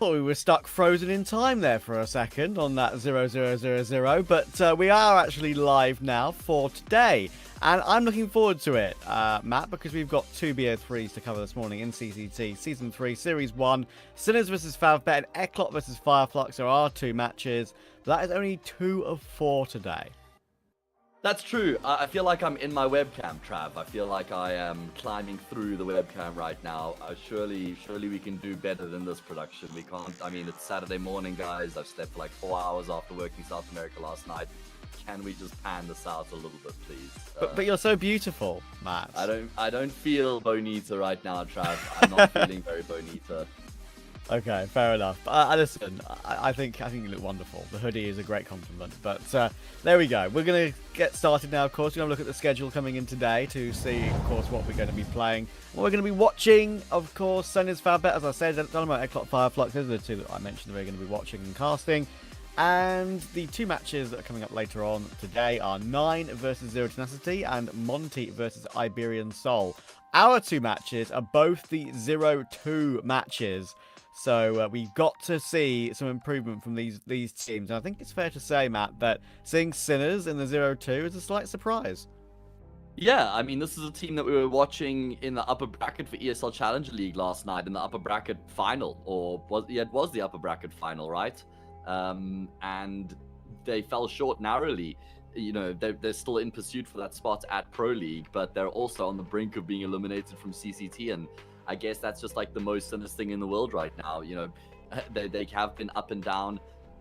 Thought we were stuck frozen in time there for a second on that 0000, but we are actually live now for today, and I'm looking forward to it, Matt, because we've got two BO3s to cover this morning in CCT Season 3, Series 1, Sinners vs Faval Bett and Ecklot vs Fireflux. There are two matches, but that is only 2 of 4 today. That's true. I feel like I'm in my webcam, Trav. I feel like I am climbing through the webcam right now. Surely we can do better than this production. We can't. I mean, it's Saturday morning, guys. I've slept for like 4 hours after working South America last night. Can we just pan this out a little bit, please? But you're so beautiful, Matt. I don't feel bonita right now, Trav. I'm not feeling very bonita. Okay, fair enough. Listen, I think you look wonderful. The hoodie is a great compliment. But there we go. We're going to get started now, of course. We're going to look at the schedule coming in today to see, of course, what we're going to be playing. What we're going to be watching, of course, Sinners, Faval Bett, as I said, Dynamo, Ecklot, Fireflux. Those are the two that I mentioned that we're going to be watching and casting. And the two matches that are coming up later on today are 9 versus Zero Tenacity and Monte versus Iberian Soul. Our two matches are both the 0-2 matches. So we've got to see some improvement from these teams. And I think it's fair to say, Matt, that seeing Sinners in the 0-2 is a slight surprise. Yeah, I mean, this is a team that we were watching in the upper bracket for ESL Challenger League last night in the upper bracket final. It was the upper bracket final, right? And they fell short narrowly. You know, they're still in pursuit for that spot at Pro League, but they're also on the brink of being eliminated from CCT, and I guess that's just like the most Sinners thing in the world right now. You know, they have been up and down.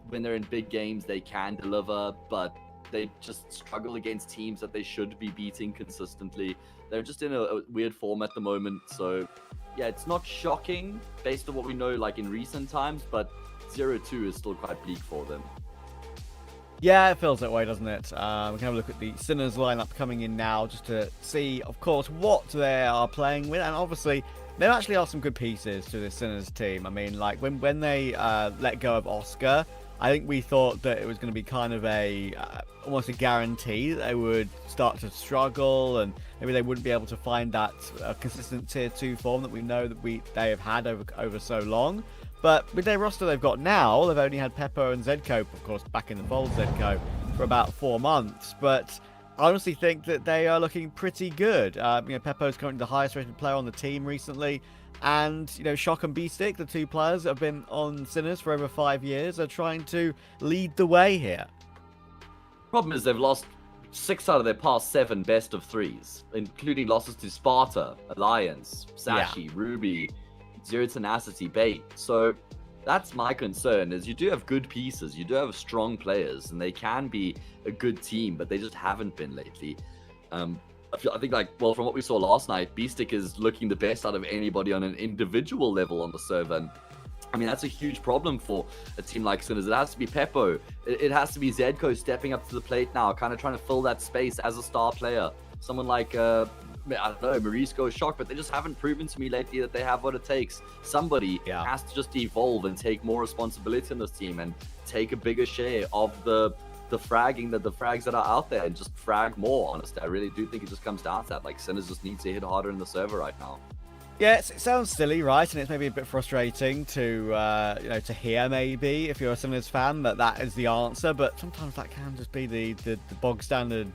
When they're in big games, they can deliver, but they just struggle against teams that they should be beating consistently. They're just in a weird form at the moment. So, yeah, it's not shocking based on what we know like in recent times, but 0-2 is still quite bleak for them. Yeah, it feels that way, doesn't it? We can have a look at the Sinners lineup coming in now just to see, of course, what they are playing with. And obviously, there actually are some good pieces to this Sinners team. I mean, like, when they let go of Oscar, I think we thought that it was going to be kind of almost a guarantee that they would start to struggle and maybe they wouldn't be able to find that consistent Tier 2 form that we know that they have had over so long. But with their roster they've got now, they've only had Peppo and Zedco, of course, back in the fold, Zedco, for about 4 months. But I honestly think that they are looking pretty good. Peppo's currently the highest rated player on the team recently. And, Shock and B-Stick, the two players that have been on Sinners for over 5 years, are trying to lead the way here. Problem is they've lost 6 out of their past 7 best of 3s, including losses to Sparta, Alliance, Sashi, Ruby, Zero Tenacity, Bait. So that's my concern, is you do have good pieces, you do have strong players, and they can be a good team, but they just haven't been lately. I think, from what we saw last night, B-Stick is looking the best out of anybody on an individual level on the server. And I mean, that's a huge problem for a team like Sinners. It has to be Peppo. It has to be Zedco stepping up to the plate now, kind of trying to fill that space as a star player. Someone like, I don't know, Marisco, Shock, but they just haven't proven to me lately that they have what it takes. Somebody has to just evolve and take more responsibility in this team and take a bigger share of the fragging, the frags that are out there, and just frag more, honestly. I really do think it just comes down to that. Like, Sinners just needs to hit harder in the server right now. Yeah, it sounds silly, right? And it's maybe a bit frustrating to, to hear maybe if you're a Sinners fan that is the answer. But sometimes that can just be the bog standard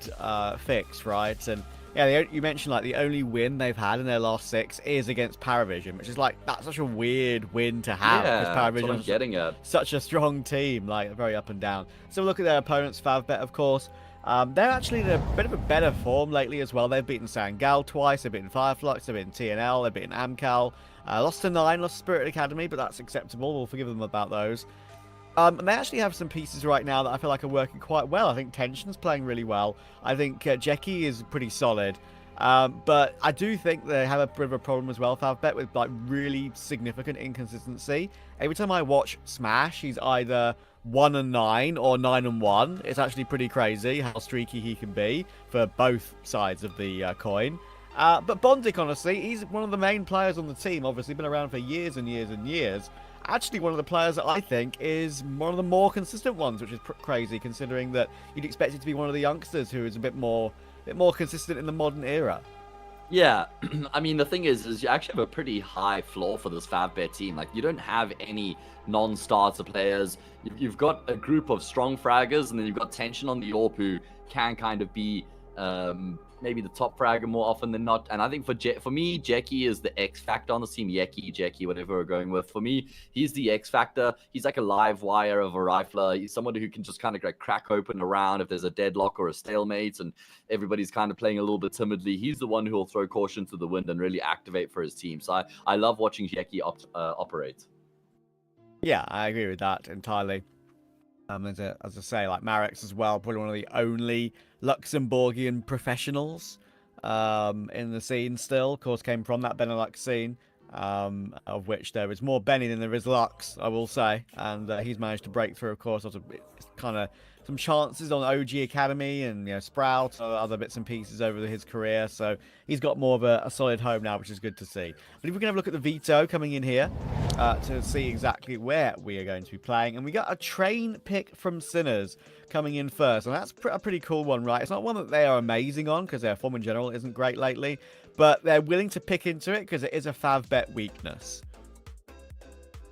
fix, right? And yeah, you mentioned like the only win they've had in their last 6 is against Paravision, which is like that's such a weird win to have because Yeah, that's what I'm Paravision's getting at. such a strong team, like very up and down. So look at their opponents, Faval Bett, of course. They're actually in a bit of a better form lately as well. They've beaten Sangal twice, they've beaten Fireflux, they've beaten TNL, they've beaten Amcal. Lost to 9, lost to Spirit Academy, but that's acceptable. We'll forgive them about those. And they actually have some pieces right now that I feel like are working quite well. I think Tension's playing really well. I think Jeki is pretty solid. But I do think they have a bit of a problem as well, Faval Bett, with like really significant inconsistency. Every time I watch Smash, he's either 1-9 or 9-1. It's actually pretty crazy how streaky he can be for both sides of the coin. But Bondic, honestly, he's one of the main players on the team. Obviously, been around for years and years and years. Actually, one of the players that I think is one of the more consistent ones, which is crazy, considering that you'd expect it to be one of the youngsters who is a bit more consistent in the modern era. Yeah, I mean, the thing is you actually have a pretty high floor for this Faval Bett team. Like, you don't have any non-starter players. You've got a group of strong fraggers, and then you've got Tension on the AWP who can kind of be maybe the top fragger more often than not. And I think for me, Jeki is the X factor on the team. Jeki, whatever we're going with. For me, he's the X factor. He's like a live wire of a rifler. He's someone who can just kind of like crack open a round if there's a deadlock or a stalemate and everybody's kind of playing a little bit timidly. He's the one who will throw caution to the wind and really activate for his team. So I love watching Jeki operate. Yeah, I agree with that entirely. As I say, like Marex as well, probably one of the only Luxembourgian professionals in the scene still. Of course, came from that Benelux scene, of which there is more Benny than there is Lux, I will say. And he's managed to break through, of course, kind of some chances on OG Academy and Sprout, other bits and pieces over his career. So he's got more of a solid home now, which is good to see. But if we can have a look at the Veto coming in here to see exactly where we are going to be playing. And we got a train pick from Sinners coming in first. And that's a pretty cool one, right? It's not one that they are amazing on because their form in general isn't great lately. But they're willing to pick into it because it is a Faval Bett weakness.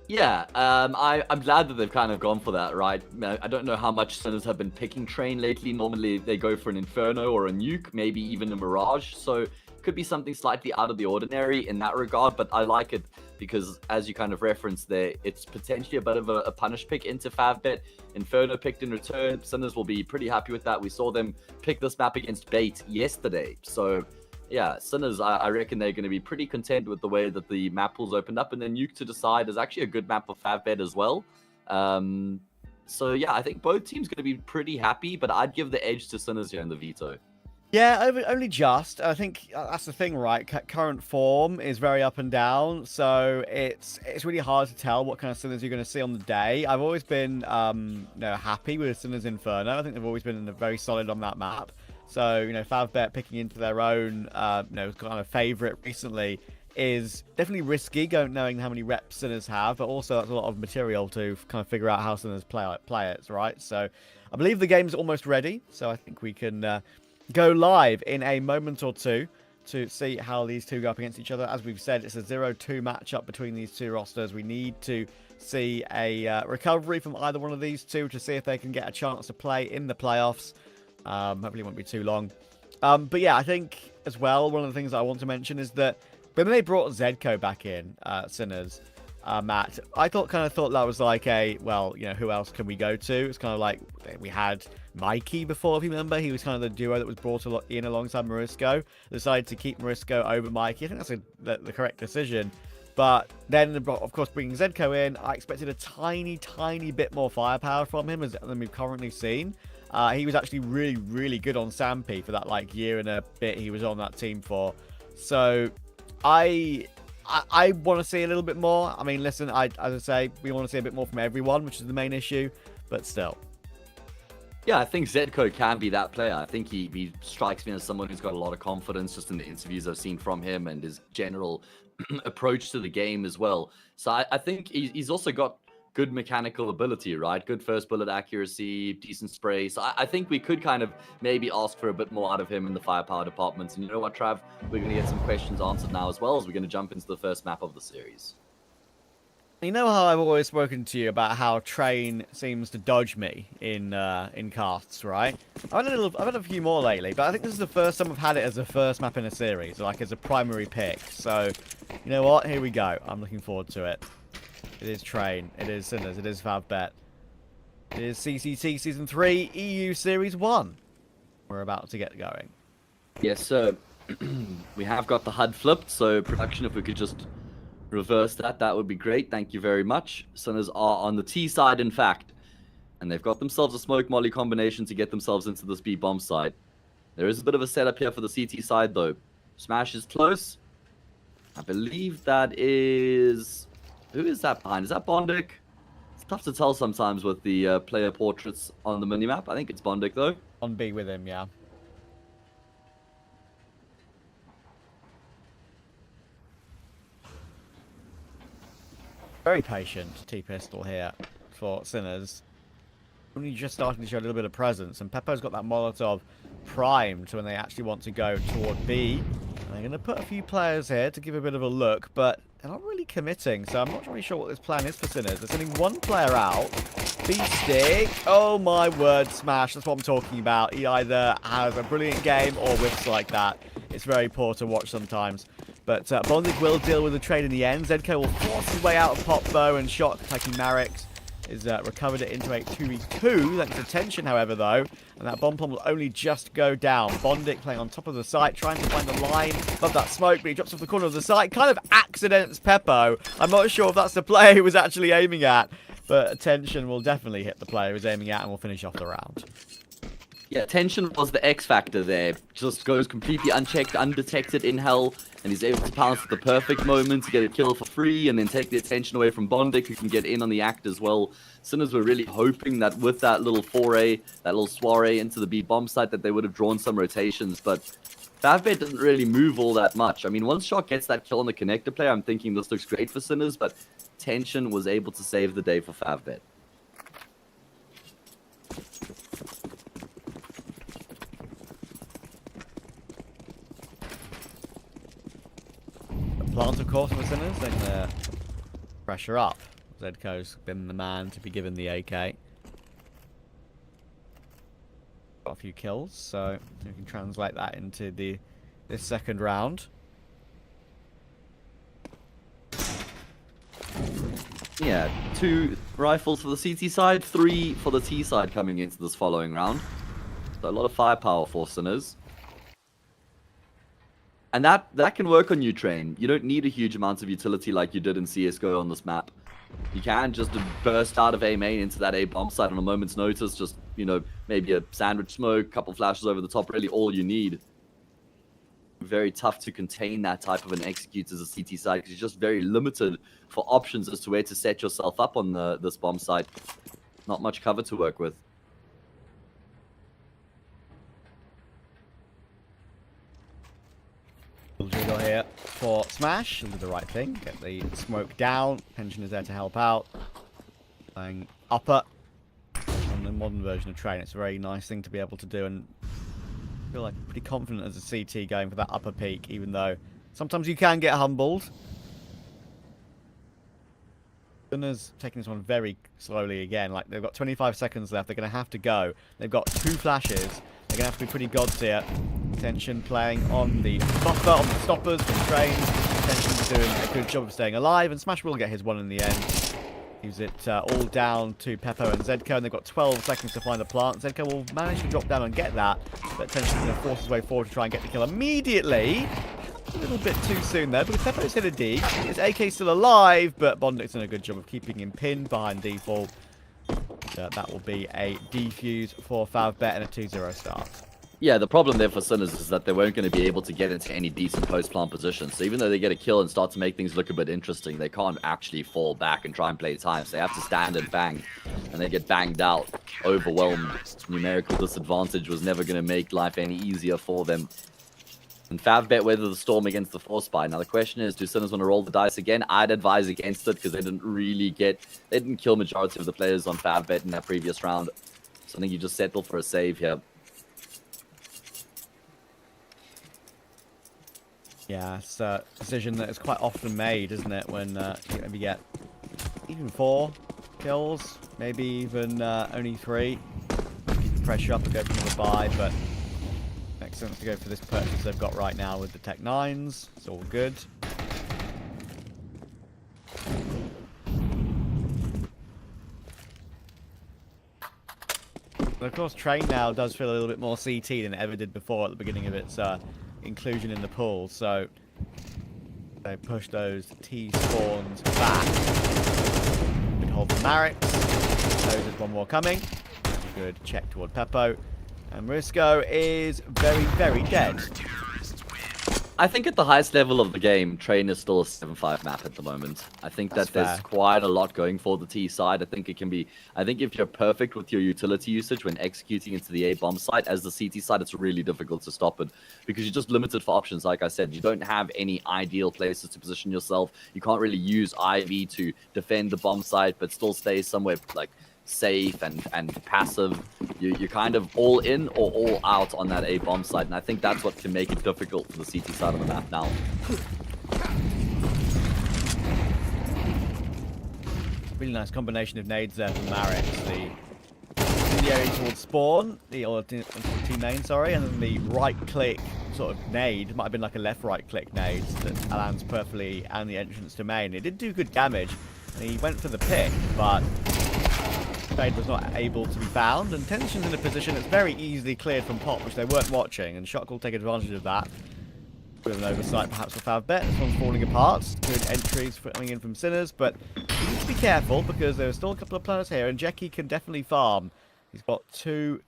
Yeah, I'm glad that they've kind of gone for that, right? I don't know how much Sinners have been picking train lately. Normally they go for an Inferno or a Nuke, maybe even a Mirage. So could be something slightly out of the ordinary in that regard, but I like it because, as you kind of referenced there, it's potentially a bit of a punish pick into Faval Bett. Inferno picked in return. Sinners will be pretty happy with that. We saw them pick this map against Bait yesterday. So yeah, Sinners, I reckon they're going to be pretty content with the way that the map pools opened up. And then Nuke to Decide is actually a good map for Faval Bett as well. So yeah, I think both teams going to be pretty happy, but I'd give the edge to Sinners here in the Veto. Yeah, only just. I think that's the thing, right? Current form is very up and down, so it's really hard to tell what kind of Sinners you're going to see on the day. I've always been happy with Sinners Inferno. I think they've always been very solid on that map. So, Faval Bett picking into their own, kind of favourite recently is definitely risky, knowing how many reps Sinners have, but also that's a lot of material to kind of figure out how Sinners play it, right? So, I believe the game's almost ready, so I think we can go live in a moment or two to see how these two go up against each other. As we've said, it's a 0-2 matchup between these two rosters. We need to see a recovery from either one of these two to see if they can get a chance to play in the playoffs. Hopefully it won't be too long. But yeah, I think as well, one of the things that I want to mention is that when they brought Zedco back in, Sinners, Matt, I thought that was like who else can we go to? It's kind of like we had Mikey before, if you remember. He was kind of the duo that was brought in alongside Marisco. Decided to keep Marisco over Mikey. I think that's the correct decision. But then, of course, bringing Zedco in, I expected a tiny, tiny bit more firepower from him than we've currently seen. He was actually really, really good on Sampi for that year and a bit he was on that team for. So I want to see a little bit more. I mean, listen, as I say, we want to see a bit more from everyone, which is the main issue. But still. Yeah, I think Zedco can be that player. I think he strikes me as someone who's got a lot of confidence just in the interviews I've seen from him and his general approach to the game as well. So I think he's also got good mechanical ability, right? Good first bullet accuracy, decent spray. So I think we could kind of maybe ask for a bit more out of him in the firepower department. And you know what, Trav? We're going to get some questions answered now as well, as we're going to jump into the first map of the series. You know how I've always spoken to you about how Train seems to dodge me in casts, right? I've had a few more lately, but I think this is the first time I've had it as a first map in a series, like as a primary pick. So, you know what? Here we go. I'm looking forward to it. It is Train. It is Sinners. It is Faval Bett. It is CCT Season 3 EU Series 1. We're about to get going. Yes, sir. We have got the HUD flipped, so production, if we could just reverse that, that would be great. Thank you very much. Sinners are on the T side, in fact. And they've got themselves a smoke molly combination to get themselves into this B bomb side. There is a bit of a setup here for the CT side, though. Smash is close. I believe that is... Who is that behind? Is that Bondic? It's tough to tell sometimes with the player portraits on the minimap. I think it's Bondic, though. On B with him, yeah. Very patient T-pistol here for Sinners. Only just starting to show a little bit of presence, and Peppo's got that Molotov primed when they actually want to go toward B. And they're going to put a few players here to give a bit of a look, but they're not really committing, so I'm not really sure what this plan is for Sinners. They're sending one player out. B-stick. Oh my word, Smash. That's what I'm talking about. He either has a brilliant game or whiffs like that. It's very poor to watch sometimes. But Bondic will deal with the trade in the end. Zedko will force his way out of Pop Bow and Shock, attacking Marix. Is recovered it into a 2v2. Thanks to tension, however, though. And that bomb will only just go down. Bondic playing on top of the site, trying to find the line above that smoke, but he drops off the corner of the site. Kind of accidents Peppo. I'm not sure if that's the player he was actually aiming at. But tension will definitely hit the player he was aiming at and will finish off the round. Yeah, tension was the X factor there. Just goes completely unchecked, undetected in hell, and he's able to pounce at the perfect moment to get a kill for free and then take the attention away from Bondic, who can get in on the act as well. Sinners were really hoping that with that little foray, that little soiree into the B bomb site, that they would have drawn some rotations, but Faval Bett doesn't really move all that much. I mean, once Shock gets that kill on the connector player, I'm thinking this looks great for Sinners, but tension was able to save the day for Faval Bett. Plant, of course, for the Sinners. They're going to pressure up. Zedko's been the man to be given the AK. Got a few kills, so we can translate that into this second round. Yeah, 2 rifles for the CT side, 3 for the T side coming into this following round. So a lot of firepower for Sinners. And that can work on you, Train. You don't need a huge amount of utility like you did in CSGO on this map. You can just burst out of A main into that A bomb site on a moment's notice. Just, you know, maybe a sandwich smoke, couple flashes over the top, really all you need. Very tough to contain that type of an execute as a CT site because you're just very limited for options as to where to set yourself up on this bomb site. Not much cover to work with. Jiggle here for Smash. He'll do the right thing. Get the smoke down. Tension is there to help out. Playing upper on the modern version of Train. It's a very nice thing to be able to do, and I feel like pretty confident as a CT going for that upper peak, even though sometimes you can get humbled. Sinners taking this one very slowly again. Like, they've got 25 seconds left. They're going to have to go. They've got 2 flashes. They're going to have to be pretty gods here. Tension playing on the buffer, on the stoppers from Train. Tension's doing a good job of staying alive, and Smash will get his one in the end. Gives it all down to Peppo and Zedko, and they've got 12 seconds to find the plant. Zedko will manage to drop down and get that, but Tension's going to force his way forward to try and get the kill immediately. A little bit too soon there, because Peppo's hit a D. His AK's still alive, but Bondic's done a good job of keeping him pinned behind default. That will be a defuse for Faval Bett and a 2-0 start. Yeah, the problem there for Sinners is that they weren't going to be able to get into any decent post-plant position. So even though they get a kill and start to make things look a bit interesting, they can't actually fall back and try and play time. So they have to stand and bang, and they get banged out, overwhelmed. Numerical disadvantage was never going to make life any easier for them. And Faval Bett weather the storm against the Force Spy. Now the question is, do Sinners want to roll the dice again? I'd advise against it because they didn't kill majority of the players on Faval Bett in that previous round. So I think you just settle for a save here. Yeah, it's a decision that is quite often made, isn't it? When you maybe get even 4 kills, maybe even only 3. Keep the pressure up and go for another buy, but makes sense to go for this purchase they've got right now with the Tech 9s. It's all good. But of course, Train now does feel a little bit more CT than it ever did before at the beginning of its inclusion in the pool. So they push those T spawns back. Good hold for Marix. There's one more coming. Good check toward Peppo. And Risco is very, very dead. I think at the highest level of the game, Train is still a 7-5 map at the moment. I think That's that there's fair. quite a lot going for the T side. I think it can be... I think if you're perfect with your utility usage when executing into the A bomb site, as the CT side, it's really difficult to stop it. Because you're just limited for options, like I said. You don't have any ideal places to position yourself. You can't really use IV to defend the bomb site, but still stay somewhere like safe and passive. You're kind of all in or all out on that A bomb site, and I think that's what can make it difficult for the CT side of the map now. Really nice combination of nades there from Marix. The incendiary towards spawn, or T main, sorry, and then the right click sort of nade, might have been like a left right click nade that lands perfectly and the entrance to main. It did do good damage, and he went for the pick, but Fade was not able to be found, and Tension's in a position that's very easily cleared from Pop, which they weren't watching, and Shock will take advantage of that. With an oversight perhaps for Faval Bett. This one's falling apart. Good entries coming in from Sinners, but you need to be careful because there are still a couple of players here, and Jackie can definitely farm. He's got 2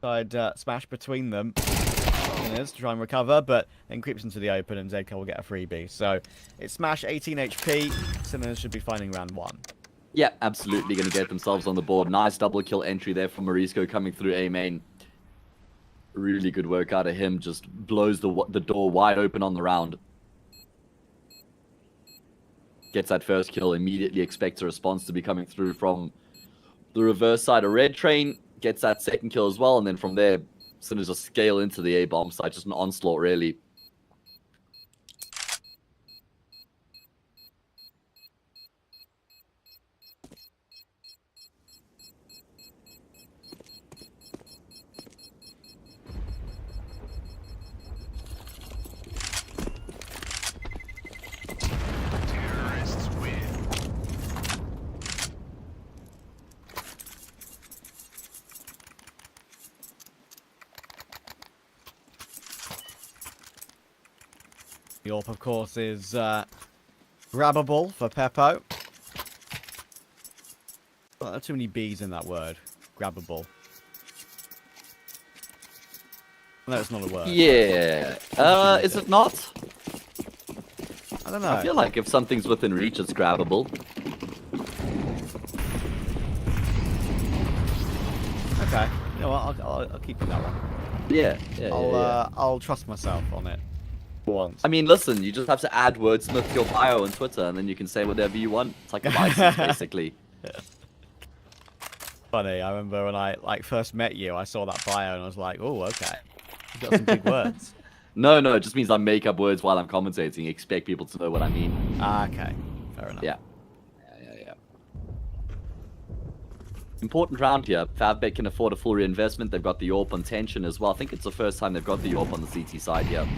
side smash between them. Sinners to try and recover, but then creeps into the open, and Zeka will get a freebie. So it's Smash 18 HP. Sinners should be finding round 1. Yeah, absolutely going to get themselves on the board. Nice double kill entry there from Marisco coming through A main. Really good work out of him. Just blows the door wide open on the round. Gets that first kill. Immediately expects a response to be coming through from the reverse side of Red Train. Gets that second kill as well. And then from there, Sinners just scale into the A bomb site. Just an onslaught, really. The AWP, of course, is grabbable for Peppo. Well, there are too many B's in that word. Grabbable. No, it's not a word. Yeah. Is it not? I don't know. I feel like if something's within reach, it's grabbable. Okay. You know what? I'll keep with that one. Yeah. I'll trust myself on it. Once. I mean, listen, you just have to add wordsmith to your bio on Twitter, and then you can say whatever you want. It's like a license, basically. Funny, I remember when I first met you, I saw that bio and I was like, oh, okay. You've got some big words. No, it just means I make up words while I'm commentating. Expect people to know what I mean. Ah, okay. Fair enough. Yeah. Important round here. Faval Bett can afford a full reinvestment. They've got the AWP on tension as well. I think it's the first time they've got the AWP on the CT side here.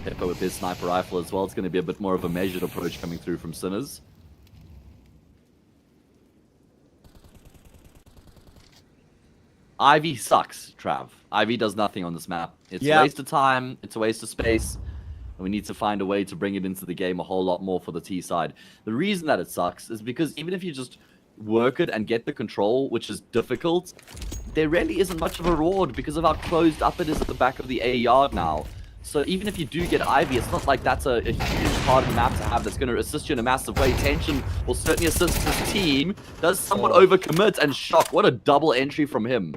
Peppo with his sniper rifle as well. It's going to be a bit more of a measured approach coming through from Sinners. Ivy sucks, Trav. Ivy does nothing on this map. It's a waste of time. It's a waste of space. And we need to find a way to bring it into the game a whole lot more for the T side. The reason that it sucks is because even if you just work it and get the control, which is difficult, there really isn't much of a reward because of how closed up it is at the back of the A yard now. So even if you do get Ivy, it's not like that's a huge part of the map to have that's going to assist you in a massive way. Tension will certainly assist his team. Does somewhat overcommit, and Shock. What a double entry from him.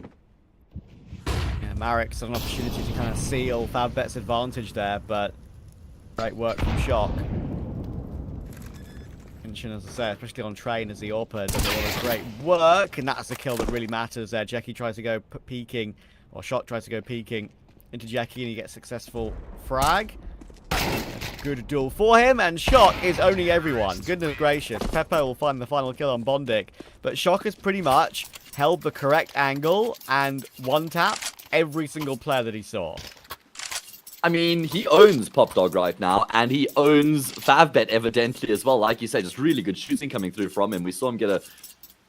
Yeah, Marix had an opportunity to kind of seal Faval Bett's advantage there, but great work from Shock. Mention, as I say, especially on train as the AWP, does a lot of great work, and that's the kill that really matters there. Jackie tries to go peeking, or Shock tries to go peeking into Jackie, and he gets successful frag. Good duel for him, and Shock is owning everyone. Goodness gracious. Peppo will find the final kill on Bondic, but Shock has pretty much held the correct angle and one-tap every single player that he saw. I mean, he owns Pop Dog right now, and he owns Faval Bett evidently as well. Like you say, just really good shooting coming through from him. We saw him get a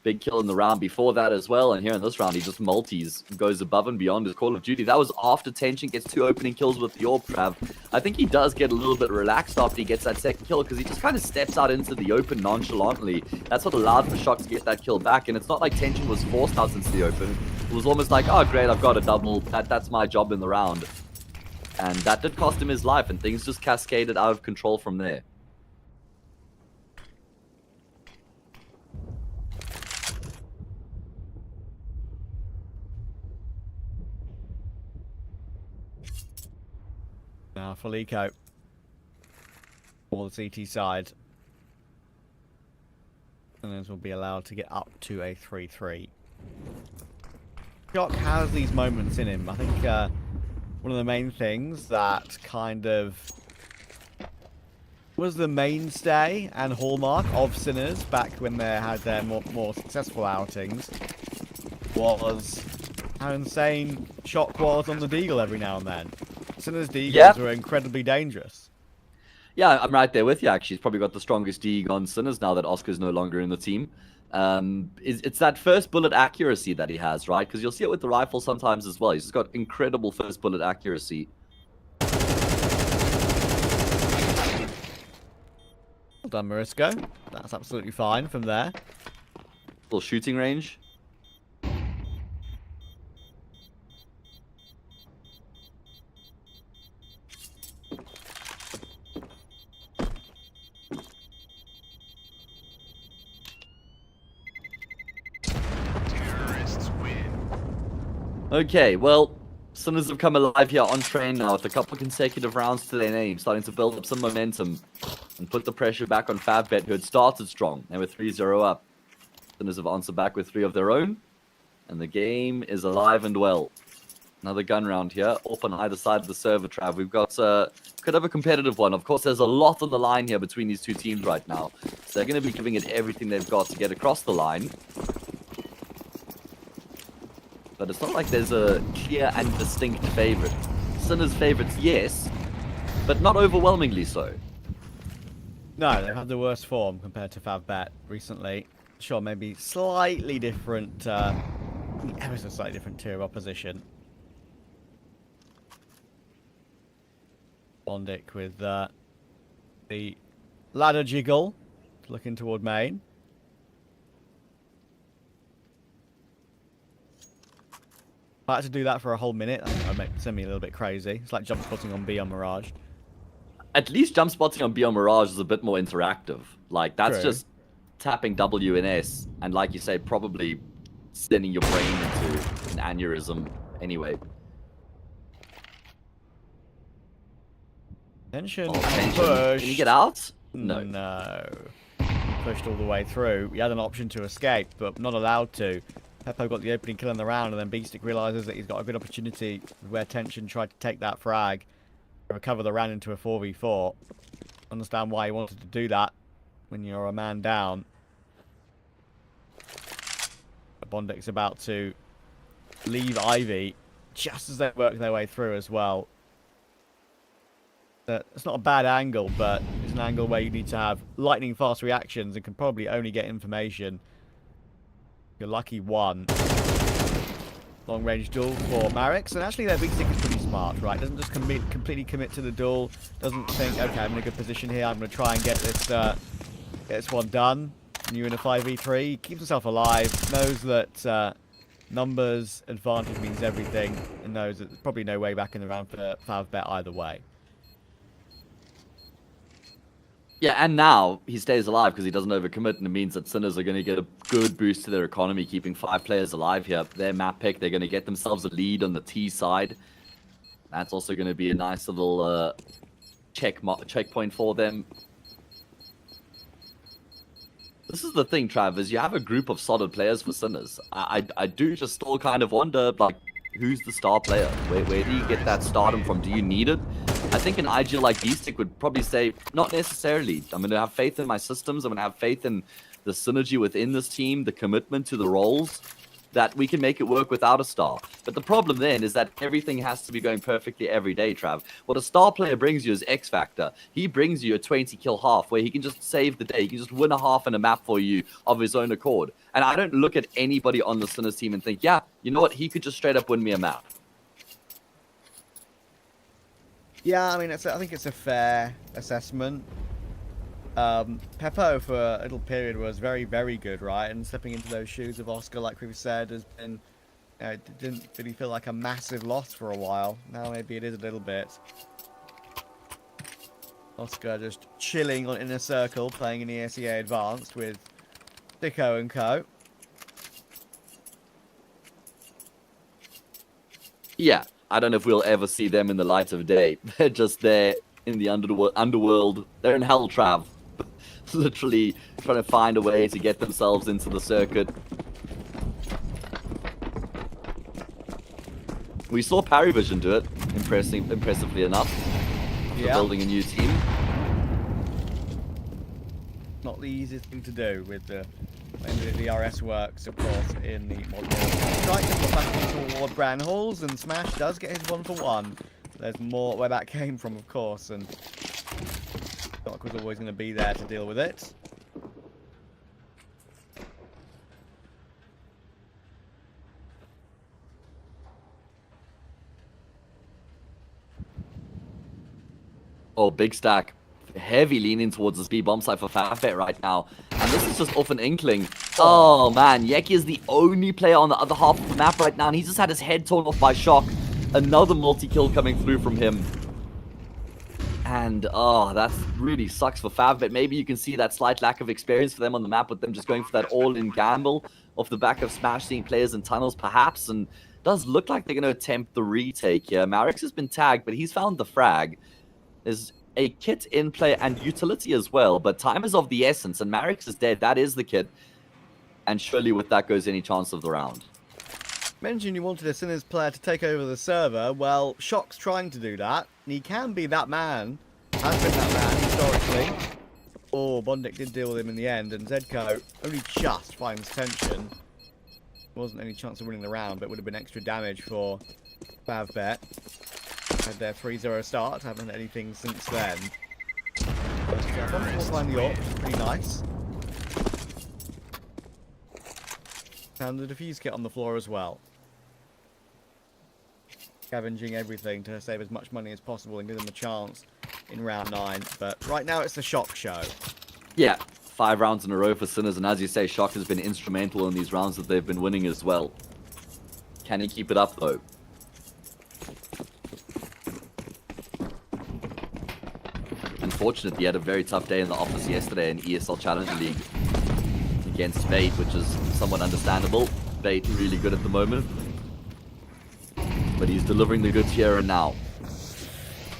big kill in the round before that as well, and here in this round, he just multis, goes above and beyond his Call of Duty. That was after Tension gets 2 opening kills with the AWP, Trav. I think he does get a little bit relaxed after he gets that second kill, because he just kind of steps out into the open nonchalantly. That's what allowed for Shock to get that kill back, and it's not like Tension was forced out into the open. It was almost like, oh great, I've got a double, that's my job in the round. And that did cost him his life, and things just cascaded out of control from there. Now for Lico. For the CT side. And this will be allowed to get up to a 3-3. Shock has these moments in him. I think one of the main things that kind of was the mainstay and hallmark of Sinners back when they had their more successful outings was how insane Shock was on the Deagle every now and then. Sinners' Deagles were incredibly dangerous. Yeah, I'm right there with you, actually. He's probably got the strongest Deag on Sinners now that Oscar's no longer in the team. It's that first bullet accuracy that he has, right? Because you'll see it with the rifle sometimes as well. He's just got incredible first bullet accuracy. Well done, Marisco. That's absolutely fine from there. Little shooting range. Okay, well, Sinners have come alive here on train now with a couple of consecutive rounds to their name, starting to build up some momentum and put the pressure back on Faval Bett, who had started strong. They were 3-0 up. Sinners have answered back with 3 of their own, and the game is alive and well. Another gun round here, up on either side of the server, Trav. We've got could have a competitive one. Of course, there's a lot on the line here between these two teams right now, so they're going to be giving it everything they've got to get across the line. But it's not like there's a clear and distinct favorite. Sinners' favorites, yes, but not overwhelmingly so. No, they've had the worst form compared to Faval Bett recently. Sure, maybe slightly different, ever so slightly different tier of opposition. Bondic with the ladder jiggle, looking toward main. If I had to do that for a whole minute, that would send me a little bit crazy. It's like jump spotting on B on Mirage. At least jump spotting on B on Mirage is a bit more interactive. Like, that's True. just tapping W and S, and like you say, probably sending your brain into an aneurysm anyway. Tension Oh, and Tension. push. Can you get out? No. No. Pushed all the way through. He had an option to escape, but not allowed to. Peppo got the opening kill in the round, and then Beastick realises that he's got a good opportunity where Tension tried to take that frag, recover the round into a 4v4. Understand why he wanted to do that when you're a man down. But Bondic's about to leave Ivy just as they work their way through as well. It's not a bad angle, but it's an angle where you need to have lightning fast reactions and can probably only get information. You're lucky one. Long range duel for Marix, and actually their Beastick is pretty smart, right? Doesn't just completely commit to the duel. Doesn't think, okay, I'm in a good position here. I'm going to try and get this one done. And you're in a 5v3. Keeps himself alive. Knows that numbers advantage means everything, and knows that there's probably no way back in the round for Faval Bett either way. Yeah, and now he stays alive because he doesn't overcommit, and it means that Sinners are going to get a good boost to their economy, keeping 5 players alive here. Their map pick, they're going to get themselves a lead on the T side. That's also going to be a nice little checkpoint for them. This is the thing, Trav, is you have a group of solid players for Sinners. I do just still kind of wonder, like, who's the star player? Where do you get that stardom from? Do you need it? I think an IG like Beastick would probably say, not necessarily. I'm going to have faith in my systems. I'm going to have faith in the synergy within this team, the commitment to the roles, that we can make it work without a star. But the problem then is that everything has to be going perfectly every day, Trav. What a star player brings you is X Factor. He brings you a 20 kill half where he can just save the day. He can just win a half in a map for you of his own accord. And I don't look at anybody on the Sinners team and think, yeah, you know what? He could just straight up win me a map. Yeah, I mean, I think it's a fair assessment. Peppo for a little period was very, very good, right? And stepping into those shoes of Oscar, like we've said, has been, it didn't really feel like a massive loss for a while. Now maybe it is a little bit. Oscar just chilling on Inner Circle, playing in ESEA Advanced with Dicko and co. Yeah, I don't know if we'll ever see them in the light of day. They're just there in the underworld. They're in hell, Trav. Literally trying to find a way to get themselves into the circuit. We saw Parryvision do it, impressively enough. For building a new team. Not the easiest thing to do with the when the RS works, of course, in the mod. Trying to put back toward Bran Halls, and Smash does get his 1-for-1. There's more where that came from, of course, and Doc was always going to be there to deal with it. Oh, big stack. Heavy leaning towards the speed bomb site for Faval Bett right now. And this is just off an inkling. Oh, man. Yeki is the only player on the other half of the map right now, and he just had his head torn off by Shock. Another multi-kill coming through from him. And, oh, that really sucks for Faval Bett. Maybe you can see that slight lack of experience for them on the map with them just going for that all-in gamble off the back of Smash, seeing players in tunnels, perhaps. And does look like they're going to attempt the retake here. Marix has been tagged, but he's found the frag. There's a kit in play and utility as well, but time is of the essence, and Marix is dead. That is the kit. And surely with that goes any chance of the round. Mentioned you wanted a Sinners player to take over the server. Well, Shock's trying to do that. He can be that man. Has been that man historically. Oh, Bondic did deal with him in the end, and Zedco only just finds tension. There wasn't any chance of winning the round, but it would have been extra damage for Faval Bett. Had their 3-0 start, haven't had anything since then. We'll find the AWP, which is pretty nice. And the defuse kit on the floor as well. Scavenging everything to save as much money as possible and give them a chance in round 9. But right now it's the Shock show. Yeah, 5 rounds in a row for Sinners, and as you say, Shock has been instrumental in these rounds that they've been winning as well. Can he keep it up though? Unfortunately, he had a very tough day in the office yesterday in ESL Challenger League against Bait, which is somewhat understandable. Bait really good at the moment, but he's delivering the goods here and now.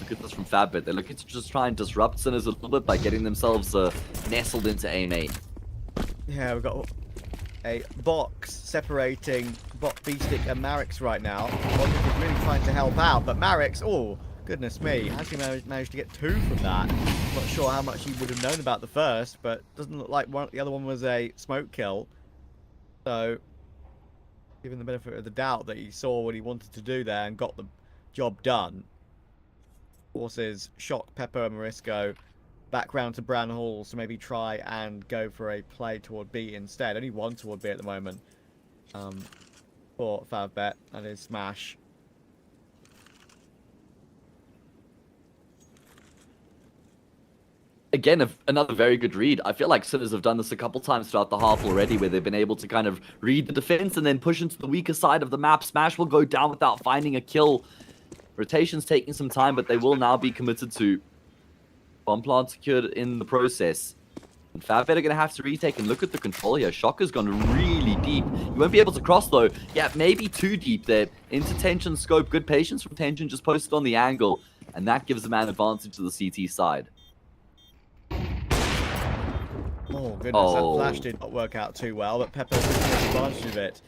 Look at this from Faval Bett. They're looking to just try and disrupt Sinners a little bit by getting themselves nestled into A main. Yeah, we've got a box separating Beastick and Marix right now. Bondic is really trying to help out, but Marix, oh, goodness me, actually managed to get 2 from that. Not sure how much he would have known about the first, but doesn't look like the other one was a smoke kill. So, given the benefit of the doubt that he saw what he wanted to do there and got the job done, forces Shock, Pepper and Morisco back round to Bran Halls to maybe try and go for a play toward B instead. Only one toward B at the moment for Faval Bett, that is Smash. Again, another very good read. I feel like Sinners have done this a couple times throughout the half already, where they've been able to kind of read the defense and then push into the weaker side of the map. Smash will go down without finding a kill. Rotation's taking some time, but they will now be committed to. Bomb plant secured in the process. And Faval Bett are going to have to retake and look at the control here. Shocker's gone really deep. You won't be able to cross though. Yeah, maybe too deep there. Into Tension scope. Good patience from Tension. Just posted on the angle. And that gives the man advantage to the CT side. Oh, goodness. That flash did not work out too well, but Peppo took advantage of it.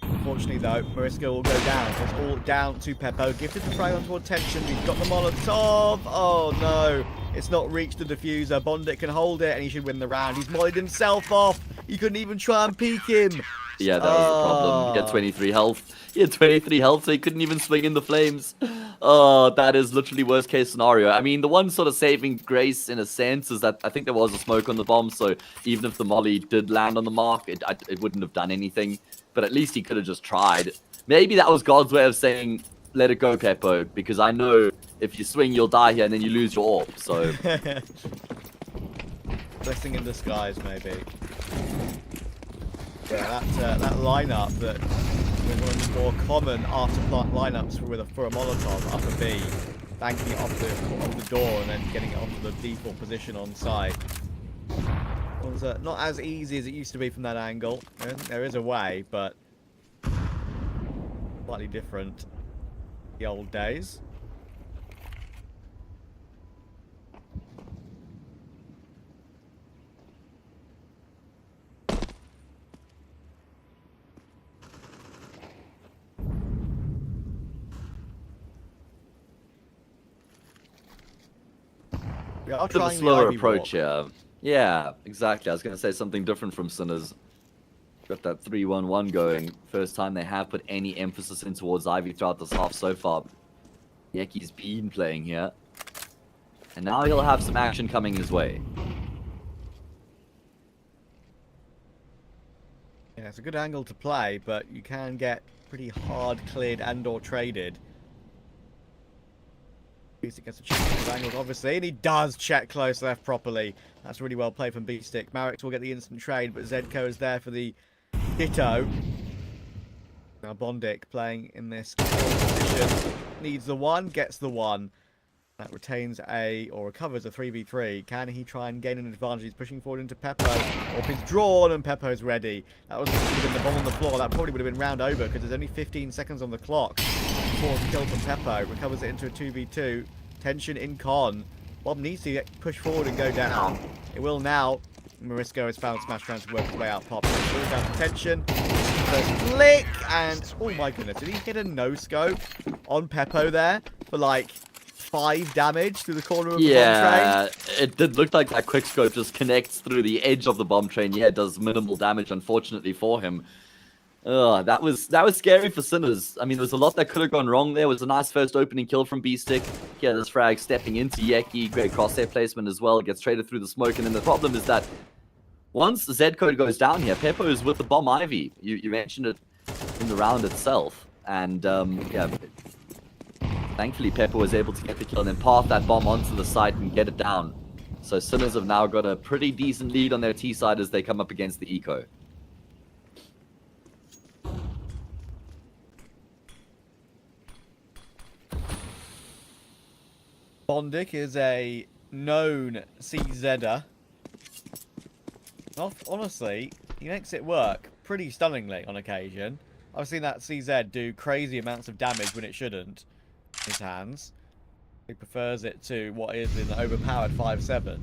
Unfortunately, though, Mariska will go down. So it's all down to Peppo. Gifted the frag on toward Tension. He's got the Molotov. Oh, no. It's not reached the diffuser. Bondit can hold it, and he should win the round. He's mollied himself off. He couldn't even try and peek him. Yeah, that was the problem. He had 23 health. He had 23 health, so he couldn't even swing in the flames. Oh, that is literally worst case scenario. I mean, the one sort of saving grace in a sense is that I think there was a smoke on the bomb, so even if the molly did land on the mark, it wouldn't have done anything. But at least he could have just tried. Maybe that was God's way of saying, let it go, Peppo, because I know if you swing, you'll die here and then you lose your orb, so... Blessing in disguise, maybe. Yeah, that lineup that was one of the more common after-plant lineups for a Molotov up a B, banking it off the door and then getting it onto the default position on site. It was not as easy as it used to be from that angle. There is a way, but slightly different. The old days. A bit of a slower approach here. Yeah, exactly. I was going to say something different from Sinners. Got that 3-1-1 going. First time they have put any emphasis in towards Ivy throughout this half so far. Yeki's been playing here. And now he'll have some action coming his way. Yeah, it's a good angle to play, but you can get pretty hard cleared and or traded. Beastic gets a check on his angles, obviously, and he does check close left properly. That's really well played from Beastic. Marek will get the instant trade, but Zedko is there for the Ditto. Now Bondic playing in this position. Needs the one, gets the one. That retains or recovers a 3v3. Can he try and gain an advantage? He's pushing forward into Peppo. Or he's drawn and Peppo's ready. That would have been the bomb on the floor. That probably would have been round over because there's only 15 seconds on the clock. Before the kill from Peppo. Recovers it into a 2v2. Tension in con. Bob needs to push forward and go down. It will now. Mariska has found Smash trying to work his way out. Pop. All down to Tension. First flick. And oh my goodness. Did he hit a no-scope on Peppo there for like 5 damage through the corner of the bomb train? It did look like that quick scope just connects through the edge of the bomb train. Yeah, it does minimal damage, unfortunately, for him. That was scary for Sinners. I mean, there was a lot that could have gone wrong there. It was a nice first opening kill from Beastic. Yeah, this frag stepping into Yeki. Great crosshair placement as well. It gets traded through the smoke. And then the problem is that once the Z code goes down here, Peppo is with the bomb Ivy. You mentioned it in the round itself. And, yeah... Thankfully, Peppo was able to get the kill and then path that bomb onto the site and get it down. So Sinners have now got a pretty decent lead on their T side as they come up against the Eco. Bondic is a known CZer. Honestly, he makes it work pretty stunningly on occasion. I've seen that CZ do crazy amounts of damage when it shouldn't. His hands. He prefers it to what is an overpowered 5-7.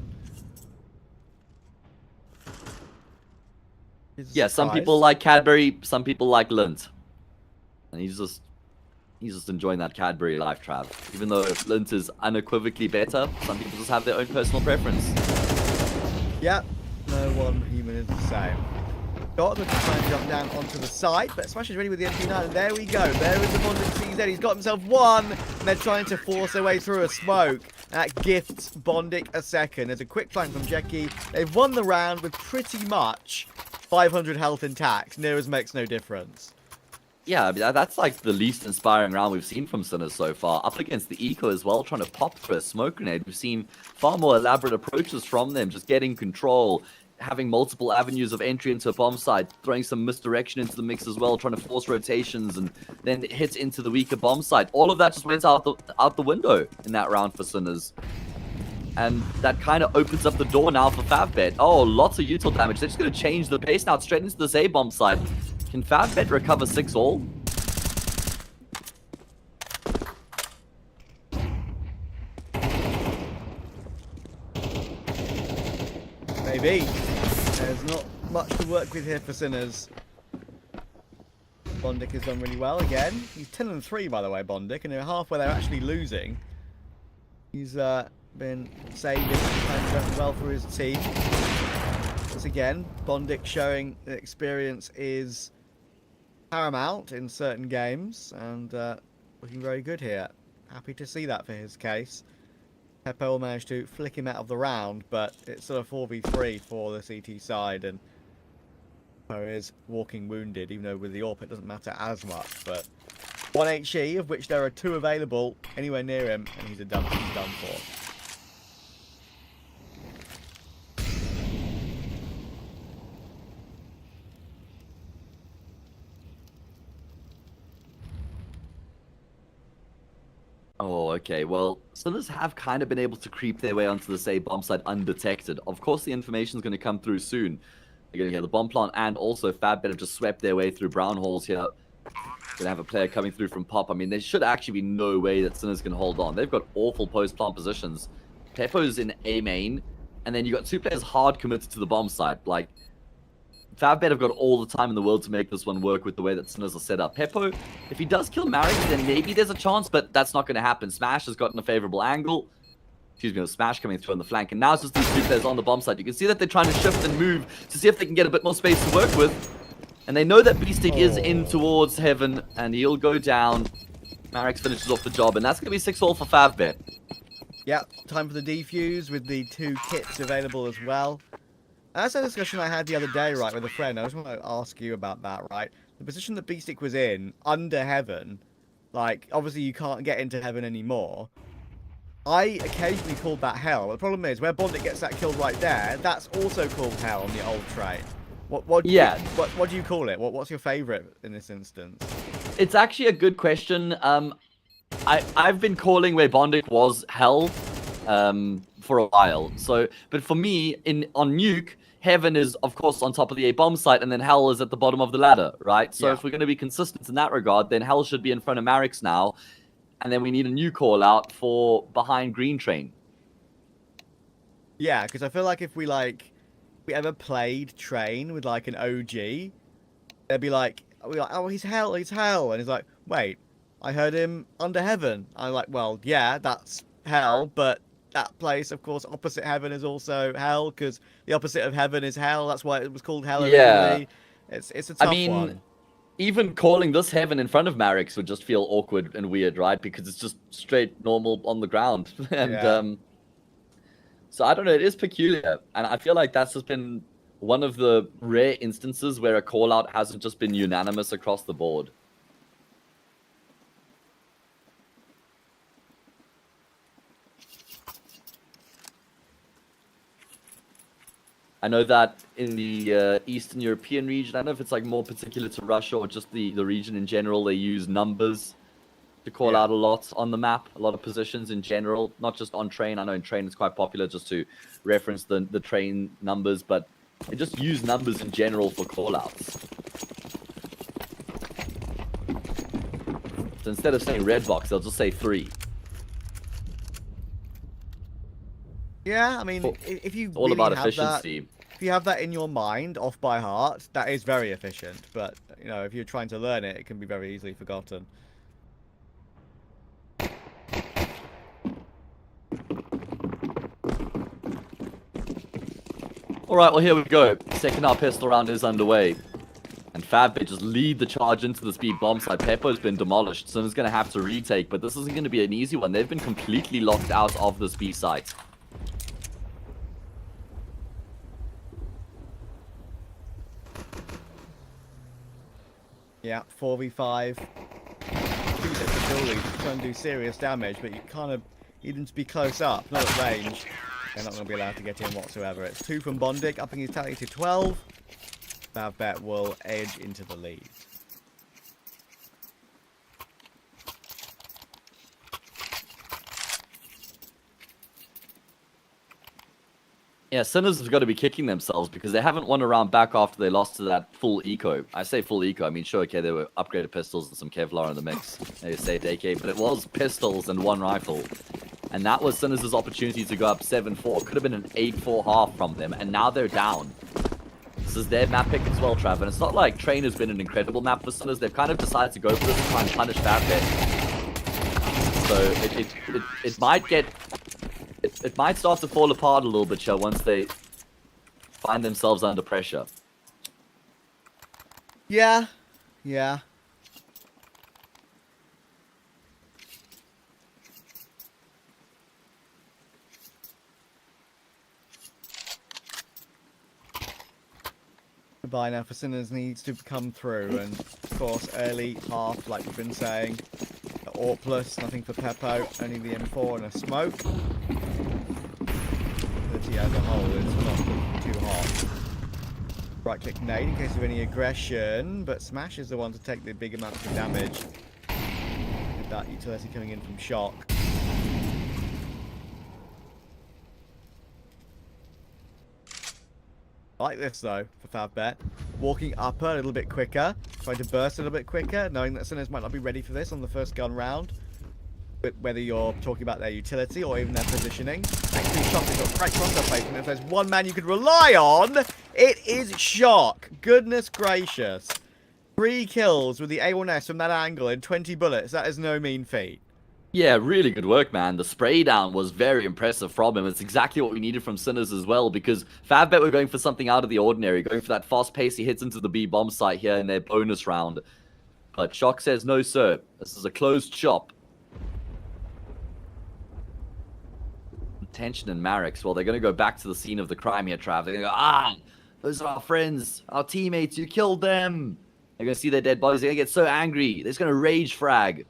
Yeah, some people like Cadbury, some people like Lint. And he's just enjoying that Cadbury life, Trav. Even though Lint is unequivocally better, some people just have their own personal preference. Yeah, no one human is the same. Looking to try and jump down onto the side, but Smash is ready with the MP9, and there we go. There is the Bondic CZ. He's got himself one, and they're trying to force their way through a smoke. That gifts Bondic a second. There's a quick flank from Jeki. They've won the round with pretty much 500 health intact. Nearest makes no difference. Yeah, I mean, that's like the least inspiring round we've seen from Sinners so far. Up against the Eco as well, trying to pop through a smoke grenade. We've seen far more elaborate approaches from them, just getting control, having multiple avenues of entry into a bomb site, throwing some misdirection into the mix as well, trying to force rotations and then hits into the weaker bomb site. All of that just went out the window in that round for Sinners. And that kind of opens up the door now for Faval Bett. Oh, lots of util damage. They're just going to change the pace now straight into this A-bomb side. Can Faval Bett recover 6 all? Maybe. There's not much to work with here for Sinners. Bondic has done really well again. He's 10-3, by the way, Bondic, and half where they're actually losing. He's been saving and done well for his team. Once again, Bondic showing that experience is paramount in certain games, and looking very good here. Happy to see that for his case. Pepe will manage to flick him out of the round, but it's sort of 4v3 for the CT side, and Pepe is walking wounded, even though with the AWP it doesn't matter as much. But 1 HE, of which there are 2 available anywhere near him, and he's done for. Oh, okay. Well, Sinners have kind of been able to creep their way onto the A bomb site undetected. Of course, the information is going to come through soon. They're going to get the bomb plant, and also Faval Bett have just swept their way through brown holes here. Going to have a player coming through from Pop. I mean, there should actually be no way that Sinners can hold on. They've got awful post-plant positions. Pepo's in A main, and then you got 2 players hard committed to the bomb site. Like, Faval Bett have got all the time in the world to make this one work with the way that Sinners are set up. Pepo, if he does kill Mirage, then maybe there's a chance, but that's not going to happen. Smash has gotten a favorable angle. Excuse me, Smash coming through on the flank, and now it's just these 2 players on the bomb side. You can see that they're trying to shift and move to see if they can get a bit more space to work with. And they know that Beastic is in towards Heaven, and he'll go down. Marix finishes off the job, and that's going to be 6 all for Faval Bett. Yeah, time for the defuse with the 2 kits available as well. And that's a discussion I had the other day, right, with a friend. I just want to ask you about that, right? The position that Beastic was in, under Heaven, like, obviously you can't get into Heaven anymore. I occasionally called that Hell. But the problem is, where Bondic gets that killed right there, that's also called Hell on the old train. What do you call it? What's your favourite in this instance? It's actually a good question. I've been calling where Bondic was Hell for a while. So, but for me, on Nuke, Heaven is, of course, on top of the A-bomb site, and then Hell is at the bottom of the ladder, right? So if we're going to be consistent in that regard, then Hell should be in front of Marix now, and then we need a new call-out for behind Green Train. Yeah, because I feel like if we ever played Train with, like, an OG, they'd be like, oh, he's Hell, and he's like, wait, I heard him under Heaven. I'm like, well, yeah, that's Hell, but that place, of course, opposite Heaven is also Hell, because the opposite of Heaven is Hell. That's why it was called Hell originally. It's a tough one. Even calling this Heaven in front of Marix would just feel awkward and weird, right? Because it's just straight normal on the ground. And so I don't know, it is peculiar. And I feel like that's just been one of the rare instances where a call-out hasn't just been unanimous across the board. I know that in the Eastern European region, I don't know if it's like more particular to Russia or just the region in general, they use numbers to call out a lot on the map, a lot of positions in general, not just on train. I know in train it's quite popular just to reference the train numbers, but they just use numbers in general for call-outs. So instead of saying red box, they'll just say 3. Yeah, I mean, if you all really about have efficiency. If you have that in your mind, off by heart, that is very efficient. But, you know, if you're trying to learn it, it can be very easily forgotten. Alright, well here we go. Second half pistol round is underway. And Faval Bett just lead the charge into the speed bomb side. Peppo's been demolished, so he's going to have to retake. But this isn't going to be an easy one. They've been completely locked out of this B site. Yeah, 4v5. Two sets of bullies trying to do serious damage, but you kind of need them to be close up, not at range. They're not going to be allowed to get in whatsoever. It's 2 from Bondic, upping his tally to 12. Faval Bett will edge into the lead. Yeah, Sinners have got to be kicking themselves because they haven't won a round back after they lost to that full eco. I say full eco, I mean, sure, okay, there were upgraded pistols and some Kevlar in the mix. They saved AK, but it was pistols and one rifle. And that was Sinners' opportunity to go up 7-4. Could have been an 8-4 half from them, and now they're down. This is their map pick as well, Trav, and it's not like Train has been an incredible map for Sinners. They've kind of decided to go for this and try and punish Faval Bett. So it might get... It might start to fall apart a little bit, Joe, once they find themselves under pressure. Yeah. Yeah. Goodbye now for Sinners needs to come through, and of course early half, like we've been saying, AWP plus, nothing for Peppo, only the M4 and a smoke. The as a whole is not too hot. Right click nade in case of any aggression, but Smash is the one to take the big amounts of damage. With that utility coming in from Shock. I like this though for Faval Bett. Walking up a little bit quicker, trying to burst a little bit quicker, knowing that Sinners might not be ready for this on the first gun round. But whether you're talking about their utility or even their positioning. Actually, Shock has got great cross-up placement. If there's one man you could rely on, it is Shock. Goodness gracious. 3 kills with the A1S from that angle in 20 bullets. That is no mean feat. Yeah, really good work, man. The spray down was very impressive from him. It's exactly what we needed from Sinners as well, because Faval Bett were going for something out of the ordinary, going for that fast pace. He hits into the B bomb site here in their bonus round. But Shock says, no, sir. This is a closed shop. Tension and Marix, well, they're going to go back to the scene of the crime here, Trav. They're going to go, those are our friends, our teammates, you killed them. They're going to see their dead bodies. They're going to get so angry. They're just going to rage frag.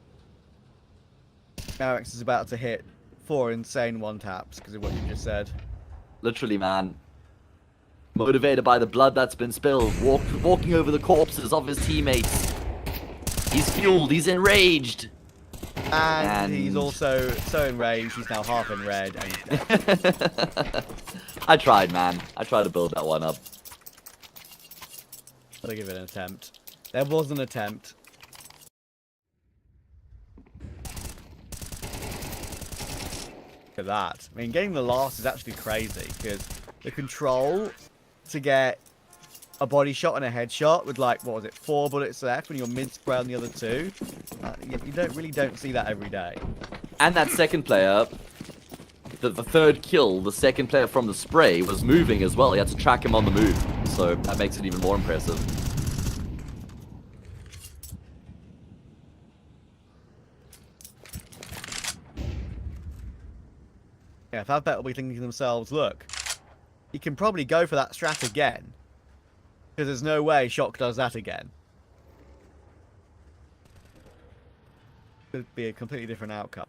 Marix is about to hit 4 insane one-taps because of what you just said. Literally, man. Motivated by the blood that's been spilled. Walking over the corpses of his teammates. He's fueled. He's enraged. And he's also so enraged, he's now half in red. And he's dead. I tried, man. I tried to build that one up. I'll give it an attempt. There was an attempt. Look at that. I mean, getting the last is actually crazy, because the control to get a body shot and a headshot with, like, what was it, 4 bullets left when you're mid-spray on the other 2. You don't see that every day. And that second player, the third kill, the second player from the spray was moving as well. He had to track him on the move, so that makes it even more impressive. Yeah, Faval Bett will be thinking to themselves, look, you can probably go for that strat again. Because there's no way Shock does that again. Could be a completely different outcome.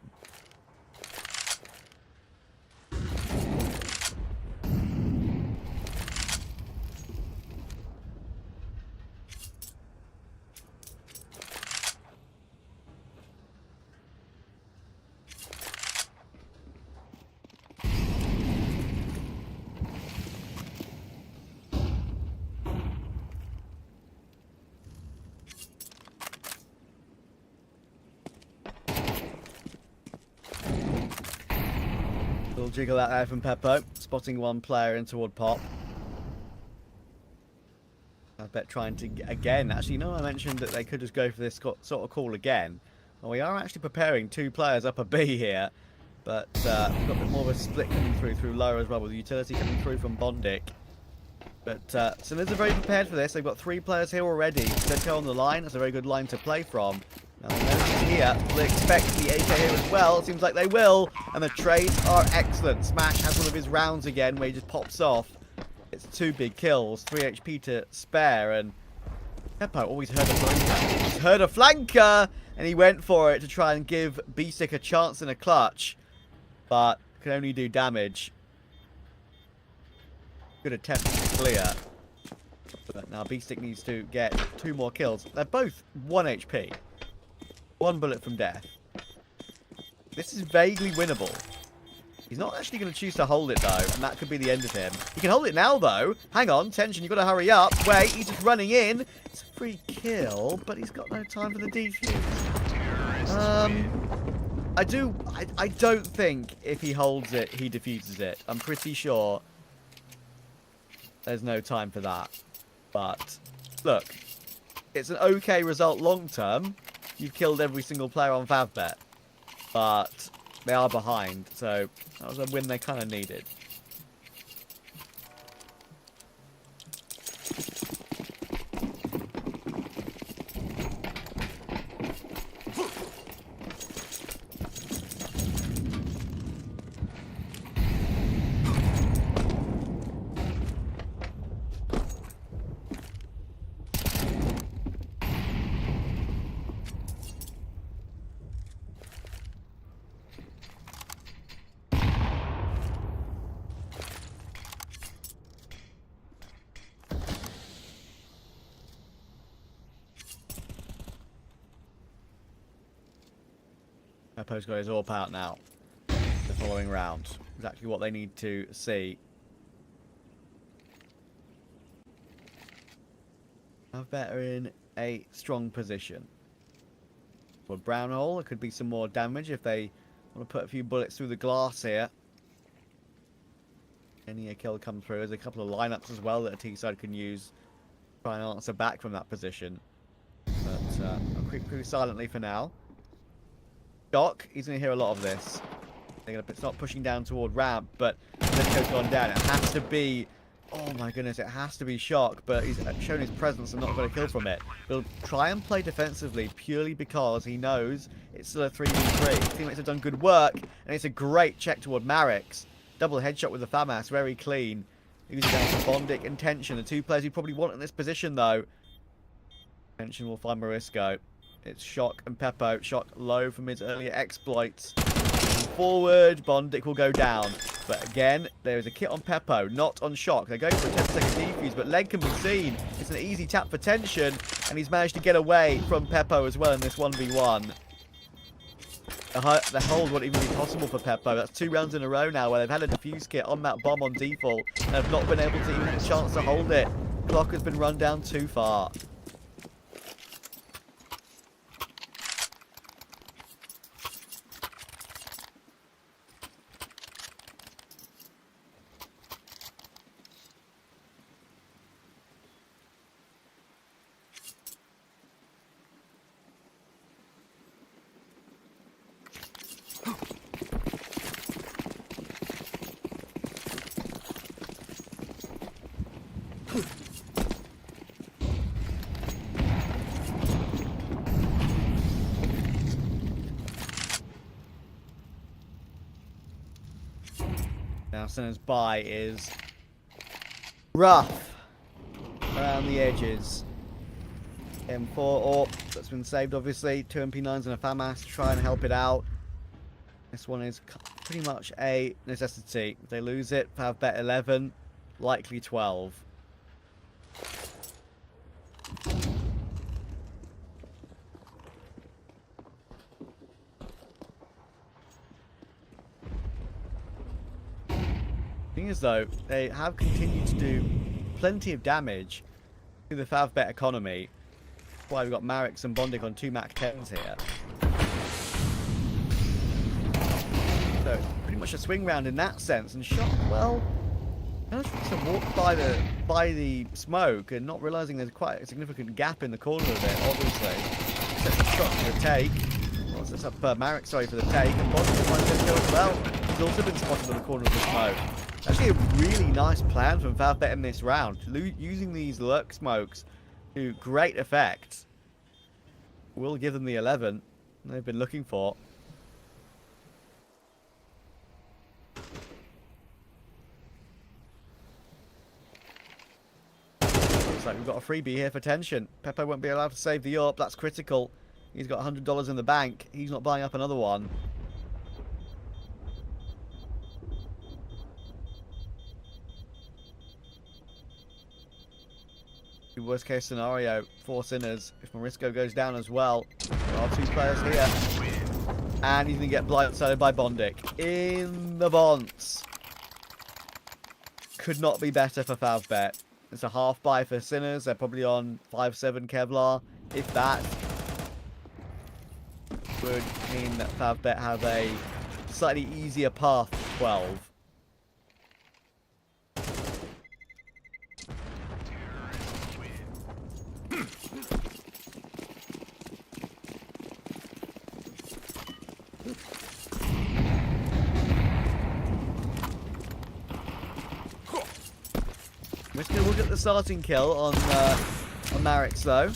Little jiggle out there from Peppo, spotting one player in toward Pop. I bet trying to, again, actually, you know, I mentioned that they could just go for this sort of call again. Well, we are actually preparing 2 players up a B here, but we've got a bit more of a split coming through lower as well, with the utility coming through from Bondic. But Sinners are very prepared for this. They've got 3 players here already. Veto on the line, that's a very good line to play from. Now, here, will they expect the AK here as well? It seems like they will, and the trades are excellent. Smash has one of his rounds again where he just pops off. It's 2 big kills, 3 HP to spare, and Peppo always heard a flanker. He's heard a flanker, and he went for it to try and give B-Stick a chance in a clutch, but can only do damage. Good attempt to clear. But now B-Stick needs to get 2 more kills. They're both 1 HP. 1 bullet from death. This is vaguely winnable. He's not actually going to choose to hold it, though, and that could be the end of him. He can hold it now, though. Hang on, tension, you've got to hurry up. Wait, he's just running in. It's a free kill, but he's got no time for the defuse. I don't think if he holds it, he defuses it. I'm pretty sure there's no time for that. But, look, it's an okay result long term. You've killed every single player on Faval Bett. But they are behind, so that was a win they kind of needed. Post got his AWP out now. The following round. Exactly what they need to see. Have better in a strong position. For brown hole, it could be some more damage if they want to put a few bullets through the glass here. Any kill come through. There's a couple of lineups as well that a T-side can use. Try and answer back from that position. But I'll creep through silently for now. Shock, he's going to hear a lot of this. They're going to start pushing down toward ramp, but Veto's gone down. It has to be, oh my goodness, it has to be Shock, but he's shown his presence and not got a kill from it. He'll try and play defensively purely because he knows it's still a 3v3. His teammates have done good work, and it's a great check toward Marix. Double headshot with the FAMAS, very clean. Using down to Bondic and Tension, the two players you probably want in this position though. Tension will find Morisco. It's Shock and Peppo. Shock low from his earlier exploits. Forward, Bondic will go down. But again, there is a kit on Peppo, not on Shock. They're going for a 10-second defuse, but leg can be seen. It's an easy tap for Tension, and he's managed to get away from Peppo as well in this 1v1. The hold won't even be possible for Peppo. That's 2 rounds in a row now where they've had a defuse kit on that bomb on default and have not been able to even have a chance to hold it. Clock has been run down too far. Now Sinner's buy is rough around the edges. M4 AWP that's been saved obviously. 2 MP9s and a FAMAS to try and help it out. This one is pretty much a necessity. If they lose it, Faval Bett 11, likely 12. Thing is though, they have continued to do plenty of damage to the Faval Bett economy. That's why we've got Marix and Bondic on 2 Mac 10s here. So it's pretty much a swing round in that sense. And Shock, well, managed to walk by the smoke and not realising there's quite a significant gap in the corner of it, obviously. Sets up Shock for the take. Well, sets up Marix, sorry, for the take. And Bondic finds his kill as well. He's also been spotted in the corner of the smoke. Actually a really nice plan from Faval Bett in this round. Using these lurk smokes to great effect. Will give them the 11 they've been looking for. Looks like we've got a freebie here for Tension. Peppo won't be allowed to save the AWP. That's critical. He's got $100 in the bank. He's not buying up another one. Worst case scenario, 4 Sinners. If Morisco goes down as well, there are 2 players here. And he's going to get blindsided by Bondic. In the bonds. Could not be better for Faval Bett. It's a half buy for Sinners. They're probably on 5-7 Kevlar. If that would mean that Faval Bett have a slightly easier path to 12. We're just going to look at the starting kill on Marix, though.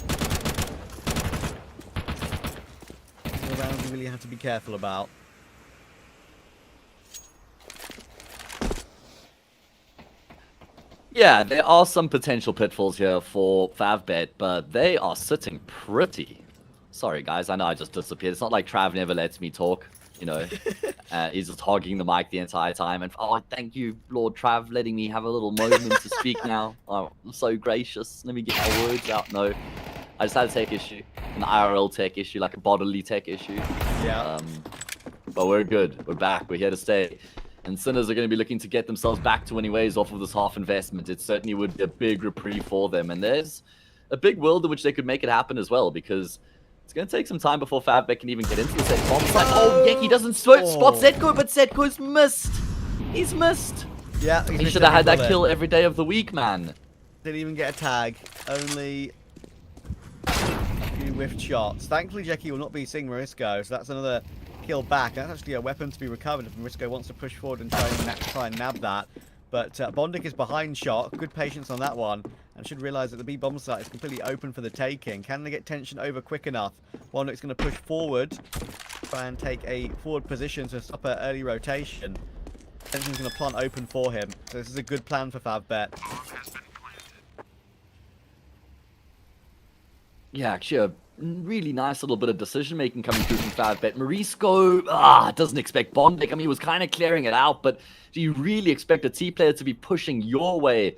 The rounds we really have to be careful about. Yeah, there are some potential pitfalls here for Faval Bett, but they are sitting pretty. Sorry, guys, I know I just disappeared. It's not like Trav never lets me talk, you know. He's just hogging the mic the entire time. And oh, thank you, Lord Trav, letting me have a little moment to speak now. Oh, I'm so gracious. Let me get my words out. No, I just had a tech issue, an IRL tech issue, like a bodily tech issue. Yeah. But we're good. We're back. We're here to stay. And Sinners are going to be looking to get themselves back to winning ways off of this half investment. It certainly would be a big reprieve for them. And there's a big world in which they could make it happen as well, because it's going to take some time before Faval Bett can even get into the set bomb site. Oh, yeah, he doesn't spot Zetko, but Zetko's missed. He's missed. Yeah, he should have had that kill every day of the week, man. Didn't even get a tag. Only a few whiffed shots. Thankfully, Jackie will not be seeing Marisco, so that's another kill back. That's actually a weapon to be recovered if Marisco wants to push forward and try and nab that. But Bondic is behind shot. Good patience on that one. And should realise that the B bomb site is completely open for the taking. Can they get tension over quick enough? Bondic's going to push forward. Try and take a forward position to stop an early rotation. Tension's going to plant open for him. So this is a good plan for Faval Bett. Yeah, actually a really nice little bit of decision making coming through from Faval Bett. Marisco doesn't expect Bondic. I mean, he was kind of clearing it out, but do you really expect a T player to be pushing your way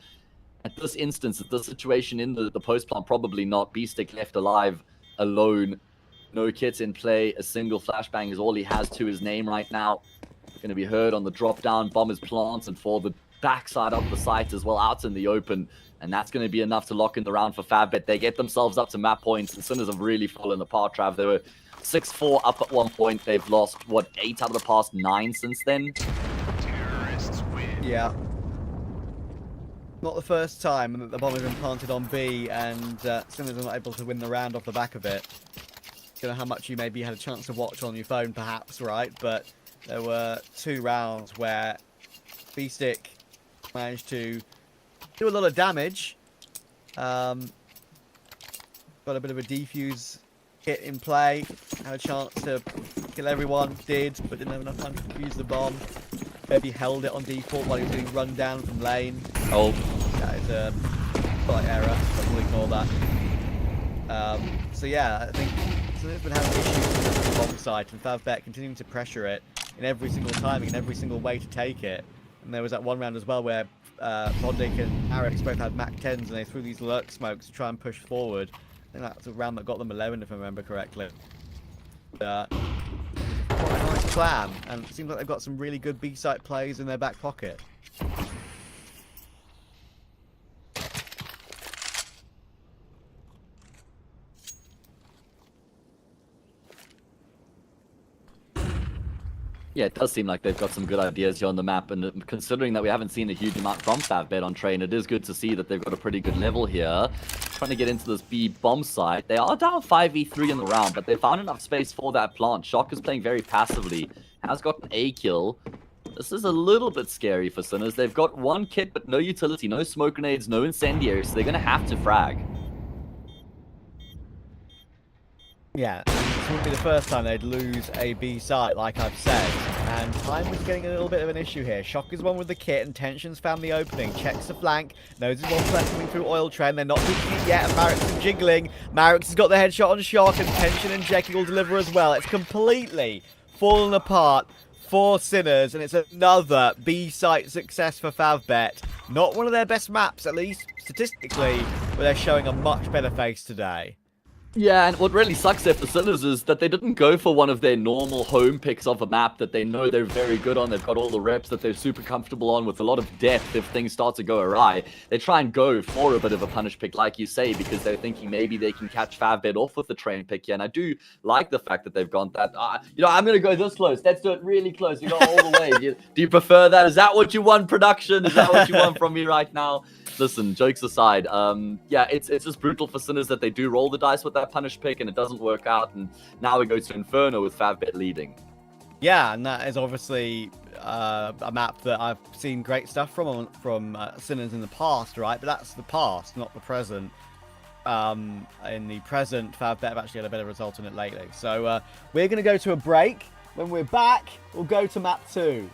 at this instance, at this situation in the post plant? Probably not. B-Stick left alive, alone, no kits in play. A single flashbang is all he has to his name right now. Going to be heard on the drop down. Bomb is planted and for the backside of the site as well, out in the open. And that's going to be enough to lock in the round for Faval Bett. They get themselves up to map points, and Sinners have really fallen apart, Trav. They were 6-4 up at one point. They've lost, what, 8 out of the past 9 since then? Yeah. Not the first time that the bomb has been planted on B, and Sinners are not able to win the round off the back of it. Don't know how much you maybe had a chance to watch on your phone, perhaps, right? But there were 2 rounds where B-Stick managed to do a lot of damage. Got a bit of a defuse kit in play. Had a chance to kill everyone. Did, but didn't have enough time to defuse the bomb. Maybe held it on default while he was getting run down from lane. Oh. That is a slight error, but we'll ignore that. So yeah, I think Sinners been having issues with the bomb site, and Faval Bett continuing to pressure it in every single timing, in every single way to take it. And there was that one round as well where Bondic and Arix both had Mac 10s, and they threw these lurk smokes to try and push forward. I think that's a round that got them 11, if I remember correctly. Quite a nice plan, and it seems like they've got some really good B-site plays in their back pocket. Yeah, it does seem like they've got some good ideas here on the map, and considering that we haven't seen a huge amount from Faval Bett on train, it is good to see that they've got a pretty good level here. Trying to get into this B bomb site. They are down 5v3 in the round, but they found enough space for that plant. Shock is playing very passively, has got an A kill. This is a little bit scary for Sinners. They've got 1 kit, but no utility, no smoke grenades, no incendiaries, so they're going to have to frag. Yeah, this wouldn't be the first time they'd lose a B site, like I've said. And time was getting a little bit of an issue here. Shock is one with the kit, and Tension's found the opening. Checks the flank, knows there's one flank coming through Oil Trend. They're not peeking it yet, and Marix is jiggling. Marix has got the headshot on Shock, and Tension and Jekyll will deliver as well. It's completely fallen apart for Sinners, and it's another B site success for Faval Bett. Not one of their best maps, at least statistically, but they're showing a much better face today. Yeah, and what really sucks there for Sinners is that they didn't go for one of their normal home picks of a map that they know they're very good on. They've got all the reps that they're super comfortable on with a lot of depth if things start to go awry. They try and go for a bit of a punish pick, like you say, because they're thinking maybe they can catch Faval Bett off with the train pick here. And I do like the fact that they've gone that, I'm going to go this close. Let's do it really close. You go all the way. Do you prefer that? Is that what you want, production? Is that what you want from me right now? Listen, jokes aside, yeah, it's just brutal for Sinners that they do roll the dice with that punish pick and it doesn't work out, and now we go to Inferno with Faval Bett leading. Yeah, and that is obviously a map that I've seen great stuff from Sinners in the past, right? But that's the past, not the present. In the present, Faval Bett have actually had a better result on it lately. So we're going to go to a break. When we're back, we'll go to map 2.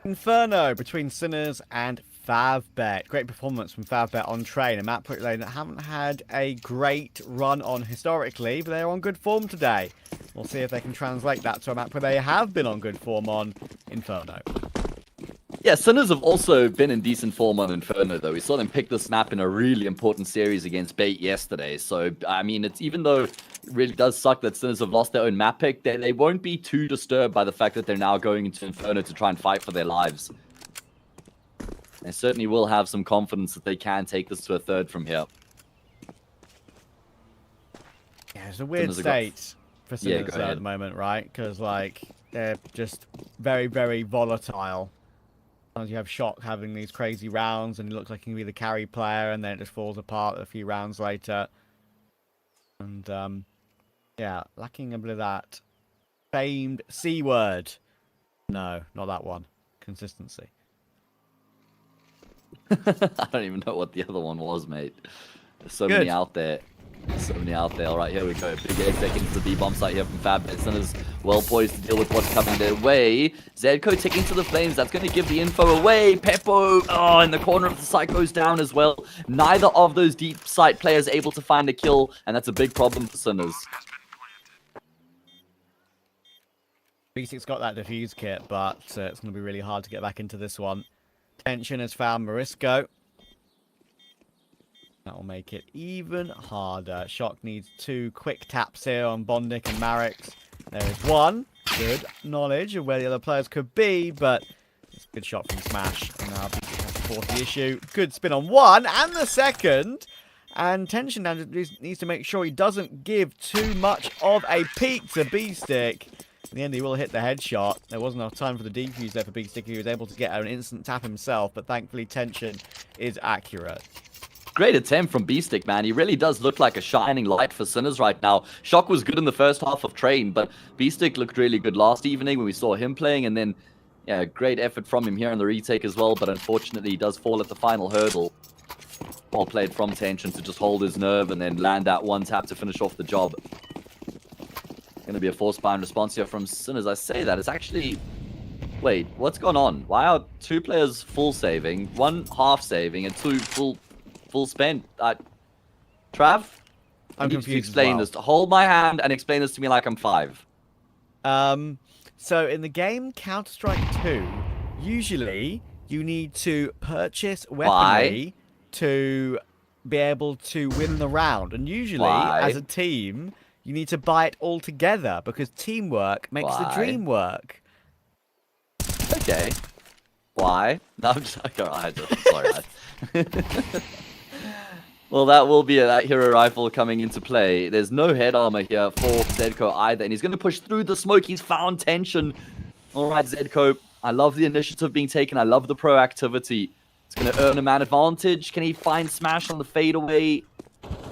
Inferno between Sinners and Faval Bett. Great performance from Faval Bett on train. A map lane that haven't had a great run on historically, but they're on good form today. We'll see if they can translate that to a map where they have been on good form on Inferno. Yeah, Sinners have also been in decent form on Inferno, though. We saw them pick this map in a really important series against Bait yesterday. So, I mean, it's even though it really does suck that Sinners have lost their own map pick, they won't be too disturbed by the fact that they're now going into Inferno to try and fight for their lives. They certainly will have some confidence that they can take this to a third from here. Yeah, it's a weird state for Sinners at the moment, right? Because, like, they're just very, very volatile. Sometimes you have Shock having these crazy rounds and it looks like he can be the carry player and then it just falls apart a few rounds later. And, yeah, lacking a bit of that famed C word. No, not that one. Consistency. I don't even know what the other one was, mate. There's so many out there. So many out there. All right, here we go. Big exec into the B-bomb site here from Fab. Sinners well poised to deal with what's coming their way. Zedco taking to the flames. That's going to give the info away. Peppo, oh, in the corner of the site goes down as well. Neither of those deep site players able to find a kill, and that's a big problem for Sinners. B6's got that defuse kit, but it's going to be really hard to get back into this one. Tension has found Morisco. That will make it even harder. Shock needs 2 quick taps here on Bondic and Marix. There is one. Good knowledge of where the other players could be, but it's a good shot from Smash. And now B6 has to force the issue. Good spin on one and the second. And Tension now needs to make sure he doesn't give too much of a peek to B-Stick. In the end, he will hit the headshot. There wasn't enough time for the defuse there for B-Stick. He was able to get an instant tap himself, but thankfully Tension is accurate. Great attempt from B-Stick, man. He really does look like a shining light for Sinners right now. Shock was good in the first half of Train, but B-Stick looked really good last evening when we saw him playing, and then, yeah, great effort from him here in the retake as well, but unfortunately he does fall at the final hurdle. Well played from Tension to just hold his nerve and then land that one tap to finish off the job. Going to be a force-bound response here from Sinners. I say that, it's actually... Wait, what's going on? Why are 2 players full saving, 1 half saving, and 2 full spent? Trav? I'm confused. To explain this. Hold my hand and explain this to me like I'm 5. So in the game Counter-Strike 2, usually you need to purchase weaponry to be able to win the round. And usually, as a team, you need to buy it all together because teamwork makes the dream work. Okay. Why? No, I'm just... Sorry, lad. Well, that will be that hero rifle coming into play. There's no head armor here for Zedco either, and he's going to push through the smoke. He's found Tension. All right, Zedco. I love the initiative being taken. I love the proactivity. It's going to earn him an advantage. Can he find Smash on the fadeaway?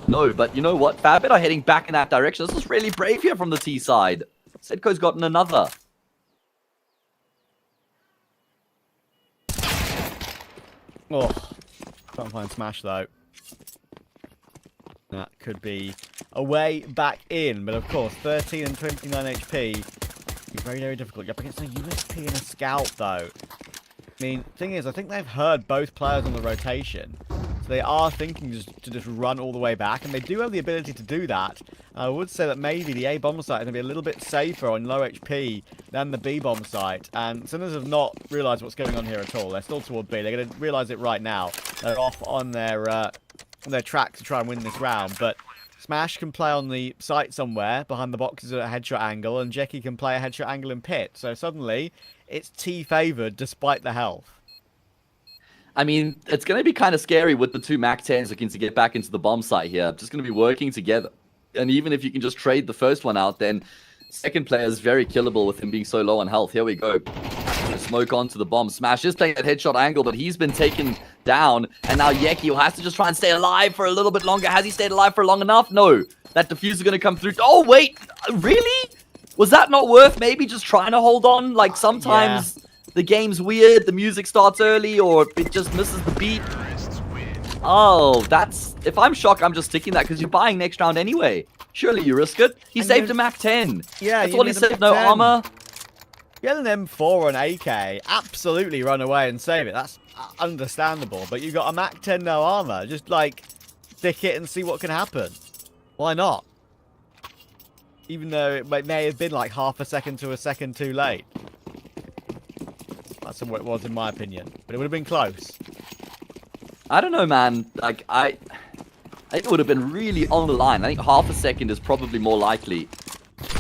No, but you know what? Fabbit are heading back in that direction. This is really brave here from the T side. Zedco's gotten another. Oh, can't find Smash though. That could be a way back in, but of course, 13 and 29 HP is very, very difficult. You're up against a USP and a Scout, though. I mean, thing is, I think they've heard both players on the rotation, so they are thinking to just run all the way back, and they do have the ability to do that. I would say that maybe the A bomb site is going to be a little bit safer on low HP than the B bomb site, and Sinners have not realised what's going on here at all. They're still toward B. They're going to realise it right now. They're off on their track to try and win this round, but Smash can play on the site somewhere behind the boxes at a headshot angle, and Jackie can play a headshot angle in pit. So suddenly, it's T favoured despite the health. I mean, it's going to be kind of scary with the 2 MAC-10s looking to get back into the bomb site here. Just going to be working together. And even if you can just trade the first one out, then second player is very killable with him being so low on health. Here we go. Smoke onto the bomb. Smash is playing that headshot angle, but he's been taken down. And now Yeki has to just try and stay alive for a little bit longer. Has he stayed alive for long enough? No. That diffuser is going to come through. Oh, wait. Really? Was that not worth maybe just trying to hold on? Like, sometimes the game's weird, the music starts early, or it just misses the beat. Oh, that's... If I'm Shocked, I'm just sticking that because you're buying next round anyway. Surely you risk it. He saved a MAC-10. Yeah, that's all he said. No armor. Get an M4 and AK, absolutely run away and save it. That's understandable. But you've got a Mac 10 no armor. Just, like, stick it and see what can happen. Why not? Even though it may have been, like, half a second to a second too late. That's what it was, in my opinion. But it would have been close. I don't know, man. Like, I think it would have been really on the line. I think half a second is probably more likely.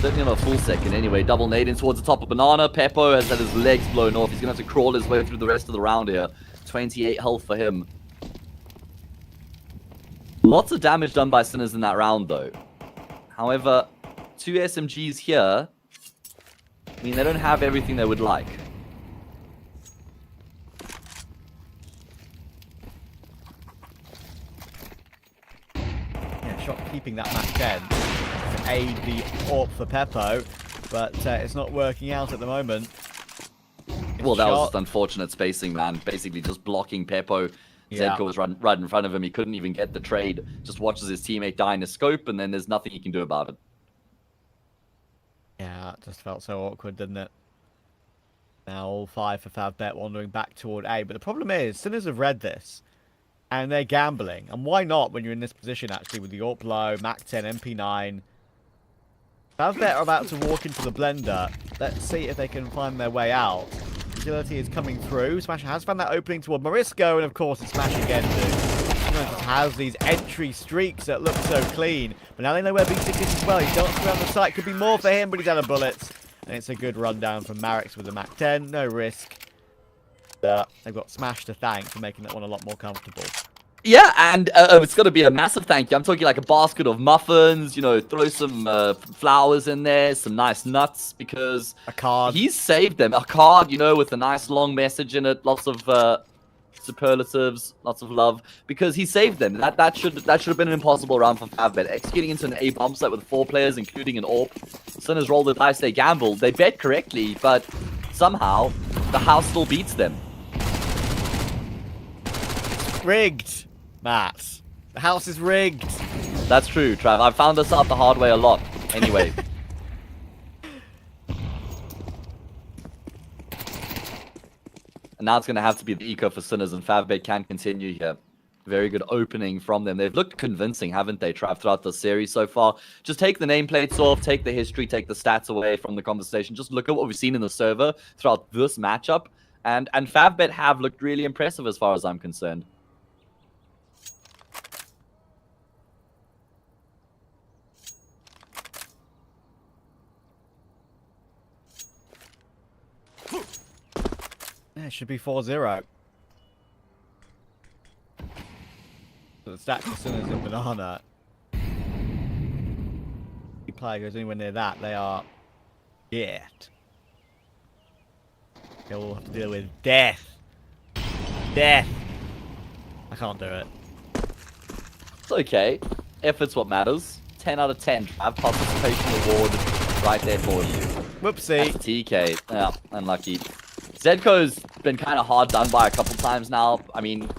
Certainly not a full second anyway. Double nade in towards the top of Banana. Peppo has had his legs blown off. He's going to have to crawl his way through the rest of the round here. 28 health for him. Lots of damage done by Sinners in that round, though. However, 2 SMGs here. I mean, they don't have everything they would like. Yeah, Shock keeping that Mac 10 to aid the AWP for Peppo, but it's not working out at the moment. Well, that was just unfortunate spacing, man. Basically just blocking Peppo. Yeah. Zedko was right in front of him. He couldn't even get the trade. Just watches his teammate die in a scope, and then there's nothing he can do about it. Yeah, it just felt so awkward, didn't it? Now all 5 for Faval Bett wandering back toward A. But the problem is, Sinners have read this, and they're gambling. And why not when you're in this position, actually, with the AWP low, Mac 10, MP9. Faval Bett are about to walk into the blender. Let's see if they can find their way out. Agility is coming through. Smash has found that opening toward Morisco, and of course it's Smash again, too. Just has these entry streaks that look so clean. But now they know where B6 is as well. He dances around the site. Could be more for him, but he's out of bullets. And it's a good rundown from Marix with the Mac 10. No risk. They've got Smash to thank for making that one a lot more comfortable. Yeah, and it's got to be a massive thank you. I'm talking like a basket of muffins, you know, throw some flowers in there, some nice nuts, because A card. he's saved them. A card, you know, with a nice long message in it, lots of superlatives, lots of love, because he saved them. That should have been an impossible round for Faval Bett. Executing into an A bomb site with 4 players, including an AWP. Sinners roll the dice, they gamble, they bet correctly, but somehow the house still beats them. Rigged, Matt. The house is rigged. That's true, Trav. I've found this out the hard way a lot. Anyway. And now it's going to have to be the eco for Sinners, and Faval Bett can continue here. Very good opening from them. They've looked convincing, haven't they, Trav, throughout the series so far? Just take the nameplates off, take the history, take the stats away from the conversation. Just look at what we've seen in the server throughout this matchup. And Faval Bett have looked really impressive as far as I'm concerned. Yeah, it should be 4-0. So the stacks of Sinners in Banana. The player goes anywhere near that, they are dead. They will have to deal with death. Death. I can't do it. It's okay. Effort's what matters. 10 out of 10. Have participation reward right there for you. Whoopsie. That's a TK. Yeah, unlucky. Zedko's been kind of hard done by a couple times now. I mean,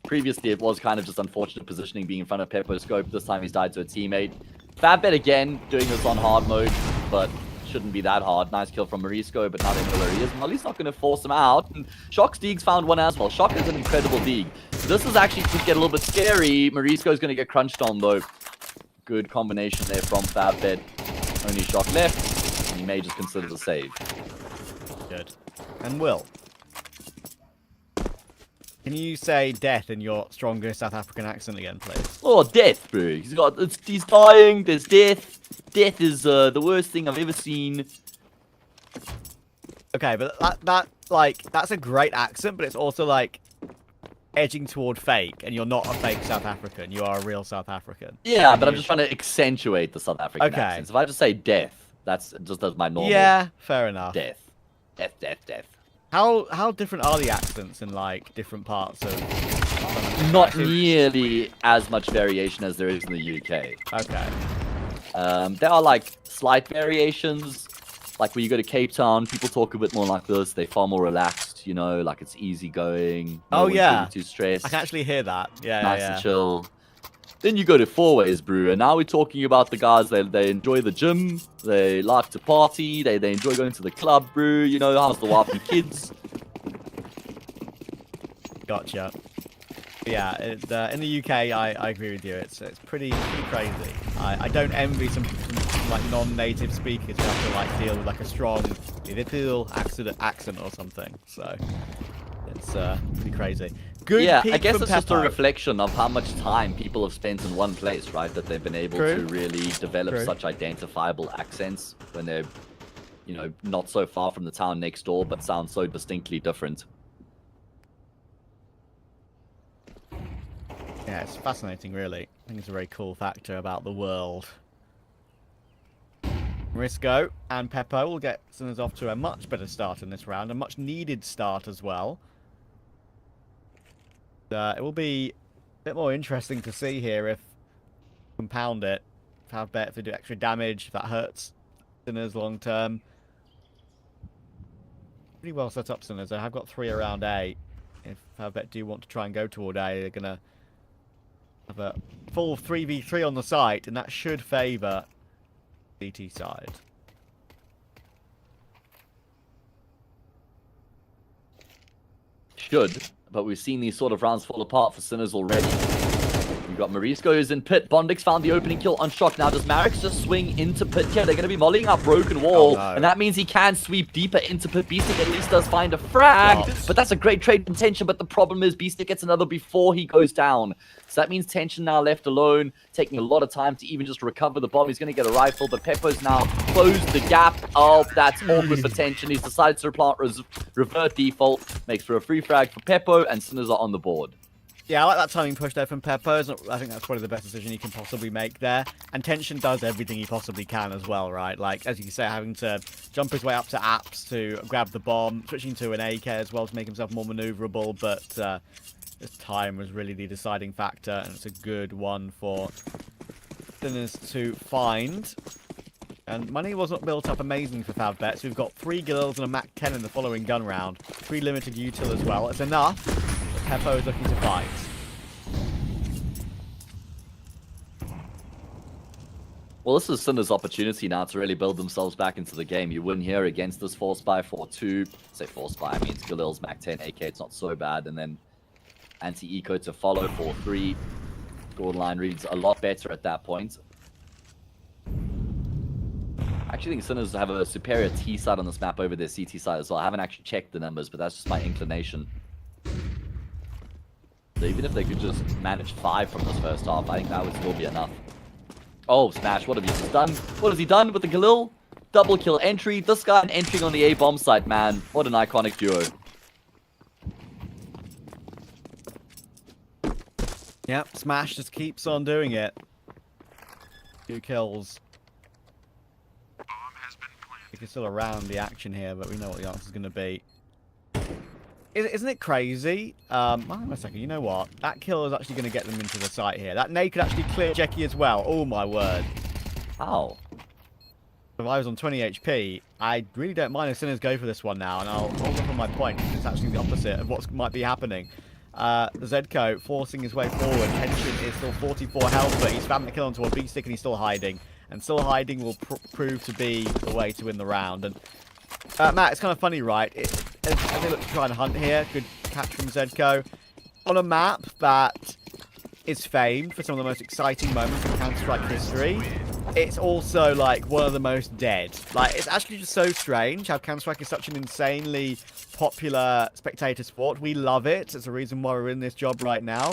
previously it was kind of just unfortunate positioning being in front of Peppo's scope. This time he's died to a teammate. Faval Bett again, doing this on hard mode, but shouldn't be that hard. Nice kill from Morisco, but not into where he is. Molly's not going to force him out. And Shock's Deeg's found one as well. Shock is an incredible Deeg. This is actually to get a little bit scary. Morisco's going to get crunched on, though. Good combination there from Faval Bett. Only Shock left. And he may just consider the save. Good. And Will. Can you say death in your stronger South African accent again, please? Oh, death, bro. He's dying. There's death. Death is the worst thing I've ever seen. Okay, but that's a great accent, but it's also like edging toward fake, and you're not a fake South African. You are a real South African. Yeah, but I'm just trying to accentuate the South African Okay. accents. If I just say death, that's just as my normal. Yeah, fair enough. Death. Death, death, death. How different are the accents in like different parts of? Not nearly as much variation as there is in the UK. Okay. There are like slight variations. Like when you go to Cape Town, people talk a bit more like this. They're far more relaxed, you know, like it's easy going. Oh, one's yeah. really too stressed. I can actually hear that. Yeah, Nice yeah. and chill. Then you go to four-ways, brew, and now we're talking about the guys they enjoy the gym, they like to party, they enjoy going to the club, brew. You know, how's the wife and kids? Gotcha. Yeah, in the UK, I agree with you. It's pretty crazy. I don't envy some like non-native speakers who have to like deal with like a strong Liverpool accent or something. So it's pretty crazy. Good. Yeah, peak I guess from it's just a Peppo. reflection of how much time people have spent in one place, right? That they've been able True. to really develop True. such identifiable accents when they're, you know, not so far from the town next door, but sound so distinctly different. Yeah, it's fascinating, really. I think it's a very cool factor about the world. Risco and Peppo will get Sinners off to a much better start in this round, a much needed start as well. It will be a bit more interesting to see here if compound it, Faval Bett if they do extra damage, if that hurts Sinners long term. Pretty well set up, Sinners. I have got 3 around A. If Faval Bett do want to try and go toward A, they're gonna have a full 3v3 on the site, and that should favour CT side. Should, but we've seen these sort of rounds fall apart for Sinners already. We've got Marisco who's in pit. Bondix found the opening kill on Shock. Now does Marix just swing into pit here? They're going to be mollying up Broken Wall, and that means he can sweep deeper into pit. Beastic at least does find a frag, but that's a great trade in Tension, but the problem is Beastic gets another before he goes down. So that means Tension now left alone, taking a lot of time to even just recover the bomb. He's going to get a rifle, but Peppo's now closed the gap. Oh, that's awkward for Tension. He's decided to replant revert default, makes for a free frag for Peppo, and Sinners are on the board. Yeah, I like that timing push there from Peppo. I think that's probably the best decision he can possibly make there. And Tension does everything he possibly can as well, right? Like, as you say, having to jump his way up to apps to grab the bomb, switching to an AK as well to make himself more maneuverable, but this time was really the deciding factor, and it's a good one for Sinners to find. And money wasn't built up amazing for Faval Bett, so we've got 3 Gills and a Mac 10 in the following gun round. 3 limited util as well. It's enough. Peppo is looking to fight. Well, this is Sinners' opportunity now to really build themselves back into the game. You win here against this 4-spy 4-2. Say 4-spy, I mean, it's Galil's Mac 10 AK, it's not so bad. And then anti-eco to follow 4-3. Score line reads a lot better at that point. I actually think Sinners have a superior T side on this map over their CT side as well. I haven't actually checked the numbers, but that's just my inclination. So even if they could just manage 5 from this first half, I think that would still be enough. Oh, Smash, what have you just done? What has he done with the Galil? Double kill entry. This guy entering on the A-bomb site, man. What an iconic duo. Yep, Smash just keeps on doing it. 2 kills. We can still around the action here, but we know what the answer's going to be. Isn't it crazy? Hang on a second, you know what? That kill is actually going to get them into the site here. That nade could actually clear Jackie as well. Oh my word. How? If I was on 20 HP, I really don't mind if Sinners go for this one now, and I'll hold up on my point. It's actually the opposite of what might be happening. The Zedco forcing his way forward. Tension is still 44 health, but he's spamming the kill onto a B-stick and he's still hiding. And still hiding will prove to be the way to win the round. And Matt, it's kind of funny, right? As they look to try and hunt here, good catch from Zedco. On a map that is famed for some of the most exciting moments in Counter-Strike history, it's also, like, one of the most dead. Like, it's actually just so strange how Counter-Strike is such an insanely popular spectator sport. We love it. It's a reason why we're in this job right now.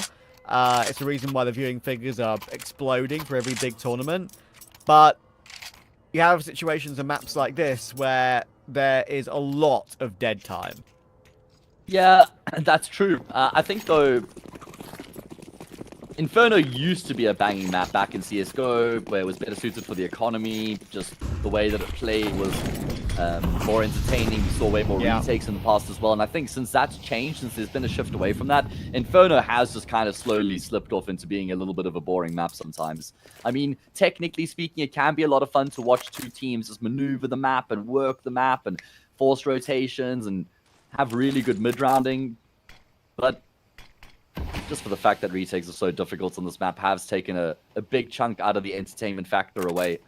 It's the reason why the viewing figures are exploding for every big tournament. But you have situations and maps like this where there is a lot of dead time. Yeah, that's true. I think, though, Inferno used to be a banging map back in CSGO, where it was better suited for the economy. Just the way that it played was more entertaining. We saw way more retakes in the past as well. And I think since that's changed, since there's been a shift away from that, Inferno has just kind of slowly slipped off into being a little bit of a boring map sometimes. I mean, technically speaking, it can be a lot of fun to watch 2 teams just maneuver the map and work the map and force rotations and have really good mid-rounding. But just for the fact that retakes are so difficult on this map, has taken a big chunk out of the entertainment factor away.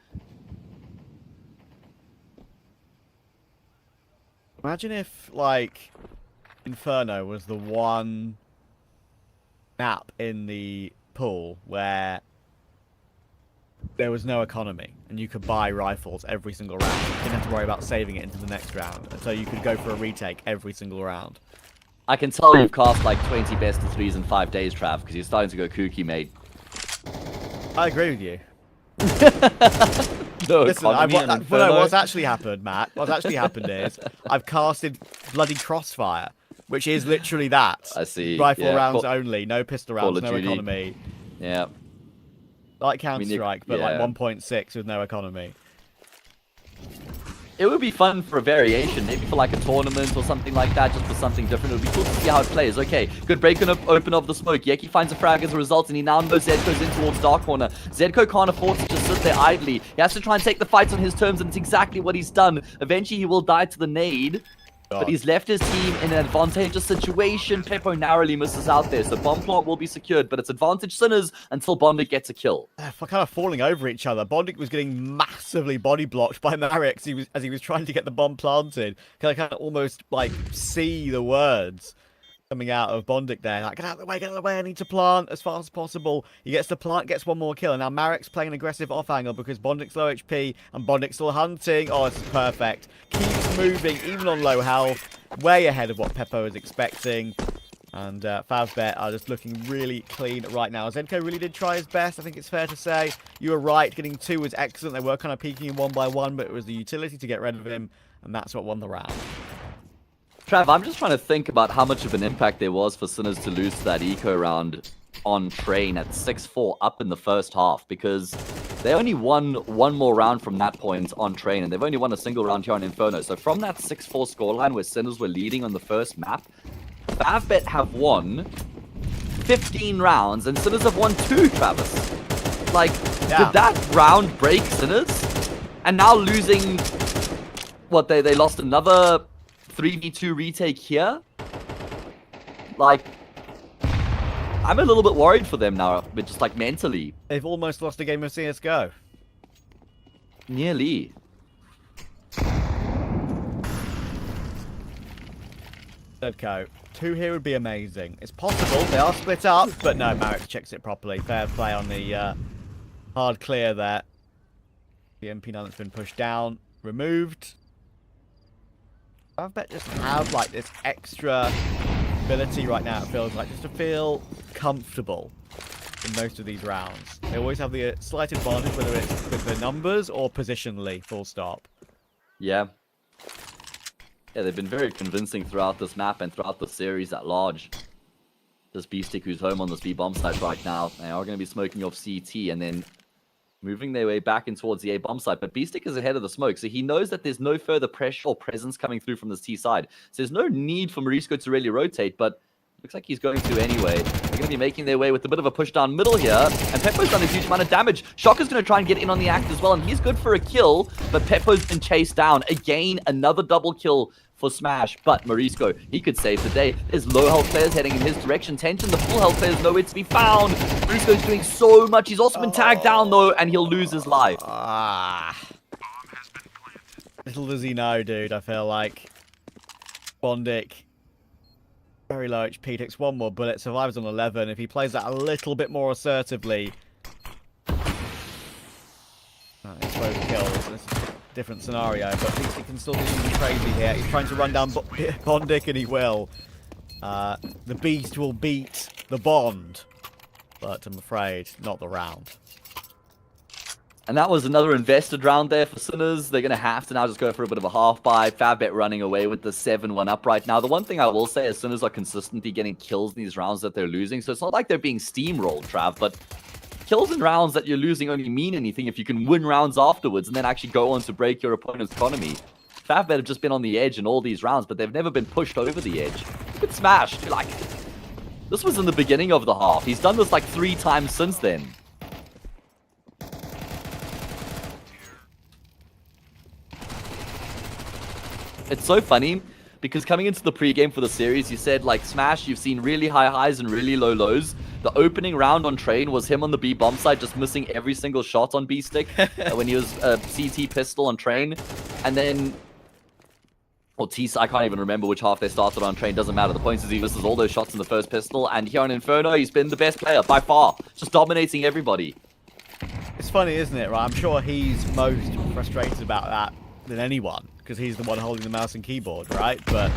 Imagine if, like, Inferno was the one map in the pool where there was no economy and you could buy rifles every single round. You didn't have to worry about saving it into the next round. And so you could go for a retake every single round. I can tell you've cast like 20 best of 3s in 5 days, Trav, because you're starting to go kooky, mate. I agree with you. No, listen, what's actually happened, Matt, what's actually happened is I've casted bloody Crossfire, which is literally that. I see. Rifle rounds only, no pistol rounds, no economy. Yeah. Like Counter-Strike, but like 1.6 with no economy. It would be fun for a variation, maybe for like a tournament or something like that, just for something different. It would be cool to see how it plays. Okay, good break open of the smoke. Yeki finds a frag as a result, and he now knows Zedko's in towards Dark Corner. Zedko can't afford to just sit there idly. He has to try and take the fights on his terms, and it's exactly what he's done. Eventually, he will die to the nade. But he's left his team in an advantageous situation. Peppo narrowly misses out there, so bomb plant will be secured, but it's advantage Sinners until Bondic gets a kill. They're kind of falling over each other. Bondic was getting massively body blocked by Marek as he was trying to get the bomb planted. I kind of almost like see the words coming out of Bondic there. Like, get out of the way, I need to plant as fast as possible. He gets to plant, gets one more kill, and now Marek's playing an aggressive off angle because Bondic's low HP and Bondic's still hunting. Oh, this is perfect. Keeps moving, even on low health, way ahead of what Peppo is expecting. And Faval Bett are just looking really clean right now. Zedko really did try his best, I think it's fair to say. You were right, getting 2 was excellent. They were kind of peeking him 1 by 1, but it was the utility to get rid of him, and that's what won the round. Trav, I'm just trying to think about how much of an impact there was for Sinners to lose to that eco round on train at 6-4 up in the first half, because they only won 1 more round from that point on train, and they've only won a single round here on Inferno. So from that 6-4 scoreline where Sinners were leading on the first map, Faval Bett have won 15 rounds, and Sinners have won 2, Travis. Like, did that round break Sinners? And now losing, what, they lost another 3v2 retake here? Like, I'm a little bit worried for them now, but just like mentally. They've almost lost a game of CSGO. Nearly. Zedko. 2 here would be amazing. It's possible. They are split up, but no, Marek checks it properly. Fair play on the hard clear there. The MP9 that's been pushed down, removed. Faval Bett just have like this extra ability right now, it feels like, just to feel comfortable in most of these rounds. They always have the slight advantage, whether it's with the numbers or positionally, full stop. Yeah. Yeah, they've been very convincing throughout this map and throughout the series at large. This B-Stick who's home on this B-bomb site right now, they are going to be smoking off CT and then moving their way back in towards the A-bomb site. But B-Stick is ahead of the smoke, so he knows that there's no further pressure or presence coming through from this T side. So there's no need for Morisco to really rotate, but looks like he's going to anyway. They're going to be making their way with a bit of a push down middle here, and Peppo's done a huge amount of damage. Shocker's going to try and get in on the act as well, and he's good for a kill, but Peppo's been chased down. Again, another double kill for Smash, but Morisco, he could save the day. There's low health players heading in his direction. Tension, the full health players nowhere to be found. Morisco's doing so much. He's also been tagged down though, and he'll lose his life. Little does he know, dude. I feel like Bondic, very low HP, takes 1 more bullet, survives on 11. If he plays that a little bit more assertively, it's both kills. It's a different scenario, but at least he can still do something crazy here. He's trying to run down Bondic, and he will. The beast will beat the bond, but I'm afraid not the round. And that was another invested round there for Sinners. They're going to have to now just go for a bit of a half buy. Faval Bett running away with the 7-1 up right now. The one thing I will say is Sinners are consistently getting kills in these rounds that they're losing. So it's not like they're being steamrolled, Trav, but kills in rounds that you're losing only mean anything if you can win rounds afterwards and then actually go on to break your opponent's economy. Faval Bett have just been on the edge in all these rounds, but they've never been pushed over the edge. Look at Smash. Like, this was in the beginning of the half. He's done this like 3 times since then. It's so funny. because coming into the pre-game for the series, you said, like, Smash, you've seen really high highs and really low lows. The opening round on Train was him on the B bomb side, just missing every single shot on B stick when he was CT pistol on Train. And then, or T, I can't even remember which half they started on Train, doesn't matter. The point is he misses all those shots in the first pistol. And here on Inferno, he's been the best player by far, just dominating everybody. It's funny, isn't it, right? I'm sure he's most frustrated about that than anyone, because he's the one holding the mouse and keyboard, right? But,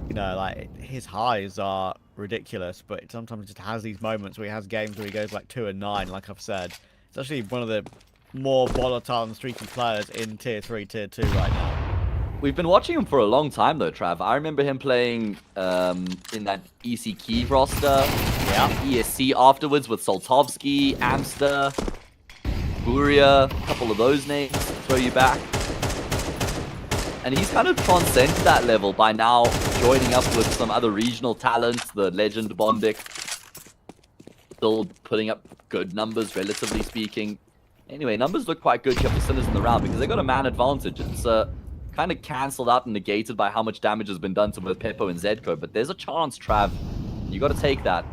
you know, like, his highs are ridiculous, but sometimes he just has these moments where he has games where he goes like 2 and 9, like I've said. It's actually one of the more volatile and streaky players in Tier 3, Tier 2 right now. We've been watching him for a long time, though, Trav. I remember him playing in that EC Key roster, ESC afterwards with Soltovsky, Amster, Buria, a couple of those names to throw you back. And he's kind of transcended that level by now joining up with some other regional talents, the legend Bondic. Still putting up good numbers, relatively speaking. Anyway, numbers look quite good here for Sinners in the round because they got a man advantage. It's kind of cancelled out and negated by how much damage has been done to both Peppo and Zedko, but there's a chance, Trav. You got to take that.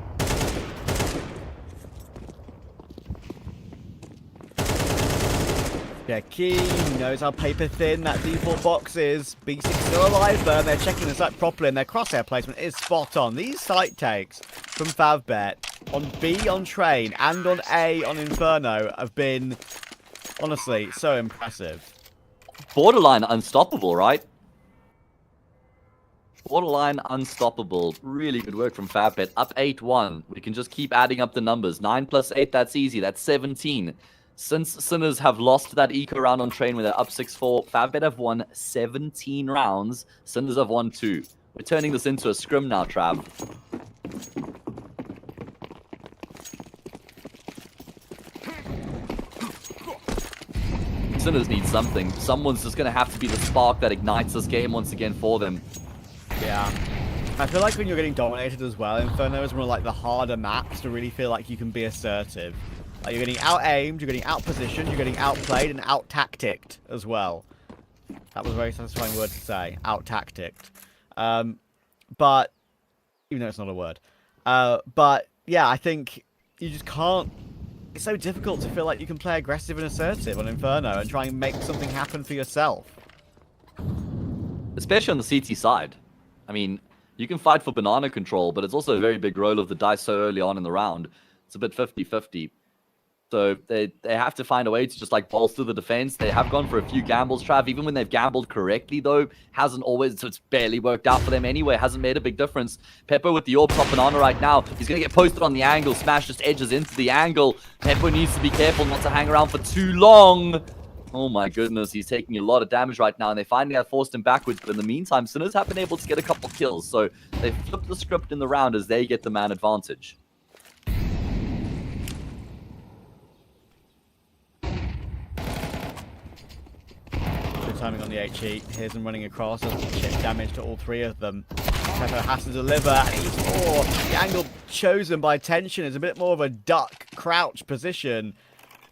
Yeah, Key knows how paper thin that default box is. B6 still alive though, and they're checking the site properly, and their crosshair placement is spot on. These site takes from Faval Bett on B on Train and on A on Inferno have been, honestly, so impressive. Borderline unstoppable, right? Borderline unstoppable. Really good work from Faval Bett. Up 8-1. We can just keep adding up the numbers. 9 plus 8, that's easy. That's 17. Since Sinners have lost that eco round on Train when they're up 6-4, Faval Bett have won 17 rounds. Sinners have won 2. We're turning this into a scrim now, Trav. Sinners need something. Someone's just going to have to be the spark that ignites this game once again for them. Yeah. I feel like when you're getting dominated as well, Inferno is one of like the harder maps to really feel like you can be assertive. Like you're getting out-aimed, you're getting out-positioned, you're getting outplayed, and out-tacticked as well. That was a very satisfying word to say, out-tacticked. But, even though it's not a word. But, yeah, I think you just can't... It's so difficult to feel like you can play aggressive and assertive on Inferno and try and make something happen for yourself. Especially on the CT side. I mean, you can fight for banana control, but it's also a very big roll of the dice so early on in the round. It's a bit 50-50. So they have to find a way to just like bolster the defense. They have gone for a few gambles, Trav. Even when they've gambled correctly, though, hasn't always, so it's barely worked out for them anyway. Hasn't made a big difference. Peppo with the orb top banana right now. He's going to get posted on the angle. Smash just edges into the angle. Peppo needs to be careful not to hang around for too long. Oh my goodness, he's taking a lot of damage right now, and they finally have forced him backwards. But in the meantime, Sinners have been able to get a couple kills. So they flipped the script in the round as they get the man advantage. Timing on the HE. Here's him running across. Chip damage to all three of them. Peppo has to deliver, and he's more. The angle chosen by Tension is a bit more of a duck crouch position.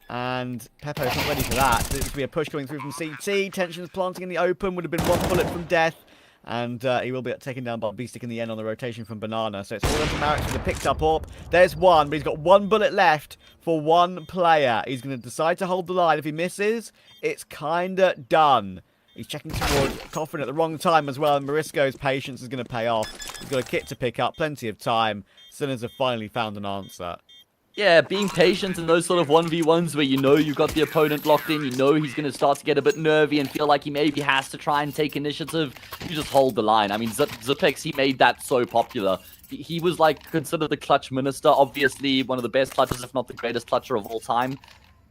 And Peppo's not ready for that. There's going to be a push coming through from CT. Tension's planting in the open. Would have been one bullet from death. And he will be taken down by B-Stick in the end on the rotation from Banana. So it's all up to Marek with a picked up AWP. There's one, but he's got one bullet left for one player. He's going to decide to hold the line. If he misses, it's kind of done. He's checking towards Coffin at the wrong time as well. And Marisco's patience is going to pay off. He's got a kit to pick up, plenty of time. Sinners have finally found an answer. Yeah, being patient in those sort of 1v1s where you know you've got the opponent locked in, you know he's going to start to get a bit nervy and feel like he maybe has to try and take initiative, you just hold the line. I mean, Zipex, he made that so popular. He was like considered the clutch minister, obviously one of the best clutchers, if not the greatest clutcher of all time.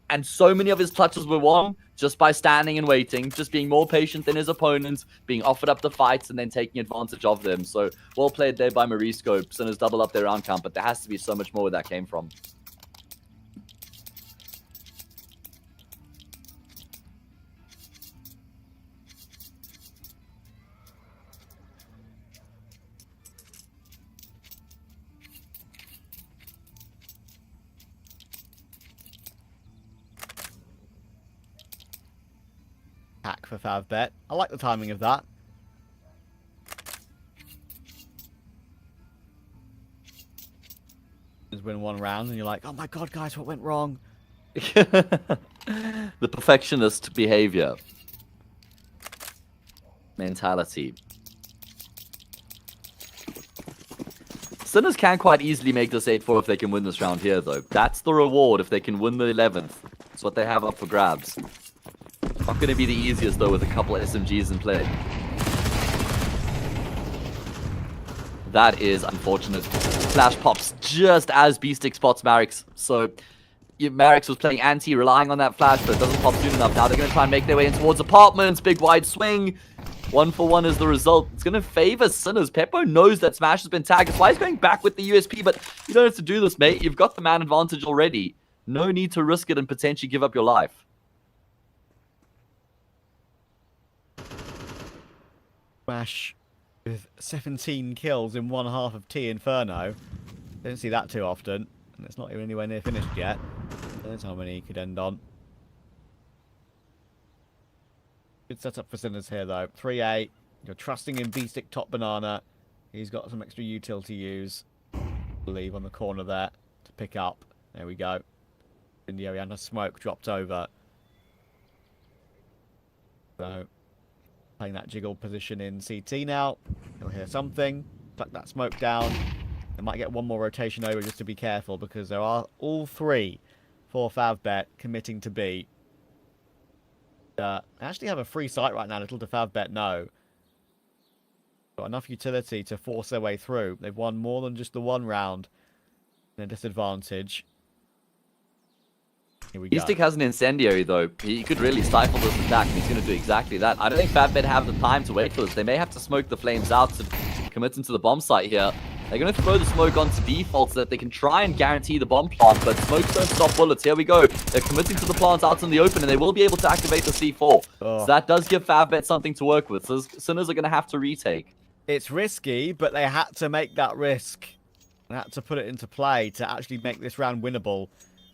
And so many of his clutches were won just by standing and waiting, just being more patient than his opponents, being offered up the fights and then taking advantage of them. So well played there by Marisco. Sinners double up their round count, but there has to be so much more where that came from. For Faval Bett. I like the timing of that. Just win one round, and you're like, oh my god, guys, what went wrong? The perfectionist behavior. Mentality. Sinners can quite easily make this 8-4 if they can win this round here, though. That's the reward if they can win the 11th. It's what they have up for grabs. Not going to be the easiest, though, with a couple SMGs in play. That is unfortunate. Flash pops just as Beestick spots Marix. So, Marix was playing anti, relying on that flash, but it doesn't pop soon enough. Now they're going to try and make their way in towards apartments. Big wide swing. 1-for-1 is the result. It's going to favor Sinners. Peppo knows that Smash has been tagged. That's why he's going back with the USP, but you don't have to do this, mate. You've got the man advantage already. No need to risk it and potentially give up your life. Smash with 17 kills in one half of T Inferno. Don't see that too often. And it's not even anywhere near finished yet. That's how many he could end on. Good setup for Sinners here, though. 3-8. You're trusting in Beestick top banana. He's got some extra util to use. I believe on the corner there to pick up. There we go. In the area, and a smoke dropped over. So, playing that jiggle position in CT now. You'll hear something. Tuck that smoke down. They might get one more rotation over just to be careful, because there are all three for Faval Bett committing to B. They actually have a free site right now, little to Faval Bett know. Got enough utility to force their way through. They've won more than just the one round. Their disadvantage. Here we go. Beestick has an incendiary, though. He could really stifle this attack, and he's going to do exactly that. I don't think Faval Bett have the time to wait for this. They may have to smoke the flames out to commit into the bomb site here. They're going to throw the smoke onto default so that they can try and guarantee the bomb plant, but smokes don't stop bullets. Here we go. They're committing to the plant out in the open, and they will be able to activate the C4. So that does give Faval Bett something to work with. So Sinners are going to have to retake. It's risky, but they had to make that risk. They had to put it into play to actually make this round winnable.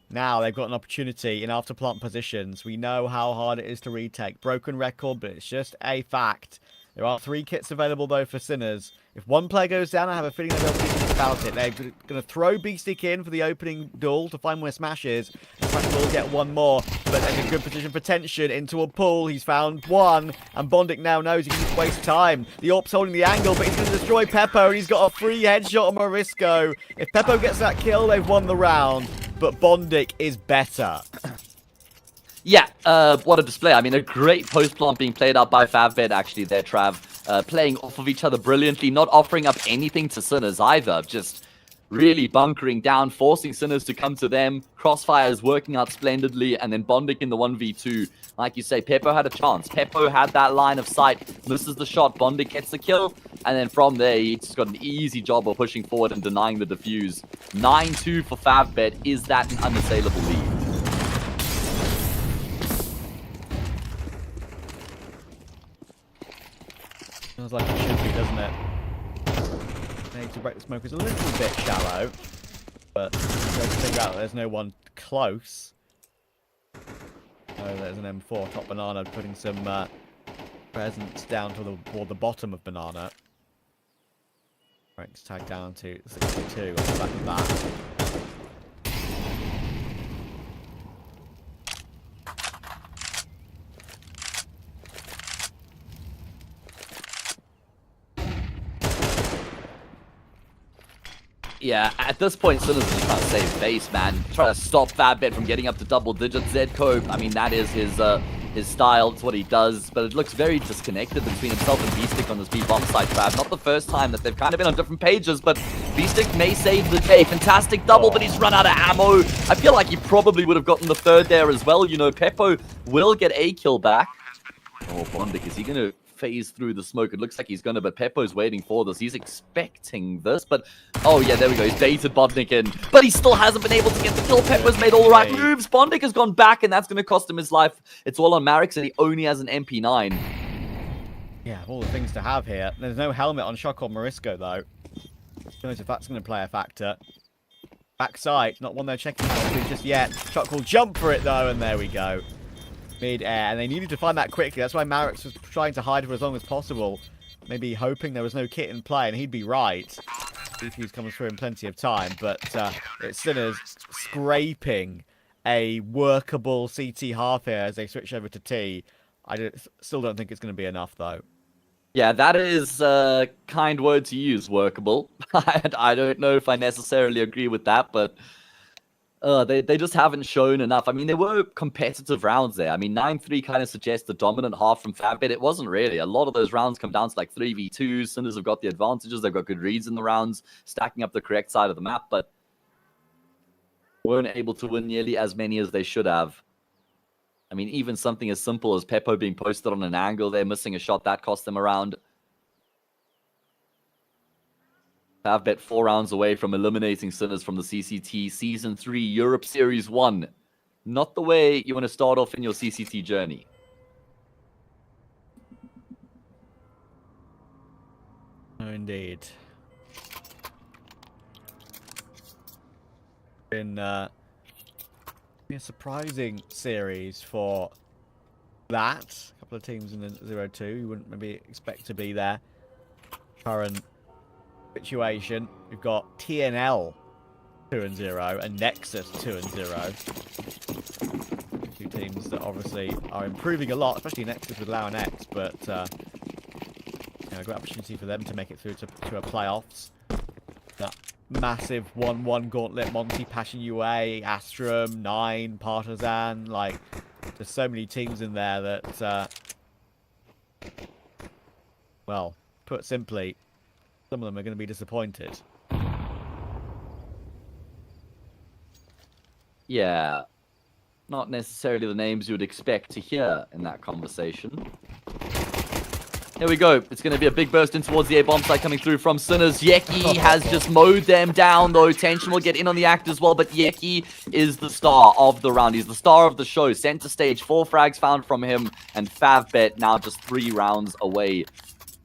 Now they've got an opportunity in after plant positions. We know how hard it is to retake. Broken record, but it's just a fact. There are 3 kits available, though, for Sinners. If one player goes down, I have a feeling they'll be able to do something about it. They're going to throw Beestick in for the opening duel to find where Smash is. Smash will get one more, but there's a good position for tension into a pool. He's found one, and Bondic now knows he can just waste time. The AWP's holding the angle, but he's going to destroy Peppo, and he's got a free headshot on Morisco. If Peppo gets that kill, they've won the round, but Bondic is better. Yeah, what a display. I mean, a great post-plant being played out by Faval Bett, actually, there, Trav. Playing off of each other brilliantly, not offering up anything to Sinners either. Just really bunkering down, forcing Sinners to come to them. Crossfire is working out splendidly, and then Bondic in the 1v2. Like you say, Peppo had a chance. Peppo had that line of sight, misses the shot, Bondic gets the kill, and then from there, he's got an easy job of pushing forward and denying the defuse. 9-2 for Faval Bett. Is that an unassailable lead? Feels like it should be, doesn't it? Need to break the smoke is a little bit shallow, but let's figure out that there's no one close. Oh, there's an M4 top banana putting some presence down toward the bottom of banana. Right, it's tagged down to 62 on the back of that. Yeah, at this point, Sinners is just trying to save base, man. Trying to stop Faval Bett from getting up to double digits. Zco, I mean, that is his style. It's what he does. But it looks very disconnected between himself and Beestick on this B-bomb side, Trav. Not the first time that they've kind of been on different pages, but Beestick may save the day. Fantastic double, but he's run out of ammo. I feel like he probably would have gotten the third there as well. You know, Peppo will get a kill back. Oh, Bondic, is he going to phase through the smoke? It looks like he's gonna, but Peppo's waiting for this. He's expecting this, but oh yeah, there we go. He's baited Bondic in, but he still hasn't been able to get the kill. Peppo's made all the right moves. Bondic has gone back, and that's gonna cost him his life. It's all on Marix, and he only has an MP9. Yeah, all the things to have here. There's no helmet on Shock or Morisco, though. Who knows if that's going to play a factor. Backside, not one they're checking out just yet. Shock will jump for it, though, and there we go. Mid-air, and they needed to find that quickly. That's why Marix was trying to hide for as long as possible. Maybe hoping there was no kit in play, and he'd be right. CPU's coming through in plenty of time, but it's Sinners scraping a workable CT half here as they switch over to T. Still don't think it's going to be enough, though. Yeah, that is a kind word to use, workable. I don't know if I necessarily agree with that, but they just haven't shown enough. I mean, there were competitive rounds there. I mean, 9-3 kind of suggests the dominant half from Faval Bett. It wasn't really. A lot of those rounds come down to like 3v2s. Sinners have got the advantages. They've got good reads in the rounds, stacking up the correct side of the map, but weren't able to win nearly as many as they should have. I mean, even something as simple as Peppo being posted on an angle, they're missing a shot. That cost them a round. Faval Bett 4 rounds away from eliminating Sinners from the CCT Season 3 Europe Series 1. Not the way you want to start off in your CCT journey. Oh, indeed. Been a surprising series for that. A couple of teams in the 0-2 you wouldn't maybe expect to be there. Current situation, we've got TNL 2-0 and Nexus 2-0. Two teams that obviously are improving a lot, especially Nexus with Lau and X, but a great opportunity for them to make it through to a playoffs. That massive 1-1 gauntlet, Monte, Passion UA, Astrum, 9, Partisan, like, there's so many teams in there that, well, put simply, some of them are going to be disappointed. Yeah, not necessarily the names you would expect to hear in that conversation. Here we go. It's going to be a big burst in towards the A-bomb site coming through from Sinners. Yeki has just mowed them down, though. Tension will get in on the act as well, but Yeki is the star of the round. He's the star of the show. Center stage, 4 frags found from him, and Faval Bett now just 3 rounds away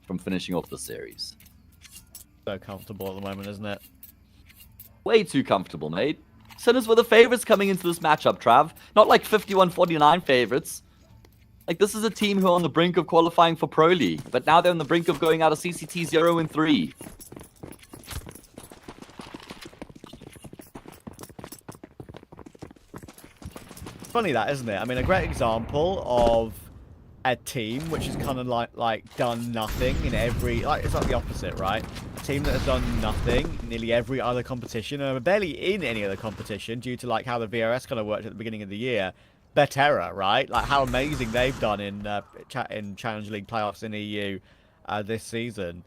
from finishing off the series. So comfortable at the moment, isn't it? Way too comfortable, mate. Sinners were the favorites coming into this matchup, Trav. Not like 51-49 favorites. Like, this is a team who are on the brink of qualifying for Pro League, but now they're on the brink of going out of CCT 0-3. Funny that, isn't it? I mean, a great example of a team which has kind of like done nothing in every, like, it's like the opposite, right? A team that has done nothing in nearly every other competition, and are barely in any other competition due to like how the VRS kind of worked at the beginning of the year. Bettera, right? Like how amazing they've done in Challenge League playoffs in EU this season.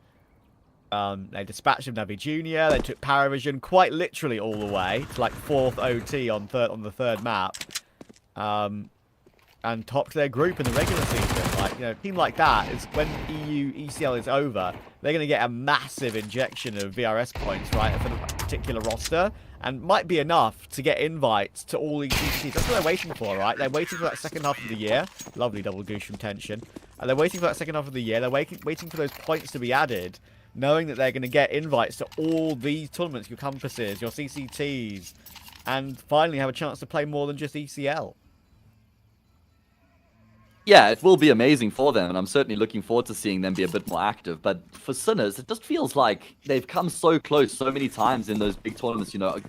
They dispatched of Navi Junior. They took Paravision quite literally all the way to like 4th OT on the third map, and topped their group in the regular season. Like, you know, a team like that is when EU ECL is over, they're going to get a massive injection of VRS points, right, for the particular roster. And might be enough to get invites to all these CCTs. That's what they're waiting for, right? They're waiting for that second half of the year. Lovely double goose from Tension. And they're waiting for that second half of the year. They're waiting for those points to be added, knowing that they're going to get invites to all these tournaments, your compasses, your CCTs, and finally have a chance to play more than just ECL. Yeah, it will be amazing for them, and I'm certainly looking forward to seeing them be a bit more active. But for Sinners, it just feels like they've come so close so many times in those big tournaments, you know,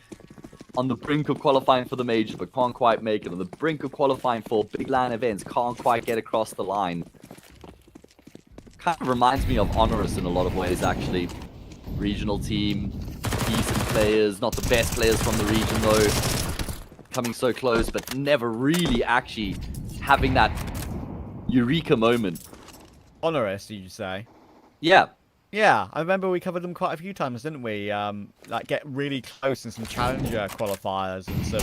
on the brink of qualifying for the major, but can't quite make it. On the brink of qualifying for big LAN events, can't quite get across the line. Kind of reminds me of Honorous in a lot of ways, actually. Regional team, decent players, not the best players from the region, though. Coming so close, but never really actually having that eureka moment. Honorous, did you say? Yeah. Yeah, I remember we covered them quite a few times, didn't we? Like, get really close in some challenger qualifiers and some.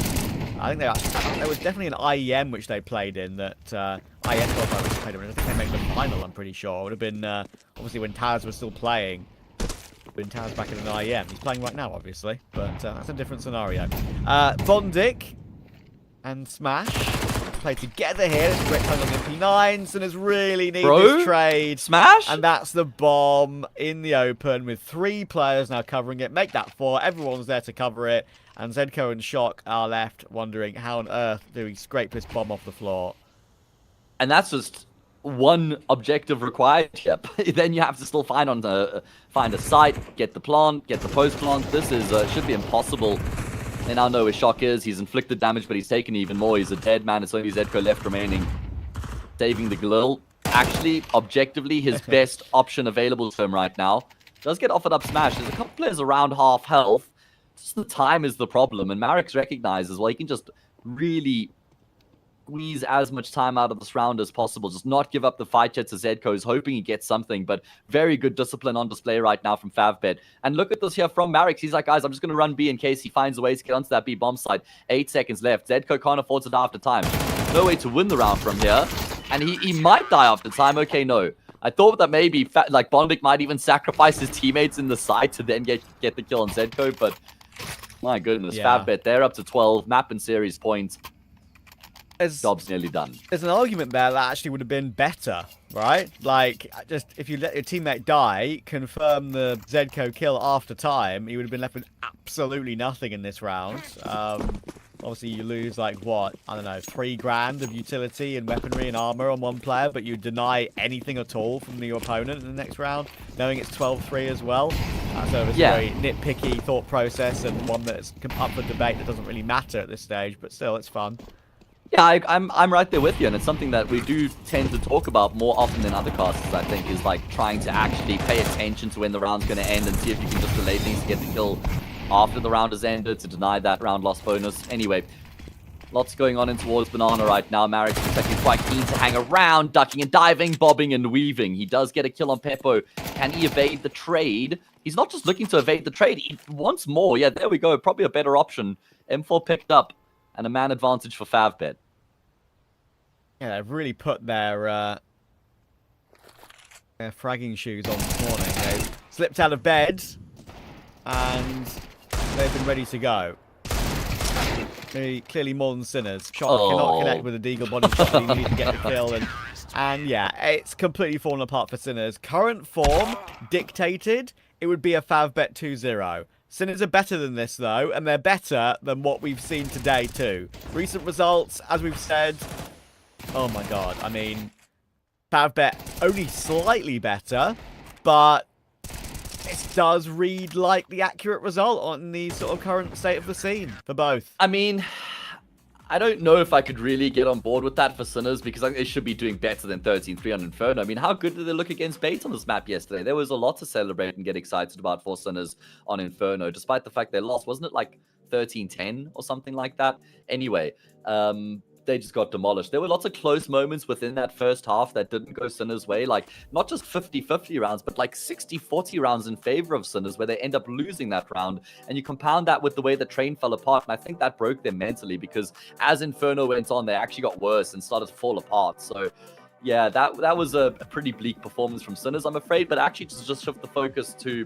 I think there was definitely an IEM which they played in that IEM qualifier which they played in. I think they made the final. I'm pretty sure it would have been obviously when Taz was still playing. When Taz back in an IEM, he's playing right now, obviously, but that's a different scenario. Bondic and Smash play together here. It's a great time on the MP9s, and it's really need this trade. Smash? And that's the bomb in the open with 3 players now covering it. Make that 4. Everyone's there to cover it. And Zedko and Shock are left wondering how on earth do we scrape this bomb off the floor. And that's just one objective required here. Then you have to still find a site, get the plant, get the post plant. This is should be impossible. They now know where Shock is. He's inflicted damage, but he's taken even more. He's a dead man. It's only Zedko left remaining. Saving the Glil. Actually, objectively, his best option available to him right now. Does get offered up smash. There's a couple players around half health. Just the time is the problem. And Marix recognizes, well, he can just really squeeze as much time out of this round as possible. Just not give up the fight yet to Zedko. He's hoping he gets something, but very good discipline on display right now from Faval Bett. And look at this here from Marix. He's like, guys, I'm just going to run B in case he finds a way to get onto that B bomb site. 8 seconds left. Zedko can't afford to die after time. No way to win the round from here. And he might die after time. Okay, no. I thought that maybe Bondic might even sacrifice his teammates in the side to then get the kill on Zedko, but my goodness, Faval Bett, they're up to 12. Map and series points. Job's nearly done. There's an argument there that actually would have been better, right? Like, just if you let your teammate die, confirm the Zedko kill after time, he would have been left with absolutely nothing in this round. Obviously, you lose, like, what? I don't know, 3 grand of utility and weaponry and armor on one player, but you deny anything at all from your opponent in the next round, knowing it's 12-3 as well. So it's a very nitpicky thought process and one that's up for debate that doesn't really matter at this stage, but still, it's fun. Yeah, I'm right there with you, and it's something that we do tend to talk about more often than other casters, I think, is like trying to actually pay attention to when the round's going to end and see if you can just delay things to get the kill after the round has ended to deny that round loss bonus. Anyway, lots going on in towards Banana right now. Marix looks like he's quite keen to hang around, ducking and diving, bobbing and weaving. He does get a kill on Peppo. Can he evade the trade? He's not just looking to evade the trade, he wants more. Yeah, there we go. Probably a better option. M4 picked up. And a man advantage for Faval Bett. Yeah, they've really put their fragging shoes on this morning. They've slipped out of bed, and they've been ready to go. Clearly more than sinners. Shot cannot connect with a deagle body shot. You need to get the kill, and yeah, it's completely fallen apart for sinners. Current form dictated, it would be a Faval Bett 2-0. Sinners are better than this, though, and they're better than what we've seen today, too. Recent results, as we've said, oh my god, I mean, Faval Bett only slightly better, but it does read like the accurate result on the sort of current state of the scene for both. I mean, I don't know if I could really get on board with that for Sinners, because I think they should be doing better than 13-3 on Inferno. I mean, how good did they look against Bait on this map yesterday? There was a lot to celebrate and get excited about for Sinners on Inferno, despite the fact they lost. Wasn't it like 13-10 or something like that? Anyway, they just got demolished. There were lots of close moments within that first half that didn't go Sinners' way. Like, not just 50-50 rounds, but like 60-40 rounds in favor of Sinners, where they end up losing that round. And you compound that with the way the train fell apart. And I think that broke them mentally, because as Inferno went on, they actually got worse and started to fall apart. So yeah, that was a pretty bleak performance from Sinners, I'm afraid. But actually, to just shift the focus to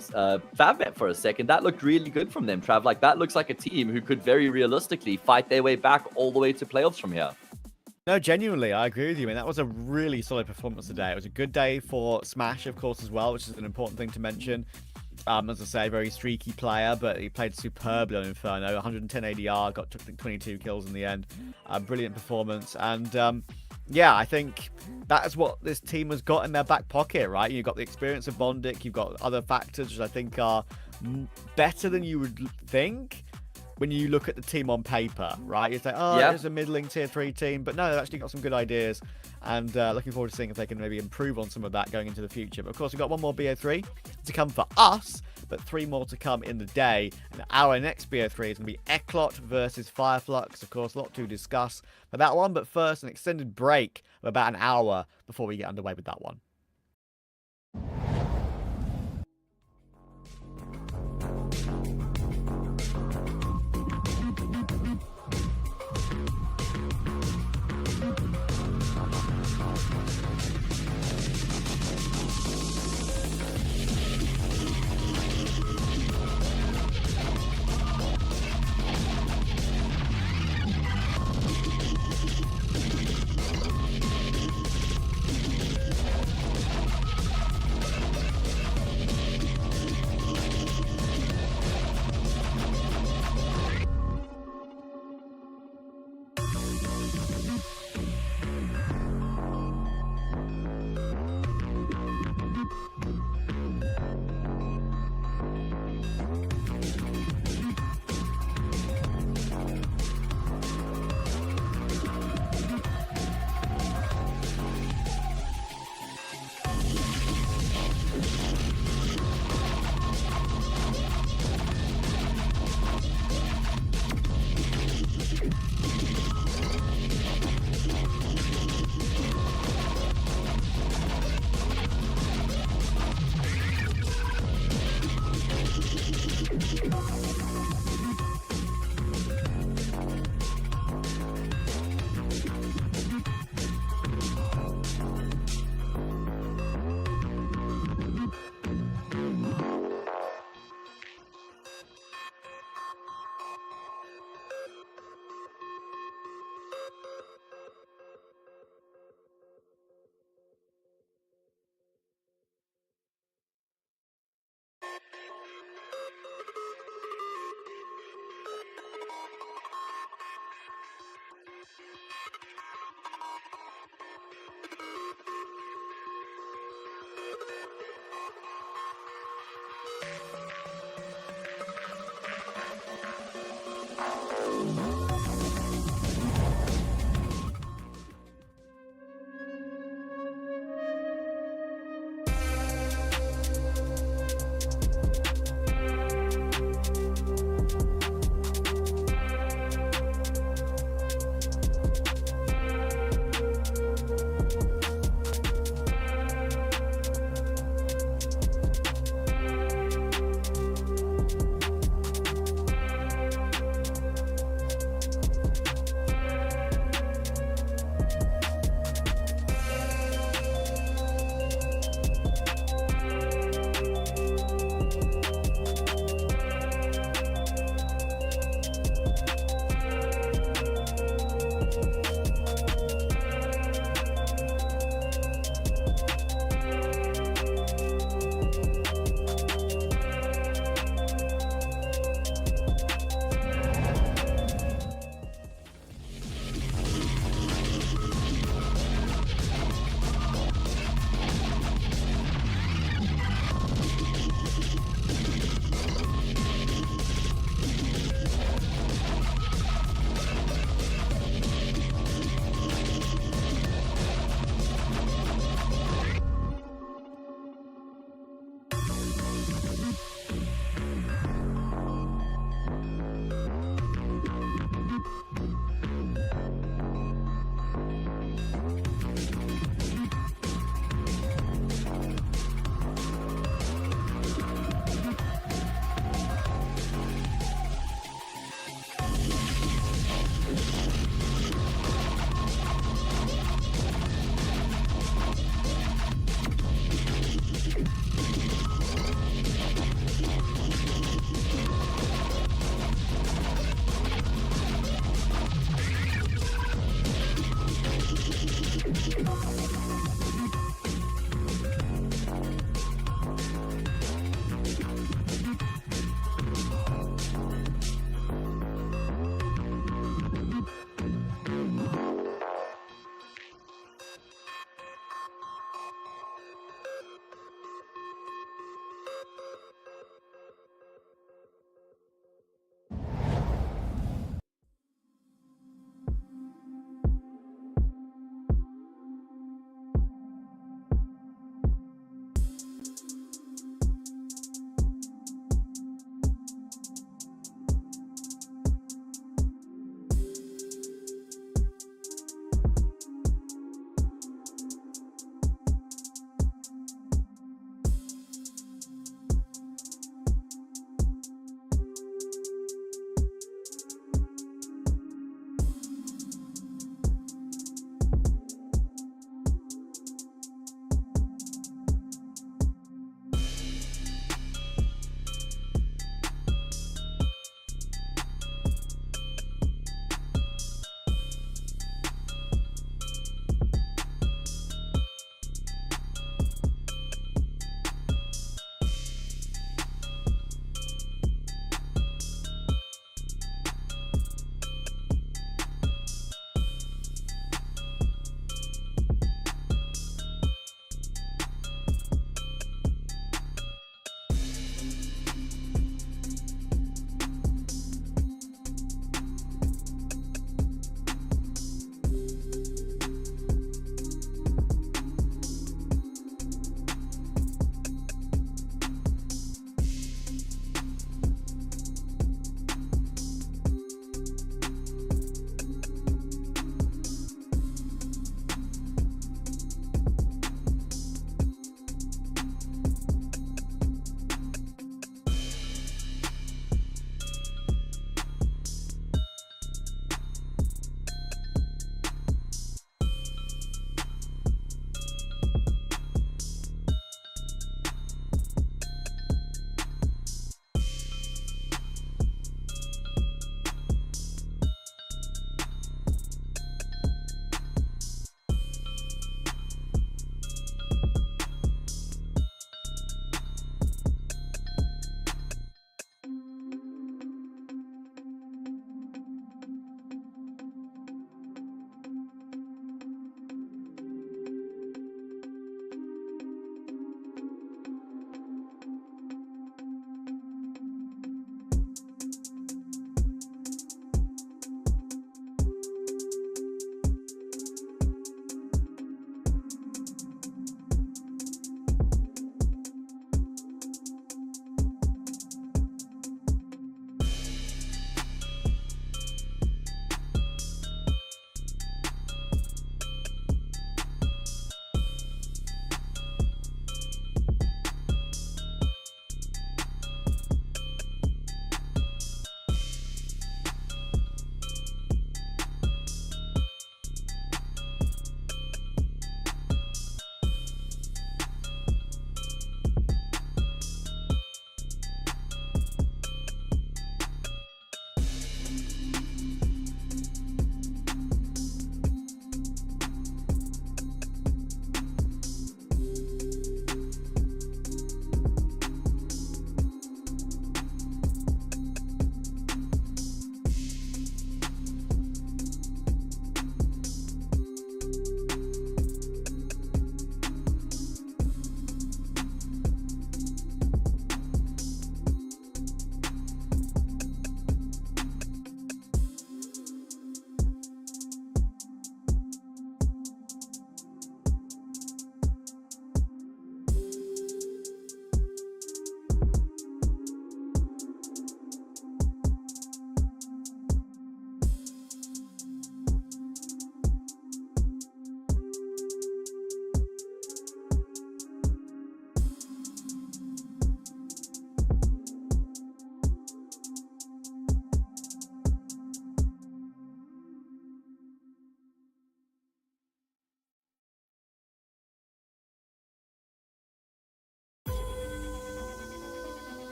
Faval Bett for a second, that looked really good from them, Trav. Like, that looks like a team who could very realistically fight their way back all the way to playoffs from here. No, genuinely, I agree with you. I mean, that was a really solid performance today. It was a good day for Smash, of course, as well, which is an important thing to mention. As I say, very streaky player, but he played superbly on Inferno. 110 ADR, got 22 kills in the end. Brilliant performance. And yeah, I think that is what this team has got in their back pocket, right? You've got the experience of Bondic, you've got other factors which I think are better than you would think when you look at the team on paper, right? You say, oh, it's a middling tier 3 team, but no, they've actually got some good ideas, and looking forward to seeing if they can maybe improve on some of that going into the future. But of course, we've got one more BO3 to come for us, but 3 more to come in the day. And our next BO3 is going to be Ecklot versus Fireflux. Of course, a lot to discuss for that one, but first, an extended break of about an hour before we get underway with that one.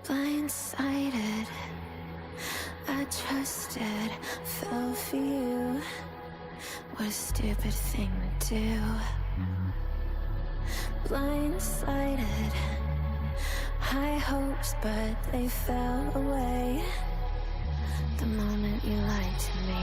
Blindsided, I trusted, fell for you. What a stupid thing to do. Blindsided, high hopes, but they fell away the moment you lied to me.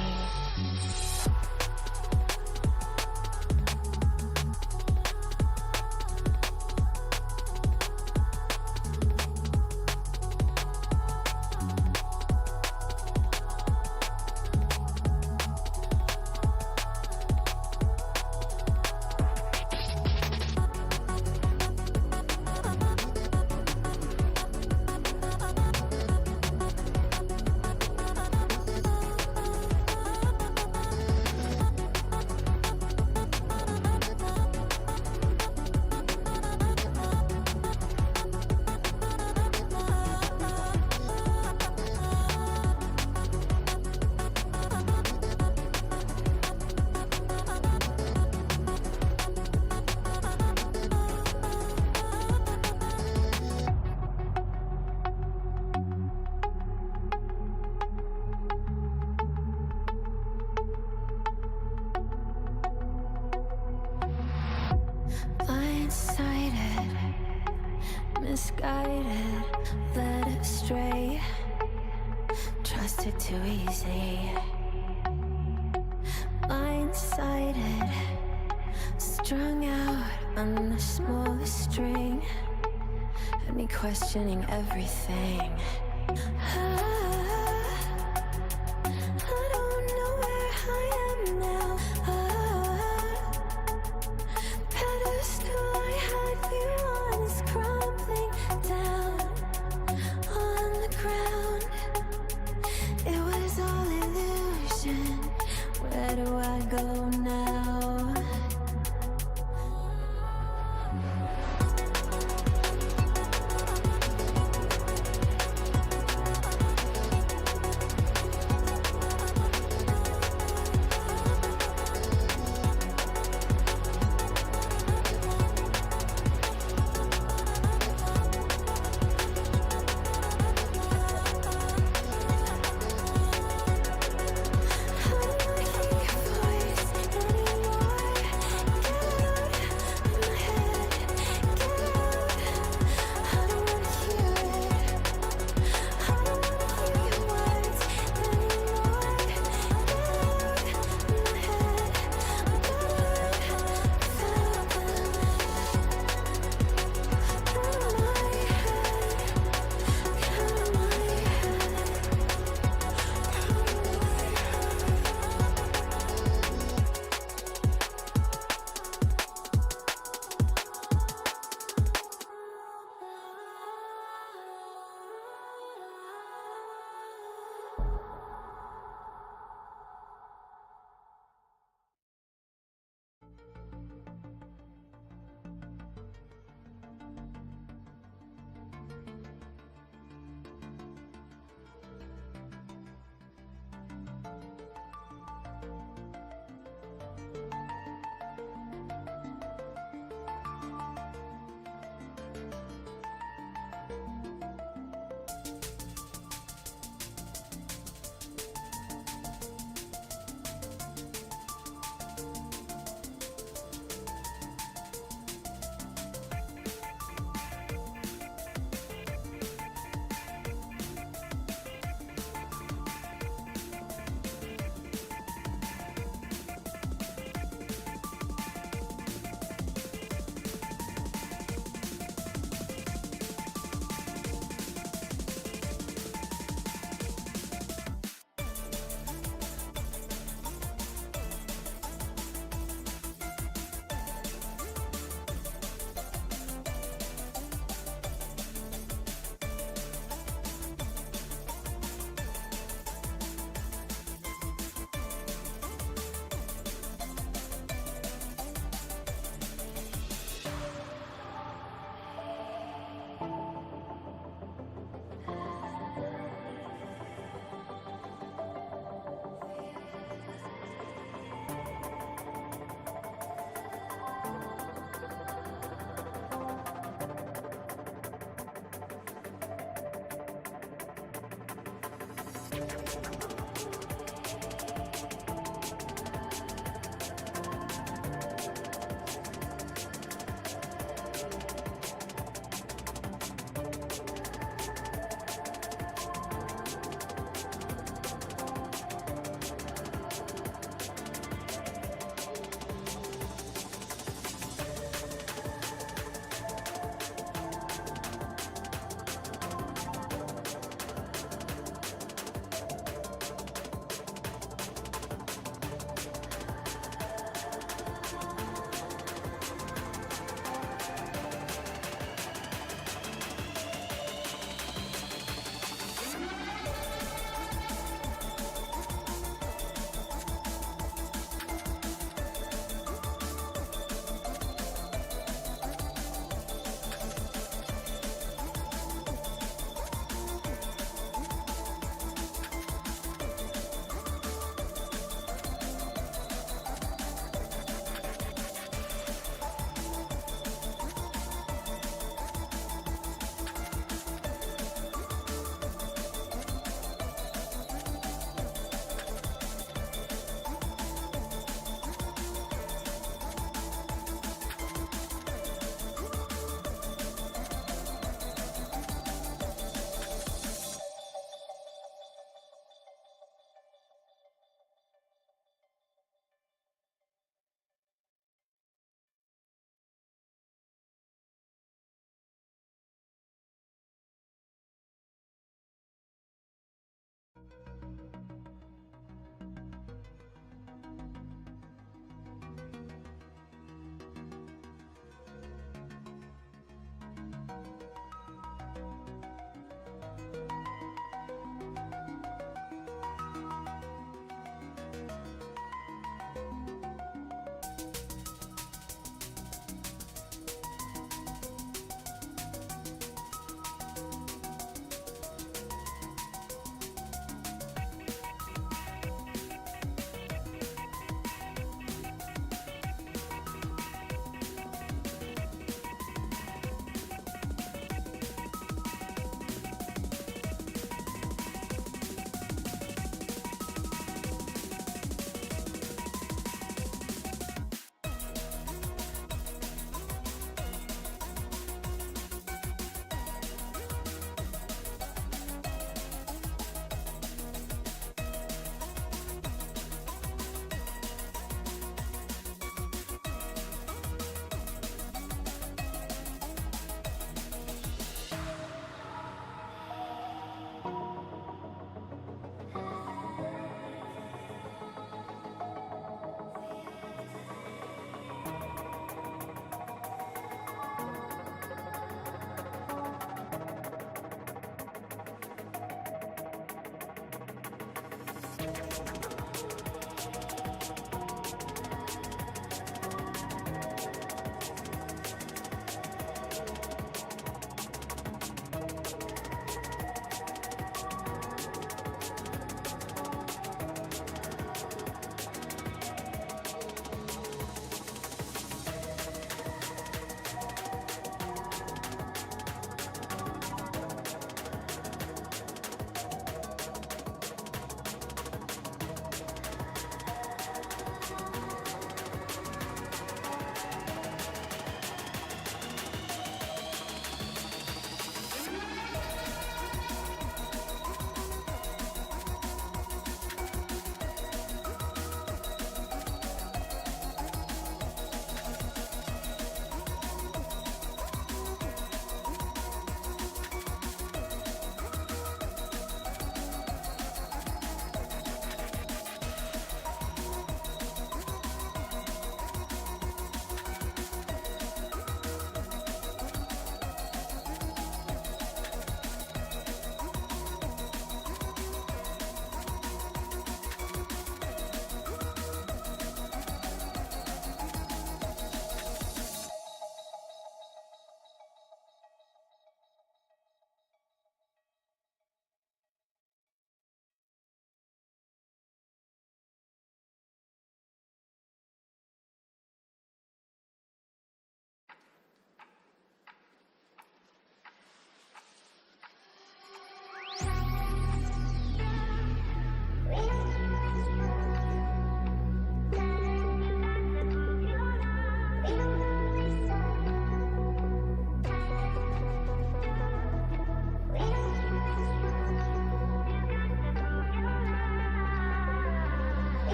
Blindsided, misguided, led astray, trusted too easy. Blindsided, strung out on the smallest string, had me questioning everything. I don't know where I am now. Pedestal I had you on is crumbling down on the ground. It was all illusion. Where do I go now? How do I hear your voice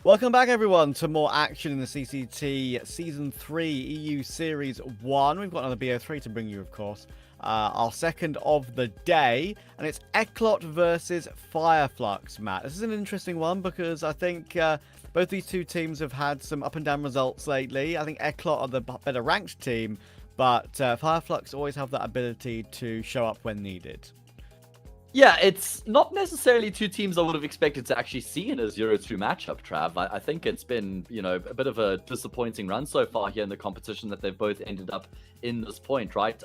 Welcome back, everyone, to more action in the CCT Season 3 EU Series 1. We've got another BO3 to bring you, of course. Our second of the day, and it's Ecklot versus Fireflux, Matt. This is an interesting one because I think both these two teams have had some up and down results lately. I think Ecklot are the better ranked team, but Fireflux always have that ability to show up when needed. Yeah, it's not necessarily two teams I would have expected to actually see in a 0-2 matchup, Trav. I think it's been, a bit of a disappointing run so far here in the competition that they've both ended up in this point, right?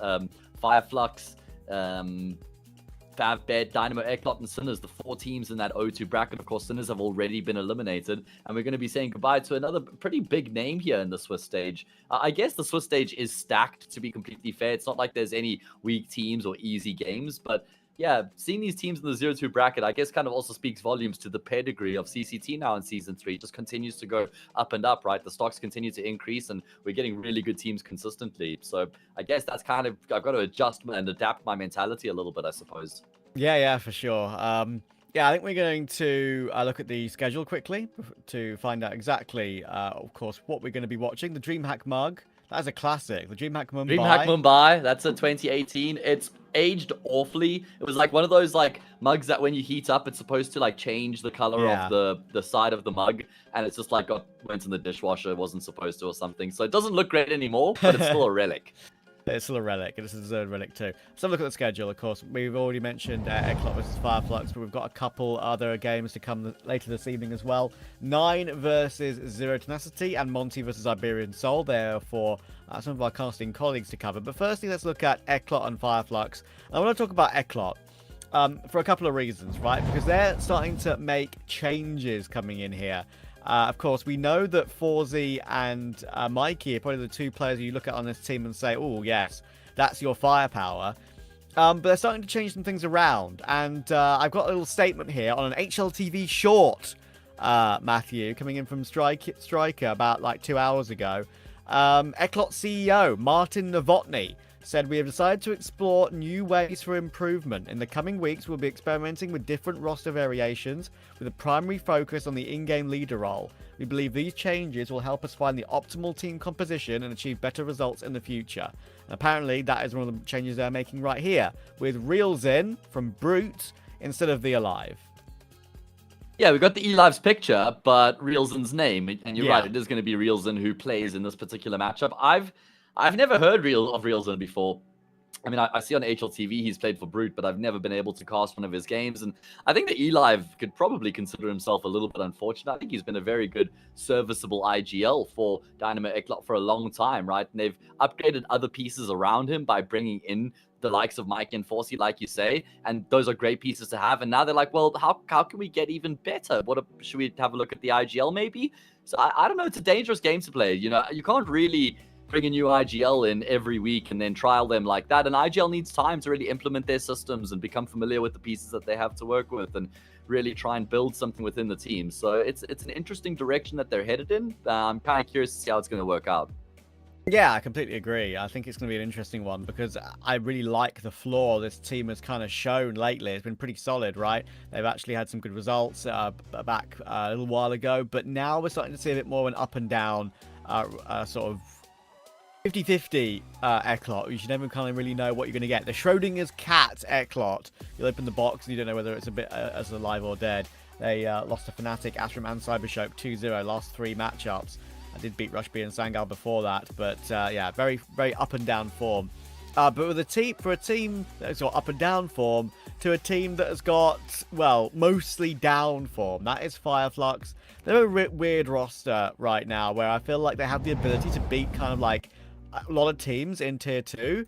Fireflux, Faval Bett, Dynamo, Ecklot, and Sinners, the 4 teams in that 0-2 bracket. Of course, Sinners have already been eliminated, and we're going to be saying goodbye to another pretty big name here in the Swiss stage. I guess the Swiss stage is stacked, to be completely fair. It's not like there's any weak teams or easy games, but yeah, seeing these teams in the 0-2 bracket, I guess kind of also speaks volumes to the pedigree of CCT now in Season 3. It just continues to go up and up, right? The stocks continue to increase, and we're getting really good teams consistently. So I guess that's kind of, I've got to adjust and adapt my mentality a little bit, I suppose. Yeah, for sure. Yeah, I think we're going to look at the schedule quickly to find out exactly, of course, what we're going to be watching. The DreamHack mug. That's a classic. The DreamHack Mumbai. DreamHack Mumbai. That's a 2018. It's aged awfully. It was like one of those like mugs that when you heat up, it's supposed to like change the color of the side of the mug, and it's just like went in the dishwasher. It wasn't supposed to or something. So it doesn't look great anymore, but it's still a relic. It's still a relic. This is a deserved relic too. Let's have a look at the schedule, of course. We've already mentioned Ecklot versus Fireflux, but we've got a couple other games to come later this evening as well. 9 versus Zero Tenacity and Monte versus Iberian Soul. There for some of our casting colleagues to cover. But firstly, let's look at Ecklot and Fireflux. I want to talk about Ecklot for a couple of reasons, right? Because they're starting to make changes coming in here. Of course, we know that Forzy and Mikey are probably the 2 players you look at on this team and say, oh, yes, that's your firepower. But they're starting to change some things around. And I've got a little statement here on an HLTV short, Matthew, coming in from Striker about like 2 hours ago. Ecklot CEO, Martin Novotny, said, we have decided to explore new ways for improvement. In the coming weeks, we'll be experimenting with different roster variations with a primary focus on the in-game leader role. We believe these changes will help us find the optimal team composition and achieve better results in the future. And apparently, that is one of the changes they're making right here, with Reels in from Brute instead of the Alive. Yeah, we got the Elive's picture, but Reelzen's name, and you're right, it is going to be Reelzen who plays in this particular matchup. I've never heard of Reelzen before. I mean, I see on HLTV he's played for Brute, but I've never been able to cast one of his games. And I think that Elive could probably consider himself a little bit unfortunate. I think he's been a very good, serviceable IGL for Dynamo Ecklot for a long time, right? And they've upgraded other pieces around him by bringing in the likes of Mike and Forsey, like you say, and those are great pieces to have. And now they're like, well, how can we get even better? Should we have a look at the IGL maybe? So I don't know. It's a dangerous game to play. You can't really bring a new IGL in every week and then trial them like that. And IGL needs time to really implement their systems and become familiar with the pieces that they have to work with and really try and build something within the team. So it's an interesting direction that they're headed in. I'm kind of curious to see how it's going to work out. Yeah, I completely agree. I think it's going to be an interesting one because I really like the floor this team has kind of shown lately. It's been pretty solid, right? They've actually had some good results back a little while ago, but now we're starting to see a bit more of an up and down sort of 50-50 Ecklot. You should never kind of really know what you're going to get. The Schrodinger's cat Ecklot. You'll open the box and you don't know whether it's a bit as alive or dead. They lost to Fnatic, Astrum, and Cybershock 2-0 last 3 matchups. I did beat Rushby and Sangal before that, but yeah, very, very up and down form. But with a team that's got up and down form to a team that has got, well, mostly down form. That is Fireflux. They're a weird roster right now where I feel like they have the ability to beat kind of like a lot of teams in Tier 2.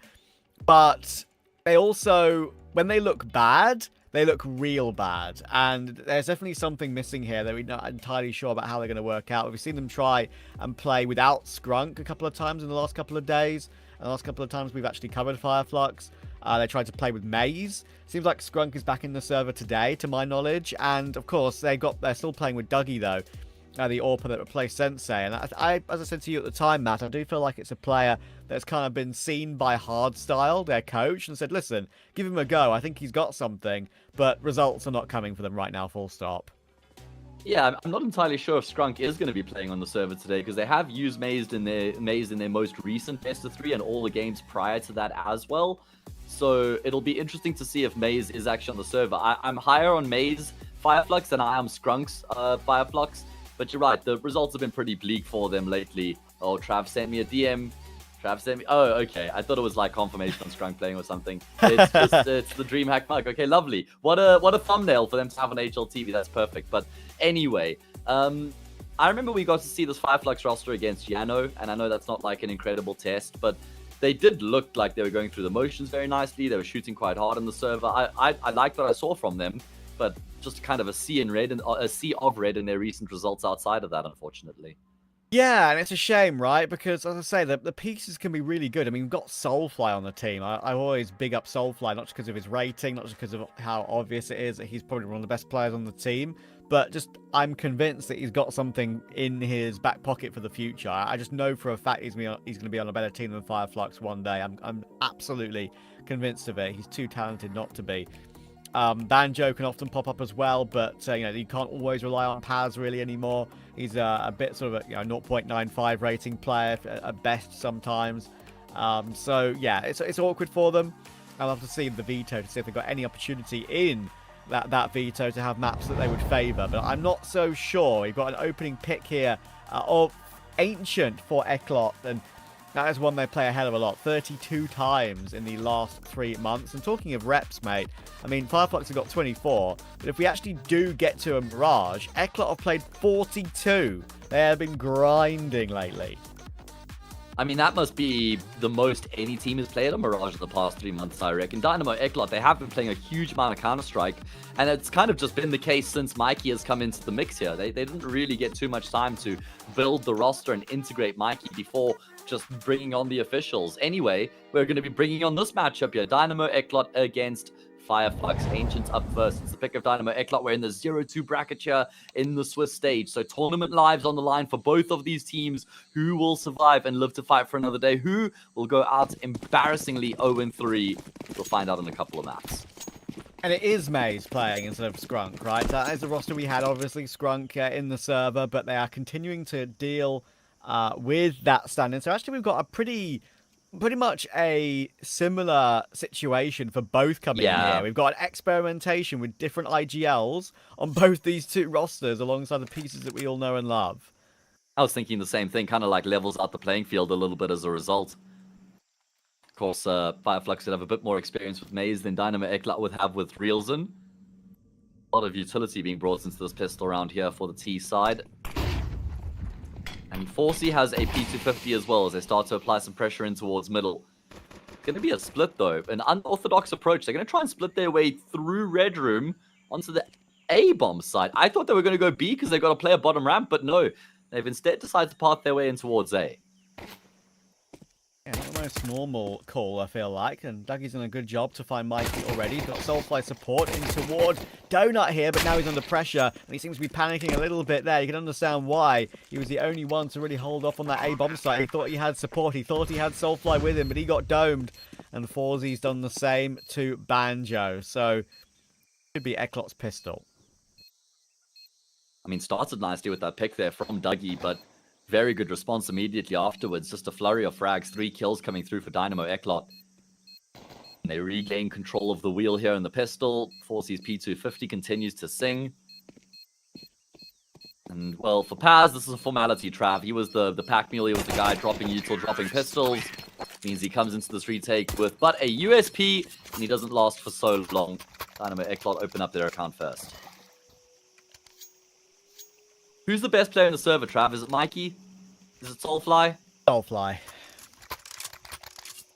But they also, when they look bad, they look real bad. And there's definitely something missing here that we're not entirely sure about how they're going to work out. We've seen them try and play without Skrunk a couple of times in the last couple of days. And the last couple of times we've actually covered Fireflux. They tried to play with Maze. Seems like Skrunk is back in the server today, to my knowledge. And, of course, they're still playing with Dougie, though. The AWPer that replaced Sensei. And as I said to you at the time, Matt, I do feel like it's a player that's kind of been seen by Hardstyle, their coach, and said, listen, give him a go. I think he's got something. But results are not coming for them right now, full stop. Yeah, I'm not entirely sure if Skrunk is going to be playing on the server today because they have used Mazed in their most recent best of 3 and all the games prior to that as well. So it'll be interesting to see if Maze is actually on the server. I'm higher on Maze Fireflux than I am Skrunk's Fireflux, but you're right, the results have been pretty bleak for them lately. Oh, Trav sent me a DM. Trav sent me. Oh, okay. I thought it was like confirmation on Skrunk playing or something. It's just it's the DreamHack mug. Okay, lovely. What a thumbnail for them to have on HLTV. That's perfect. But anyway, I remember we got to see this Fireflux roster against Yano, and I know that's not like an incredible test, but they did look like they were going through the motions very nicely. They were shooting quite hard on the server. I liked what I saw from them, but just kind of a sea of red in their recent results outside of that, unfortunately. Yeah, and it's a shame, right? Because, as I say, the pieces can be really good. I mean, we've got Soulfly on the team. I always big up Soulfly, not just because of his rating, not just because of how obvious it is that he's probably one of the best players on the team, but just I'm convinced that he's got something in his back pocket for the future. I just know for a fact he's going to be on a better team than Fireflux one day. I'm absolutely convinced of it. He's too talented not to be. Banjo can often pop up as well, but you can't always rely on Paz really anymore. He's a bit sort of a 0.95 rating player at best sometimes. So yeah, it's awkward for them. I'll have to see the Veto to see if they've got any opportunity in that Veto to have maps that they would favour, but I'm not so sure. We've got an opening pick here of Ancient for Ecklot, and that is one they play a hell of a lot, 32 times in the last 3 months. And talking of reps, mate, I mean, Fireflux have got 24, but if we actually do get to a Mirage, Ecklot have played 42. They have been grinding lately. I mean, that must be the most any team has played on Mirage in the past 3 months, I reckon. Dynamo Ecklot, they have been playing a huge amount of Counter-Strike, and it's kind of just been the case since Mikey has come into the mix here. They didn't really get too much time to build the roster and integrate Mikey before just bringing on the officials. Anyway, we're going to be bringing on this matchup here. Dynamo Ecklot against Fireflux. Ancients up first. It's the pick of Dynamo Ecklot. We're in the 0-2 bracket here in the Swiss stage. So tournament lives on the line for both of these teams. Who will survive and live to fight for another day? Who will go out embarrassingly 0-3? We'll find out in a couple of maps. And it is Maze playing instead of Skrunk, right? That is the roster we had, obviously, Skrunk in the server, but they are continuing to deal with that standing. So actually we've got a pretty much a similar situation for both coming in here. We've got an experimentation with different IGLs on both these two rosters alongside the pieces that we all know and love. I was thinking the same thing, kind of like levels out the playing field a little bit as a result. Of course, Fireflux would have a bit more experience with Maze than Dynamo Ecklot would have with Reelzen. A lot of utility being brought into this pistol round here for the T side. And Forsey has a P250 as well as they start to apply some pressure in towards middle. It's going to be a split though, an unorthodox approach. They're going to try and split their way through Red Room onto the A-bomb side. I thought they were going to go B because they got to play a bottom ramp, but no. They've instead decided to path their way in towards A. Yeah, almost normal call, I feel like. And Dougie's done a good job to find Mikey already. He's got Soulfly support in towards Donut here, but now he's under pressure. And he seems to be panicking a little bit there. You can understand why. He was the only one to really hold off on that A-bomb site. He thought he had support. He thought he had Soulfly with him, but he got domed. And Forsey's done the same to Banjo. So, should be Ecklot's pistol. I mean, started nicely with that pick there from Dougie, but very good response immediately afterwards. Just a flurry of frags, 3 kills coming through for Dynamo Ecklot. And they regain control of the wheel here in the pistol. Forsey's P250 continues to sing. And, well, for Paz, this is a formality, Trav. He was the pack mule. He was the guy dropping util, dropping pistols. Means he comes into this retake with but a USP, and he doesn't last for so long. Dynamo Ecklot open up their account first. Who's the best player in the server, Trav? Is it Mikey? Is it Soulfly? Soulfly.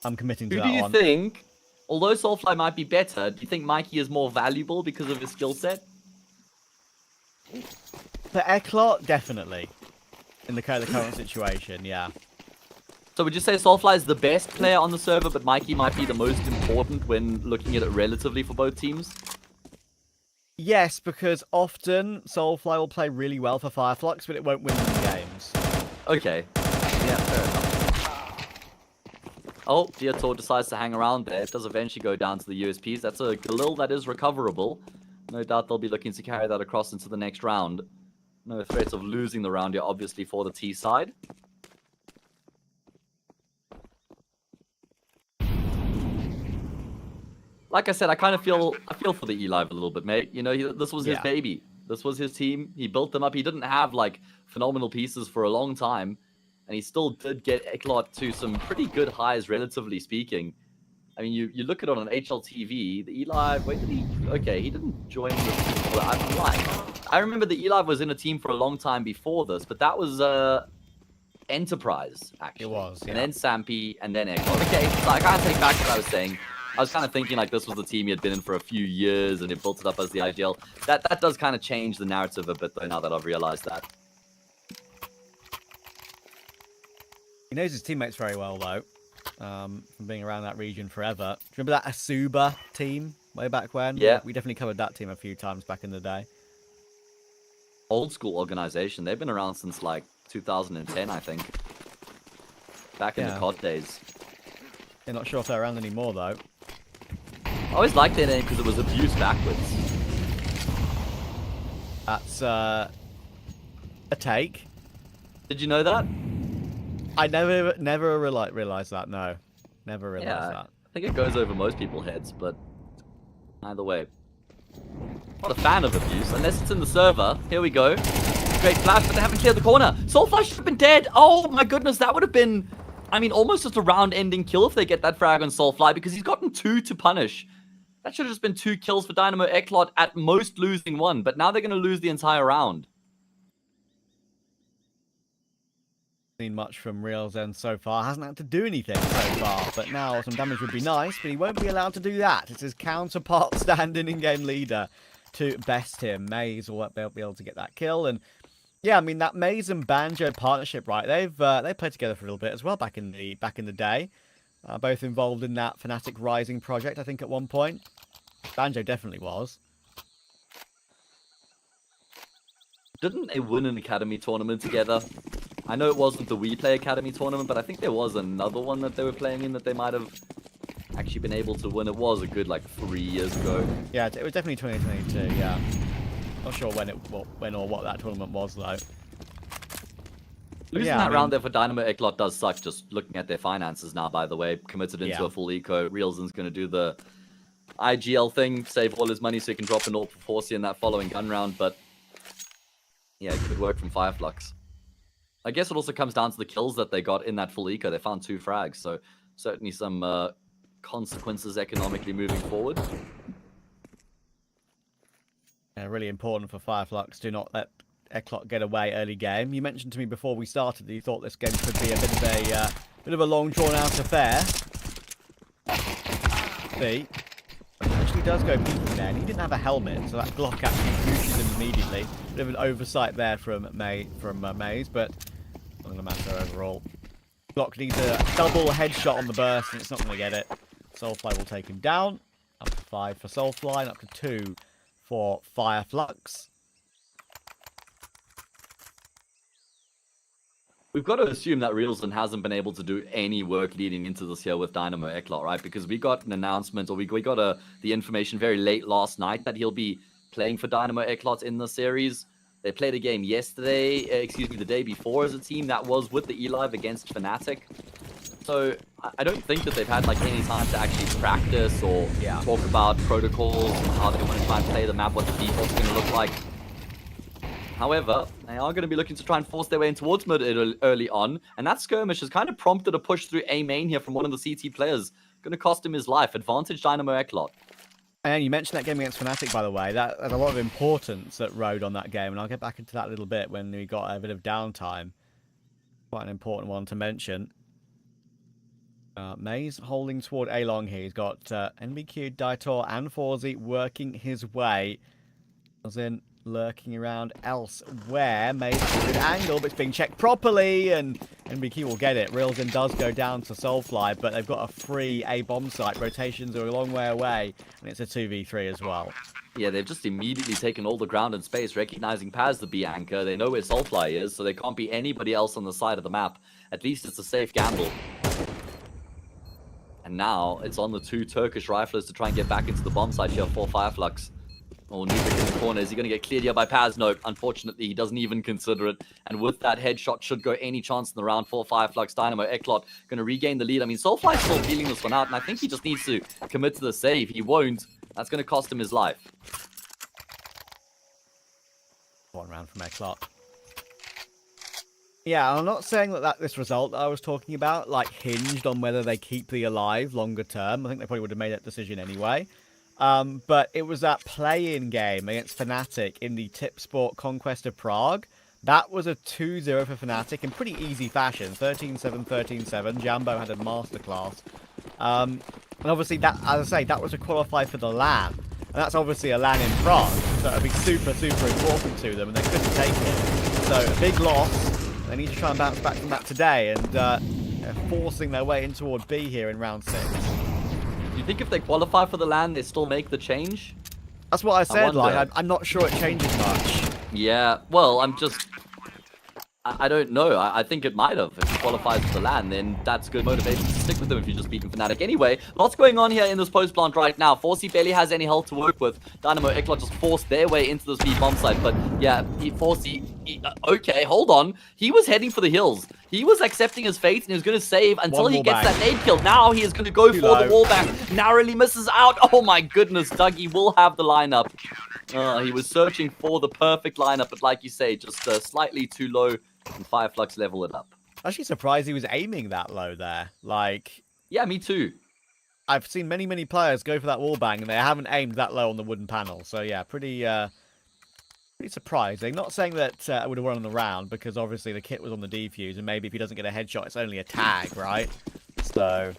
I'm committing to that one. Who do you think, although Soulfly might be better, do you think Mikey is more valuable because of his skill set? For Ecklot, definitely. In the current situation, yeah. So would you say Soulfly is the best player on the server, but Mikey might be the most important when looking at it relatively for both teams? Yes, because often Soulfly will play really well for Fireflux, but it won't win them games. Okay. Yeah, fair enough. Oh, Viator decides to hang around there. It does eventually go down to the USPs. That's a Galil that is recoverable. No doubt they'll be looking to carry that across into the next round. No threats of losing the round here, obviously, for the T side. Like I said, I feel for the E-Live a little bit, mate. You know, this was his baby. This was his team. He built them up. He didn't have, like, phenomenal pieces for a long time. And he still did get Ecklot to some pretty good highs, relatively speaking. I mean, you look at it on HLTV, the E-Live, wait, did he... Okay, he didn't join the... I'm lying. I remember the E-Live was in a team for a long time before this, but that was Enterprise, actually. It was, yeah. And then Sampy, and then Ecklot. Okay, so I can't take back what I was saying. I was kind of thinking like this was the team he had been in for a few years and he built it up as the ideal. That does kind of change the narrative a bit, though, now that I've realized that. He knows his teammates very well, though, from being around that region forever. Do you remember that Asuba team way back when? Yeah. We definitely covered that team a few times back in the day. Old school organization. They've been around since like 2010, I think. Back in the COD days. You're not sure if they're around anymore, though. I always liked their name because it was abuse backwards. That's a take. Did you know that? I never realized that. No, never realized that. I think it goes over most people's heads, but either way. Not a fan of abuse, unless it's in the server. Here we go. Great flash, but they haven't cleared the corner. Soulfly should have been dead. Oh my goodness, that would have been, I mean, almost just a round-ending kill if they get that frag on Soulfly, because he's gotten 2 to punish. That should have just been 2 kills for Dynamo Ecklot, at most losing 1, but now they're going to lose the entire round. Seen much from Real's end so far. Hasn't had to do anything so far, but now some damage would be nice, but he won't be allowed to do that. It's his counterpart standing in-game leader to best him. Maze will be able to get that kill, and yeah, I mean, that Maze and Banjo partnership, right? They played together for a little bit as well back in the day. Both involved in that Fnatic Rising project, I think, at one point. Banjo definitely was. Didn't they win an Academy tournament together? I know it wasn't the We Play Academy tournament, but I think there was another one that they were playing in that they might have actually been able to win. It was a good, like, 3 years ago. Yeah, it was definitely 2022, yeah. Not sure when or what that tournament was, though. Losing that round there for Dynamo Ecklot does suck, just looking at their finances now, by the way. Committed into a full eco. Realzen's going to do the IGL thing, save all his money so he can drop an AWP for Horsey in that following gun round, but yeah, good work from Fireflux. I guess it also comes down to the kills that they got in that full eco. They found 2 frags, so certainly some consequences economically moving forward. Yeah, really important for Fireflux to not let Ecklot get away early game. You mentioned to me before we started that you thought this game could be a bit of a long drawn out affair. See, he actually does go peeking there, and he didn't have a helmet, so that Glock actually pushes him immediately. Bit of an oversight there from Maze, but not gonna matter overall. Glock needs a double headshot on the burst, and it's not gonna get it. Soulfly will take him down. Up to 5 for Soulfly, and up to 2 for Fireflux. We've got to assume that Realzen hasn't been able to do any work leading into this year with Dynamo Ecklot, right? Because we got an announcement, or we got the information very late last night that he'll be playing for Dynamo Ecklot in the series. They played a game yesterday, the day before as a team that was with the E-Live against Fnatic. So I don't think that they've had like any time to actually practice or talk about protocols and how they want to try and play the map, what the default's going to look like. However, they are going to be looking to try and force their way in towards mid early on, and that skirmish has kind of prompted a push through A main here from one of the CT players. Going to cost him his life. Advantage Dynamo Ecklot. And you mentioned that game against Fnatic, by the way. That had a lot of importance that rode on that game, and I'll get back into that a little bit when we got a bit of downtime. Quite an important one to mention. Maze holding toward A-Long here. He's got NBQ, Daitor, and Forzy working his way. As in, lurking around elsewhere. Maze has a good angle, but it's being checked properly, and NBQ will get it. Realzen does go down to Soulfly, but they've got a free A-bomb site. Rotations are a long way away, and it's a 2v3 as well. Yeah, they've just immediately taken all the ground and space, recognizing Paz the B anchor. They know where Soulfly is, so there can't be anybody else on the side of the map. At least it's a safe gamble. And now it's on the 2 Turkish riflers to try and get back into the bomb site here for Fireflux. Or Nubik in the corner. Is he going to get cleared here by Paz? No, unfortunately, he doesn't even consider it. And with that headshot, should go any chance in the round for Fireflux. Dynamo Ecklot going to regain the lead. I mean, Soulfly's still feeling this one out, and I think he just needs to commit to the save. He won't. That's going to cost him his life. One round from Ecklot. Yeah, I'm not saying that this result that I was talking about, like, hinged on whether they keep the alive longer term. I think they probably would have made that decision anyway. But it was that play-in game against Fnatic in the Tip Sport Conquest of Prague. That was a 2-0 for Fnatic in pretty easy fashion. 13-7, 13-7. Jambo had a masterclass. And obviously, that, as I say, that was to qualify for the LAN. And that's obviously a LAN in Prague. So it would be super, super important to them, and they couldn't take it. So a big loss. They need to try and bounce back from that today, and they're forcing their way in toward B here in round 6. Do you think if they qualify for the LAN, they still make the change? That's what I said, like, I'm not sure it changes much. Yeah, well, I don't know. I think it might have. If he qualifies for the LAN, then that's good motivation to stick with them if you're just beating Fnatic. Anyway, lots going on here in this post plant right now. Forsey barely has any health to work with. Dynamo Ecklot just forced their way into this B bomb site. But yeah, Forsey, okay, hold on. He was heading for the hills. He was accepting his fate and he was going to save until he gets that nade kill. Now he is going to go for the wallbang. Narrowly misses out. Oh my goodness, Dougie will have the lineup. He was searching for the perfect lineup, but like you say, just slightly too low. And Fireflux level it up. Actually surprised he was aiming that low there. Like, yeah, me too. I've seen many, many players go for that wallbang and they haven't aimed that low on the wooden panel. So yeah, pretty surprising. Not saying that I would have won the round because obviously the kit was on the defuse and maybe if he doesn't get a headshot, it's only a tag, right? So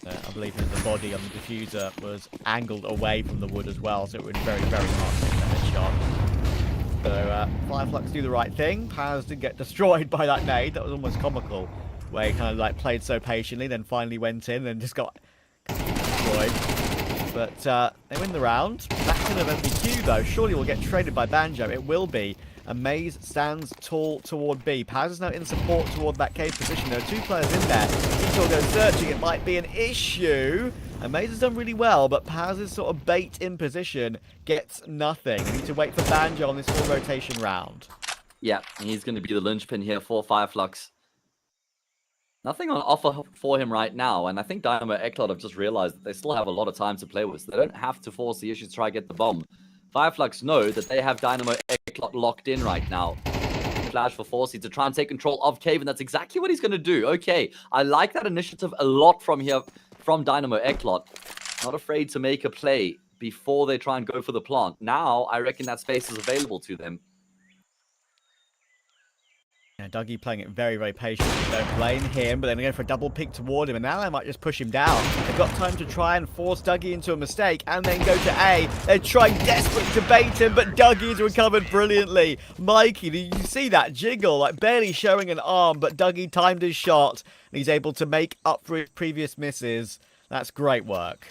I believe that the body on the diffuser was angled away from the wood as well, so it would be very, very hard to get the headshot. So Fireflux do the right thing. Paz did get destroyed by that nade. That was almost comical, where he kind of like played so patiently, then finally went in and just got destroyed. But they win the round. Back in of MBQ though. Surely will get traded by Banjo. It will be. And Maze stands tall toward B. Paz is now in support toward that cave position. There are 2 players in there. Each will go searching. It might be an issue. And Maze has done really well, but Paz's sort of bait in position gets nothing. We need to wait for Banjo on this full rotation round. Yeah, he's going to be the linchpin here for Fireflux. Nothing on offer for him right now, and I think Dynamo Ecklot have just realized that they still have a lot of time to play with. So they don't have to force the issue to try and get the bomb. Fireflux know that they have Dynamo Ecklot locked in right now. Flash for Forsey to try and take control of Cave, and that's exactly what he's going to do. Okay, I like that initiative a lot from here. From Dynamo Ecklot, not afraid to make a play before they try and go for the plant. Now, I reckon that space is available to them. Yeah, Dougie playing it very, very patiently. Don't blame him, but then they're going for a double peek toward him, and now they might just push him down. They've got time to try and force Dougie into a mistake, and then go to A. They're trying desperately to bait him, but Dougie's recovered brilliantly. Mikey, did you see that jiggle? Like, barely showing an arm, but Dougie timed his shot, and he's able to make up for his previous misses. That's great work.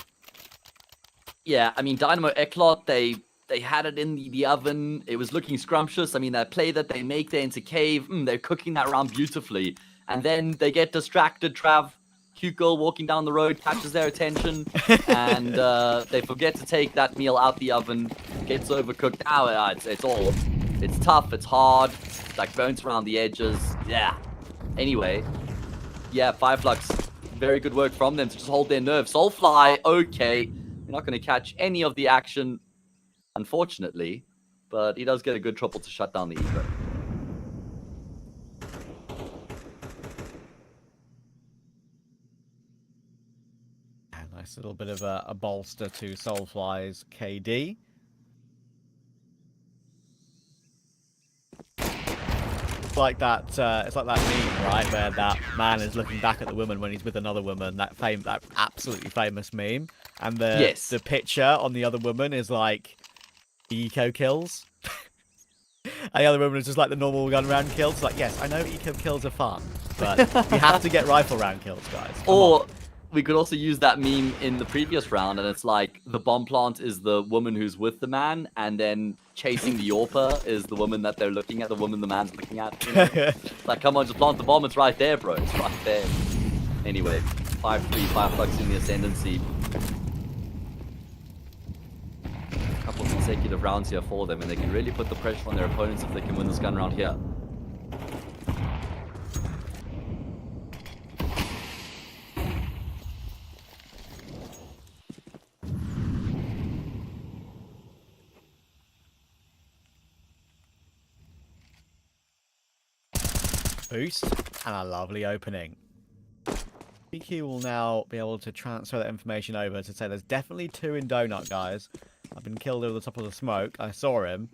Yeah, I mean, Dynamo Ecklot, they had it in the oven. It was looking scrumptious. I mean, that play that they make there into Cave, they're cooking that round beautifully. And then they get distracted. Trav, cute girl walking down the road, catches their attention. And they forget to take that meal out the oven. Gets overcooked. Now it's tough, it's hard. Like bones around the edges. Yeah. Anyway, yeah, Fireflux, very good work from them to just hold their nerve. Soulfly, okay. You're not going to catch any of the action, unfortunately, but he does get a good triple to shut down the Evo. Nice little bit of a bolster to Soulfly's KD. It's like that meme, right, where that man is looking back at the woman when he's with another woman. That absolutely famous meme, and the picture on the other woman is like eco kills. And the other woman is just like the normal gun round kills. It's like, yes, I know eco kills are fun, but you have to get rifle round kills, guys. Or we could also use that meme in the previous round, and it's like the bomb plant is the woman who's with the man, and then chasing the Yorper is the woman that they're looking at, the woman the man's looking at. You know? Like, come on, just plant the bomb. It's right there, bro. It's right there. Anyway, 5-3, Fireflux in the ascendancy. consecutive rounds here for them, and they can really put the pressure on their opponents if they can win this gun round here. Boost and a lovely opening. PQ will now be able to transfer that information over to say there's definitely two in Donut, guys. I've been killed over the top of the smoke. I saw him.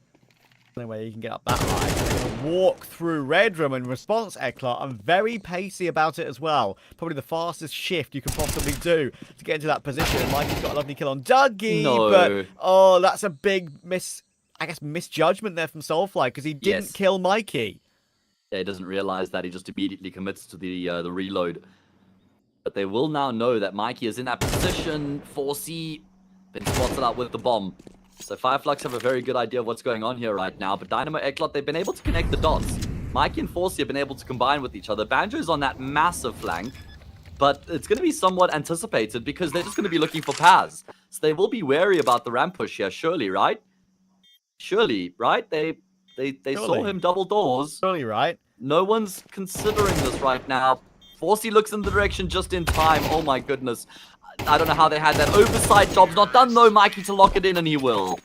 No way you can get up that high. Walk through Red Room in response, Ecklot. I'm very pacey about it as well. Probably the fastest shift you can possibly do to get into that position. And Mikey's got a lovely kill on Dougie. No. But, oh, that's a big misjudgment there from Soulfly because he didn't kill Mikey. Yeah, he doesn't realize that. He just immediately commits to the reload. But they will now know that Mikey is in that position. 4C been spotted out with the bomb. So Fireflux have a very good idea of what's going on here right now. But Dynamo Ecklot, they've been able to connect the dots. Mikey and 4C have been able to combine with each other. Banjo's on that massive flank. But it's going to be somewhat anticipated because they're just going to be looking for Paz. So they will be wary about the ramp push here, surely, right? Surely, right? They saw him double doors. Surely, right? No one's considering this right now. 4C looks in the direction just in time. Oh my goodness. I don't know how they had that. Oversight job's not done though. Mikey to lock it in, and he will.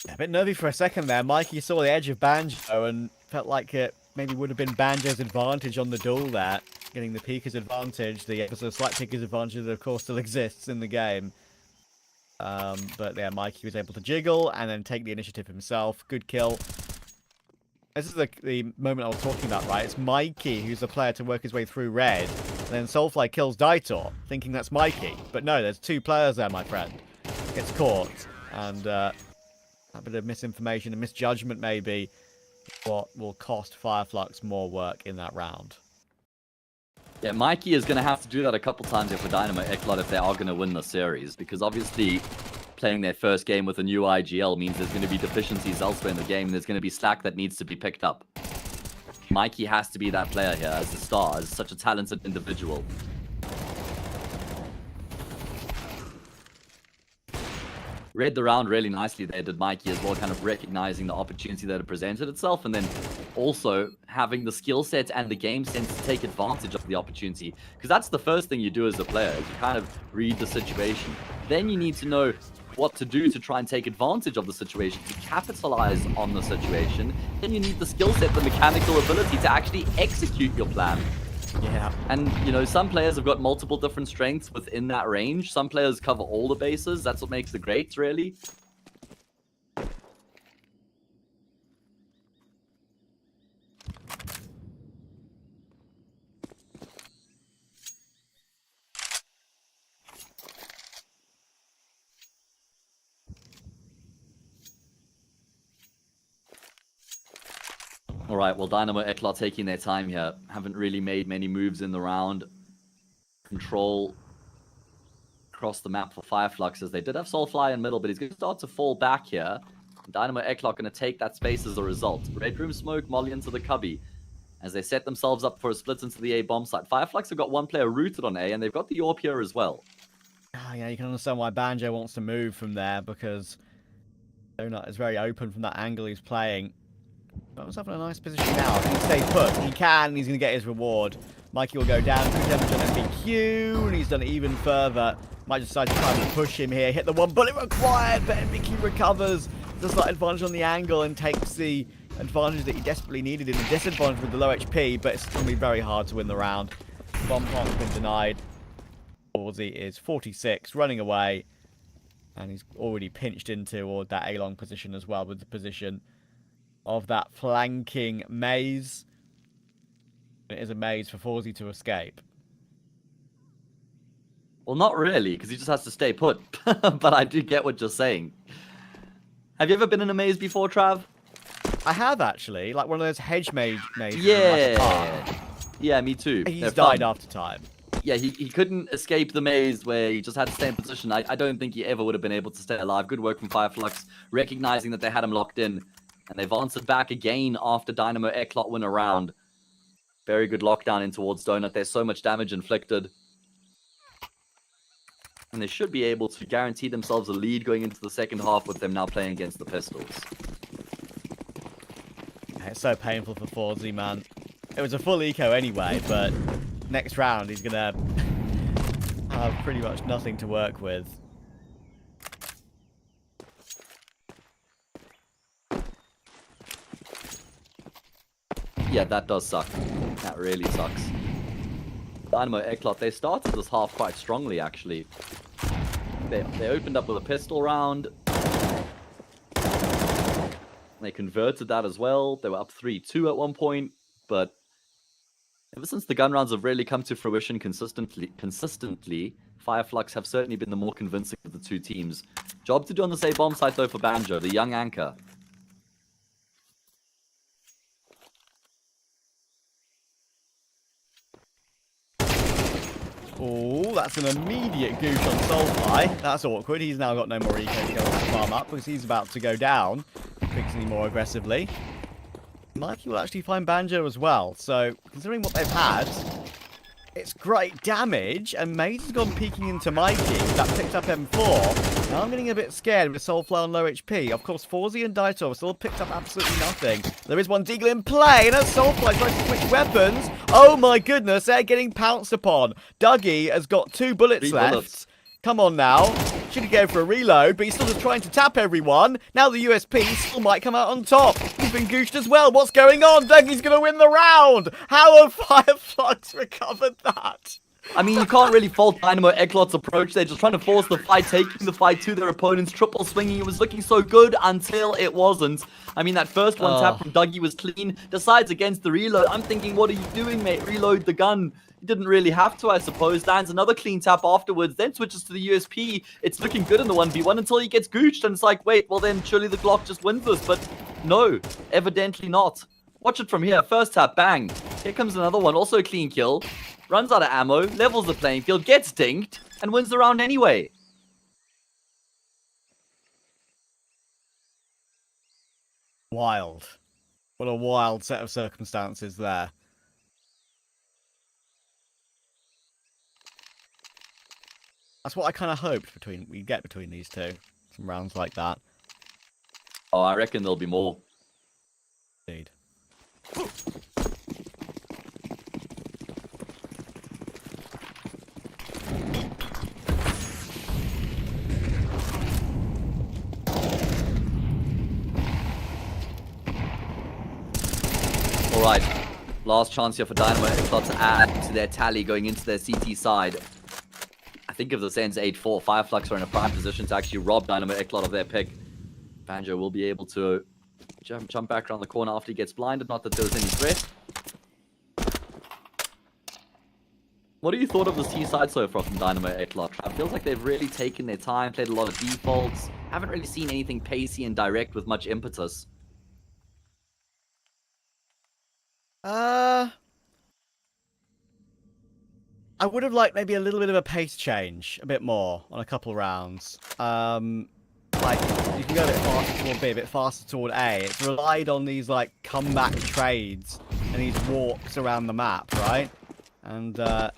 A bit nervy for a second there. Mikey saw the edge of Banjo and felt like it maybe would have been Banjo's advantage on the duel there. Getting the Pika's advantage. The slight Pika's advantage that of course still exists in the game. But yeah, Mikey was able to jiggle and then take the initiative himself. Good kill. This is the moment I was talking about, right? It's Mikey who's the player to work his way through red. And then Soulfly kills Daitor, thinking that's Mikey. But no, there's two players there, my friend. Gets caught. And a bit of misinformation and misjudgment, maybe, what will cost Fireflux more work in that round. Yeah, Mikey is going to have to do that a couple times here for Dynamo Ecklot if they are going to win the series. Because obviously, playing their first game with a new IGL means there's going to be deficiencies elsewhere in the game. There's going to be slack that needs to be picked up. Mikey has to be that player here as a star, as such a talented individual. Read the round really nicely there, did Mikey as well, kind of recognizing the opportunity that had presented itself, and then also having the skill set and the game sense to take advantage of the opportunity. Because that's the first thing you do as a player, is you kind of read the situation. Then you need to know what to do to try and take advantage of the situation, to capitalize on the situation. Then you need the skill set, the mechanical ability to actually execute your plan. Yeah. And, you know, some players have got multiple different strengths within that range. Some players cover all the bases. That's what makes the greats, really. Alright, well, Dynamo Ecklot taking their time here. Haven't really made many moves in the round. Control across the map for Fireflux, as they did have Soulfly in middle, but he's going to start to fall back here. Dynamo Ecklot going to take that space as a result. Red Room smoke, Molly into the cubby, as they set themselves up for a split into the A bomb site. Fireflux have got one player rooted on A, and they've got the AWP here as well. Oh, yeah, you can understand why Banjo wants to move from there, because Donut is very open from that angle he's playing. Got himself in a nice position now. If he stays put, he can, he's going to get his reward. Mikey will go down, good damage on MBQ, and he's done it even further. Might decide to try and push him here. Hit the one bullet required, but MBQ recovers. Does that advantage on the angle and takes the advantage that he desperately needed in the disadvantage with the low HP, but it's going to be very hard to win the round. Bomb plant's been denied. Aussie is 46, running away, and he's already pinched into toward that A-long position as well, with the position of that flanking maze. It is a maze for Forzy to escape. Well, not really, because he just has to stay put. But I do get what you're saying. Have you ever been in a maze before, Trav? I have, actually. Like one of those hedge mazes. Yeah. Yeah, me too. He's died after time. Yeah, he couldn't escape the maze where he just had to stay in position. I don't think he ever would have been able to stay alive. Good work from Fireflux, recognizing that they had him locked in. And they've answered back again after Dynamo Ecklot win a round. Very good lockdown in towards Donut. There's so much damage inflicted. And they should be able to guarantee themselves a lead going into the second half with them now playing against the Pistols. It's so painful for Forzy, man. It was a full eco anyway, but next round he's gonna have pretty much nothing to work with. Yeah, that does suck. That really sucks. Dynamo Ecklot, they started this half quite strongly, actually. They opened up with a pistol round. They converted that as well. They were up 3-2 at one point, but ever since the gun rounds have really come to fruition consistently, Fireflux have certainly been the more convincing of the two teams. Job to do on the safe bomb site, though, for Banjo, the young anchor. Oh, that's an immediate goosh on Soulfly. That's awkward. He's now got no more eco to go and farm up because he's about to go down, fixing more aggressively. Mikey will actually find Banjo as well. So, considering what they've had, it's great damage. And Maze has gone peeking into Mikey. That picked up M4. Now I'm getting a bit scared with Soulfly on low HP. Of course, Forzy and Daito have still picked up absolutely nothing. There is one Deagle in play, and as Soulfly tries to switch weapons, oh my goodness, they're getting pounced upon. Dougie has got 2 bullets left. Bullets. Come on now. Should he go for a reload, but he's still just trying to tap everyone. Now the USP still might come out on top. He's been gooshed as well. What's going on? Dougie's going to win the round. How have Fireflux recovered that? I mean, you can't really fault Dynamo Ecklot's approach. They're just trying to force the fight, taking the fight to their opponents, triple swinging. It was looking so good until it wasn't. I mean, that first one tap from Dougie was clean. Decides against the reload. I'm thinking, what are you doing, mate? Reload the gun. He didn't really have to, I suppose. Lands another clean tap afterwards, then switches to the USP. It's looking good in the 1v1 until he gets gooched, and it's like, wait, well then surely the Glock just wins this. But no, evidently not. Watch it from here. First tap, bang. Here comes another one, also a clean kill. Runs out of ammo, levels the playing field, gets dinked, and wins the round anyway. Wild. What a wild set of circumstances there. That's what I kind of hoped we get between these two. Some rounds like that. Oh, I reckon there'll be more. Indeed. Alright, last chance here for Dynamo Ecklot to add to their tally going into their CT side. I think if this ends 8-4, Fireflux are in a prime position to actually rob Dynamo Ecklot of their pick. Banjo will be able to jump back around the corner after he gets blinded, not that there was any threat. What have you thought of the C side so far from Dynamo Ecklot? It feels like they've really taken their time, played a lot of defaults. Haven't really seen anything pacey and direct with much impetus. I would have liked maybe a little bit of a pace change, a bit more on a couple of rounds. Like you can go a bit faster toward B, a bit faster toward A. It's relied on these like comeback trades and these walks around the map, right? And they're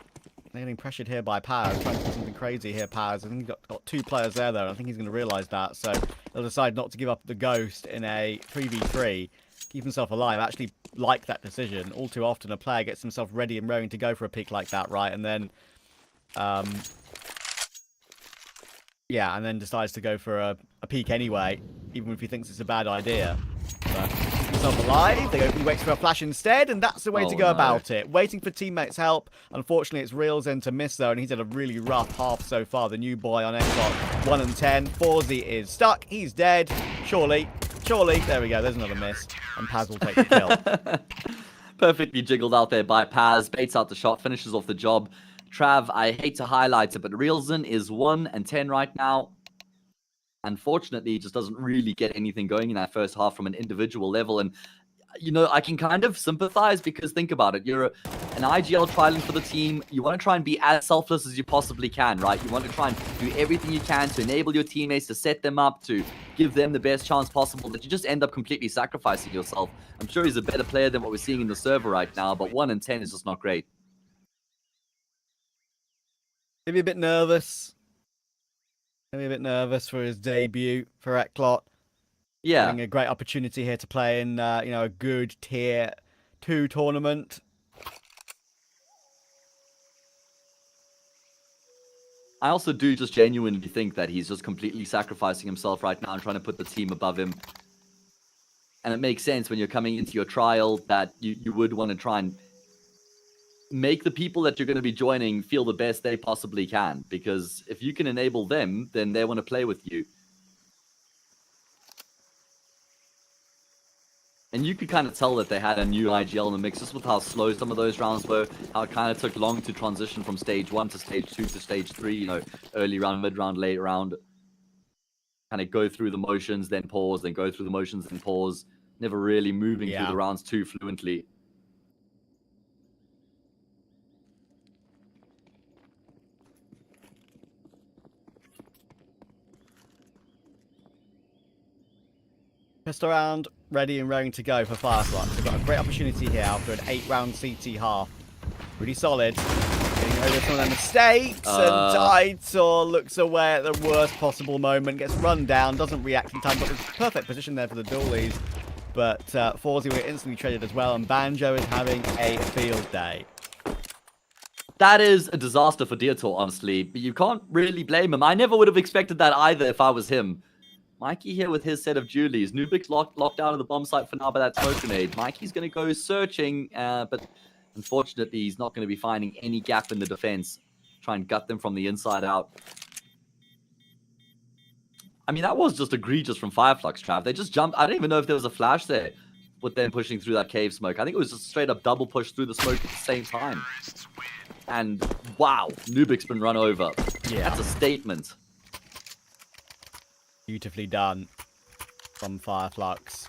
getting pressured here by Powers, trying to do something crazy here. Powers, I think he's got 2 players there though. And I think he's going to realise that, so he'll decide not to give up the ghost in a 3v3. Keep himself alive. I actually like that decision. All too often a player gets himself ready and raring to go for a peek like that, right? And then, yeah, and then decides to go for a peek anyway, even if he thinks it's a bad idea. But keep himself alive. He waits for a flash instead, and that's the way to go about it. Waiting for teammates' help. Unfortunately, it's Reel's in to miss though, and he's had a really rough half so far. The new boy on Ecklot, 1 and 10. Forzy is stuck. He's dead. Surely. There we go. There's another miss. And Paz will take the kill. Perfectly jiggled out there by Paz. Baits out the shot. Finishes off the job. Trav, I hate to highlight it, but Reelson is 1 and 10 right now. Unfortunately, he just doesn't really get anything going in that first half from an individual level. And, you know, I can kind of sympathize because think about it. You're an IGL trialing for the team. You want to try and be as selfless as you possibly can, right? You want to try and do everything you can to enable your teammates, to set them up, to give them the best chance possible, that you just end up completely sacrificing yourself. I'm sure he's a better player than what we're seeing in the server right now, but 1 and 10 is just not great. Maybe a bit nervous. Maybe a bit nervous for his debut for Ecklot. Yeah. Having a great opportunity here to play in, a good tier 2 tournament. I also do just genuinely think that he's just completely sacrificing himself right now and trying to put the team above him. And it makes sense when you're coming into your trial that you would want to try and make the people that you're going to be joining feel the best they possibly can. Because if you can enable them, then they want to play with you. And you could kind of tell that they had a new IGL in the mix, just with how slow some of those rounds were, how it kind of took long to transition from stage 1 to stage 2 to stage 3, early round, mid round, late round. Kind of go through the motions, then pause, then go through the motions, then pause. Never really moving through the rounds too fluently. Pistol round, ready and raring to go for Fireflux. They've got a great opportunity here after an 8-round CT half. Really solid. Getting over some of their mistakes, and Titor looks away at the worst possible moment. Gets run down, doesn't react in time, but it's perfect position there for the dualies. But Forzy were instantly traded as well, and Banjo is having a field day. That is a disaster for Veto, honestly. But you can't really blame him. I never would have expected that either if I was him. Mikey here with his set of Julies. Nubik's locked out of the bomb site for now by that smoke grenade. Mikey's going to go searching, but unfortunately he's not going to be finding any gap in the defense. Try and gut them from the inside out. I mean, that was just egregious from Fireflux, Trav. They just jumped. I don't even know if there was a flash there with them pushing through that cave smoke. I think it was just straight up double push through the smoke at the same time. And wow, Nubik's been run over. Yeah. That's a statement. Beautifully done from Fireflux.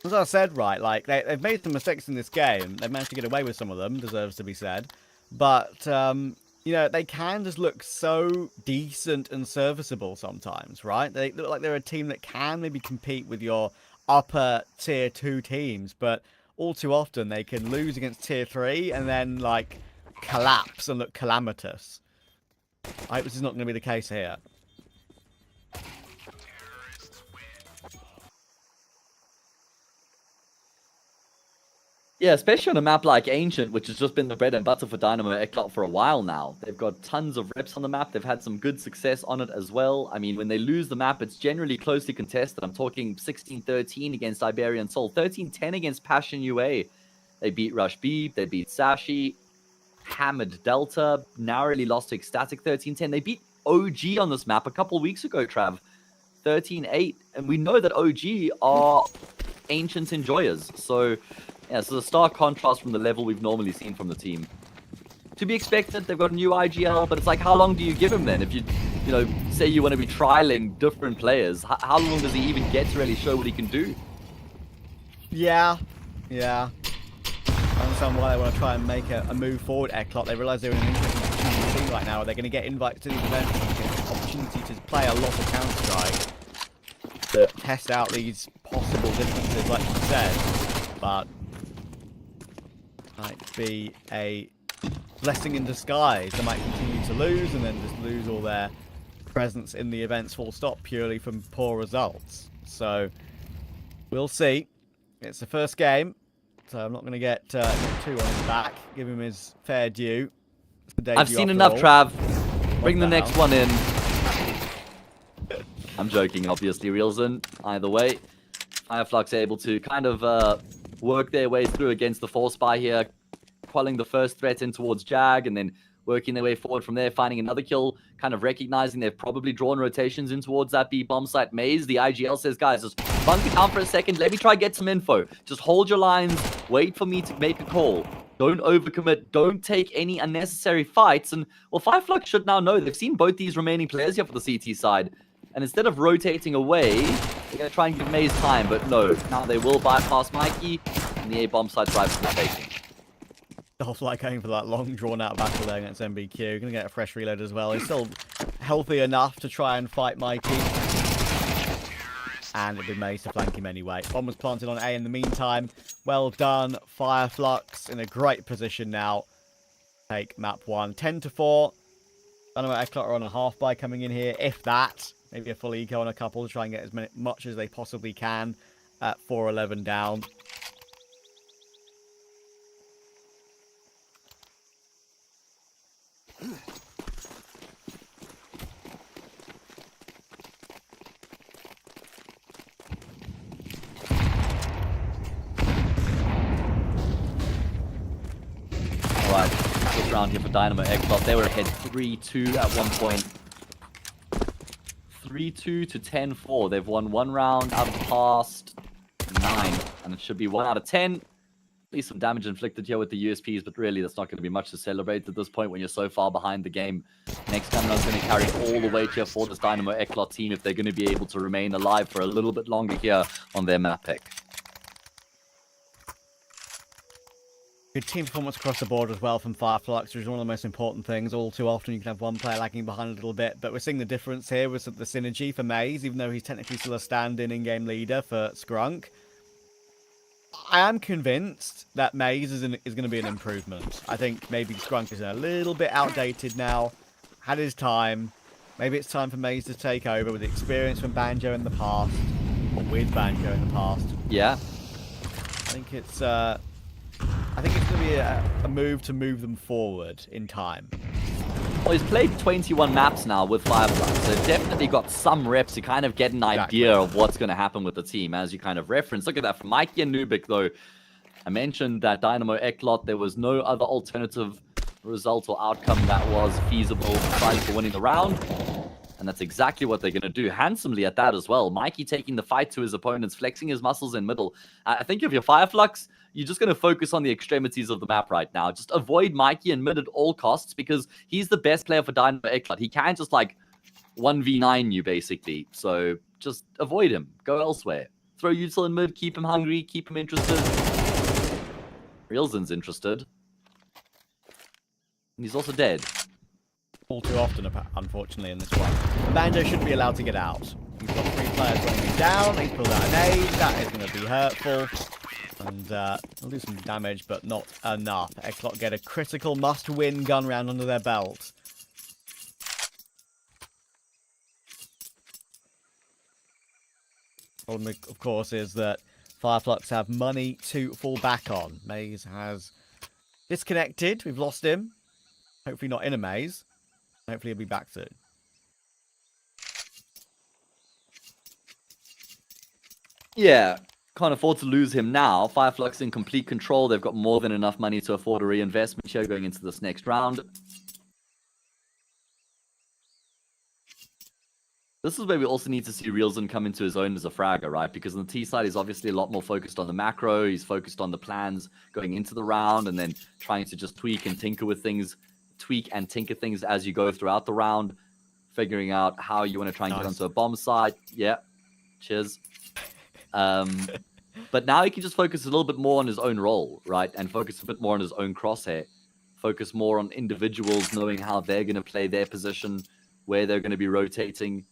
As I said, right, like, they've made some mistakes in this game. They've managed to get away with some of them, deserves to be said. But, they can just look so decent and serviceable sometimes, right? They look like they're a team that can maybe compete with your upper tier 2 teams, but all too often they can lose against tier 3 and then, like, collapse and look calamitous. I hope this is not going to be the case here. Yeah, especially on a map like Ancient, which has just been the bread and butter for Dynamo Ecklot for a while now. They've got tons of reps on the map. They've had some good success on it as well. I mean, when they lose the map, it's generally closely contested. I'm talking 16-13 against Iberian Soul, 13-10 against Passion UA. They beat Rush B, they beat Sashi, hammered Delta, narrowly lost to Ecstatic 13-10. They beat OG on this map a couple weeks ago, Trav, 13-8. And we know that OG are Ancient enjoyers, so... yeah, so the stark contrast from the level we've normally seen from the team. To be expected, they've got a new IGL, but it's like, how long do you give him then? If you say you want to be trialing different players, how long does he even get to really show what he can do? Yeah. I understand why they want to try and make a move forward, Ecklot. They realise they're in an interesting opportunity right now. They're going to get invited to these events and get an opportunity to play a lot of Counter-Strike to test out these possible differences, like you said. But might be a blessing in disguise. They might continue to lose and then just lose all their presence in the events full stop purely from poor results. So we'll see. It's the first game, so I'm not going to get too on his back. Give him his fair due. I've seen enough, Trav. Bring the next one in. I'm joking, obviously. Reels in. Either way, Fireflux able to kind of work their way through against the 4-spy here, quelling the first threat in towards Jag, and then working their way forward from there, finding another kill, kind of recognizing they've probably drawn rotations in towards that B bomb site maze. The IGL says, guys, just bunker down for a second. Let me try get some info. Just hold your lines. Wait for me to make a call. Don't overcommit. Don't take any unnecessary fights. And, well, Fireflux should now know. They've seen both these remaining players here for the CT side. And instead of rotating away, they're going to try and give Maze time. But no, now they will bypass Mikey. And the A bomb side drive for the taking. Dolph like going for that long drawn-out battle there against MBQ. Going to get a fresh reload as well. He's still healthy enough to try and fight Mikey. And it'd be Maze to flank him anyway. Bomb was planted on A in the meantime. Well done. Fireflux in a great position now. Take map 1. 10-4. Dynamo Ecklot are on a half buy coming in here, if that. Maybe a full eco on a couple to try and get as much as they possibly can at 4-11 down. Alright, this round here for Dynamo Ecklot. They were ahead 3-2 at one point. 3-2 to 10-4. They've won one round out of the past 9. And it should be 1 out of 10. At least some damage inflicted here with the USPs, but really that's not going to be much to celebrate at this point when you're so far behind the game. Next gun run's going to carry all the weight here for this Dynamo Ecklot team if they're going to be able to remain alive for a little bit longer here on their map pick. Good team performance across the board as well from Fireflux, which is one of the most important things. All too often you can have one player lagging behind a little bit, but we're seeing the difference here with the synergy for Maze, even though he's technically still a stand-in in-game leader for Skrunk. I am convinced that Maze is going to be an improvement. I think maybe Skrunk is a little bit outdated now, had his time. Maybe it's time for Maze to take over with experience from Banjo in the past, or with Banjo in the past. Yeah. I think it's going to be a move to move them forward in time. Well, he's played 21 maps now with Fireflux, so definitely got some reps to kind of get an idea of what's going to happen with the team, as you kind of reference. Look at that from Mikey and Nubik, though. I mentioned that Dynamo Ecklot, there was no other alternative result or outcome that was feasible aside for winning the round. And that's exactly what they're going to do, handsomely at that as well. Mikey taking the fight to his opponents, flexing his muscles in middle. I think if you're Fireflux, you're just going to focus on the extremities of the map right now. Just avoid Mikey in mid at all costs because he's the best player for Dynamo Ecklot. He can't just like 1v9 you basically. So just avoid him. Go elsewhere. Throw Util in mid, keep him hungry, keep him interested. Realzin's interested. And he's also dead. All too often, unfortunately, in this one. Banjo shouldn't be allowed to get out. He's got 3 players running him down. He's pulled out an aid. That is going to be hurtful. And he'll do some damage, but not enough. Ecklot get a critical must-win gun round under their belt. Problem, of course, is that Fireflux have money to fall back on. Maze has disconnected. We've lost him. Hopefully not in a maze. Hopefully he'll be back soon. Yeah, can't afford to lose him now. Fireflux in complete control. They've got more than enough money to afford a reinvestment here going into this next round. This is where we also need to see Realzin come into his own as a fragger, right? Because on the T side, he's obviously a lot more focused on the macro. He's focused on the plans going into the round and then trying to just tweak and tinker with things. Tweak and tinker things as you go throughout the round. Figuring out how you want to try and get onto a bomb site. Yeah. Cheers. But now he can just focus a little bit more on his own role, right? And focus a bit more on his own crosshair. Focus more on individuals knowing how they're going to play their position, where they're going to be rotating.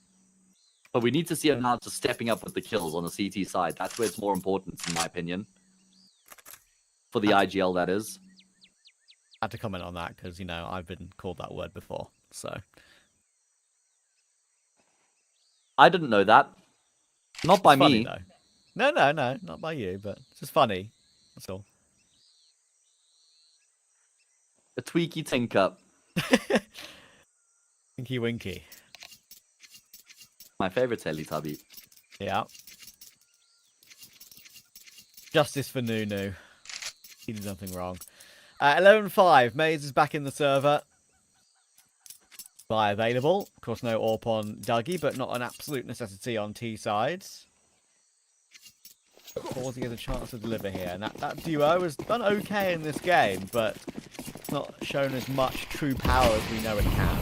But we need to see him now just stepping up with the kills on the CT side. That's where it's more important, in my opinion. For the IGL, that is. I had to comment on that because, you know, I've been called that word before, so. I didn't know that. Not by funny, me. Though. No, not by you, but it's just funny. That's all. A tweaky tinker. Winky winky. My favorite Teletubby. Yeah. Justice for Nunu. He did nothing wrong. 11-5. Maze is back in the server. Buy available. Of course, no AWP on Dougie, but not an absolute necessity on T sides. Causey has a chance to deliver here. And that duo has done okay in this game, but it's not shown as much true power as we know it can.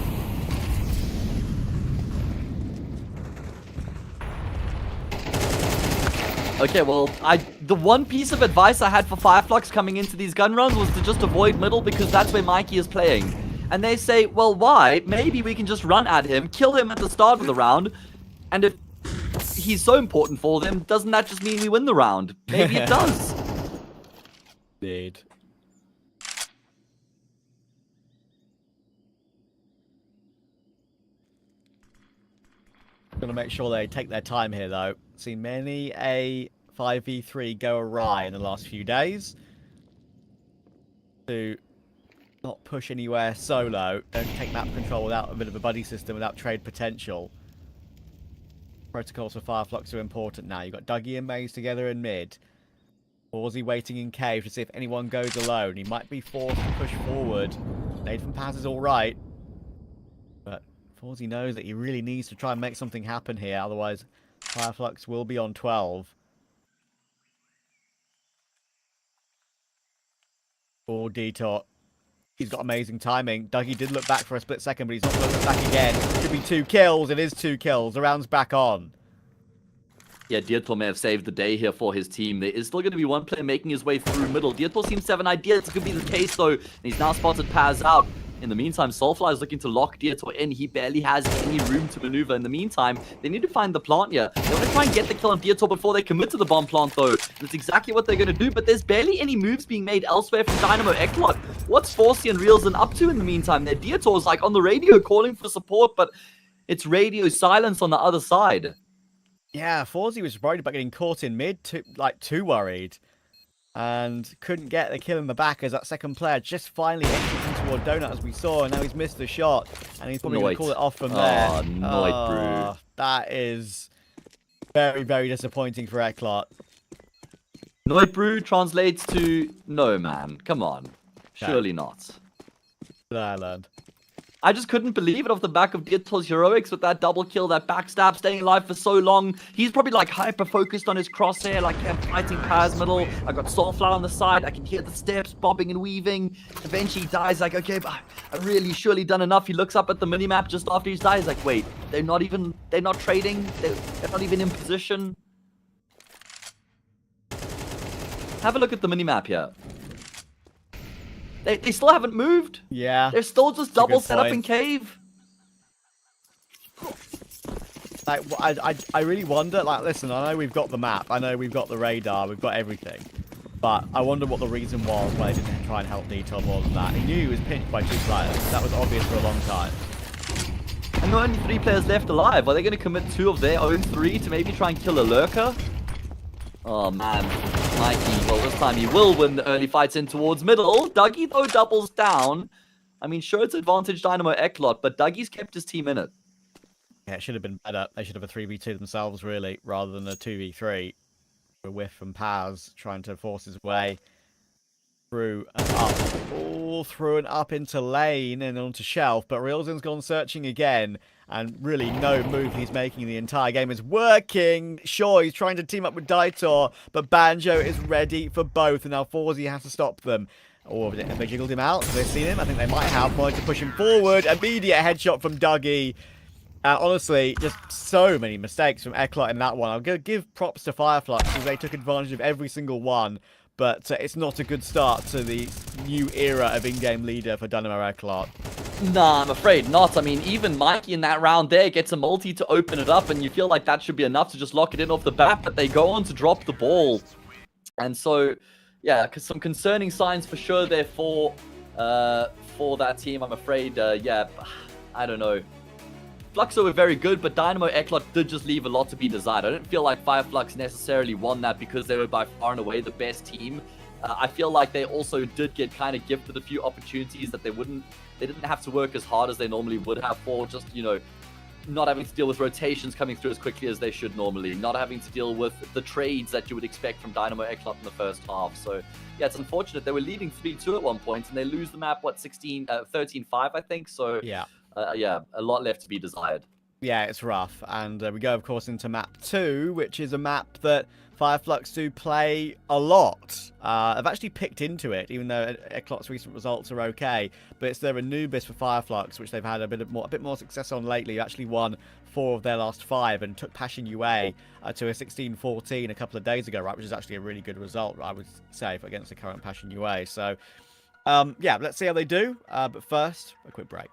Okay, well, the one piece of advice I had for Fireflux coming into these gun runs was to just avoid middle because that's where Mikey is playing. And they say, well, why? Maybe we can just run at him, kill him at the start of the round, and if he's so important for them, doesn't that just mean we win the round? Maybe it does. Gonna make sure they take their time here, though. Seen many a 5v3 go awry in the last few days. To not push anywhere solo, don't take map control without a bit of a buddy system, without trade potential. Protocols for Fireflux are important now. You've got Dougie and Maze together in mid. Horsey waiting in cave to see if anyone goes alone. He might be forced to push forward. Nade from Paz is alright. But Horsey knows that he really needs to try and make something happen here. Otherwise, Fireflux will be on 12. Oh, Detour. He's got amazing timing. Dougie did look back for a split second, but he's not going to look back again. Could be 2 kills. It is 2 kills. The round's back on. Yeah, Dietor may have saved the day here for his team. There is still going to be one player making his way through middle. Dietor seems to have an idea this could be the case, though. And he's now spotted Paz out. In the meantime, Soulfly is looking to lock Dietor in. He barely has any room to maneuver. In the meantime, they need to find the plant here. They want to try and get the kill on Dietor before they commit to the bomb plant, though. That's exactly what they're going to do, but there's barely any moves being made elsewhere from Dynamo Ecklot. What's Forcy and Reelson up to in the meantime? Their Dietor's like on the radio calling for support, but it's radio silence on the other side. Yeah, Forzy was worried about getting caught in mid, too worried. And couldn't get the kill in the back as that second player just finally entered toward Donut as we saw, and now he's missed the shot. And he's probably going to call it off from there. Oh, Noit Brew. That is very, very disappointing for Ecklot. Noit Brew translates to no, man. Come on. Surely not. Ireland. I just couldn't believe it off the back of Dietor's heroics with that double kill, that backstab, staying alive for so long. He's probably like hyper-focused on his crosshair, like fighting Paz middle. I got Soulflower on the side. I can hear the steps bobbing and weaving. Eventually he dies like, okay, but I've really surely done enough. He looks up at the minimap just after he's died. He's like, wait, they're not trading. They're not even in position. Have a look at the minimap here. They still haven't moved. Yeah. They're still just double set up in cave. Like, I really wonder, like, listen, I know we've got the map. I know we've got the radar. We've got everything. But I wonder what the reason was why they didn't try and help Detour more than that. He knew he was pinched by 2 players. That was obvious for a long time. And there are only 3 players left alive. Are they going to commit 2 of their own 3 to maybe try and kill a lurker? Oh, man. Mikey, well, this time he will win the early fights in towards middle. Dougie, though, doubles down. I mean, sure, it's advantage Dynamo Ecklot, but Dougie's kept his team in it. Yeah, it should have been better. They should have a 3v2 themselves, really, rather than a 2v3. A whiff from Paz, trying to force his way through and up. All through and up into lane and onto shelf, but Reelson's gone searching again. And really, no move he's making the entire game is working. Sure, he's trying to team up with Dietor, but Banjo is ready for both, and now Forzy has to stop them. Or have they jiggled him out? Have they seen him? I think they might have. Wanted to push him forward. Immediate headshot from Dougie. Honestly, just so many mistakes from Ecklot in that one. I'm going to give props to Fireflux because they took advantage of every single one. But it's not a good start to the new era of in-game leader for Dynamo Ecklot. Nah, I'm afraid not. I mean, even Mikey in that round there gets a multi to open it up, and you feel like that should be enough to just lock it in off the bat, but they go on to drop the ball. And so, yeah, some concerning signs for sure there for that team, I'm afraid. Yeah, I don't know. Fluxo were very good, but Dynamo Ecklot did just leave a lot to be desired. I don't feel like Fireflux necessarily won that because they were by far and away the best team. I feel like they also did get kind of gifted a few opportunities that they didn't have to work as hard as they normally would have for, just, you know, not having to deal with rotations coming through as quickly as they should normally, not having to deal with the trades that you would expect from Dynamo Ecklot in the first half. So, yeah, it's unfortunate. They were leading 3-2 at one point, and they lose the map, what, 13-5, I think? So, yeah, a lot left to be desired. Yeah, it's rough. And we go, of course, into map 2, which is a map that Fireflux do play a lot. I've actually picked into it, even though Ecklot's recent results are okay. But it's their Anubis for Fireflux, which they've had a bit more success on lately. Actually won 4 of their last 5 and took Passion UA to a 16-14 a couple of days ago, right? Which is actually a really good result, I would say, against the current Passion UA. So, yeah, let's see how they do. But first, a quick break.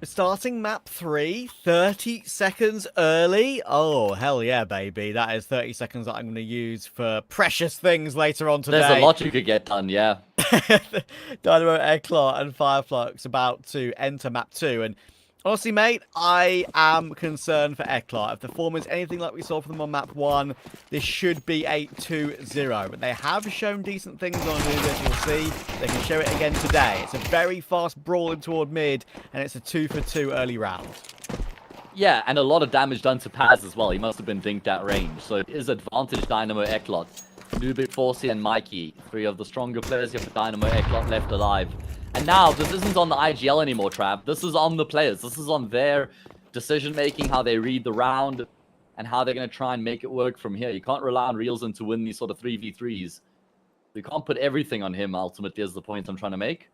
Starting map 3, 30 seconds early. Oh, hell yeah, baby. That is 30 seconds that I'm going to use for precious things later on today. There's a lot you could get done, yeah. Dynamo, Ecklot, and Fireflux about to enter map 2. And honestly, mate, I am concerned for Ecklot. If the form is anything like we saw from them on map 1, this should be a 2-0. But they have shown decent things on mid, as you'll see. They can show it again today. It's a very fast brawl in toward mid, and it's a 2-for-2 early round. Yeah, and a lot of damage done to Paz as well. He must have been dinked at range. So it is advantage Dynamo Ecklot. Nubik, Forsey, and Mikey, 3 of the stronger players here for Dynamo Ecklot left alive. And now, this isn't on the IGL anymore, Trav. This is on the players. This is on their decision-making, how they read the round, and how they're going to try and make it work from here. You can't rely on Reelson to win these sort of 3v3s. You can't put everything on him, ultimately, is the point I'm trying to make.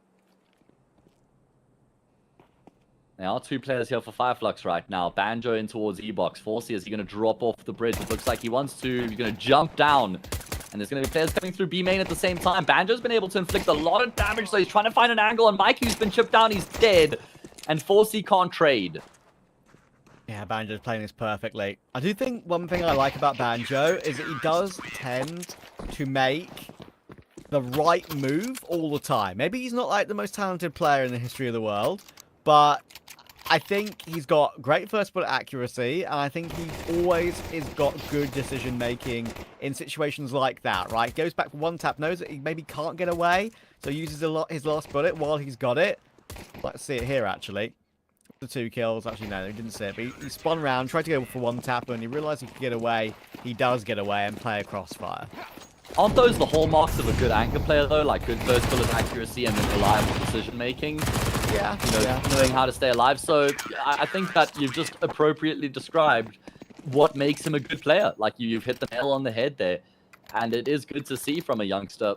There are 2 players here for Fireflux right now. Banjo in towards E-Box. Forsey, is he going to drop off the bridge? It looks like he wants to. He's going to jump down. And there's going to be players coming through B main at the same time. Banjo's been able to inflict a lot of damage, so he's trying to find an angle. And Mikey's been chipped down. He's dead. And Forsey can't trade. Yeah, Banjo's playing this perfectly. I do think one thing I like about Banjo is that he does tend to make the right move all the time. Maybe he's not like the most talented player in the history of the world, but I think he's got great first bullet accuracy, and I think he always has got good decision making in situations like that, right? Goes back for one tap, knows that he maybe can't get away, so uses his last bullet while he's got it. Let's see it here, actually. The 2 kills. Actually, no, he didn't see it, but he spun around, tried to go for one tap, and he realized he could get away. He does get away and play a crossfire. Aren't those the hallmarks of a good anchor player, though? Like good first bullet accuracy and then reliable decision making? Yeah, you know, knowing how to stay alive. So I think that you've just appropriately described what makes him a good player. Like you've hit the nail on the head there. And it is good to see from a youngster.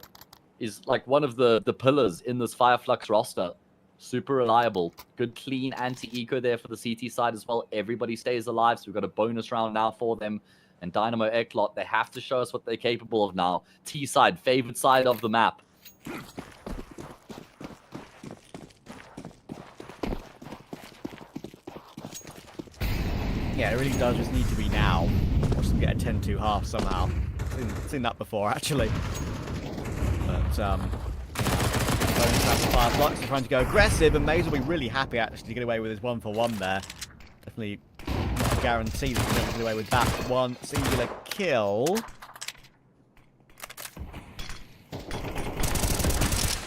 Is like one of the pillars in this Fireflux roster. Super reliable. Good clean anti-eco there for the CT side as well. Everybody stays alive. So we've got a bonus round now for them. And Dynamo Ecklot, they have to show us what they're capable of now. T side, favorite side of the map. Yeah, it really does just need to be now. Watch them get a 10-2 half somehow. Seen that before, actually. But, bonus round for Fireflux, trying to go aggressive, and Maze will be really happy, actually, to get away with his 1-for-1 there. Definitely not a guarantee that he's going to get away with that one singular kill.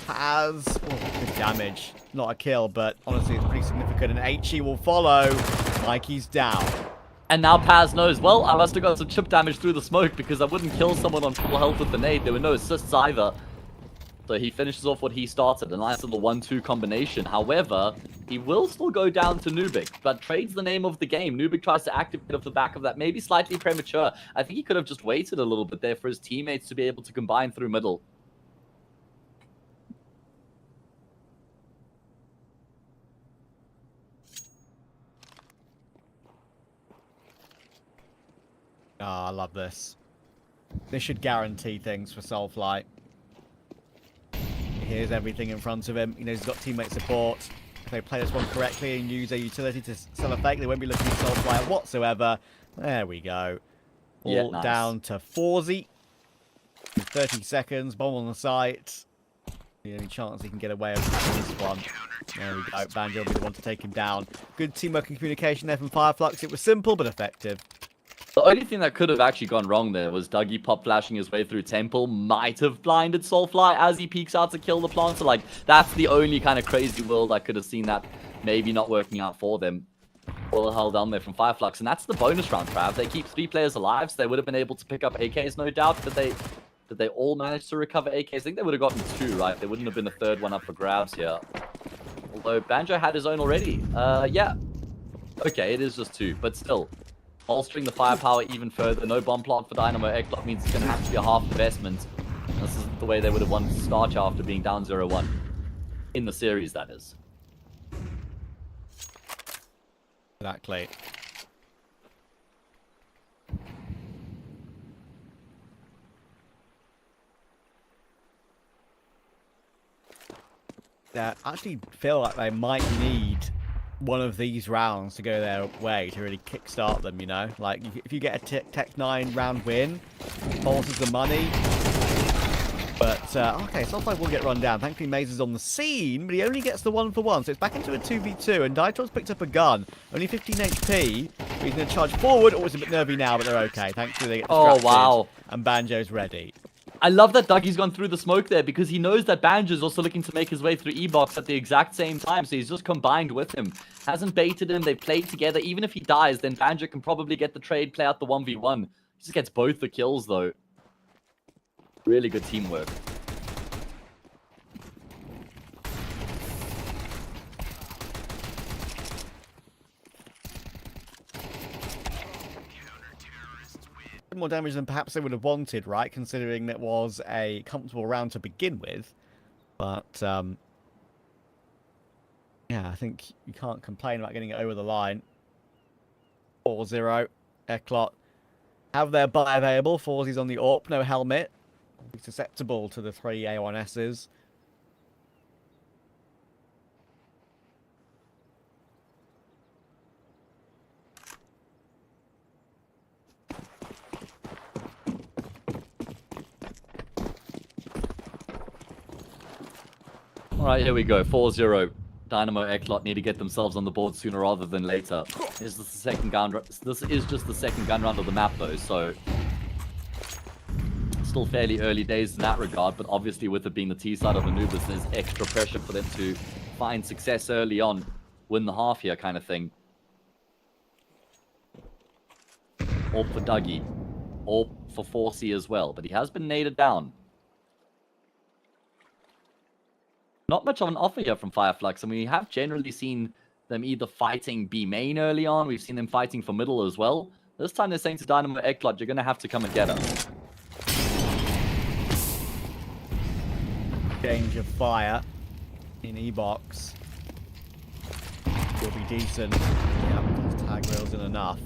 Has good damage. Not a kill, but honestly, it's pretty significant. And HE will follow. Mikey's down. And now Paz knows, well, I must have got some chip damage through the smoke because I wouldn't kill someone on full health with the nade. There were no assists either. So he finishes off what he started. A nice little 1-2 combination. However, he will still go down to Nubik, but trades the name of the game. Nubik tries to activate off the back of that. Maybe slightly premature. I think he could have just waited a little bit there for his teammates to be able to combine through middle. Oh, I love this. This should guarantee things for Soulflight. He hears everything in front of him. He knows he's got teammate support. If they play this one correctly and use their utility to sell a fake, they won't be looking at Soulflight whatsoever. There we go. All Yeah, nice. down to Forsey. 30 seconds, bomb on the site. The only chance he can get away with this one. There we go. Banjo will be the one to take him down. Good teamwork and communication there from Fireflux. It was simple but effective. The only thing that could have actually gone wrong there was Dougie pop flashing his way through Temple might have blinded Soulfly as he peeks out to kill the plant. So, like, that's the only kind of crazy world I could have seen that maybe not working out for them. All held down there from Fireflux. And that's the bonus round, Trav. They keep 3 players alive, so they would have been able to pick up AKs, no doubt. Did they all manage to recover AKs? I think they would have gotten 2, right? There wouldn't have been a 3rd one up for grabs here. Although Banjo had his own already. Yeah. Okay, it is just 2, but still. Bolstering the firepower even further. No bomb plant for Dynamo Ecklot means it's going to have to be a half investment. This isn't the way they would have won to start after being down 0-1. In the series, that is. Exactly. I actually feel like they might need one of these rounds to go their way to really kickstart them, you know? Like, if you get a Tech 9 round win, forces the money. But, okay, Soulfly will get run down. Thankfully, Maze is on the scene, but he only gets the 1-for-1, so it's back into a 2v2, and Daitor's picked up a gun. Only 15 HP, but he's going to charge forward. Oh, it's a bit nervy now, but they're okay. Thankfully, they get distracted. Oh, wow. And Banjo's ready. I love that Dougie's gone through the smoke there because he knows that Banjo's also looking to make his way through E-Box at the exact same time, so he's just combined with him. Hasn't baited him, they've played together. Even if he dies, then Banjo can probably get the trade, play out the 1v1. He just gets both the kills, though. Really good teamwork. More damage than perhaps they would have wanted, right? Considering that was a comfortable round to begin with. But, yeah, I think you can't complain about getting it over the line. 4-0. Ecklot have their buy available. Forzy's on the AWP, no helmet. Susceptible to the 3 A1Ss. Alright, here we go. 4-0. Dynamo Ecklot need to get themselves on the board sooner rather than later. This is the second gun. This is just the second gun round of the map, though, so still fairly early days in that regard. But obviously, with it being the T side of Anubis, there's extra pressure for them to find success early on, win the half here, kind of thing. Or for Dougie, or for Forcy as well, but he has been naded down. Not much of an offer here from Fireflux, and we have generally seen them either fighting B main early on, we've seen them fighting for middle as well. This time they're saying to Dynamo Ecklot, you're going to have to come and get us. Change of fire in E-Box will be decent. Yeah, tag rails in enough.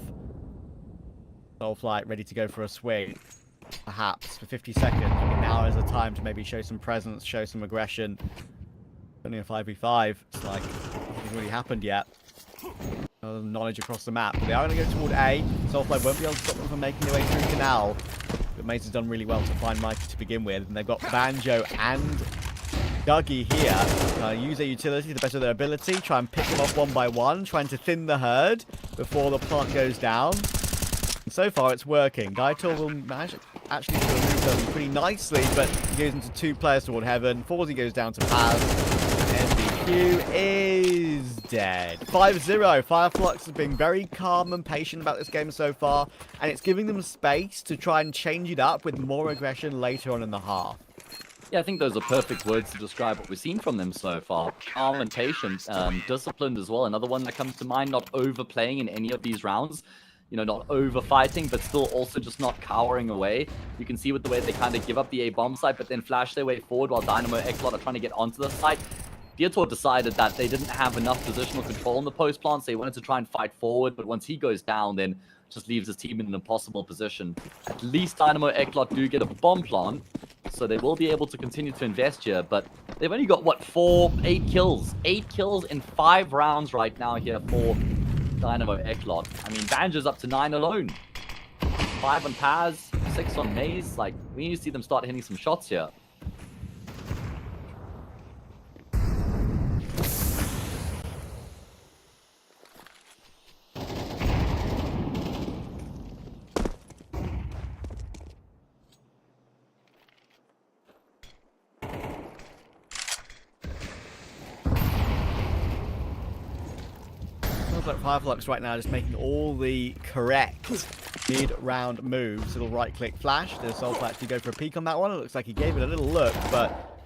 Soulflight ready to go for a swing. Perhaps for 50 seconds. I mean, now is the time to maybe show some presence, show some aggression. Only a 5v5. It's like, nothing's really happened yet. Knowledge across the map. But they are going to go toward A. Soulfly won't be able to stop them from making their way through Canal. But Mace has done really well to find Mikey to begin with. And they've got Banjo and Dougie here. Use their utility to the best of their ability. Try and pick them off one by one. Trying to thin the herd before the plant goes down. And so far, it's working. Daitor will manage actually to remove them pretty nicely, but he goes into 2 players toward heaven. Forzy goes down to Paz. NBQ is dead. 5-0. Fireflux has been very calm and patient about this game so far, and it's giving them space to try and change it up with more aggression later on in the half. Yeah, I think those are perfect words to describe what we've seen from them so far. Calm and patient, disciplined as well. Another one that comes to mind, not overplaying in any of these rounds. You know, not over-fighting, but still also just not cowering away. You can see with the way they kind of give up the A-bomb site, but then flash their way forward while Dynamo Ecklot are trying to get onto the site. Veto decided that they didn't have enough positional control in the post plant, so he wanted to try and fight forward, but once he goes down, then just leaves his team in an impossible position. At least Dynamo Ecklot do get a bomb plant, so they will be able to continue to invest here, but they've only got, what, 8 kills? 8 kills in 5 rounds right now here for Dynamo Ecklot. I mean, Banjo's up to 9 alone. 5 on Paz, 6 on Maze. Like, we need to see them start hitting some shots here. Like Fireflux right now just making all the correct mid-round moves. Little right-click flash. Does Soulflight actually go for a peek on that one? It looks like he gave it a little look, but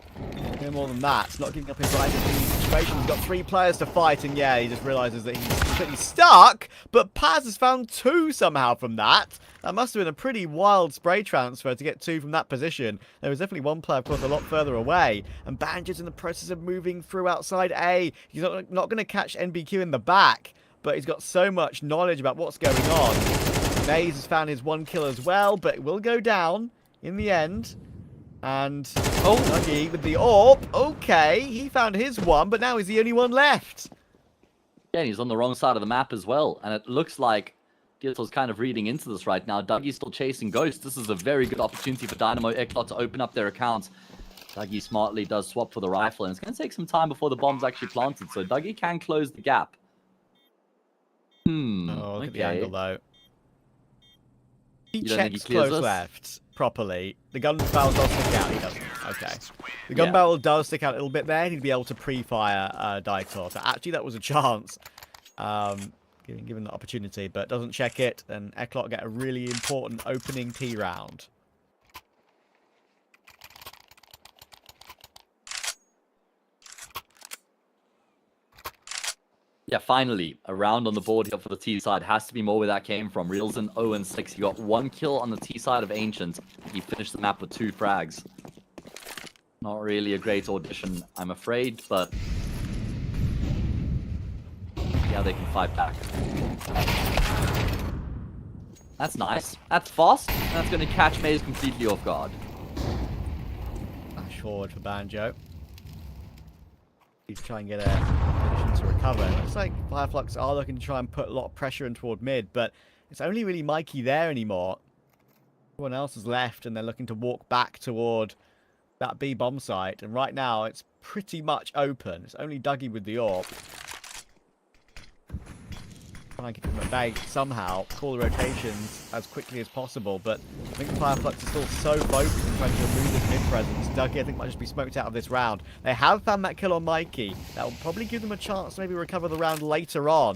no more than that. It's not giving up his life in these situations. He's got 3 players to fight, and yeah, he just realizes that he's completely stuck, but Paz has found 2 somehow from that. That must have been a pretty wild spray transfer to get 2 from that position. There was definitely one player, of course, a lot further away, and Banjo's in the process of moving through outside A. He's not going to catch NBQ in the back, but he's got so much knowledge about what's going on. Maze has found his 1 kill as well, but it will go down in the end. And Dougie with the AWP. Okay, he found his 1, but now he's the only one left. Yeah, and he's on the wrong side of the map as well. And it looks like Gittel's kind of reading into this right now. Dougie's still chasing Ghost. This is a very good opportunity for Dynamo Ecklot to open up their accounts. Dougie smartly does swap for the rifle, and it's going to take some time before the bomb's actually planted. So Dougie can close the gap. Oh, look at the angle, though. He You don't think he checks clears close this? left properly. The gun barrel does stick out. He doesn't. Okay. The gun barrel does stick out a little bit there. He'd be able to pre-fire Daitor. So actually, that was a chance. Given the opportunity, but doesn't check it. And Ecklot get a really important opening T round. Yeah, finally, a round on the board here for the T side. Has to be more where that came from. Reelson 0-6. He got 1 kill on the T side of Ancient. He finished the map with 2 frags. Not really a great audition, I'm afraid, but yeah, they can fight back. That's nice. That's fast. And that's going to catch Maze completely off guard. Flash forward for Banjo. He's trying to get a position to recover. It looks like Fireflux are looking to try and put a lot of pressure in toward mid, but it's only really Mikey there anymore. Everyone else has left, and they're looking to walk back toward that B bomb site. And right now, it's pretty much open. It's only Dougie with the AWP. Trying to keep him at bay somehow, call the rotations as quickly as possible, but I think Fireflux is still so focused on trying to remove this mid-presence. Dougie, I think, might just be smoked out of this round. They have found that kill on Mikey. That will probably give them a chance to maybe recover the round later on,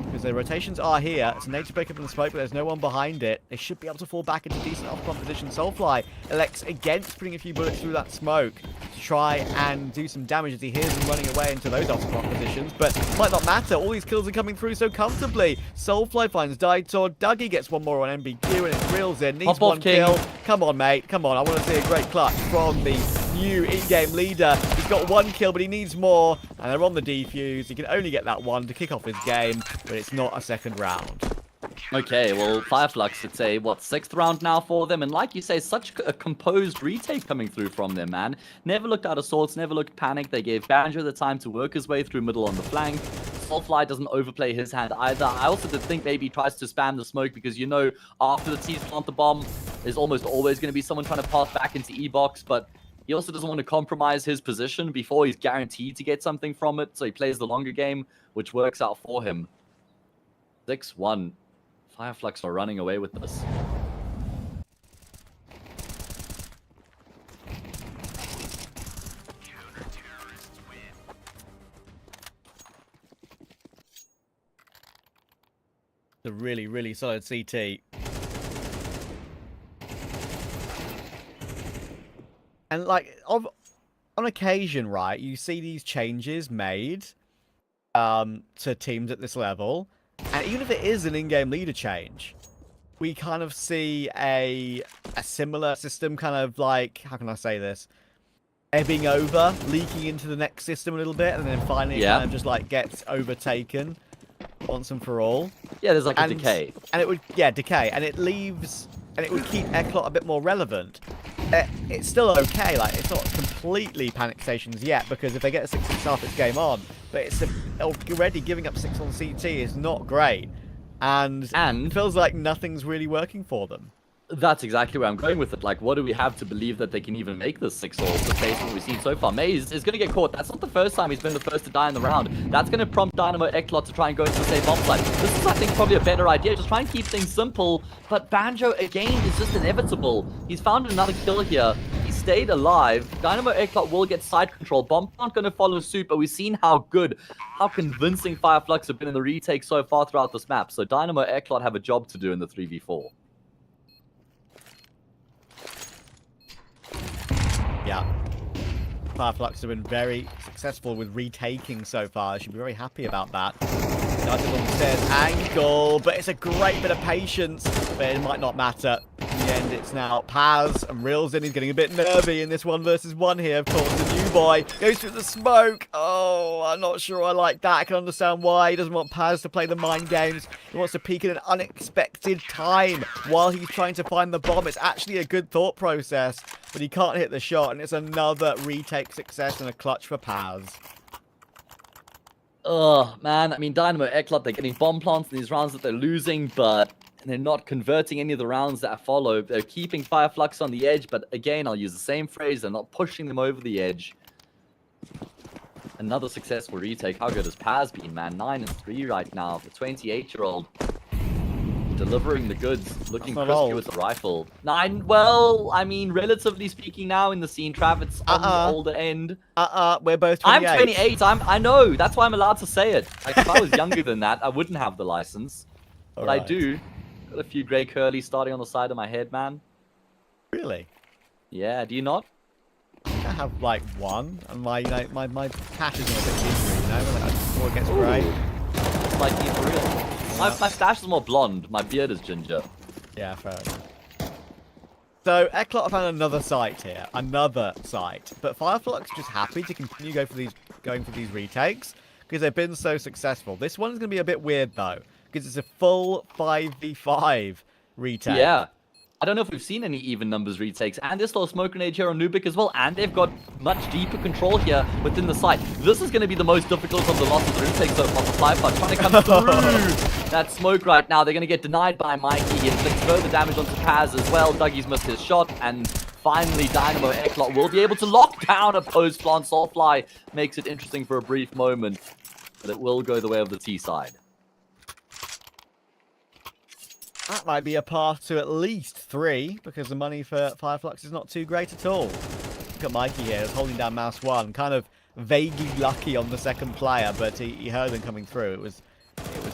because the rotations are here. It's a nature break up in the smoke, but there's no one behind it. They should be able to fall back into decent off-front position. Soulfly elects against putting a few bullets through that smoke to try and do some damage as he hears them running away into those off-front positions, but it might not matter. All these kills are coming through so comfortably. Soulfly finds Daitor. Dougie gets one more on MBQ, and it reels in. Needs one kill. Come on, mate. Come on. I want to see a great clutch from the new in-game leader. He's got 1 kill, but he needs more, and they're on the defuse. He can only get that 1 to kick off his game, but it's not a second round. Okay, well, Fireflux, it's a, 6th round now for them, and like you say, such a composed retake coming through from them, man. Never looked out of sorts, never looked panicked. They gave Banjo the time to work his way through middle on the flank. Soulfly doesn't overplay his hand either. I also did think maybe he tries to spam the smoke, because, you know, after the T's plant the bomb, there's almost always going to be someone trying to pass back into E-box, but he also doesn't want to compromise his position before he's guaranteed to get something from it, so he plays the longer game, which works out for him. 6-1. Fireflux are running away with this. The really, really solid CT. And, like, on occasion, right, you see these changes made to teams at this level. And even if it is an in-game leader change, we kind of see a similar system kind of like, how can I say this? Ebbing over, leaking into the next system a little bit, and then finally it kind of just, like, gets overtaken once and for all. Yeah, there's like a decay. And it would, decay. And it leaves, and it would keep Ecklot a bit more relevant. It's still okay, like, it's not completely panic stations yet, because if they get a 6-6 off, it's game on. But it's already giving up 6 on CT is not great. And it feels like nothing's really working for them. That's exactly where I'm going with it. Like, what do we have to believe that they can even make this 6-all based on what we've seen so far? Maze is going to get caught. That's not the first time he's been the first to die in the round. That's going to prompt Dynamo Ecklot to try and go into the same bomb site. This is, I think, probably a better idea. Just try and keep things simple. But Banjo, again, is just inevitable. He's found another kill here. He stayed alive. Dynamo Ecklot will get side control. Bomb aren't going to follow suit, but we've seen how good, how convincing Fireflux have been in the retake so far throughout this map. So Dynamo Ecklot have a job to do in the 3v4. Yeah. Fireflux have been very successful with retaking so far. I should be very happy about that. Started on the stairs angle, but it's a great bit of patience, but it might not matter. In the end, it's now Paz and Rilzen. He's getting a bit nervy in this 1v1 here. Of course, the new boy goes through the smoke. Oh, I'm not sure I like that. I can understand why. He doesn't want Paz to play the mind games. He wants to peek at an unexpected time while he's trying to find the bomb. It's actually a good thought process, but he can't hit the shot, and it's another retake success and a clutch for Paz. Oh, man. I mean, Dynamo Ecklot, they're getting bomb plants in these rounds that they're losing, but they're not converting any of the rounds that follow. They're keeping Fireflux on the edge, but again, I'll use the same phrase. They're not pushing them over the edge. Another successful retake. How good has Paz been, man? 9-3 right now. The 28-year-old delivering the goods, looking crispy with the rifle. 9, well, I mean, relatively speaking now in the scene, Trav, it's on the older end. We're both 28. I'm 28. I know. That's why I'm allowed to say it. Like, if I was younger than that, I wouldn't have the license. But I do. Got a few grey curly starting on the side of my head, man. Really? Yeah, do you not? I have like one, and my patch is a bit ginger, you know, like before it gets grey. It's like me for real. My stash is more blonde. My beard is ginger. Yeah, fair enough. So Ecklot found another site here, another site, but Fireflux just happy to continue going for these retakes because they've been so successful. This one's going to be a bit weird though, because it's a full 5v5 retake. Yeah. I don't know if we've seen any even numbers retakes, and there's still a smoke grenade here on Nubic as well, and they've got much deeper control here within the site. This is going to be the most difficult of the losses of retakes so far for Fireflux, trying to come through that smoke right now. They're going to get denied by Mikey. He inflicts further damage onto Paz as well. Dougie's missed his shot, and finally Dynamo Ecklot will be able to lock down a post-plant. Soulfly makes it interesting for a brief moment, but it will go the way of the T side. That might be a path to at least 3, because the money for Fireflux is not too great at all. Look at Mikey here, he's holding down mouse 1, kind of vaguely lucky on the second player, but he heard them coming through. It was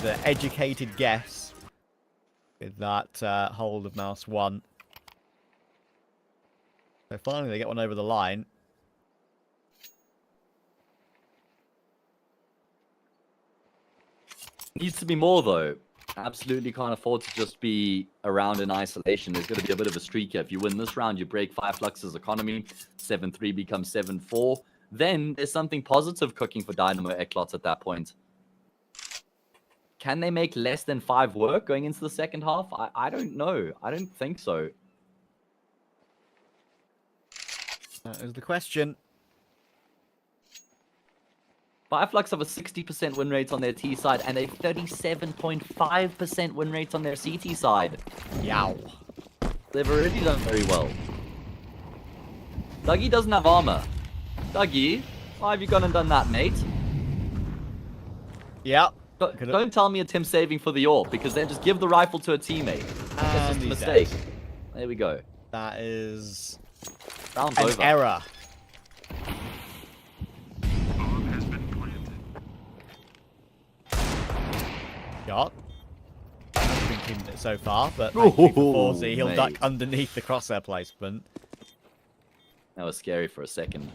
an educated guess with that hold of mouse 1. So finally they get one over the line. Needs to be more though. Absolutely can't afford to just be around in isolation. There's going to be a bit of a streak here. If you win this round, you break Fireflux's economy. 7-3 becomes 7-4. Then there's something positive cooking for Dynamo Ecklot at that point. Can they make less than 5 work going into the second half? I don't know. I don't think so. That is the question. Fireflux have a 60% win rate on their T side and a 37.5% win rate on their CT side. Yow. They've already done very well. Dougie doesn't have armor. Dougie, why have you gone and done that, mate? Yeah. Don't tell me it's him saving for the AWP, because then just give the rifle to a teammate. That's just a mistake. There we go. That is Round's an over. error. Shot. I'm thinking it so far, but thank you for Forzy. He'll duck underneath the crosshair placement. That was scary for a second.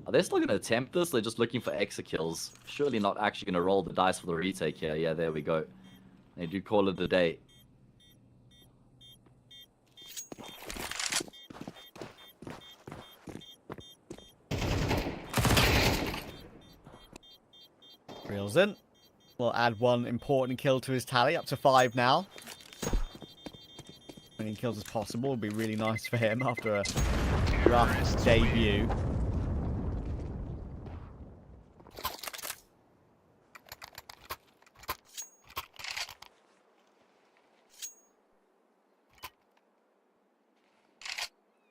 Are they still going to attempt this? They're just looking for extra kills. Surely not actually going to roll the dice for the retake here. Yeah, there we go. They do call it a day. Reels in. We'll add one important kill to his tally, up to 5 now. As many kills as possible would be really nice for him after a rough debut.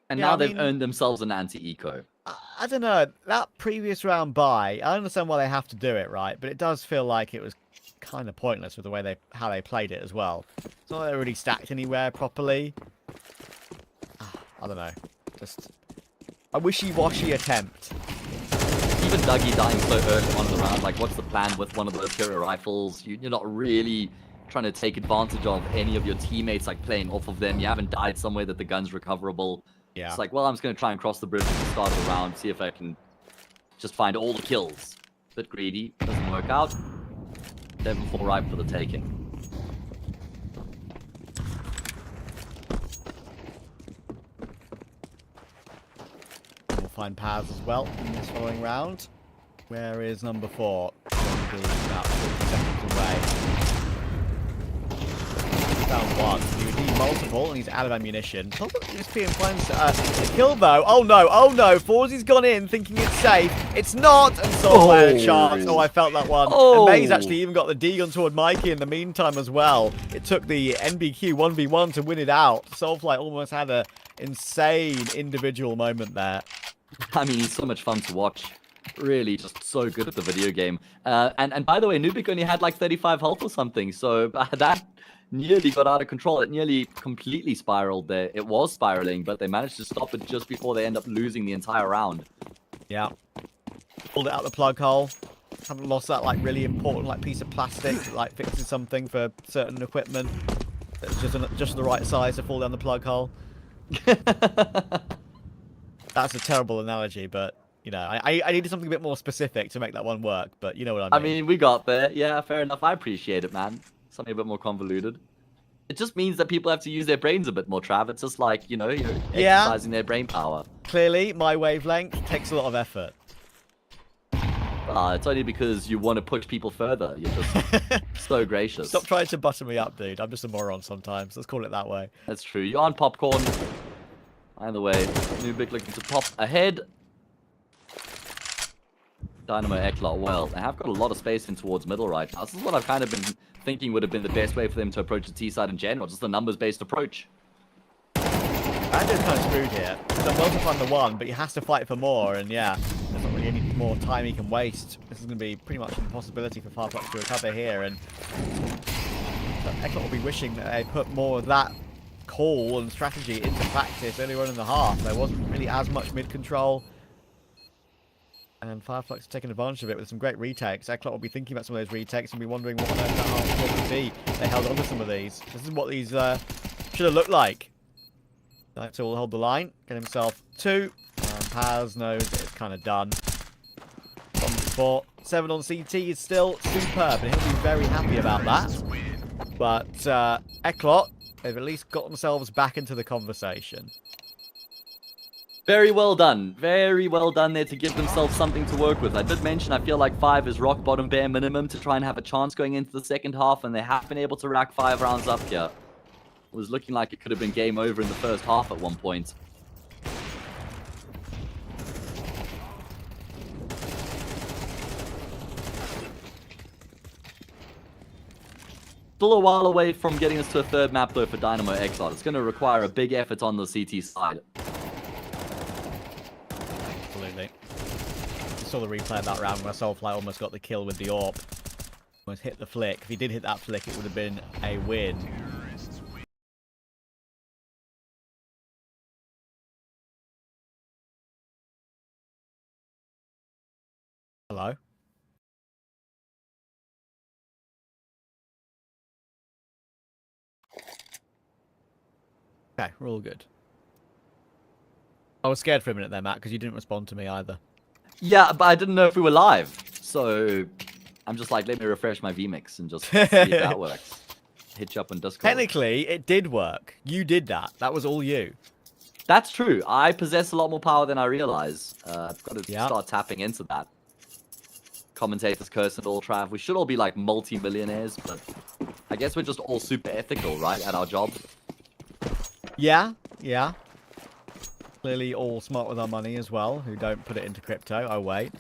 And now they've earned themselves an anti-eco. I don't know. That previous round bye, I understand why they have to do it, right? But it does feel like it was kind of pointless with the way how they played it as well. It's not like they really stacked anywhere properly. I don't know. Just a wishy-washy attempt. Even Dougie dying so early on in the round, like what's the plan with one of those hero rifles? You're not really trying to take advantage of any of your teammates, like playing off of them. You haven't died somewhere that the gun's recoverable. Yeah. It's like, well, I'm just going to try and cross the bridge at the start of the round, see if I can just find all the kills. Bit greedy, doesn't work out. 7-4 ripe for the taking. We'll find Paz as well in this following round. Where is number 4? Going to be about 40 seconds away. found one. He would need multiple, and he's out of ammunition. USP and plans to kill though. Oh no, oh no. Forzzy's gone in thinking it's safe. It's not, and Soulfly had a chance. Oh, I felt that one. Oh. And Maze actually even got the Degon toward Mikey in the meantime as well. It took the NBQ 1v1 to win it out. Soulfly almost had an insane individual moment there. I mean, he's so much fun to watch. Really, just so good at the video game. And by the way, Nubik only had like 35 health or something, so that nearly got out of control. It nearly completely spiraled there. It was spiraling, but they managed to stop it just before they end up losing the entire round. Yeah. Pulled it out the plug hole. Haven't lost that like really important like piece of plastic that like fixes something for certain equipment. It's just the right size to fall down the plug hole. That's a terrible analogy, but you know, I needed something a bit more specific to make that one work, but you know what I mean. I mean, we got there. Yeah, fair enough. I appreciate it, man. Something a bit more convoluted. It just means that people have to use their brains a bit more, Trav. It's just like, you know, you're exercising their brain power. Clearly, my wavelength takes a lot of effort. It's only because you want to push people further. You're just so gracious. Stop trying to butter me up, dude. I'm just a moron sometimes. Let's call it that way. That's true. You're on popcorn. Either way, Nubik looking to pop ahead. Dynamo Ecklot, well, they have got a lot of space in towards middle right now. This is what I've kind of been thinking would have been the best way for them to approach the T side in general, just a numbers-based approach. Andrew's kind of screwed here. He's done well to find the one, but he has to fight for more, and yeah, there's not really any more time he can waste. This is going to be pretty much an impossibility for Fireflux to recover here, and Ecklot will be wishing that they put more of that call and strategy into practice earlier on in the half. There wasn't really as much mid-control. And Fireflux is taking advantage of it with some great retakes. Ecklot will be thinking about some of those retakes and be wondering what on earth that half score could be. They held on to some of these. This is what these should have looked like. Veto will hold the line, get himself 2. And Paz knows it's kind of done. On the spot. 7 on CT is still superb, and he'll be very happy about that. But Ecklot, they've at least got themselves back into the conversation. Very well done. Very well done there to give themselves something to work with. I did mention I feel like 5 is rock bottom bare minimum to try and have a chance going into the second half, and they have been able to rack 5 rounds up here. It was looking like it could have been game over in the first half at one point. Still a while away from getting us to a third map though for Dynamo Ecklot. It's going to require a big effort on the CT side. Absolutely. I saw the replay of that round where Soulfly almost got the kill with the AWP. Almost hit the flick. If he did hit that flick, it would have been a win. Hello? Okay, we're all good. I was scared for a minute there, Matt, because you didn't respond to me either. Yeah, but I didn't know if we were live. So I'm just like, let me refresh my vMix and just see if that works. Hit you up on Discord. Technically, it did work. You did that. That was all you. That's true. I possess a lot more power than I realize. I've got to start tapping into that. Commentators curse and all, Trav. We should all be like multi-millionaires, but I guess we're just all super ethical, right, at our job. Yeah, yeah. Clearly all smart with our money as well, who don't put it into crypto. Oh, wait.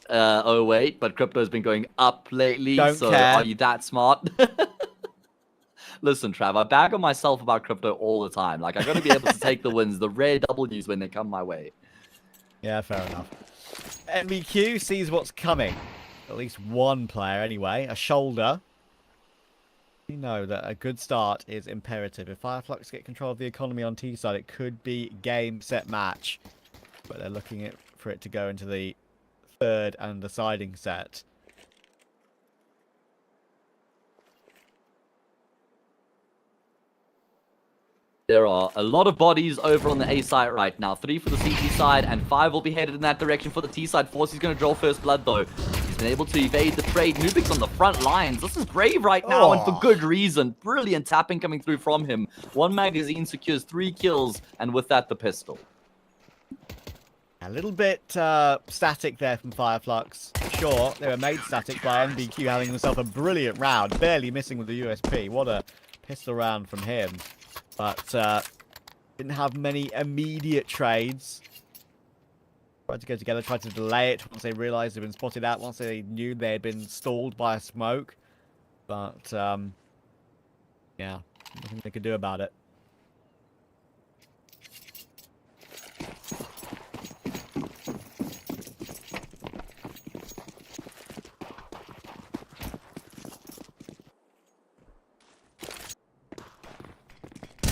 Oh, wait, but crypto's been going up lately, Don't so care. Are you that smart? Listen, Trav, I bag on myself about crypto all the time. Like, I got to be able to take the wins, the rare W's when they come my way. Yeah, fair enough. MBQ sees what's coming. At least one player, anyway. A shoulder. You know that a good start is imperative. If Fireflux get control of the economy on T side, it could be game, set, match. But they're looking for it to go into the third and deciding set. There are a lot of bodies over on the A side right now. 3 for the CT side, and 5 will be headed in that direction for the T side. Force is going to draw first blood, though. He's been able to evade the trade. Nubik's on the front lines. This is brave right now, and for good reason. Brilliant tapping coming through from him. 1 magazine secures 3 kills, and with that, the pistol. A little bit static there from Fireflux. Sure, they were made static by NBQ having themselves a brilliant round. Barely missing with the USP. What a pistol round from him, but didn't have many immediate trades. Tried to go together, tried to delay it once they realised they'd been spotted out, once they knew they had been stalled by a smoke. But, yeah, nothing they could do about it.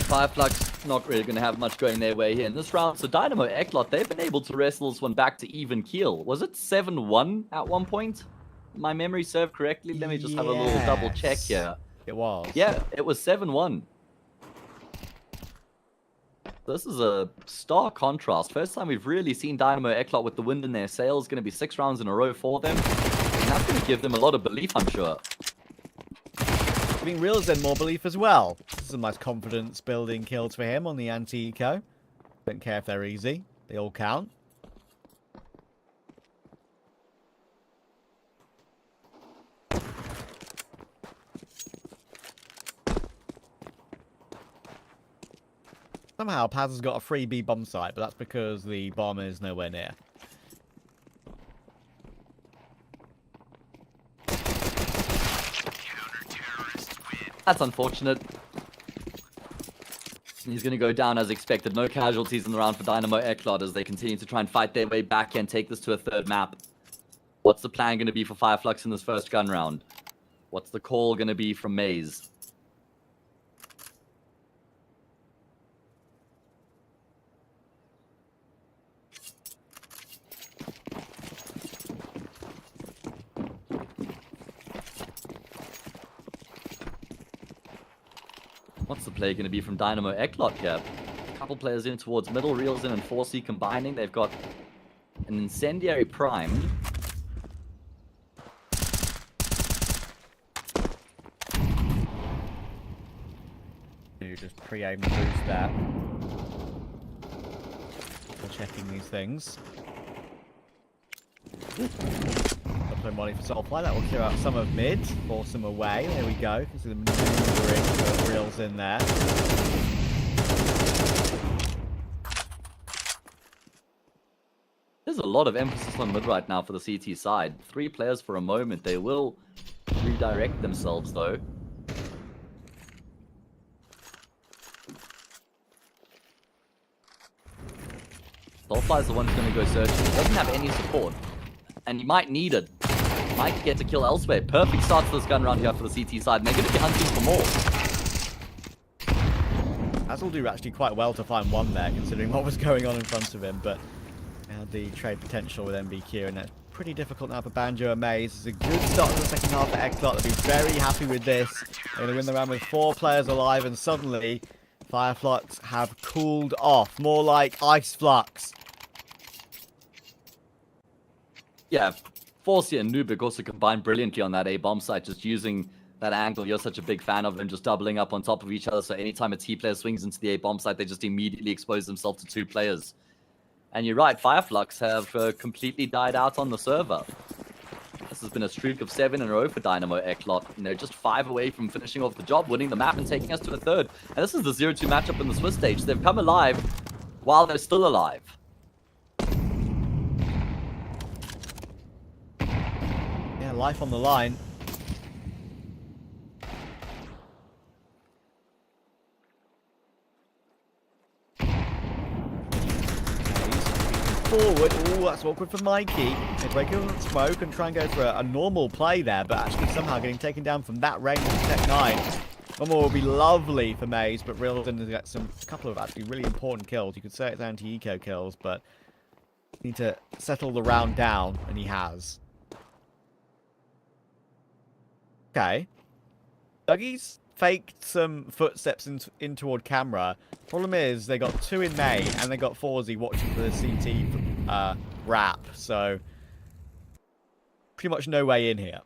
Fireflux not really going to have much going their way here in this round. So Dynamo Ecklot, they've been able to wrestle this one back to even keel. Was it 7-1 at one point? My memory served correctly. Let me just have a little double check here. It was. Yeah, it was 7-1. This is a stark contrast. First time we've really seen Dynamo Ecklot with the wind in their sails. Going to be 6 rounds in a row for them. And that's going to give them a lot of belief, I'm sure. Giving Reelzen more belief as well. This is a nice confidence building kills for him on the anti-eco. Don't care if they're easy. They all count. Somehow Paz has got a free B bomb site, but that's because the bomb is nowhere near. That's unfortunate. He's going to go down as expected. No casualties in the round for Dynamo Ecklot as they continue to try and fight their way back and take this to a third map. What's the plan going to be for Fireflux in this first gun round? What's the call going to be from Maze? What's the play going to be from Dynamo Ecklot here? A couple players in towards middle, Reelzen and 4C combining. They've got an incendiary primed. You just pre-aim the boost there. We're checking these things. Play Monte for Soulfly. That will clear out some of mid, force them away. There we go. Because the maneuvering Reels in there. There's a lot of emphasis on mid right now for the CT side. 3 players for a moment. They will redirect themselves though. Soulfly's the one who's going to go searching. He doesn't have any support. And he might need it. He might get to kill elsewhere. Perfect start to this gun round here for the CT side. And they're going to be hunting for more. As will do actually quite well to find one there, considering what was going on in front of him. But the trade potential with MBQ, and that's pretty difficult now for Banjo and Maze. It's a good start to the second half for Ecklot. They'll be very happy with this. They're going to win the round with 4 players alive, and suddenly Fireflux have cooled off. More like Ice Flux. Yeah, Forcia and Nubik also combined brilliantly on that A-bomb site, just using that angle. You're such a big fan of them, just doubling up on top of each other. So anytime a T player swings into the A-bomb site, they just immediately expose themselves to 2 players. And you're right, Fireflux have completely died out on the server. This has been a streak of 7 in a row for Dynamo Ecklot. And they're just 5 away from finishing off the job, winning the map and taking us to a third. And this is the 0-2 matchup in the Swiss stage. They've come alive while they're still alive. Yeah, life on the line. Forward. Oh, that's awkward for Mikey. They break on smoke and try and go for a normal play there, but actually somehow getting taken down from that range with Tech 9. One more will be lovely for Maze, but Reelzen has got a couple of actually really important kills. You could say it's anti-eco kills, but need to settle the round down, and he has. Okay. Dougie's faked some footsteps in toward camera. Problem is, they got 2 in May, and they got 4Z watching for the CT wrap, so pretty much no way in here.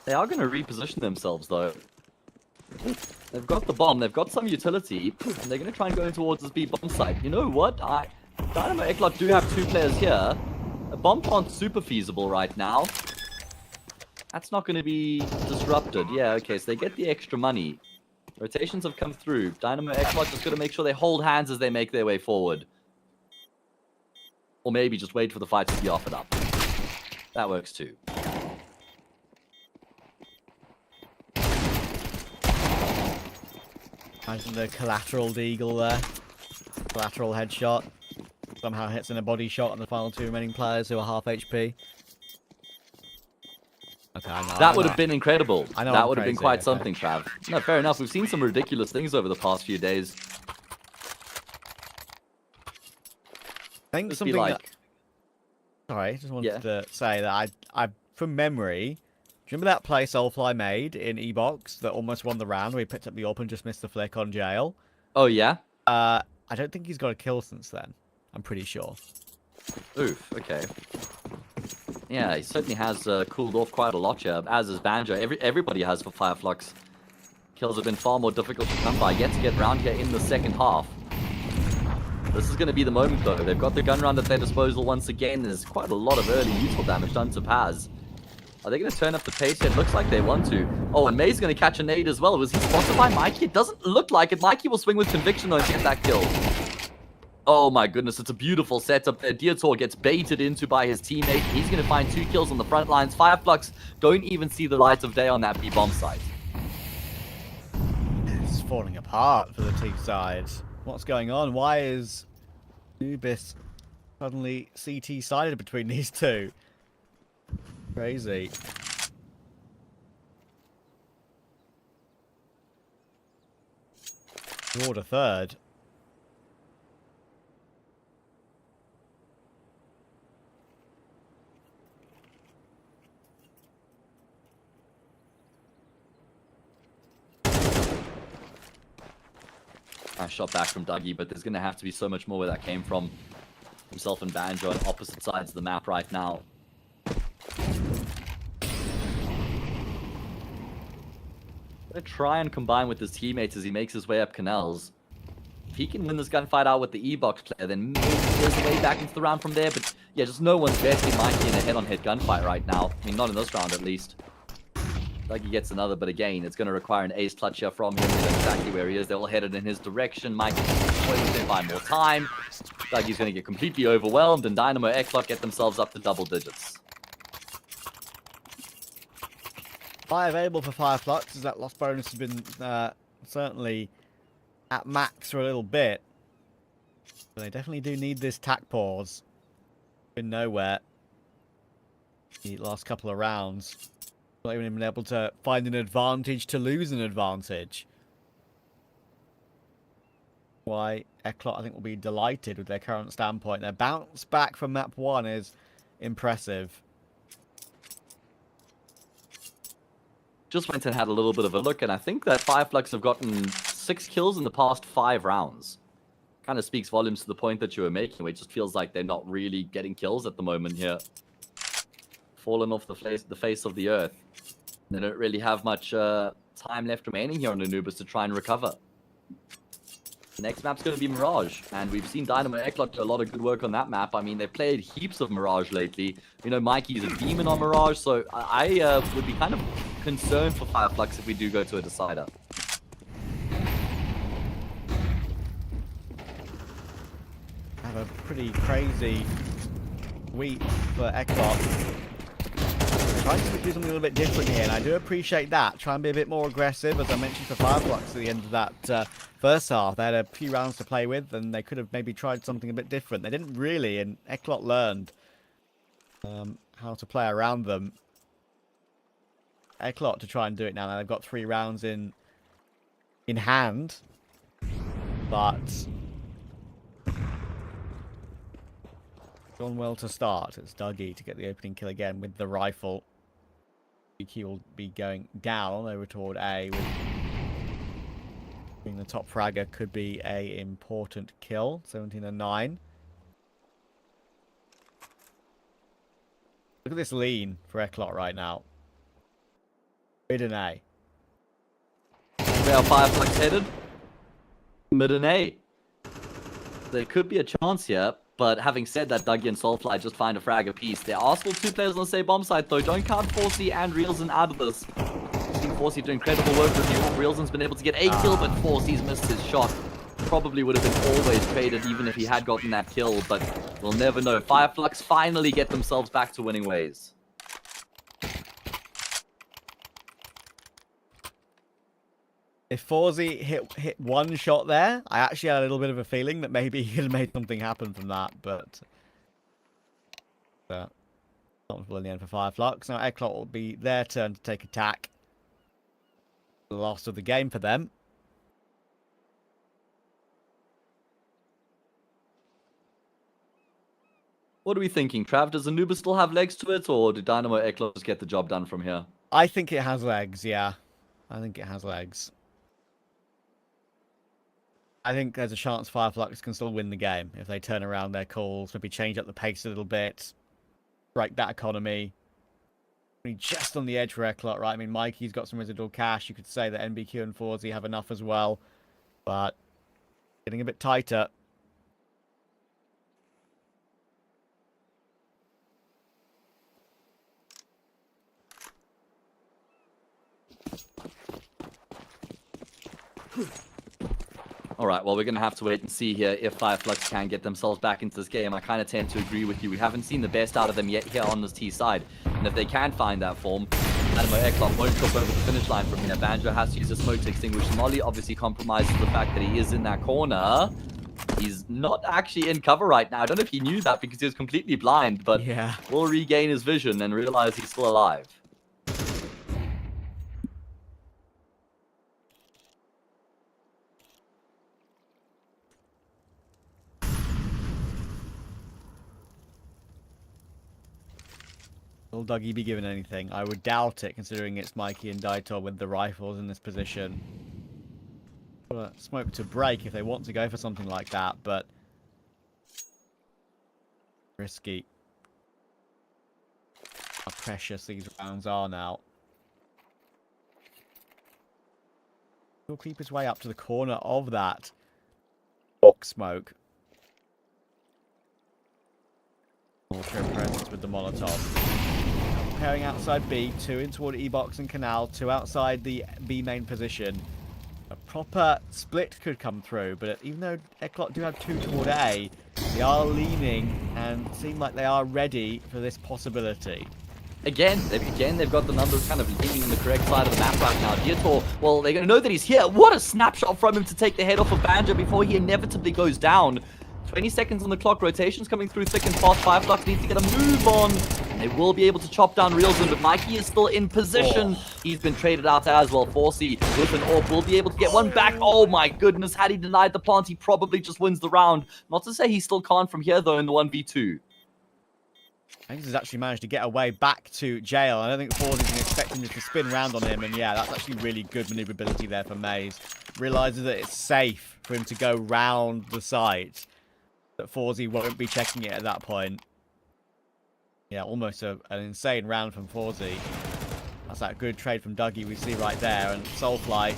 They are going to reposition themselves, though. They've got the bomb, they've got some utility, and they're going to try and go in towards this B bomb site. You know what? Dynamo Ecklot do have 2 players here. A bomb plant's super feasible right now. That's not going to be disrupted. Yeah, okay, so they get the extra money. Rotations have come through. Dynamo Ecklot just got to make sure they hold hands as they make their way forward. Or maybe just wait for the fight to be offered up. That works too. Imagine the collateral deagle there. Collateral headshot. Somehow hits in a body shot on the final 2 remaining players who are half HP. Okay, that would have been incredible. I know that I'm would have been crazy, quite okay. something, Trav. No, fair enough. We've seen some ridiculous things over the past few days. I think Just something be like, that... Sorry, just wanted to say that I from memory, do you remember that play Soulfly made in E-Box that almost won the round where he picked up the AWP and just missed the flick on jail? oh yeah? I don't think he's got a kill since then. I'm pretty sure. Oof, okay. Yeah, he certainly has cooled off quite a lot here, as is Banjo. Everybody has for Fireflux. Kills have been far more difficult to come by. Yet to get round here in the second half. This is going to be the moment, though. They've got the gun round at their disposal once again. There's quite a lot of early useful damage done to Paz. Are they going to turn up the pace here? It looks like they want to. Oh, and May's going to catch a nade as well. Was he spotted by Mikey? It doesn't look like it. Mikey will swing with conviction, though, and get that kill. Oh my goodness, it's a beautiful setup there. Dietor gets baited into by his teammate. He's going to find 2 kills on the front lines. Fireflux don't even see the light of day on that B-bomb site. It's falling apart for the team sides. What's going on? Why is Nubis suddenly CT-sided between these two? Crazy. Order third. Nice shot back from Dougie, but there's going to have to be so much more where that came from. Himself and Banjo on opposite sides of the map right now. Gonna try and combine with his teammates as he makes his way up canals. If he can win this gunfight out with the E-Box player, then maybe there's a way back into the round from there. But yeah, just no one's besting Mikey in a head-on-head gunfight right now. I mean, not in this round at least. Dougie gets another, but again, it's going to require an ace clutch here from him. We know exactly where he is. They're all headed in his direction. Mikey's going to find more time. Dougie's going to get completely overwhelmed, and Dynamo Ecklot get themselves up to double digits. 5 available for Fireflux, as that loss bonus has been certainly at max for a little bit. But they definitely do need this tack pause. Been nowhere the last couple of rounds. Not even been able to find an advantage to lose an advantage. Why Ecklot, I think, will be delighted with their current standpoint. Their bounce back from map 1 is impressive. Just went and had a little bit of a look, and I think that Fireflux have gotten 6 kills in the past 5 rounds. Kind of speaks volumes to the point that you were making, where it just feels like they're not really getting kills at the moment here. Fallen off the face of the earth. They don't really have much time left remaining here on Anubis to try and recover. The next map's going to be Mirage, and we've seen Dynamo Ecklot do a lot of good work on that map. I mean, they've played heaps of Mirage lately. You know, Mikey's a demon on Mirage, so I would be kind of concerned for Fireflux if we do go to a decider. Have a pretty crazy week for Ecklot. Trying to do something a little bit different here, and I do appreciate that. Try and be a bit more aggressive, as I mentioned for Fireflux at the end of that first half. They had a few rounds to play with, and they could have maybe tried something a bit different. They didn't really, and Ecklot learned how to play around them. Ecklot to try and do it now. They've got 3 rounds in hand, but gone well to start. It's Dougie to get the opening kill again with the rifle. BQ will be going down over toward A. With being the top fragger could be a important kill. 17-9. Look at this lean for Ecklot right now. Mid and A. Where are Fireflux headed? Mid and A. There could be a chance here. But having said that, Dougie and Soulfly just find a frag apiece. There are still 2 players on the same bomb site, though. Don't count Forsey and Reelson out of this. I've seen Forsey do incredible work with you. Reelson's been able to get a kill, but Forsey's missed his shot. Probably would have been always traded even if he had gotten that kill, but we'll never know. Fireflux finally get themselves back to winning ways. If Forsey hit one shot there, I actually had a little bit of a feeling that maybe he could have made something happen from that, but not possible in the end for Fireflux. Now Ecklot will be their turn to take attack. The last of the game for them. What are we thinking, Trav? Does Anubis still have legs to it, or do Dynamo Ecklot just get the job done from here? I think it has legs, yeah. I think it has legs. I think there's a chance Fireflux can still win the game if they turn around their calls, maybe change up the pace a little bit, break that economy. I mean, just on the edge for Ecklot, right? I mean, Mikey's got some residual cash. You could say that NBQ and Forsey have enough as well, but getting a bit tighter. Alright, well, we're going to have to wait and see here if Fireflux can get themselves back into this game. I kind of tend to agree with you. We haven't seen the best out of them yet here on this T side. And if they can find that form, Dynamo Ecklot won't drop over the finish line from here. Banjo has to use a smoke to extinguish Molly. Obviously compromises the fact that he is in that corner. He's not actually in cover right now. I don't know if he knew that because he was completely blind, but Yeah. will regain his vision and realize he's still alive. Will Dougie be given anything? I would doubt it, considering it's Mikey and Daito with the rifles in this position. Smoke to break if they want to go for something like that, but risky. How precious these rounds are now. He'll creep his way up to the corner of that box smoke. Will show presence with the Molotov. Preparing outside B, 2 in toward E-box and Canal, 2 outside the B main position. A proper split could come through, but even though Ecklot do have 2 toward A, they are leaning and seem like they are ready for this possibility. Again, they've got the numbers kind of leaning in the correct side of the map right now. Dietor, well, they're going to know that he's here. What a snapshot from him to take the head off of Banjo before he inevitably goes down. 20 seconds on the clock. Rotations coming through thick and fast. Fireflux needs to get a move on. They will be able to chop down Reelson, but Mikey is still in position. He's been traded out as well. Forsey with an AWP will be able to get one back. Oh my goodness, had he denied the plant, he probably just wins the round. Not to say he still can't from here, though, in the 1v2. I think he's actually managed to get away back to jail. I don't think Ford is expecting him to spin round on him. And yeah, that's actually really good maneuverability there for Maze. Realizes that it's safe for him to go round the site. That Forsey won't be checking it at that point. Yeah, almost an insane round from Forsey. That's that good trade from Dougie we see right there. And Soulfly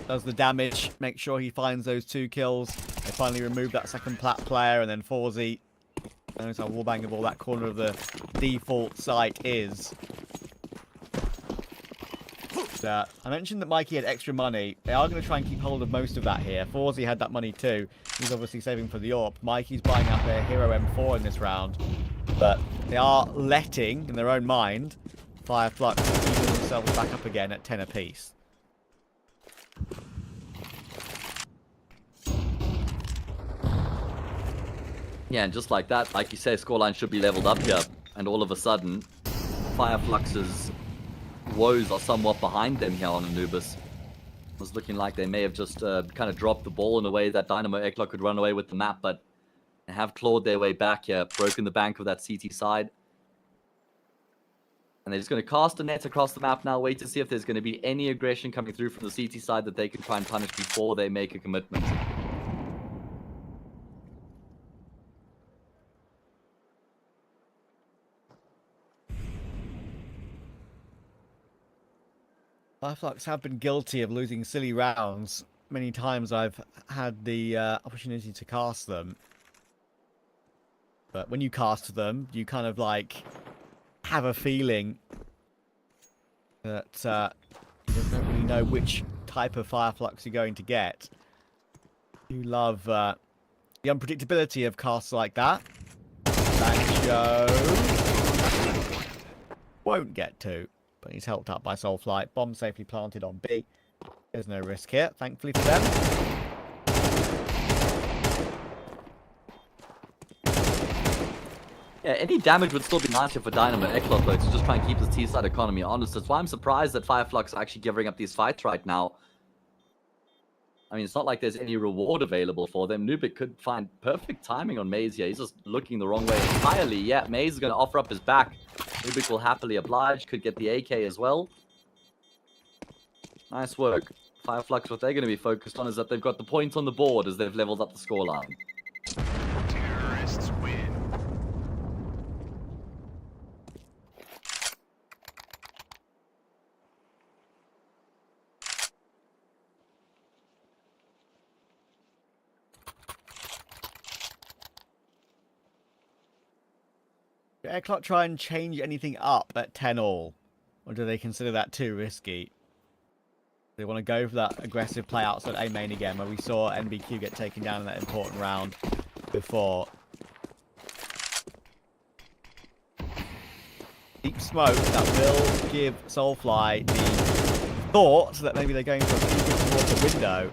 does the damage. Make sure he finds those 2 kills. They finally remove that second plat player. And then Forsey knows how wallbangable that corner of the default site is. I mentioned that Mikey had extra money. They are going to try and keep hold of most of that here. Forsey had that money too. He's obviously saving for the AWP. Mikey's buying up their Hero M4 in this round. But they are letting, in their own mind, Fireflux even themselves back up again at 10 apiece. Yeah, and just like that, like you say, scoreline should be leveled up here. And all of a sudden, Fireflux's woes are somewhat behind them here on Anubis. It was looking like they may have just kind of dropped the ball in a way that Dynamo Ecklot could run away with the map, but they have clawed their way back here, broken the bank of that CT side. And they're just going to cast a net across the map now, wait to see if there's going to be any aggression coming through from the CT side that they can try and punish before they make a commitment. Fireflux have been guilty of losing silly rounds. Many times I've had the opportunity to cast them. But when you cast them, you kind of like have a feeling that you don't really know which type of Fireflux you're going to get. You love the unpredictability of casts like that. Banjo won't get to, but he's helped out by Soulflight. Bomb safely planted on B. There's no risk here, thankfully for them. Yeah, any damage would still be nice here for Dynamo Ecklot, though, to just try and keep his T-side economy honest. That's why I'm surprised that Fireflux are actually giving up these fights right now. I mean, it's not like there's any reward available for them. Nubik could find perfect timing on Maze here. He's just looking the wrong way entirely. Yeah, Maze is going to offer up his back. Nubik will happily oblige. Could get the AK as well. Nice work. Fireflux, what they're going to be focused on is that they've got the points on the board as they've leveled up the scoreline. Terrorists win. Do Ecklot try and change anything up at 10-all? Or do they consider that too risky? They want to go for that aggressive play outside A main again, where we saw NBQ get taken down in that important round before. Deep smoke that will give Soulfly the thought that maybe they're going for a few towards the window.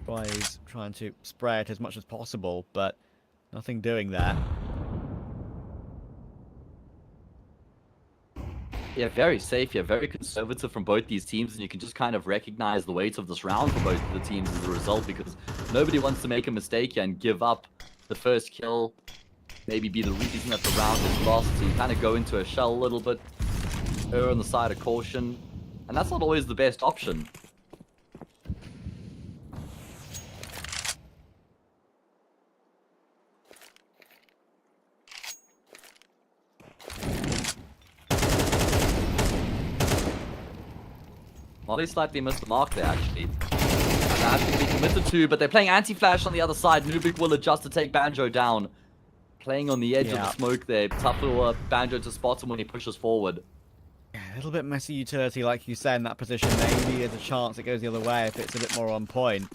Why he's trying to spray it as much as possible, but nothing doing there. Yeah, very safe. Yeah, very conservative from both these teams, and you can just kind of recognize the weight of this round for both of the teams as a result, because nobody wants to make a mistake here and give up the first kill, maybe be the reason that the round is lost. So you kind of go into a shell a little bit, err on the side of caution, and that's not always the best option. Monte slightly missed the mark there, actually. And they're actually going to be committed to, but they're playing anti-flash on the other side. Nubik will adjust to take Banjo down. Playing on the edge of the smoke there. Tough for Banjo to spot him when he pushes forward. Yeah, a little bit messy utility, like you said, in that position. Maybe there's a chance it goes the other way if it's a bit more on point.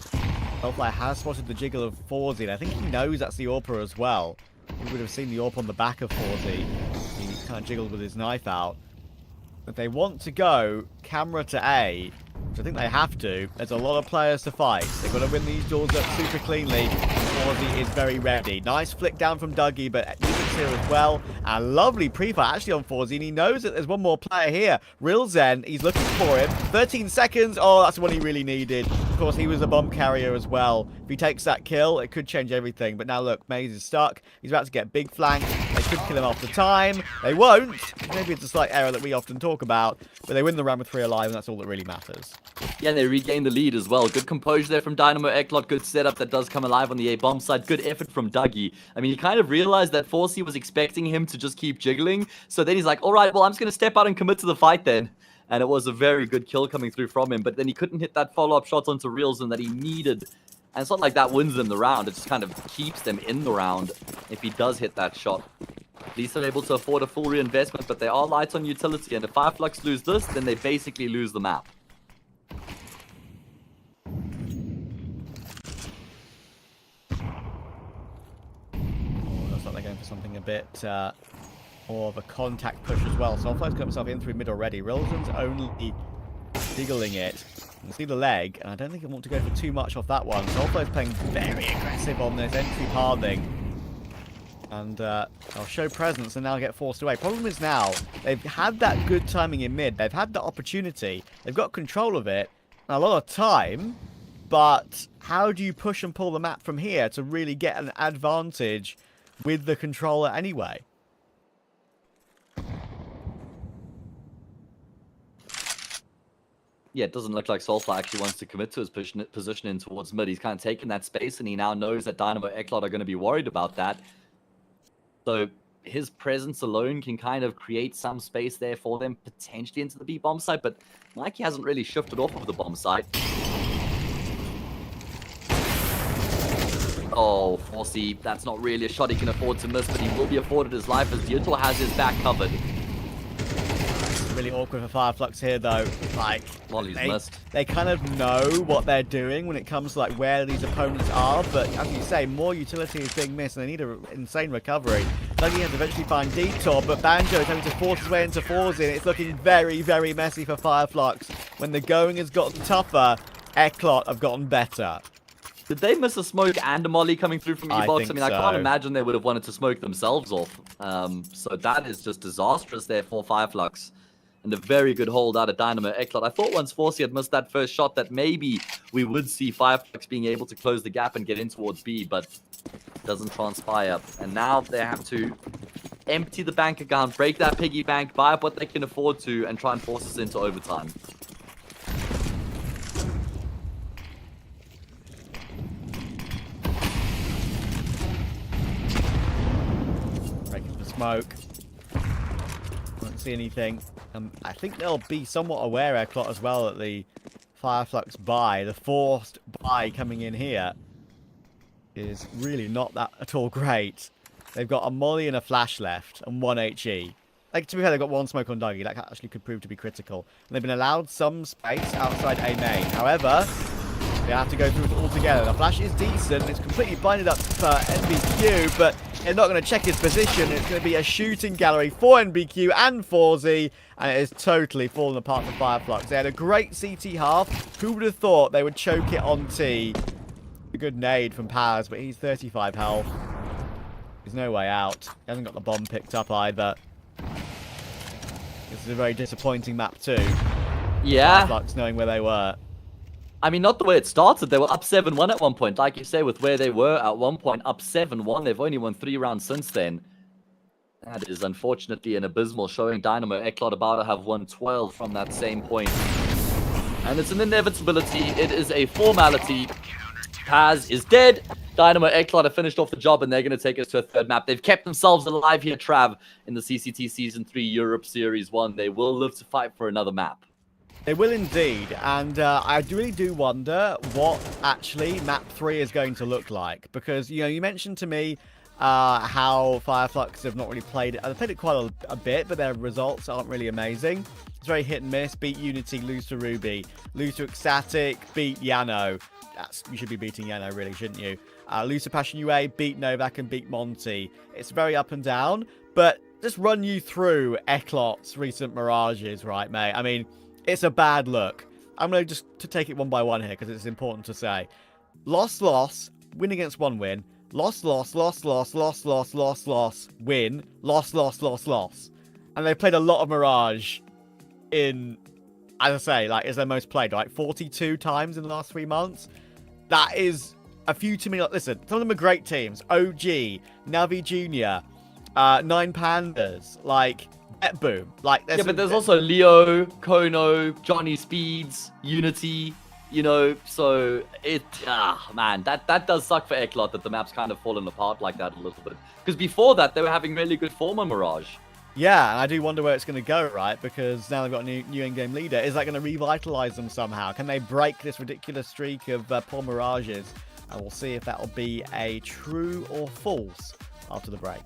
Soulfly has spotted the jiggle of Forzy. I think he knows that's the AWPer as well. He would have seen the AWP on the back of Forzy. He kind of jiggled with his knife out. If they want to go camera to A, which I think they have to, there's a lot of players to fight. They've got to win these doors up super cleanly. Forzy is very ready. Nice flick down from Dougie, but Nubik's here as well. And lovely pre-fire actually on Forzy, and he knows that there's one more player here. Real Zen, he's looking for him. 13 seconds. Oh, that's what he really needed. Of course, he was a bomb carrier as well. If he takes that kill, it could change everything. But now look, Maze is stuck. He's about to get big flanked. They could kill him after time. They won't. Maybe it's a slight error that we often talk about. But they win the round with 3 alive, and that's all that really matters. Yeah, they regain the lead as well. Good composure there from Dynamo Ecklot. Good setup that does come alive on the A bomb side. Good effort from Dougie. I mean, he kind of realized that Forzy was expecting him to just keep jiggling. So then he's like, all right, well, I'm just going to step out and commit to the fight then. And it was a very good kill coming through from him. But then he couldn't hit that follow-up shot onto Realzen that he needed. And it's not like that wins them the round. It just kind of keeps them in the round if he does hit that shot. At least they're able to afford a full reinvestment, but they are light on utility. And if Fireflux lose this, then they basically lose the map. Looks like they're going for something a bit more of a contact push as well. Soulfly's got himself in through mid already. Rilzen's only diggling it. You can see the leg, and I don't think I want to go for too much off that one. Soulfly's playing very aggressive on this entry pathing. And they'll show presence and now get forced away. Problem is now, they've had that good timing in mid. They've had the opportunity. They've got control of it. A lot of time. But how do you push and pull the map from here to really get an advantage with the controller anyway? Yeah, it doesn't look like Soulfly actually wants to commit to his position in towards mid. He's kind of taken that space, and he now knows that Dynamo Ecklot are going to be worried about that. So his presence alone can kind of create some space there for them, potentially into the B bomb site, but Mikey hasn't really shifted off of the bomb site. Oh, Forsey, that's not really a shot he can afford to miss, but he will be afforded his life as Dietl has his back covered. Really awkward for Fireflux here, though. Like, Molly's missed. they kind of know what they're doing when it comes to like where these opponents are, but as you say, more utility is being missed, and they need an insane recovery. Lucky has to eventually find Detour, but Banjo is having to force his way into fours in. It's looking very, very messy for Fireflux. When the going has gotten tougher, Ecklot have gotten better. Did they miss a smoke and a molly coming through from E-Box? I mean, I can't so. imagine they would have wanted to smoke themselves off. So that is just disastrous there for Fireflux. And a very good hold out of Dynamo Ecklot. I thought once Forsey had missed that first shot that maybe we would see Fireflux being able to close the gap and get in towards B, but it doesn't transpire. And now they have to empty the bank account, break that piggy bank, buy up what they can afford to, and try and force us into overtime. Breaking the smoke. Don't see anything. I think they'll be somewhat aware, Ecklot, as well, that the Fireflux buy, the forced buy coming in here, is really not that at all great. They've got a molly and a flash left, and 1 HE. Like, to be fair, they've got 1 smoke on Dougie. That actually could prove to be critical. And they've been allowed some space outside A main. However, they have to go through it all together. The flash is decent. It's completely blinded up for NBQ, but they're not going to check his position. It's going to be a shooting gallery for NBQ and Forsey, and it is totally fallen apart for Fireflux. They had a great CT half. Who would have thought they would choke it on T? A good nade from Powers, but he's 35 health. There's no way out. He hasn't got the bomb picked up either. This is a very disappointing map too. Yeah. Fireflux knowing where they were. I mean, not the way it started. They were up 7-1 at one point. Like you say, with where they were at one point, up 7-1. They've only won 3 rounds since then. That is unfortunately an abysmal showing. Dynamo Ecklot about to have won 12 from that same point. And it's an inevitability. It is a formality. Paz is dead. Dynamo Ecklot have finished off the job, and they're going to take us to a third map. They've kept themselves alive here, Trav, in the CCT Season 3 Europe Series 1. They will live to fight for another map. They will indeed, and I really do wonder what actually map 3 is going to look like, because, you know, you mentioned to me how Fireflux have not really played it. They've played it quite a bit, but their results aren't really amazing. It's very hit and miss. Beat Unity, lose to Ruby, lose to Ecstatic, beat Yano. You should be beating Yano, really, shouldn't you? Lose to Passion UA, beat Novak, and beat Monte. It's very up and down, but just run you through Ecklot's recent Mirages, right, mate? I mean, it's a bad look. I'm going to take it one by one here because it's important to say. Loss, win against 1 win. Loss, loss, win. Loss. And they played a lot of Mirage in, as I say, like, is their most played, right? 42 times in the last 3 months. That is a few too many. Listen, some of them are great teams. OG, Navi Junior, 9 Pandas, like... Boom. Like, yeah, but there's also Leo, Kono, Johnny Speeds, Unity, you know, so man, that does suck for Ecklot that the map's kind of fallen apart like that a little bit. Because before that, they were having really good form on Mirage. Yeah, and I do wonder where it's going to go, right? Because now they've got a new in-game leader. Is that going to revitalize them somehow? Can they break this ridiculous streak of poor Mirages? And we'll see if that will be a true or false after the break.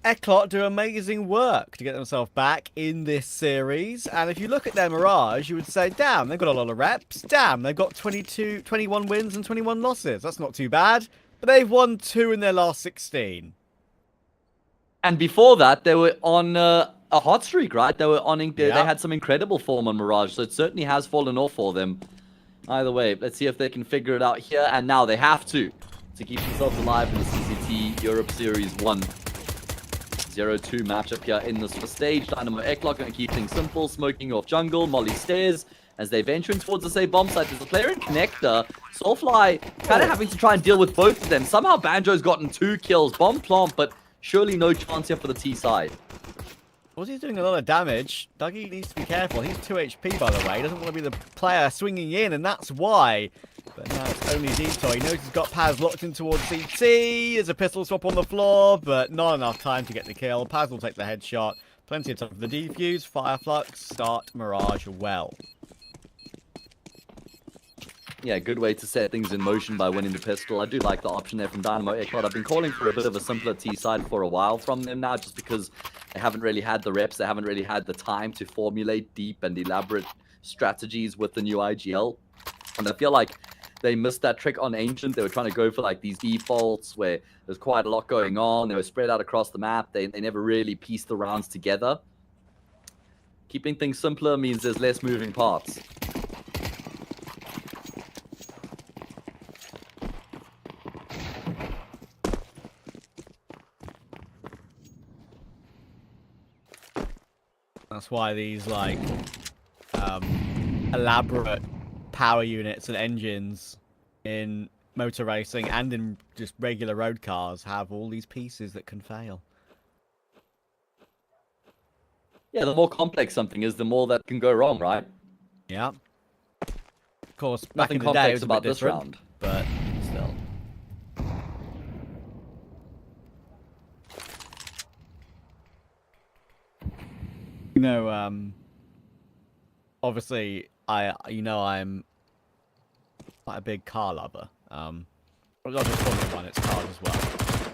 Ecklot do amazing work to get themselves back in this series. And if you look at their Mirage, you would say, damn, they've got a lot of reps. Damn, they've got 21 wins and 21 losses. That's not too bad. But they've won 2 in their last 16. And before that, they were on a hot streak, right? They were on. They had some incredible form on Mirage, so it certainly has fallen off for them. Either way, let's see if they can figure it out here. And now they have to keep themselves alive in the CCT Europe Series 1. 0-2 matchup here in this first stage. Dynamo Ecklot going to keep things simple, smoking off jungle. Molly stairs as they venture towards the same bomb site. There's a player in connector. Soulfly kind of having to try and deal with both of them. Somehow Banjo's gotten 2 kills. Bomb plant, but surely no chance here for the T side. He's doing a lot of damage. Dougie needs to be careful. He's 2 HP, by the way. He doesn't want to be the player swinging in, and that's why. But now it's only Veto. He knows he's got Paz locked in towards CT. There's a pistol swap on the floor, but not enough time to get the kill. Paz will take the headshot. Plenty of time for the defuse. Fireflux start Mirage well. Yeah, good way to set things in motion by winning the pistol. I do like the option there from Dynamo Ecklot. I've been calling for a bit of a simpler T side for a while from them now, just because they haven't really had the reps. They haven't really had the time to formulate deep and elaborate strategies with the new IGL. And I feel like they missed that trick on Ancient. They were trying to go for like these defaults where there's quite a lot going on. They were spread out across the map. They never really pieced the rounds together. Keeping things simpler means there's less moving parts. That's why these, like, elaborate power units and engines in motor racing and in just regular road cars have all these pieces that can fail. Yeah, the more complex something is, the more that can go wrong, right? Yeah. Of course, back Nothing in the day, it complex was a about bit this different, round. but still. You know, obviously, I'm quite a big car lover. Not just Formula 1, it's cars as well.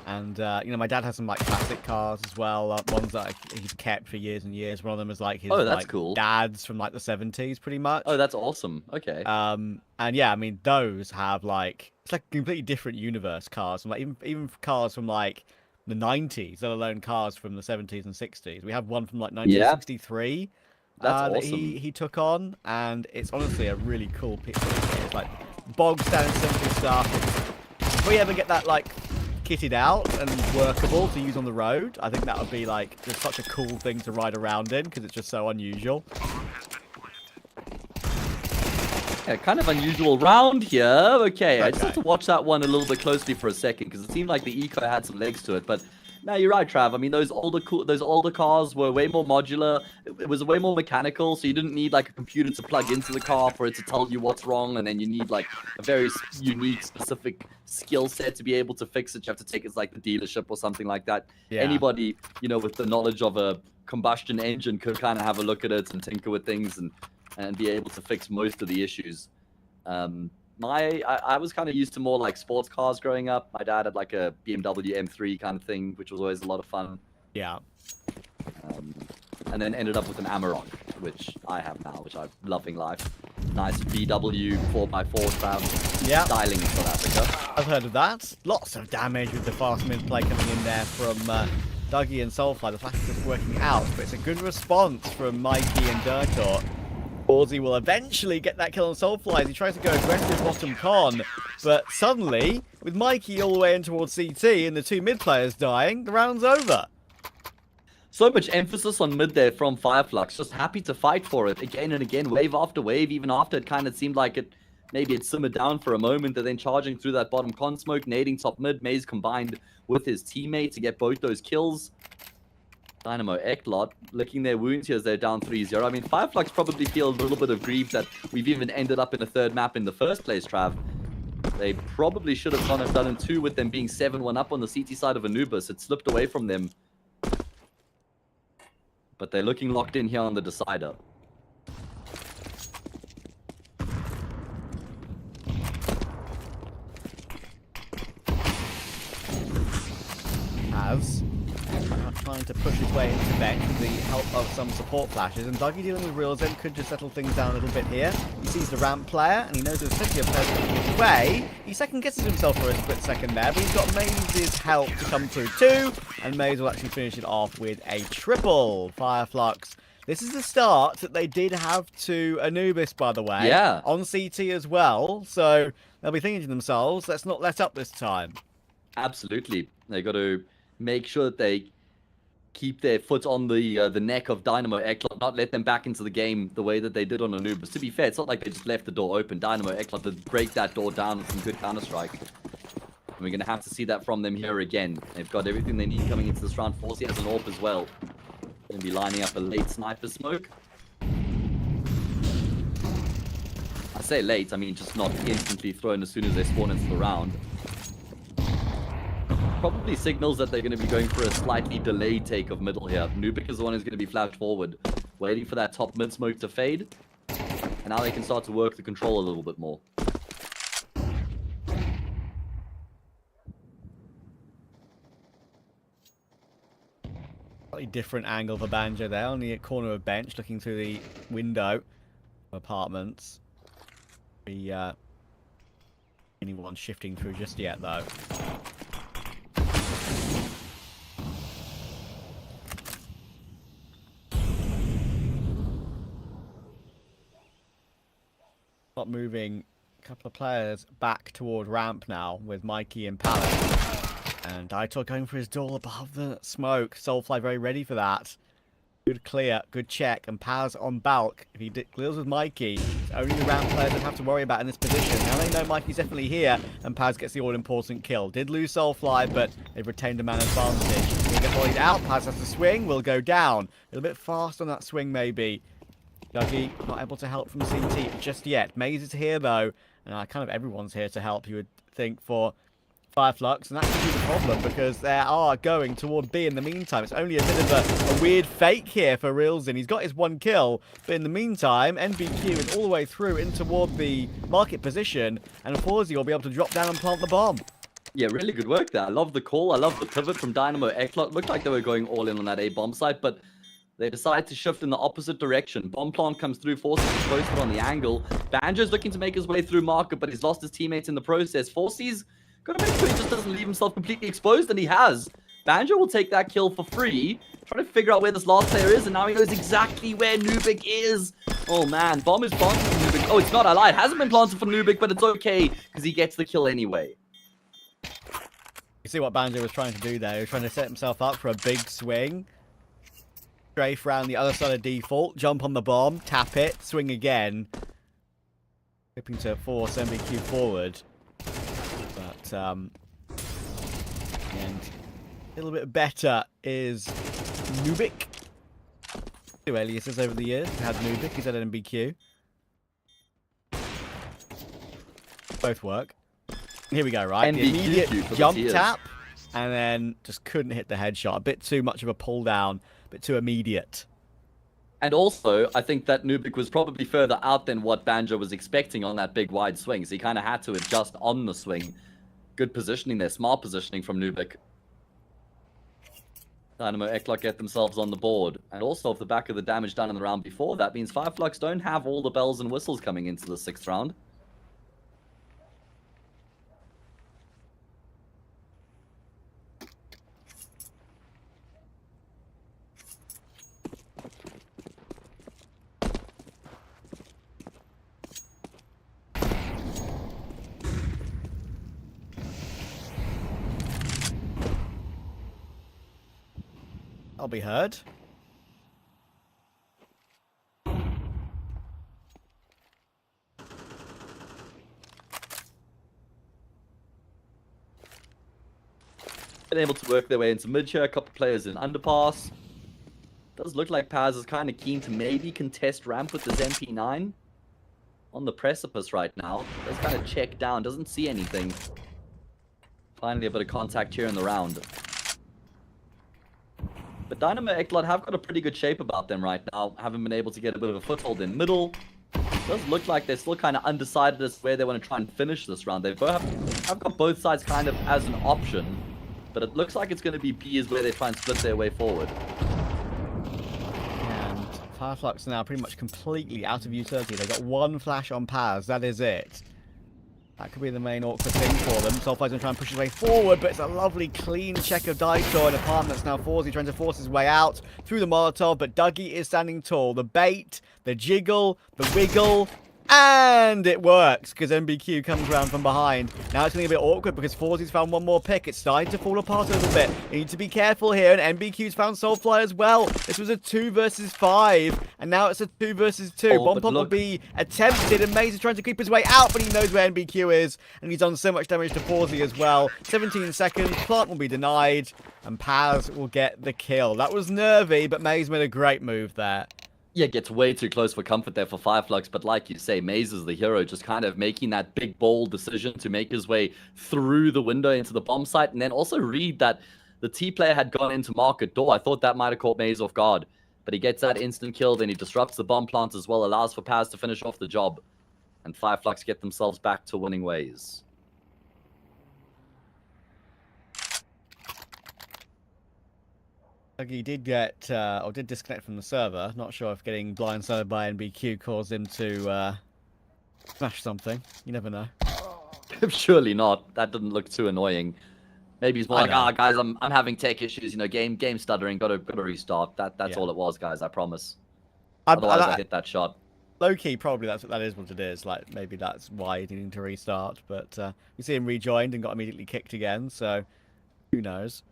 And, my dad has some, like, classic cars as well, ones that he's kept for years and years. One of them is, like, his cool. dad's from, like, the 70s, pretty much. Oh, that's awesome. Okay. And, yeah, I mean, those have, like, it's, like, a completely different universe, cars. From, like, even cars from, like, the 90s, let alone cars from the 70s and 60s. We have one from, like, 1963. That's that awesome. he took on, and it's honestly a really cool picture. It's like bog standard simple stuff. If we ever get that like kitted out and workable to use on the road, I think that would be like just such a cool thing to ride around in because it's just so unusual. Yeah, kind of unusual round here. Okay, I just have to watch that one a little bit closely for a second because it seemed like the eco had some legs to it, but. No, you're right, Trav. I mean, those older cars were way more modular. It was way more mechanical, so you didn't need like a computer to plug into the car for it to tell you what's wrong, and then you need like a very unique, specific skill set to be able to fix it. You have to take it to like the dealership or something like that. Yeah. Anybody, with the knowledge of a combustion engine could kind of have a look at it and tinker with things and be able to fix most of the issues. I was kind of used to more like sports cars growing up. My dad had like a BMW M3 kind of thing, which was always a lot of fun. Yeah. And then ended up with an Amarok, which I have now, which I'm loving life. Nice VW 4x4 tram. Yeah. Styling in South Africa. I've heard of that. Lots of damage with the fast mid play coming in there from Dougie and Soulfly. The flash is just working out, but it's a good response from Mikey and Dirtort. Aussie will eventually get that kill on Soulfly as he tries to go aggressive bottom con, but suddenly, with Mikey all the way in towards CT and the 2 mid players dying, the round's over. So much emphasis on mid there from Fireflux, just happy to fight for it again and again, wave after wave, even after it kind of seemed like maybe it simmered down for a moment, and then charging through that bottom con smoke, nading top mid, Maze combined with his teammate to get both those kills. Dynamo Ecklot licking their wounds here as they're down 3-0. I mean, Fireflux probably feel a little bit of grief that we've even ended up in a third map in the first place, Trav. They probably should have gone and done in 2 with them being 7-1 up on the CT side of Anubis. It slipped away from them. But they're looking locked in here on the decider. to push his way into bench with the help of some support flashes. And Dougie dealing with Real Zen could just settle things down a little bit here. He sees the ramp player, and he knows there's plenty of players coming his way. He second guesses himself for a split second there, but he's got Maze's help to come through too. And Maze will actually finish it off with a triple. Fireflux. This is the start that they did have to Anubis, by the way. Yeah. On CT as well. So they'll be thinking to themselves, let's not let up this time. Absolutely. They got to make sure that they keep their foot on the neck of Dynamo Ecklot, not let them back into the game the way that they did on Anubis. To be fair, it's not like they just left the door open. Dynamo Ecklot did break that door down with some good Counter-Strike. And we're going to have to see that from them here again. They've got everything they need coming into this round. Forsey has an AWP as well. Going to be lining up a late sniper smoke. I say late, I mean just not instantly thrown as soon as they spawn into the round. Probably signals that they're going to be going for a slightly delayed take of middle here. Nubik is the one who's going to be flashed forward, waiting for that top mid smoke to fade. And now they can start to work the control a little bit more. Slightly different angle for Banjo there on the corner of bench, looking through the window of apartments. The anyone shifting through just yet though. Not moving a couple of players back toward ramp now with Mikey and Palace. And Daito going for his door above the smoke. Soulfly very ready for that. Good clear, good check. And Paz on bulk. If he deals with Mikey, it's only the ramp players that have to worry about in this position. Now they know Mikey's definitely here, and Paz gets the all-important kill. Did lose Soulfly, but they've retained a man advantage. He'll get volleyed out. Paz has to swing, will go down. A little bit fast on that swing, maybe. Dougie not able to help from CT just yet. Maze is here, though. And kind of everyone's here to help, you would think, for Fireflux, and that could be the problem because they are going toward B in the meantime. It's only a bit of a weird fake here for Rilzin. He's got his one kill, but in the meantime, NBQ is all the way through in toward the market position, and Forsey will be able to drop down and plant the bomb. Yeah, really good work there. I love the call. I love the pivot from Dynamo Ecklot. Looked like they were going all in on that A bomb site, but they decide to shift in the opposite direction. Bomb plant comes through, Forsey is posted on the angle. Banjo's looking to make his way through market, but he's lost his teammates in the process. Forsey's got to make sure he just doesn't leave himself completely exposed, and he has. Banjo will take that kill for free. Trying to figure out where this last player is, and now he knows exactly where Nubik is. Oh man, bomb is planted for Nubik. Oh, it's not. I lied. It hasn't been planted for Nubik, but it's okay because he gets the kill anyway. You see what Banjo was trying to do there? He was trying to set himself up for a big swing. Strafe around the other side of default, jump on the bomb, tap it, swing again. Hoping to force MBQ forward. But, and a little bit better is Nubik. Two aliases over the years. He's had Nubik, he's had MBQ. Both work. Here we go, right? The immediate jump tap, and then just couldn't hit the headshot. A bit too much of a pull down, a bit too immediate. And also, I think that Nubik was probably further out than what Banjo was expecting on that big wide swing, so he kind of had to adjust on the swing. Good positioning there, smart positioning from Nubik. Dynamo Ecklot get themselves on the board. And also, off the back of the damage done in the round before, that means Fireflux don't have all the bells and whistles coming into the 6th round. I'll be heard. Been able to work their way into mid-share, a couple players in underpass. Does look like Paz is kind of keen to maybe contest ramp with his MP9. On the precipice right now. Does kind of check down, doesn't see anything. Finally a bit of contact here in the round. But Dynamo Ecklot have got a pretty good shape about them right now. Haven't been able to get a bit of a foothold in middle. Does look like they're still kind of undecided as to where they want to try and finish this round. They both have got both sides kind of as an option. but it looks like it's going to be B is where they try and split their way forward. And Fireflux now pretty much completely out of utility. They've got one flash on Paz. That is it. That could be the main awkward thing for them. Soulfire's going to try and push his way forward, but it's a lovely clean check of Daito, and apart that's now Forzy trying to force his way out through the Molotov, but Dougie is standing tall. The bait, the jiggle, the wiggle, and it works because MBQ comes around from behind. Now it's going to be a bit awkward because Forzy's found one more pick. It's starting to fall apart a little bit. You need to be careful here, and MBQ's found Soulfire as well. This was a 2 versus 5, and now it's a 2 versus 2. Oh, Bomb Pop will be attempted, and Maze is trying to creep his way out, but he knows where MBQ is, and he's done so much damage to Forzy as well. 17 seconds, Plant will be denied, and Paz will get the kill. That was nervy, but Maze made a great move there. Yeah, gets way too close for comfort there for Fireflux, but like you say, Maze is the hero, just kind of making that big, bold decision to make his way through the window into the bomb site, and then also read that the T-player had gone into market door. I thought that might have caught Maze off guard, but he gets that instant kill, then he disrupts the bomb plant as well, allows for Paz to finish off the job, and Fireflux get themselves back to winning ways. He did get, or did disconnect from the server. Not sure if getting blindsided by NBQ caused him to smash something. You never know. Surely not. That didn't look too annoying. Maybe he's more like, guys, I'm having tech issues. You know, game stuttering. Gotta restart. That's all it was, guys. I promise. Otherwise, I hit that shot. Low key, probably that is what it is. Like maybe that's why he needing to restart. But you see him rejoined and got immediately kicked again. So who knows?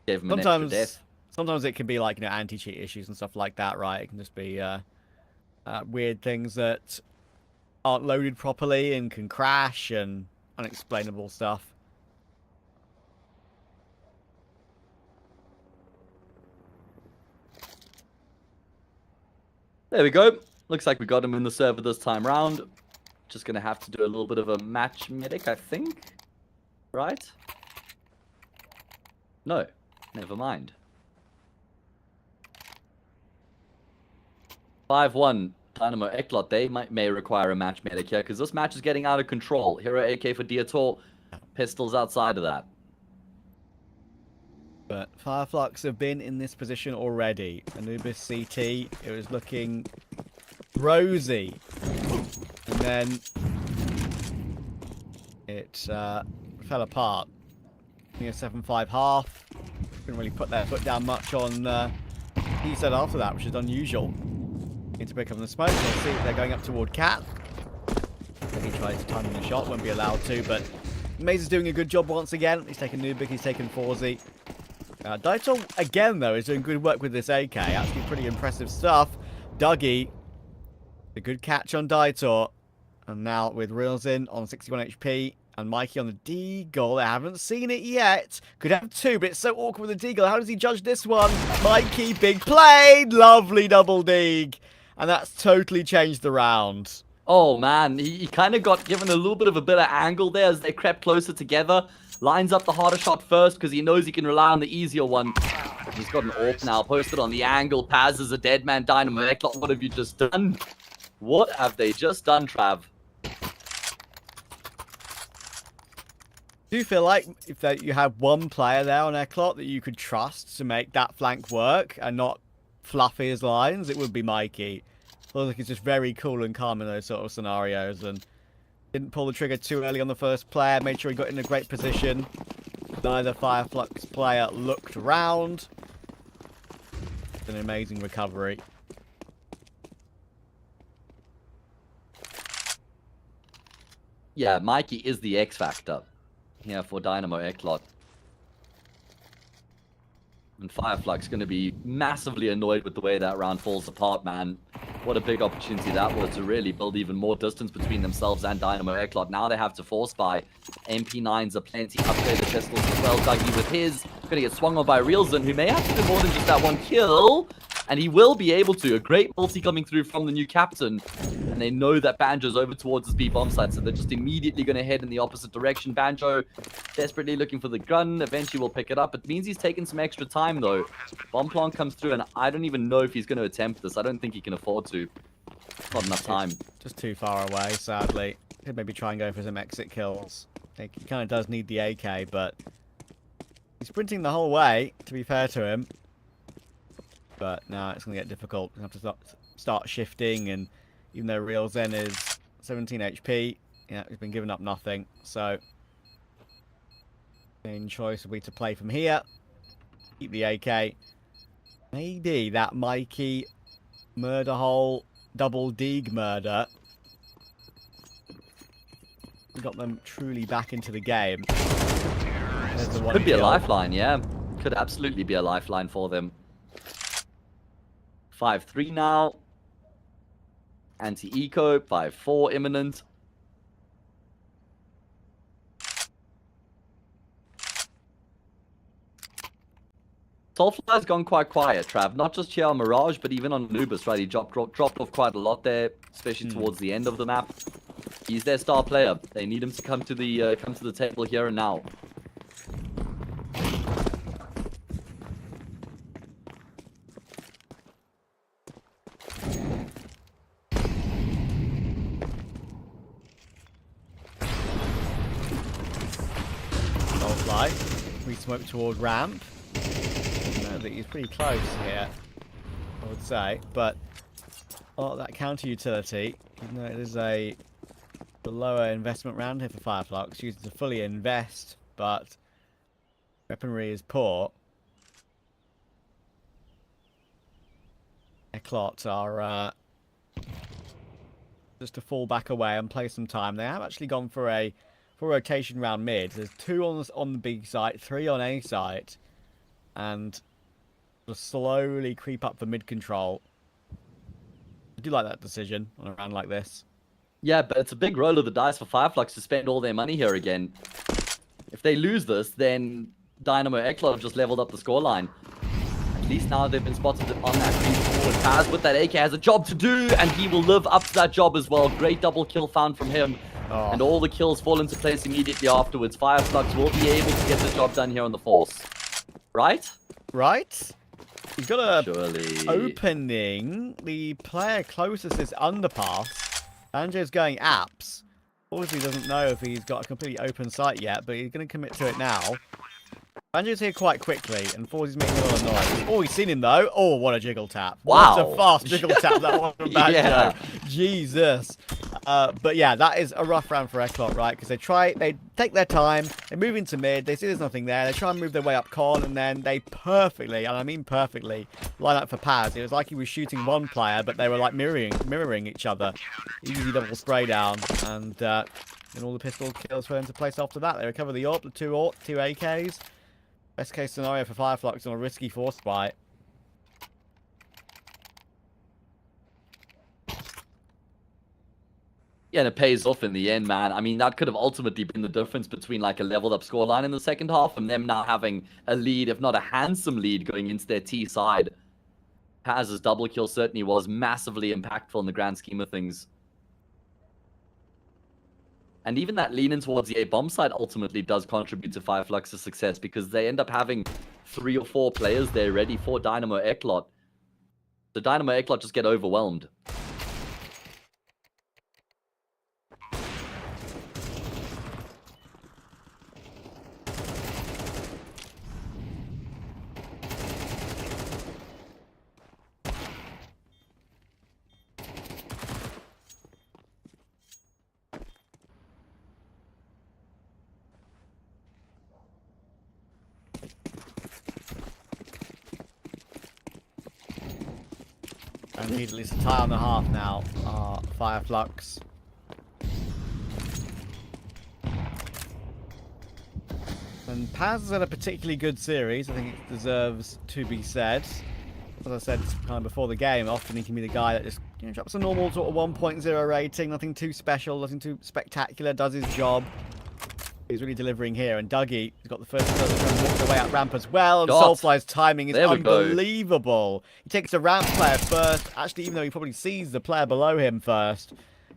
Gave him an extra death. Sometimes it can be like, you know, anti-cheat issues and stuff like that, right? It can just be weird things that aren't loaded properly and can crash and unexplainable stuff. There we go. Looks like we got him in the server this time round. Just going to have to do a little bit of a match medic, I think. Right? No. Never mind. 5-1, Dynamo Ecklot, they may require a match medic here, because this match is getting out of control. Hero AK for Diator, pistols outside of that. But Fireflux have been in this position already. Anubis CT, it was looking rosy. And then it fell apart. I think a 7-5 half. Couldn't really put their foot down much on he said after that, which is unusual. Need to pick up the smoke. We'll see if they're going up toward Cat. He tries to time the shot, won't be allowed to, but Maze is doing a good job once again. He's taken Nubik, he's taken Forzy. Daito, again, though, is doing good work with this AK. Actually, pretty impressive stuff. Dougie, a good catch on Daito. And now with Reels in on 61 HP. And Mikey on the Deagle. I haven't seen it yet. Could have two, but it's so awkward with the Deagle. How does he judge this one? Mikey, big play. Lovely double Deag. And that's totally changed the round. Oh, man. He kind of got given a little bit of a better angle there as they crept closer together. Lines up the harder shot first because he knows he can rely on the easier one. He's got an AWP now posted on the angle. Paz is a dead man. Dynamo Ecklot, what have you just done? What have they just done, Trav? Do you feel like if that you have one player there on Ecklot that you could trust to make that flank work and not fluffy his lines? It would be Mikey. Feels like he's just very cool and calm in those sort of scenarios and didn't pull the trigger too early on the first player. Made sure he got in a great position. Neither Fireflux player looked round. It's an amazing recovery. Yeah, Mikey is the X factor here for Dynamo Ecklot. And Fireflux going to be massively annoyed with the way that round falls apart, man. What a big opportunity that was to really build even more distance between themselves and Dynamo Ecklot. Now they have to force by. MP9s are plenty. Upgraded pistols as well. Dougie with his. Going to get swung on by Reelson, who may have to do more than just that one kill. And he will be able to. A great multi coming through from the new captain. And they know that Banjo's over towards his B bomb site, so they're just immediately going to head in the opposite direction. Banjo desperately looking for the gun. Eventually will pick it up. It means he's taking some extra time, though. Bomb plant comes through, and I don't even know if he's going to attempt this. I don't think he can afford to. Not enough time. Just too far away, sadly. Could maybe try and go for some exit kills. He kind of does need the AK, but He's sprinting the whole way, to be fair to him. But now it's going to get difficult. We're going to have to start shifting, and even though Real Zen is 17 HP, yeah, he's been giving up nothing. So, main choice will be to play from here. Keep the AK. Maybe that Mikey murder hole double Deeg murder got them truly back into the game. Could be a lifeline, yeah. Could absolutely be a lifeline for them. 5-3 now. Anti-eco, 5-4 imminent. Soulfly's gone quite quiet, Trav. Not just here on Mirage, but even on Anubis, right? He dropped off quite a lot there, especially towards the end of the map. He's their star player. They need him to come to the table here and now. Soulfly, we smoke toward ramp. He's pretty close here, I would say, but that counter utility, even though it is a lower investment round here for Fireflux, used to fully invest, but weaponry is poor. Ecklot are just to fall back away and play some time. They have actually gone for a rotation round mid. There's 2 on the B site, 3 on A site, and just slowly creep up for mid control. I do like that decision on a round like this. Yeah, but it's a big roll of the dice for Fireflux to spend all their money here again. If they lose this, then Dynamo Ecklot have just leveled up the scoreline. At least now they've been spotted on that green forward. Paz with that AK has a job to do, and he will live up to that job as well. Great double kill found from him. Oh. And all the kills fall into place immediately afterwards. Fireflux will be able to get the job done here on the Force. Right? Right? He's got a Surely. opening. The player closest is underpass. Banjo's going apps. Obviously doesn't know if he's got a completely open site yet, but he's going to commit to it now. Banjo's here quite quickly, and Forzy's making a lot of noise. Oh, he's seen him though. Oh, what a jiggle tap. Wow. What a fast jiggle tap that one from Banjo. Yeah. Jesus. But yeah, that is a rough round for Ecklot, right? Because they take their time, they move into mid, they see there's nothing there, they try and move their way up con, and then they perfectly, and I mean perfectly, line up for Paz. It was like he was shooting one player, but they were like mirroring each other. Easy double spray down, and all the pistol kills for them to place after that. They recover the AWP, the two AKs. Best case scenario for Fireflux on a risky force fight. Yeah, and it pays off in the end, man. I mean, that could have ultimately been the difference between like a leveled up scoreline in the second half and them now having a lead, if not a handsome lead, going into their T side. Paz's double kill certainly was massively impactful in the grand scheme of things. And even that lean in towards the A-bomb side ultimately does contribute to Fireflux's success because they end up having 3 or 4 players there ready for Dynamo Ecklot. The Dynamo Ecklot just get overwhelmed. And need at least a tie on the half now. Fireflux. And Paz has had a particularly good series. I think it deserves to be said. As I said kind of before the game, often he can be the guy that just drops a normal sort of 1.0 rating, nothing too special, nothing too spectacular, does his job. He's really delivering here, and Dougie has got the first kill and walked away at ramp as well. And Soulfly's timing is unbelievable. He takes the ramp player first, actually, even though he probably sees the player below him first.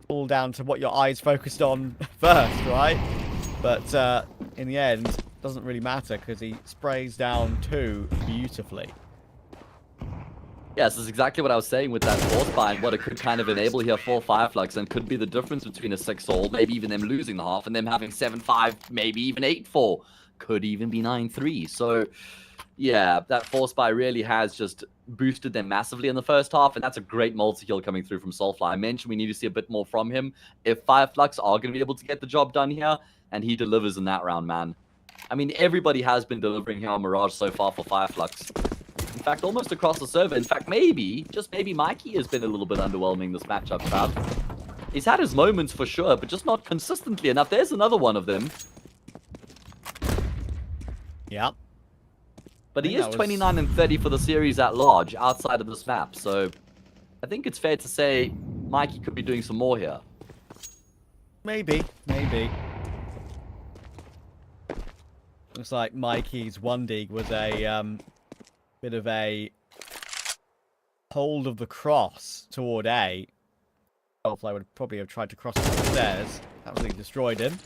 All down to what your eyes focused on first, right? But in the end, it doesn't really matter because he sprays down 2 beautifully. Yes, this is exactly what I was saying with that force buy and what it could kind of enable here for Fireflux and could be the difference between a 6-all, maybe even them losing the half, and them having 7-5, maybe even 8-4 could even be 9-3. So, yeah, that force buy really has just boosted them massively in the first half, and that's a great multi-kill coming through from Soulfly. I mentioned we need to see a bit more from him if Fireflux are going to be able to get the job done here, and he delivers in that round, man. I mean, everybody has been delivering here on Mirage so far for Fireflux. In fact, almost across the server. In fact, maybe, just maybe, Mikey has been a little bit underwhelming this matchup, Trav. He's had his moments for sure, but just not consistently enough. There's another one of them. Yeah. But he is 29 and 30 for the series at large, outside of this map. So I think it's fair to say Mikey could be doing some more here. Maybe, maybe. Looks like Mikey's one dig was a bit of a hold of the cross toward A. Soulfly would probably have tried to cross the stairs. Absolutely destroyed him.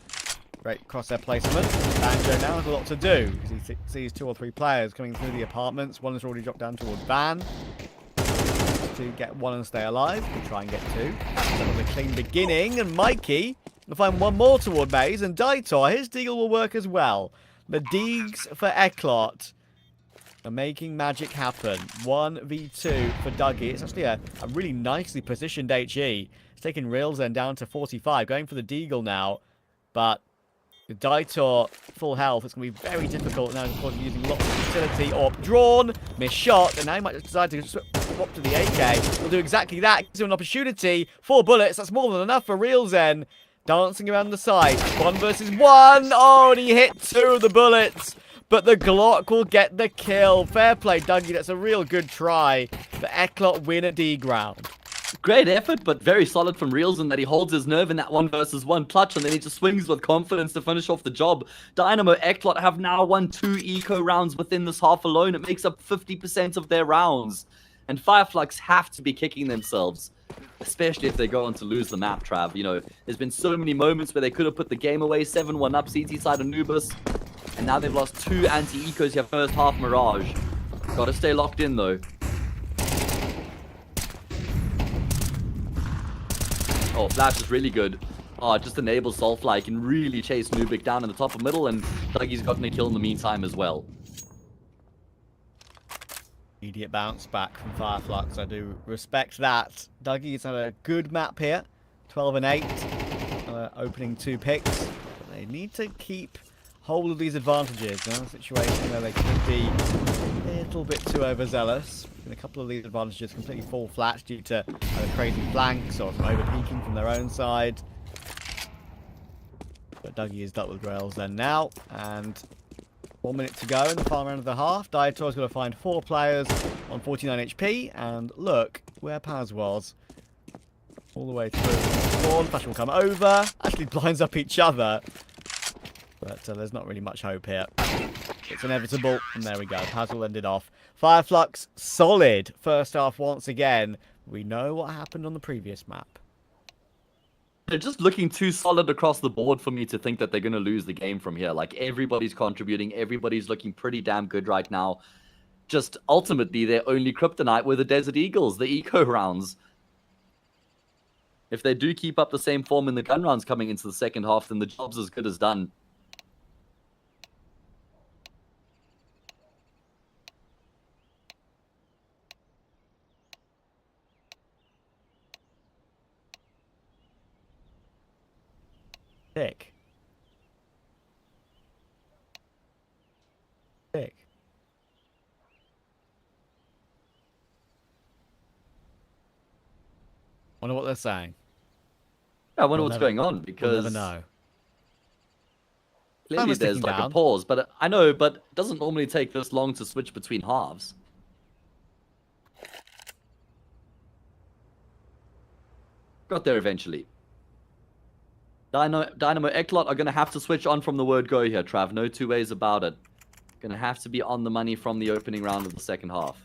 Great crosshair placement. Banjo now has a lot to do because he sees 2 or 3 players coming through the apartments. One has already dropped down toward Van to get 1 and stay alive. He'll try and get 2. That was a clean beginning, and Mikey will find 1 more toward Maze, and Daitor, his deagle will work as well. The Deegs for Ecklot are making magic happen. 1v2 for Dougie. It's actually a really nicely positioned HE. It's taking Railzen down to 45, going for the deagle now, but with Daitor full health, it's going to be very difficult now, of course, using lots of utility. Or drawn, missed shot, and now he might decide to swap to the AK. He'll do exactly that. Gives him an opportunity. 4 bullets, that's more than enough for Railzen. Dancing around the side. 1 versus 1. Oh, and he hit 2 of the bullets. But the Glock will get the kill. Fair play, Dougie. That's a real good try. The Ecklot win at D ground. Great effort, but very solid from Railzen that he holds his nerve in that 1 versus 1 clutch, and then he just swings with confidence to finish off the job. Dynamo Ecklot have now won 2 eco rounds within this half alone. It makes up 50% of their rounds. And Fireflux have to be kicking themselves, especially if they go on to lose the map, Trav. You know, there's been so many moments where they could have put the game away, 7-1 up CT side Anubis, and now they've lost 2 anti-ecos here first half Mirage. Gotta stay locked in, though. Oh, Flash is really good. Oh, it just enables Soulfly. He can really chase Nubik down in the top of middle, and Dougie's gotten a kill in the meantime as well. Immediate bounce back from Fireflux. I do respect that. Dougie's had a good map here. 12 and 8. Opening 2 picks. But they need to keep hold of these advantages. They're in a situation where they could be a little bit too overzealous. And a couple of these advantages completely fall flat due to either crazy flanks or some over-peeking from their own side. But Dougie is dealt with Rails then now. And 1 minute to go in the final round of the half. Daitor's got to find 4 players on 49 HP. And look where Paz was. All the way through. Spawn. Flash will come over. Actually blinds up each other. But there's not really much hope here. It's inevitable. And there we go. Paz will end it off. Fireflux, solid first half once again. We know what happened on the previous map. They're just looking too solid across the board for me to think that they're going to lose the game from here. Like, everybody's contributing. Everybody's looking pretty damn good right now. Just, ultimately, their only kryptonite were the Desert Eagles, the eco rounds. If they do keep up the same form in the gun rounds coming into the second half, then the job's as good as done. Sick. Sick. Wonder what they're saying. I wonder what's going on, We'll because never know. clearly Timer's there's ticking like a down. pause, but I know, but it doesn't normally take this long to switch between halves. Got there eventually. Dynamo Ecklot are going to have to switch on from the word go here, Trav. No 2 ways about it. Going to have to be on the money from the opening round of the second half.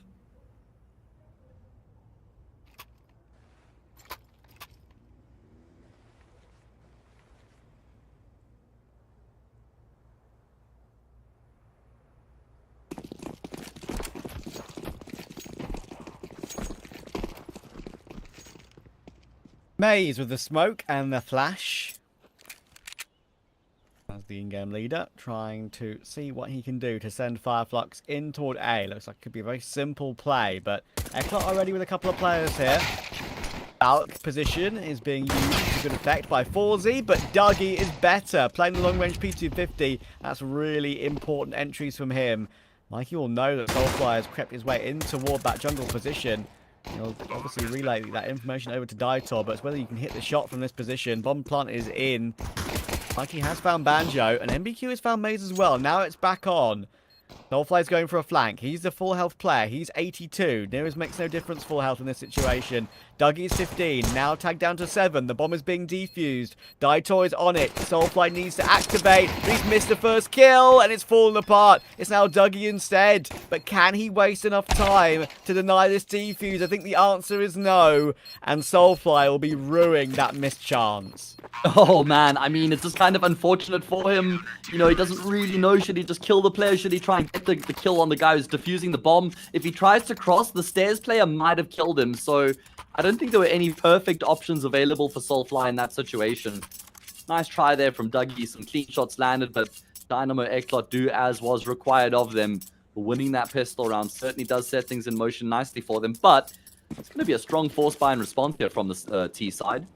Maze with the smoke and the flash. As As the in-game leader, trying to see what he can do to send Fireflux in toward A. Looks like it could be a very simple play, but Ecklot already with a couple of players here. Balk position is being used to good effect by Forzy, but Dougie is better. Playing the long-range P250, that's really important entries from him. Mikey will know that Soulfly has crept his way in toward that jungle position. He'll obviously relay that information over to Daitor, but it's whether you can hit the shot from this position. Bomb plant is in. Mikey has found Banjo, and MBQ has found Maze as well. Now it's back on. Soulfly's going for a flank. He's the full health player. He's 82. Nearest makes no difference full health in this situation. Dougie's 15. Now tagged down to 7. The bomb is being defused. Daitor is on it. Soulfly needs to activate. He's missed the first kill, and it's fallen apart. It's now Dougie instead. But can he waste enough time to deny this defuse? I think the answer is no. And Soulfly will be ruining that missed chance. Oh man, I mean, it's just kind of unfortunate for him. You know, he doesn't really know, should he just kill the player? Should he try and get the kill on the guy who's defusing the bomb? If he tries to cross, the stairs player might have killed him. So I don't think there were any perfect options available for Soulfly in that situation. Nice try there from Dougie. Some clean shots landed, but Dynamo Ecklot do as was required of them. Winning that pistol round certainly does set things in motion nicely for them. But it's going to be a strong force buy and response here from the T side.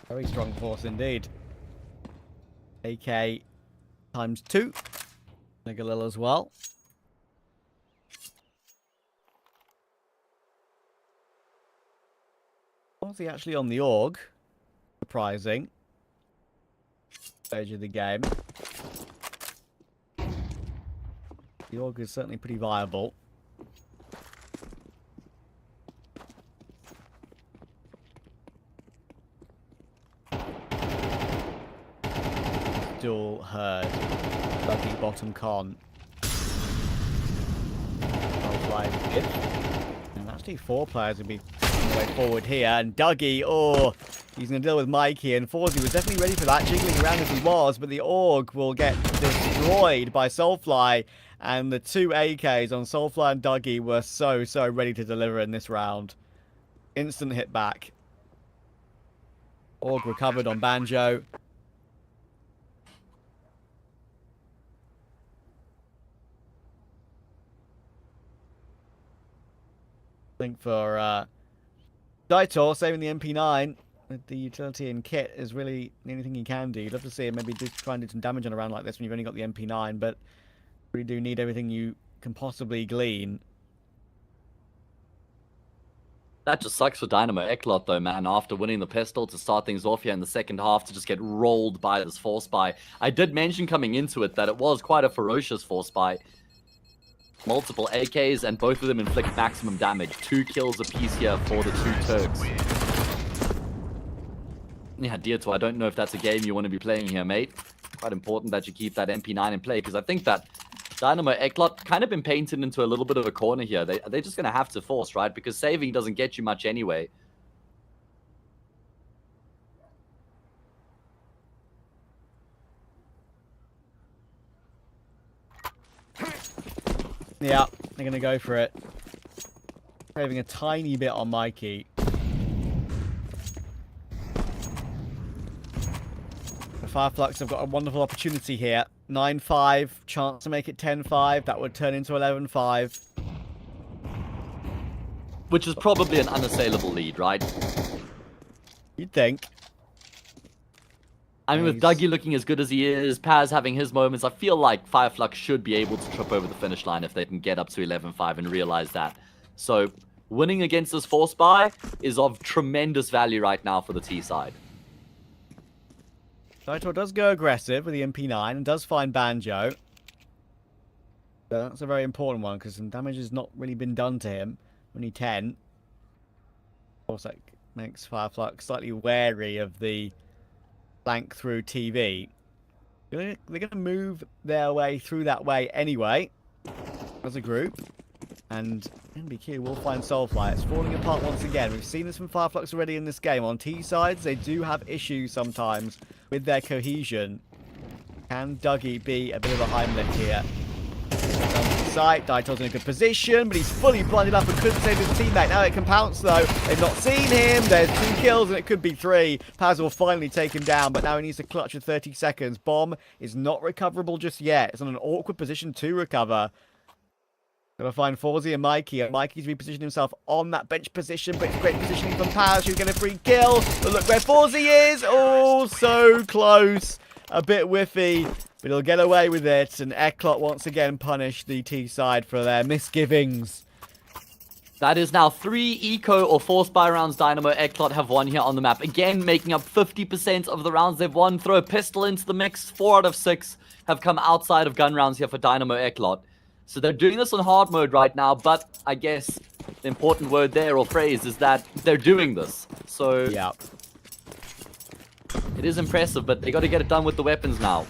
Very strong force indeed. AK times 2. Megalil as well. Was he actually on the AUG? Surprising. Stage of the game. The AUG is certainly pretty viable. Still heard. Lucky bottom con. And actually 4 players would be on the way forward here. And Dougie, oh, he's going to deal with Mikey. And Forzy was definitely ready for that, jiggling around as he was. But the AUG will get destroyed by Soulfly. And the 2 AKs on Soulfly and Dougie were so ready to deliver in this round. Instant hit back. AUG recovered on Banjo. I think for Daitor saving the MP9 with the utility and kit is really the only thing he can do. You'd love to see him maybe try and do some damage on a round like this when you've only got the MP9, but you really do need everything you can possibly glean. That just sucks for Dynamo Ecklot though, man, after winning the pistol to start things off here in the second half to just get rolled by this force buy. I did mention coming into it that it was quite a ferocious force buy. Multiple AKs, and both of them inflict maximum damage. 2 kills apiece here for the 2 Turks. Yeah, Dieto, I don't know if that's a game you want to be playing here, mate. Quite important that you keep that MP9 in play, because I think that Dynamo Ecklot kind of been painted into a little bit of a corner here. They're just going to have to force, right? Because saving doesn't get you much anyway. Yeah, they're going to go for it. Saving a tiny bit on Mikey. The Fireflux have got a wonderful opportunity here. 9-5, chance to make it 10-5. That would turn into 11-5. Which is probably an unassailable lead, right? You'd think. I mean, with Dougie looking as good as he is, Paz having his moments, I feel like Fireflux should be able to trip over the finish line if they can get up to 11-5 and realize that. So, winning against this force buy is of tremendous value right now for the T side. Daitor does go aggressive with the MP9 and does find Banjo. So that's a very important one because some damage has not really been done to him. Only 10. Of course, that makes Fireflux slightly wary of the flank through TV. They're going to move their way through that way anyway as a group. And NBQ will find Soulfly. It's falling apart once again. We've seen this from Fireflux already in this game. On T sides, they do have issues sometimes with their cohesion. Can Dougie be a bit of a Heimlich here? Sight. Daito's in a good position, but he's fully blinded up and couldn't save his teammate. Now it can pounce, though. They've not seen him. There's 2 kills, and it could be 3. Paz will finally take him down, but now he needs to clutch with 30 seconds. Bomb is not recoverable just yet. It's on an awkward position to recover. Gonna find Forzy and Mikey. And Mikey's repositioned himself on that bench position, but it's great positioning from Paz, who's going to free kill. But look where Forzy is. Oh, so close. A bit whiffy, but he'll get away with it. And Ecklot once again punished the T side for their misgivings. That is now 3 eco or 4 spy rounds Dynamo Ecklot have won here on the map. Again, making up 50% of the rounds they've won. Throw a pistol into the mix. 4 out of 6 have come outside of gun rounds here for Dynamo Ecklot. So they're doing this on hard mode right now, but I guess the important word there or phrase is that they're doing this. So Yeah. it is impressive, but they got to get it done with the weapons now.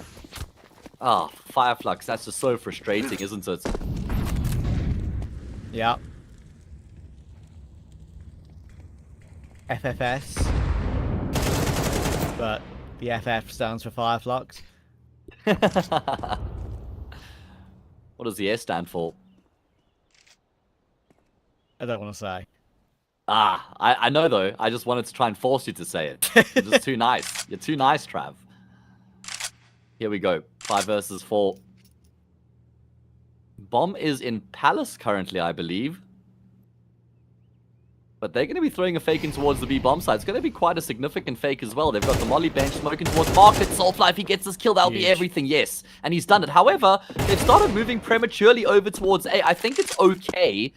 Ah, Fireflux, that's just so frustrating, isn't it? Yeah. FFS. But the FF stands for Fireflux. What does the S stand for? I don't want to say. Ah, I know though. I just wanted to try and force you to say it. You're just too nice. You're too nice, Trav. Here we go. 5 versus 4. Bomb is in Palace currently, I believe. But they're going to be throwing a fake in towards the B bomb side. It's going to be quite a significant fake as well. They've got the Molly bench smoking towards Market. Soulfly, if he gets this kill, that'll be everything. Yes. And he's done it. However, they've started moving prematurely over towards A. I think it's okay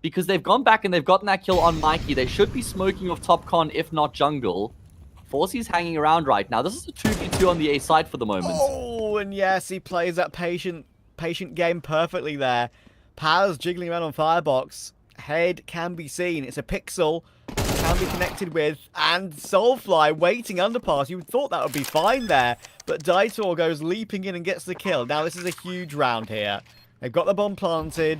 because they've gone back and they've gotten that kill on Mikey. They should be smoking off top con, if not jungle. Forcy's hanging around right now. This is a 2v2 on the A side for the moment. Oh, and yes, he plays that patient game perfectly there. Paz jiggling around on Firebox. Head can be seen. It's a pixel. Can be connected with. And Soulfly waiting underpass. You thought that would be fine there. But Daito goes leaping in and gets the kill. Now this is a huge round here. They've got the bomb planted.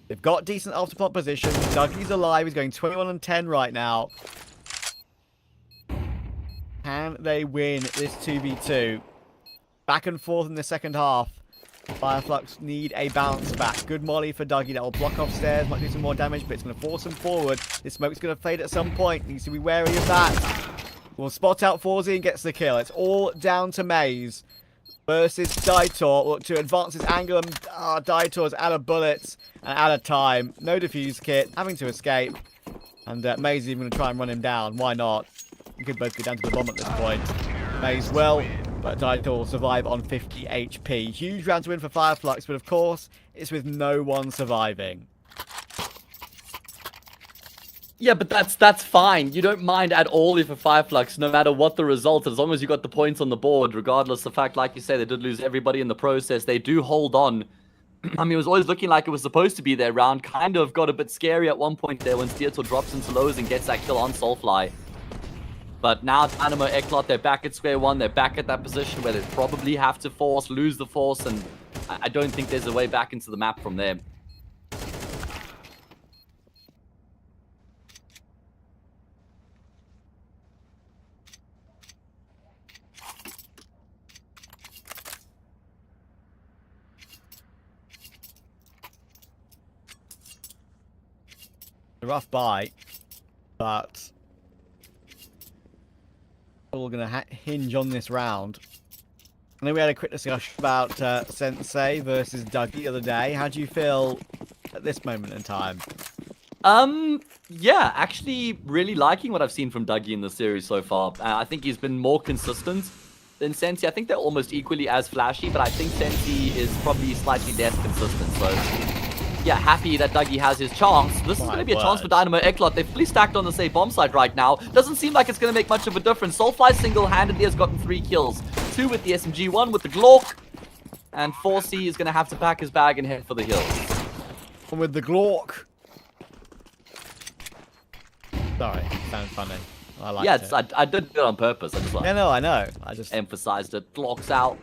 They've got decent afterplant position. Dougie's alive. He's going 21 and 10 right now. Can they win this 2v2? Back and forth in the second half. Fireflux need a bounce back. Good molly for Dougie. That will block off stairs. Might do some more damage, but it's going to force him forward. This smoke's going to fade at some point. Needs to be wary of that. We'll spot out Forzy and gets the kill. It's all down to Maze versus Daito. Look to advance his angle. And Daito's out of bullets and out of time. No defuse kit. Having to escape. And Maze is even going to try and run him down. Why not? You could both go down to the bomb at this point. Maze will. But Daito will survive on 50 HP. Huge round to win for Fireflux, but of course, it's with no one surviving. Yeah, but that's fine. You don't mind at all if a Fireflux, no matter what the result, as long as you got the points on the board, regardless of the fact, like you say, they did lose everybody in the process. They do hold on. I mean, it was always looking like it was supposed to be their round. Kind of got a bit scary at one point there when Steertle drops into lows and gets that kill on Soulfly. But now Dynamo Ecklot, they're back at square one. They're back at that position where they probably have to lose the force, and I don't think there's a way back into the map from there. A rough bite, but we're going to hinge on this round. I know we had a quick discussion about Sensei versus Dougie the other day. How do you feel at this moment in time? Yeah, actually really liking what I've seen from Dougie in the series so far. I think he's been more consistent than Sensei. I think they're almost equally as flashy, but I think Sensei is probably slightly less consistent. So yeah, happy that Dougie has his chance. This is going to be a chance for Dynamo Ecklot. They're fully stacked on the safe bomb side right now. Doesn't seem like it's going to make much of a difference. Soulfly single-handedly has gotten 3 kills. 2 with the SMG, 1 with the Glock. And 4C is going to have to pack his bag and head for the hills. And with the Glock. Sorry, sounds funny. I like it. Yeah, I did it on purpose. I just like, yeah, no, I know. I just emphasized it. Glock's out.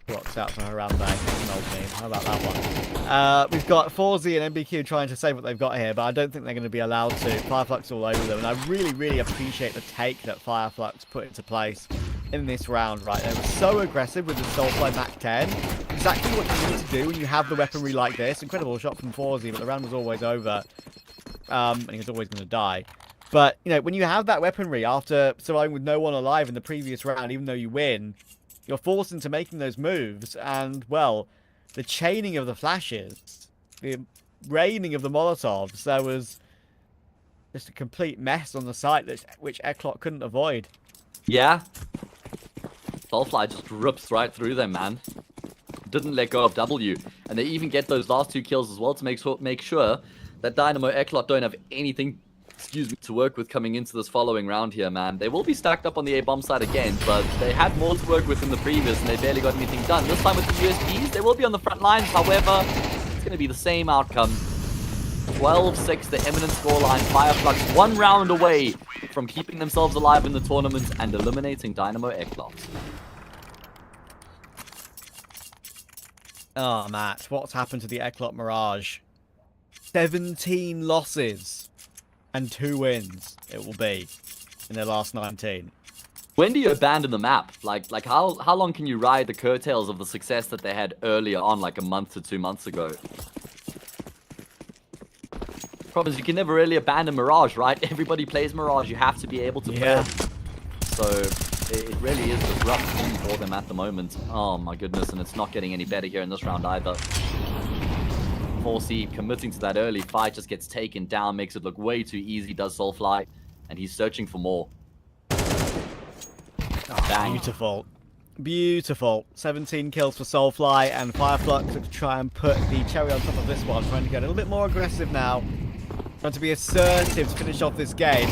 Glock's out for Harambe. That's an old meme. How about that one? We've got Forzy and MBQ trying to save what they've got here, but I don't think they're going to be allowed to. Fireflux all over them, and I really, really appreciate the take that Fireflux put into place. in this round, right? They were so aggressive with the Soulfly Mach 10. Exactly what you need to do when you have the weaponry like this. Incredible shot from Forzy, but the round was always over. And he was always going to die. But, you know, when you have that weaponry after surviving with no one alive in the previous round, even though you win, you're forced into making those moves. And, well, the chaining of the flashes, the raining of the Molotovs, there was just a complete mess on the site which Ecklot couldn't avoid. Yeah. Soulfly just rips right through them, man. Didn't let go of W. And they even get those last 2 kills as well to make sure that Dynamo Ecklot don't have anything, to work with coming into this following round here, man. They will be stacked up on the A-bomb side again, but they had more to work with in the previous, and they barely got anything done. This time with the USBs, they will be on the front lines. However, it's going to be the same outcome. 12-6, the eminent scoreline. Fireflux 1 round away from keeping themselves alive in the tournament and eliminating Dynamo Ecklot. Oh, Matt, what's happened to the Ecklot Mirage? 17 losses and 2 wins it will be in their last 19. When do you abandon the map? Like how long can you ride the curtails of the success that they had earlier on, like a month to 2 months ago? Problem is you can never really abandon Mirage, right? Everybody plays Mirage. You have to be able to play it. So it really is a rough thing for them at the moment. Oh my goodness, and it's not getting any better here in this round either. 4C committing to that early fight just gets taken down, makes it look way too easy, does Soulfly, and he's searching for more. Oh, beautiful. Beautiful. 17 kills for Soulfly, and Fireflux to try and put the cherry on top of this one, trying to get a little bit more aggressive now. Trying to be assertive to finish off this game.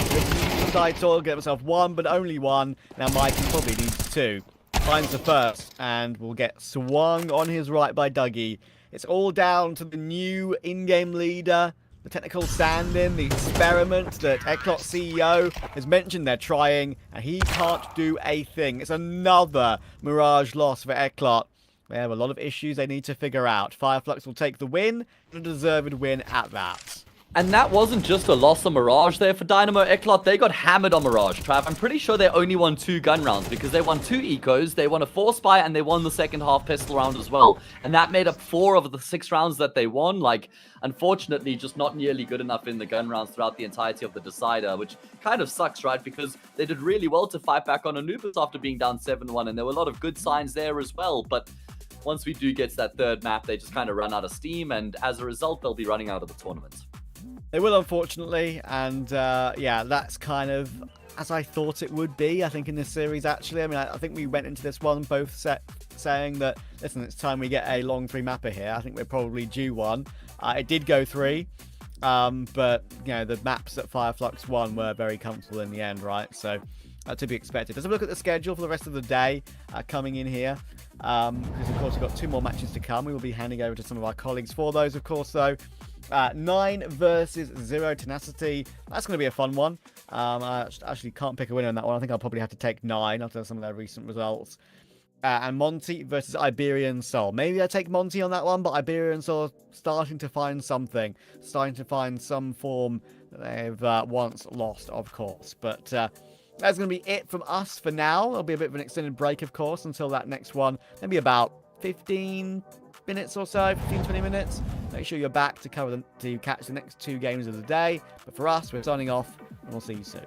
Daitor get himself 1, but only 1. Now Mikey probably needs 2. Finds the first, and will get swung on his right by Dougie. It's all down to the new in-game leader, the technical stand-in, the experiment that Ecklot CEO has mentioned they're trying, and he can't do a thing. It's another Mirage loss for Ecklot. They have a lot of issues they need to figure out. Fireflux will take the win, and a deserved win at that. And that wasn't just a loss on Mirage there for Dynamo Ecklot. They got hammered on Mirage, Trav. I'm pretty sure they only won 2 gun rounds because they won 2 ecos, they won a 4-spy, and they won the second half pistol round as well. And that made up 4 of the 6 rounds that they won. Like, unfortunately, just not nearly good enough in the gun rounds throughout the entirety of the Decider, which kind of sucks, right? Because they did really well to fight back on Anubis after being down 7-1, and there were a lot of good signs there as well. But once we do get to that 3rd map, they just kind of run out of steam, and as a result, they'll be running out of the tournament. They will, unfortunately, and yeah, that's kind of as I thought it would be, I think, in this series, actually. I mean, I think we went into this one both saying that, listen, it's time we get a long 3-mapper here. I think we're probably due one. It did go 3, but, you know, the maps that Fireflux won were very comfortable in the end, right? So, to be expected. Let's have a look at the schedule for the rest of the day coming in here. Because, of course, we've got 2 more matches to come. We will be handing over to some of our colleagues for those, of course, though. 9 versus 0 Tenacity. That's going to be a fun one. I actually can't pick a winner in that one. I think I'll probably have to take 9 after some of their recent results. And Monte versus Iberian Soul. Maybe I take Monte on that one, but Iberian Soul starting to find something. Starting to find some form that they've once lost, of course. But that's going to be it from us for now. There'll be a bit of an extended break, of course, until that next one. Maybe about 15 minutes or so, 15-20 minutes. Make sure you're back to catch the next 2 games of the day. But for us, we're signing off, and we'll see you soon.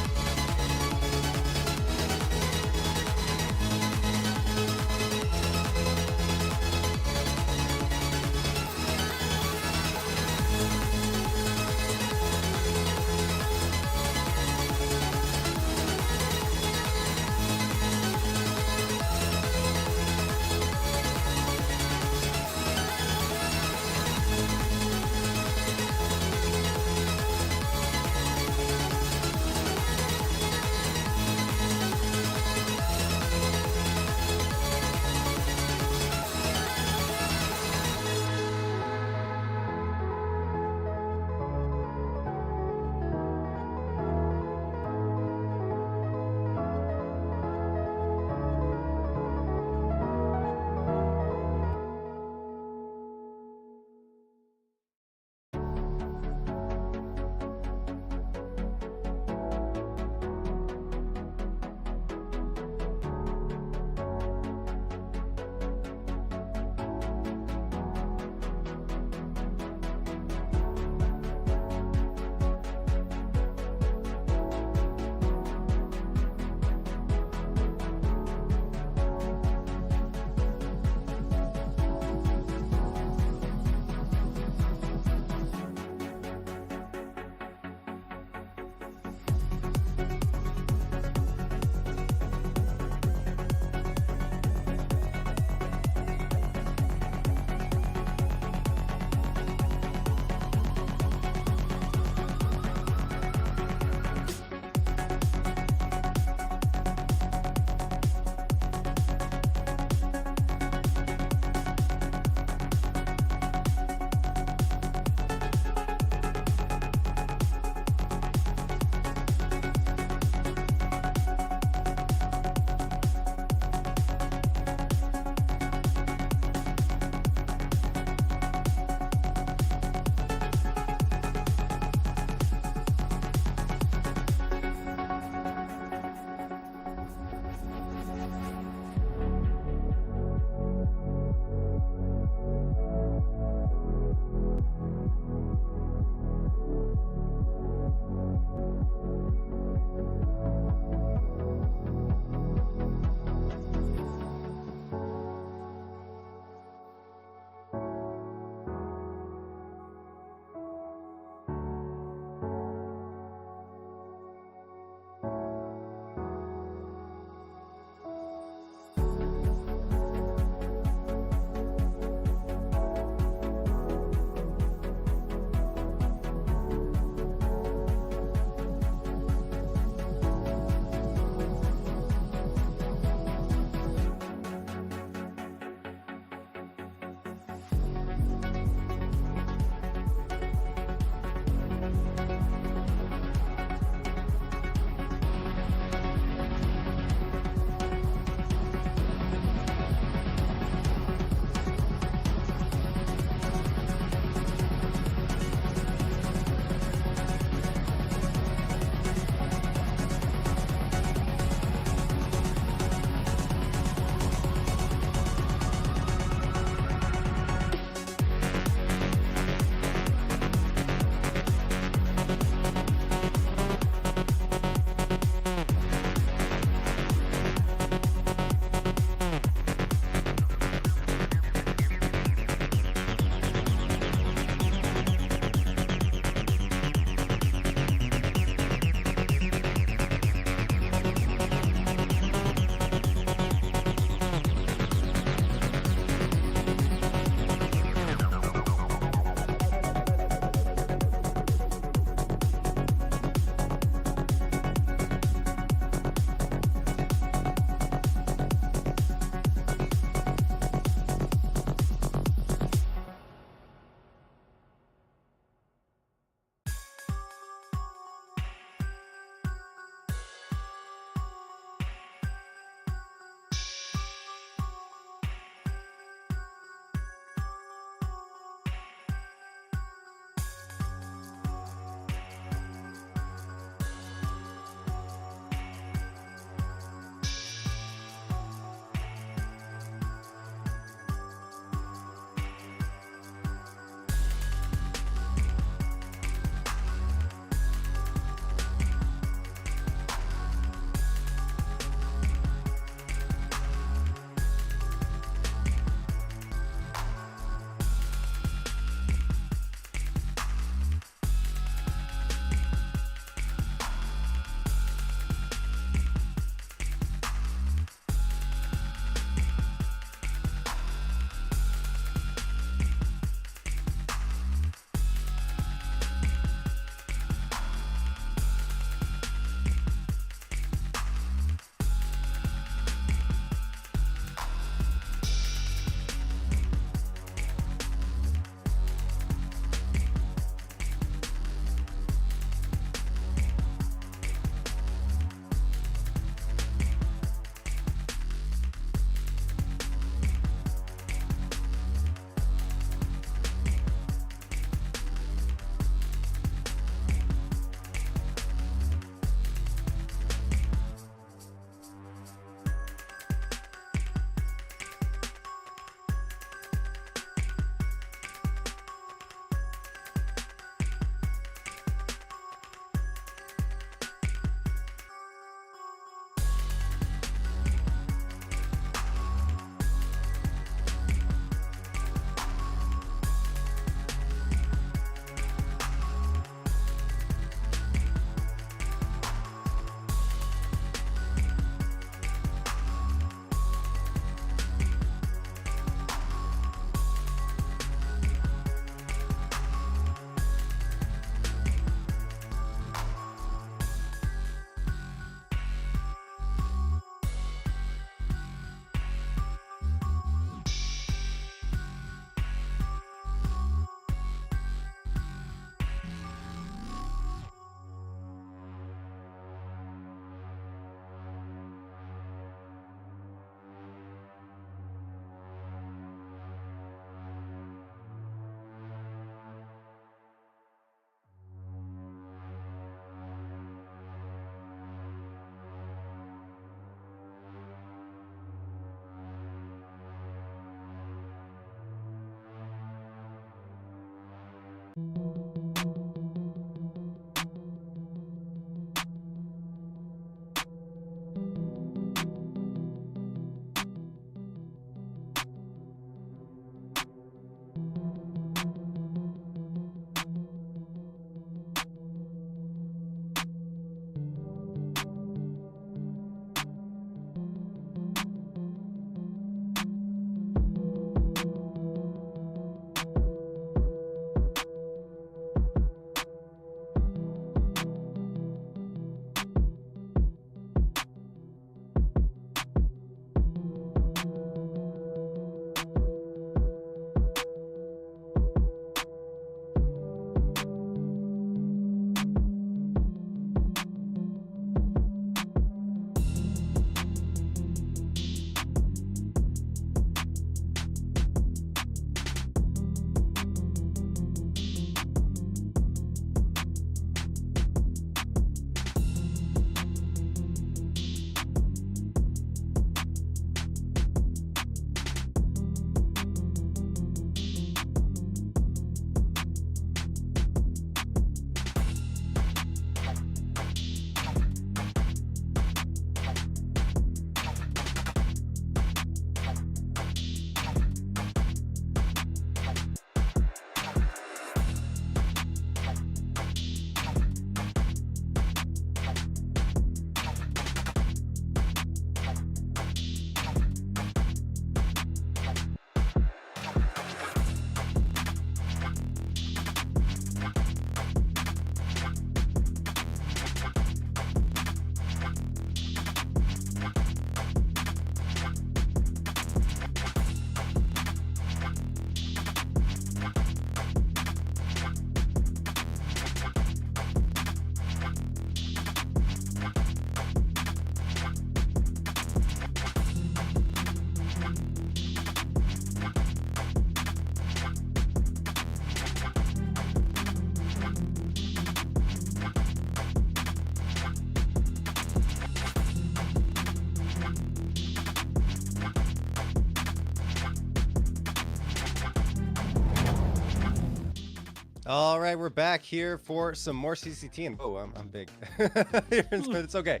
All right, we're back here for some more CCT, and I'm big. It's okay.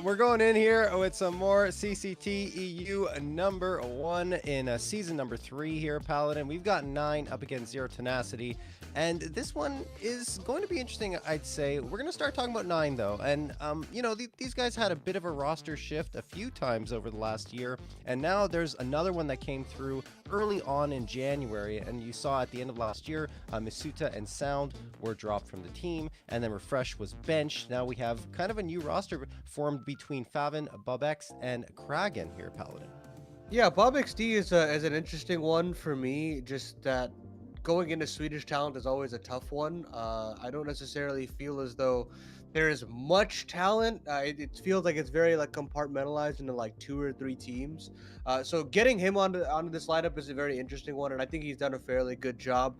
We're going in here with some more CCT EU number 1 in season number 3 here, Paladin. We've got 9 up against Zero Tenacity, and this one is going to be interesting, I'd say. We're going to start talking about 9, though, and, you know, these guys had a bit of a roster shift a few times over the last year, and now there's another one that came through early on in January, and you saw at the end of last year, Misuta and Sound were dropped from the team, and then Refresh was benched. Now we have kind of a new roster formed between Faval, Bett, and Kragan here, Paladin. Yeah, Bob XD is an interesting one for me. Just that going into Swedish talent is always a tough one. I don't necessarily feel as though there is much talent. It feels like it's very like compartmentalized into like 2 or 3 teams. So getting him onto this lineup is a very interesting one, and I think he's done a fairly good job.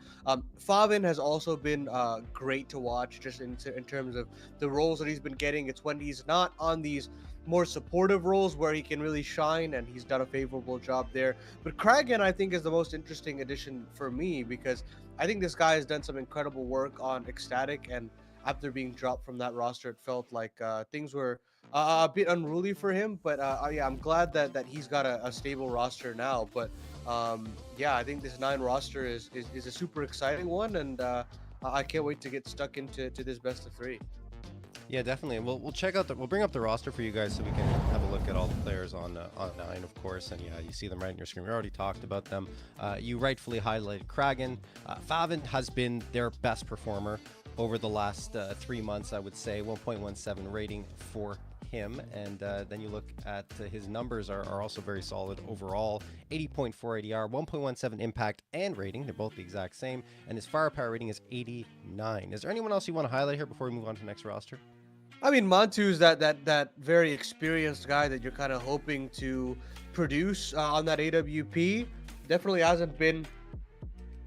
Favin has also been great to watch, just in terms of the roles that he's been getting. It's when he's not on these more supportive roles where he can really shine, and he's done a favorable job there. But Kragan, I think, is the most interesting addition for me, because I think this guy has done some incredible work on Ecstatic, and after being dropped from that roster, it felt like things were a bit unruly for him. But yeah, I'm glad that he's got a stable roster now. But yeah, I think this 9 roster is a super exciting one, and I can't wait to get stuck into this best of 3. Yeah, definitely. We'll check out we'll bring up the roster for you guys so we can have a look at all the players on 9, of course. And yeah, you see them right in your screen. We already talked about them. You rightfully highlighted Kragan. Favin has been their best performer over the last 3 months, I would say. 1.17 rating for him, and then you look at his numbers are also very solid overall. 80.4 ADR, 1.17 impact and rating, they're both the exact same, and his firepower rating is 89. Is there anyone else you want to highlight here before we move on to the next roster? I mean, Monte's that very experienced guy that you're kind of hoping to produce on that AWP. Definitely hasn't been,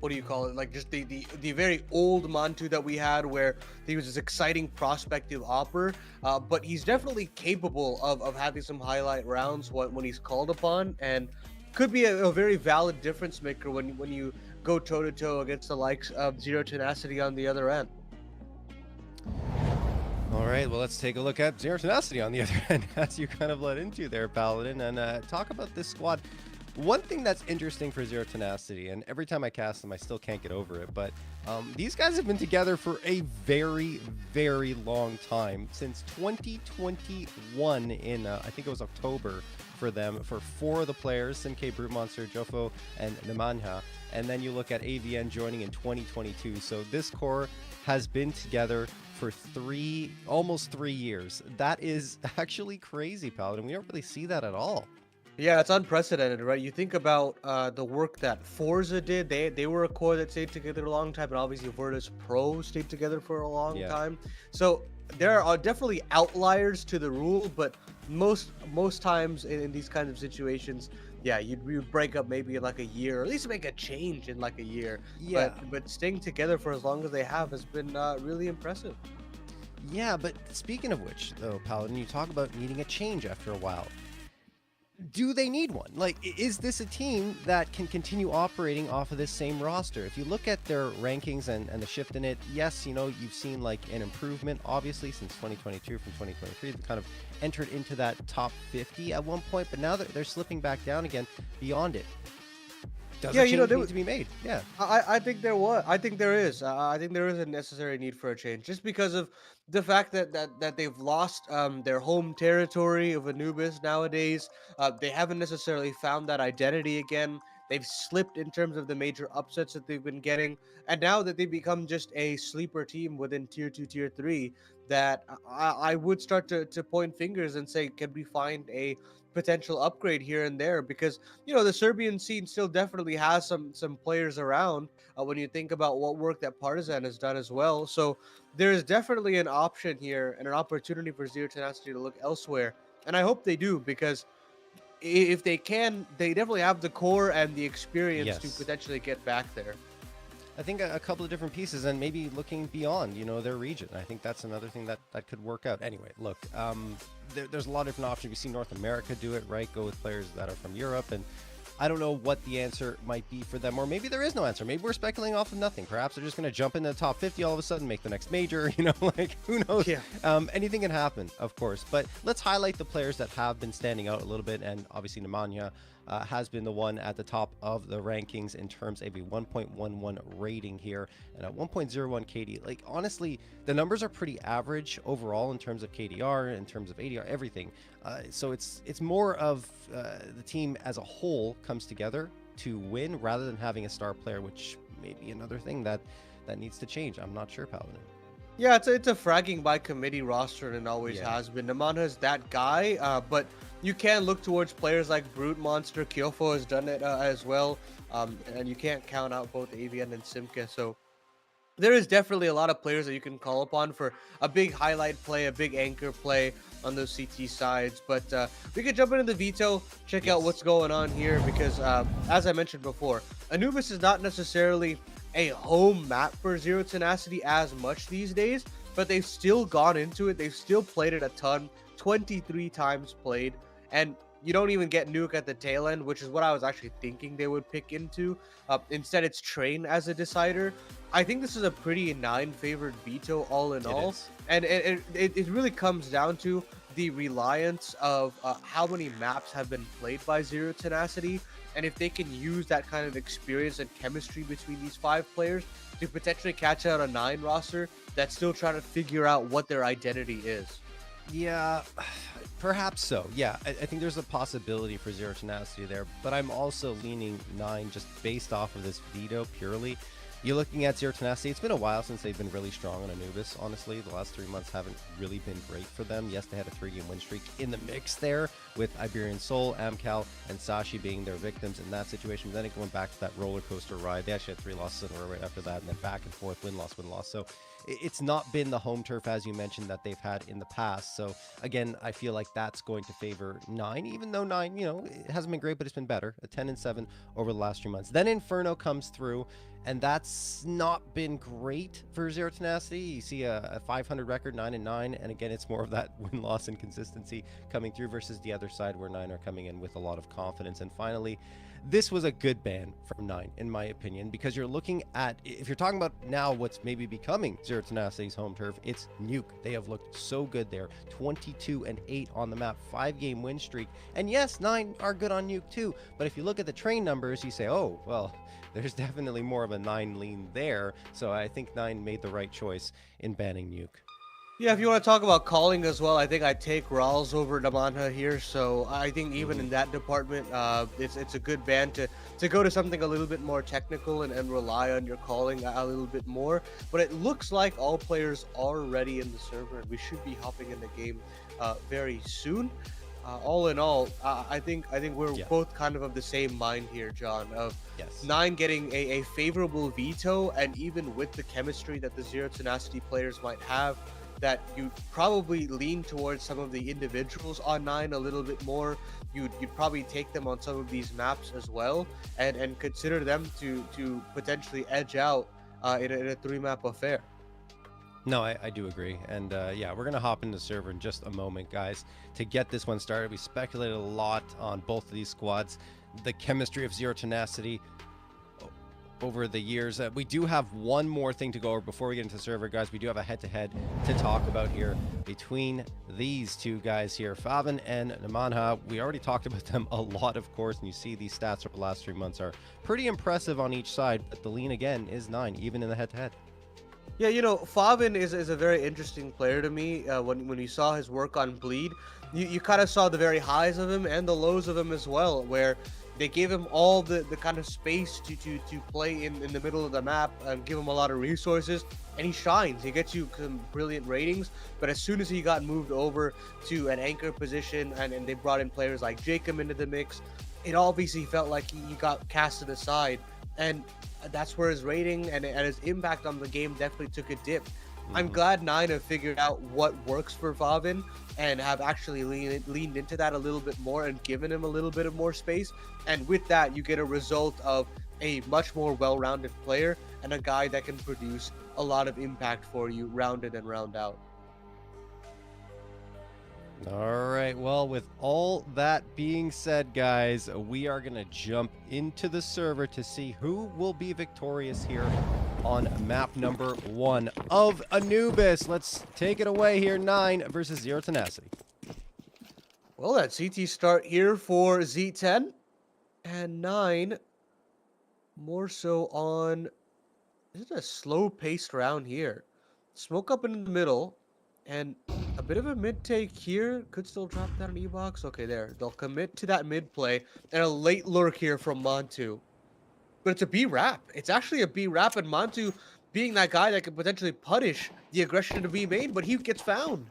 what do you call it, like just the very old Monte that we had, where he was this exciting prospective opper, but he's definitely capable of having some highlight rounds when he's called upon, and could be a very valid difference maker when you go toe-to-toe against the likes of Zero Tenacity on the other end. All right, well, let's take a look at Zero Tenacity on the other end, as you kind of led into there, Paladin, and talk about this squad. One thing that's interesting for Zero Tenacity, and every time I cast them, I still can't get over it, but these guys have been together for a very, very long time, since 2021 in, I think it was October for them, for 4 of the players, Simk, Brute Monster, Jofo, and Nemanja, and then you look at AVN joining in 2022, so this core has been together for almost 3 years. That is actually crazy, Paladin. We don't really see that at all. Yeah, it's unprecedented, right? You think about the work that Forza did. They were a core that stayed together a long time, and obviously Virtus Pro stayed together for a long time. So there are definitely outliers to the rule, but most times in these kinds of situations, yeah, you'd break up maybe in like a year, or at least make a change in like a year. Yeah. But staying together for as long as they have has been really impressive. Yeah, but speaking of which, though, Paladin, you talk about needing a change after a while. Do they need one? Like, is this a team that can continue operating off of this same roster? If you look at their rankings and the shift in it, yes, you know, you've seen like an improvement, obviously, since 2022 from 2023. They kind of entered into that top 50 at one point, but now they're slipping back down again beyond it. Does a change need to be made? Yeah, I think there was. I think there is. I think there is a necessary need for a change, just because of the fact that they've lost their home territory of Anubis nowadays. They haven't necessarily found that identity again. They've slipped in terms of the major upsets that they've been getting, and now that they've become just a sleeper team within tier 2, tier 3, that I would start to point fingers and say, can we find a potential upgrade here and there? Because, you know, the Serbian scene still definitely has some players around when you think about what work that Partizan has done as well. So there is definitely an option here and an opportunity for Zero Tenacity to look elsewhere, and I hope they do, because if they can, they definitely have the core and the experience to potentially get back there. I think a couple of different pieces, and maybe looking beyond, you know, their region. I think that's another thing that could work out. Anyway, look, there's a lot of different options. We see North America do it, right? Go with players that are from Europe, and I don't know what the answer might be for them, or maybe there is no answer. Maybe we're speculating off of nothing. Perhaps they're just going to jump into the top 50 all of a sudden, make the next major, like who knows? Yeah. Anything can happen, of course. But let's highlight the players that have been standing out a little bit, and obviously Nemanja has been the one at the top of the rankings in terms of a 1.11 rating here and a 1.01 KD. Like, honestly, the numbers are pretty average overall in terms of KDR, in terms of ADR, everything. So it's more of the team as a whole comes together to win rather than having a star player, which may be another thing that needs to change. I'm not sure, Paladin. Yeah, it's a fragging by committee roster, and it always Yeah. has been. Nemanja's that guy, but you can look towards players like Brute Monster. Kyofo has done it as well, and you can't count out both Avian and Simka. So there is definitely a lot of players that you can call upon for a big highlight play, a big anchor play on those CT sides. But we could jump into the Veto, check out what's going on here, because as I mentioned before, Anubis is not necessarily a home map for Zero Tenacity as much these days, but they've still gone into it. They've still played it a ton, 23 times played, and you don't even get Nuke at the tail end, which is what I was actually thinking they would pick into. Instead, it's Train as a decider. I think this is a pretty 9-favored Veto all in all, and it really comes down to the reliance of how many maps have been played by Zero Tenacity, and if they can use that kind of experience and chemistry between these 5 players to potentially catch out a 9 roster that's still trying to figure out what their identity is. Yeah, perhaps so. Yeah, I think there's a possibility for Zero Tenacity there, but I'm also leaning 9 just based off of this Veto purely. You're looking at Zero Tenacity. It's been a while since they've been really strong on Anubis, honestly. The last 3 months haven't really been great for them. Yes, they had a 3-game win streak in the mix there with Iberian Soul, Amcal, and Sashi being their victims in that situation. But then it going back to that roller coaster ride. They actually had 3 losses in a row right after that, and then back and forth, win-loss, win-loss. So it's not been the home turf, as you mentioned, that they've had in the past. So again, I feel like that's going to favor 9, even though 9, it hasn't been great, but it's been better. A 10-7 over the last 3 months. Then Inferno comes through, and that's not been great for Zero Tenacity. You see a 500 record, 9-9, and again, it's more of that win-loss and consistency coming through versus the other side where 9 are coming in with a lot of confidence. And finally, this was a good ban from 9, in my opinion, because you're looking at, if you're talking about now what's maybe becoming Zero Tenacity's home turf, it's Nuke. They have looked so good there. 22-8 on the map, 5-game win streak. And yes, 9 are good on Nuke too, but if you look at the train numbers, you say, oh, well, there's definitely more of a 9 lean there. So I think 9 made the right choice in banning Nuke. Yeah, if you want to talk about calling as well, I think I take Rawls over Nemanja here. So I think even in that department, it's a good ban to go to something a little bit more technical and rely on your calling a little bit more. But it looks like all players are ready in the server, and we should be hopping in the game very soon. All in all, I think we're both kind of the same mind here, John, of 9 getting a favorable Veto, and even with the chemistry that the Zero Tenacity players might have, that you probably lean towards some of the individuals on 9 a little bit more. You'd probably take them on some of these maps as well, and consider them to potentially edge out in a 3-map affair. No, I do agree. And yeah, we're going to hop into the server in just a moment, guys, to get this one started. We speculated a lot on both of these squads, the chemistry of Zero Tenacity over the years. We do have one more thing to go over before we get into the server, guys. We do have a head-to-head to talk about here between these two guys here, Faval and Nemanja. We already talked about them a lot, of course, and you see these stats over the last 3 months are pretty impressive on each side, but the lean again is 9, even in the head-to-head. Yeah, Faval is a very interesting player to me. When you saw his work on Bleed, you kind of saw the very highs of him and the lows of him as well, where they gave him all the kind of space to play in the middle of the map and give him a lot of resources, and he shines. He gets you some brilliant ratings, but as soon as he got moved over to an anchor position and they brought in players like Jacob into the mix, it obviously felt like he got casted aside, and that's where his rating and his impact on the game definitely took a dip. I'm glad 9 have figured out what works for Faval and have actually leaned into that a little bit more and given him a little bit of more space. And with that, you get a result of a much more well-rounded player and a guy that can produce a lot of impact for you round in and round out. All right, well, with all that being said, guys, we are going to jump into the server to see who will be victorious here on map number 1 of Anubis. Let's take it away here, 9 versus 0 Tenacity. Well, that CT start here for Z10 and 9 more so on. This is a slow-paced round here. Smoke up in the middle, and a bit of a mid take here. Could still drop down an E-box. Okay, there. They'll commit to that mid play, and a late lurk here from Monte. But it's a B wrap. It's actually a B wrap, and Monte being that guy that could potentially punish the aggression to B main, but he gets found.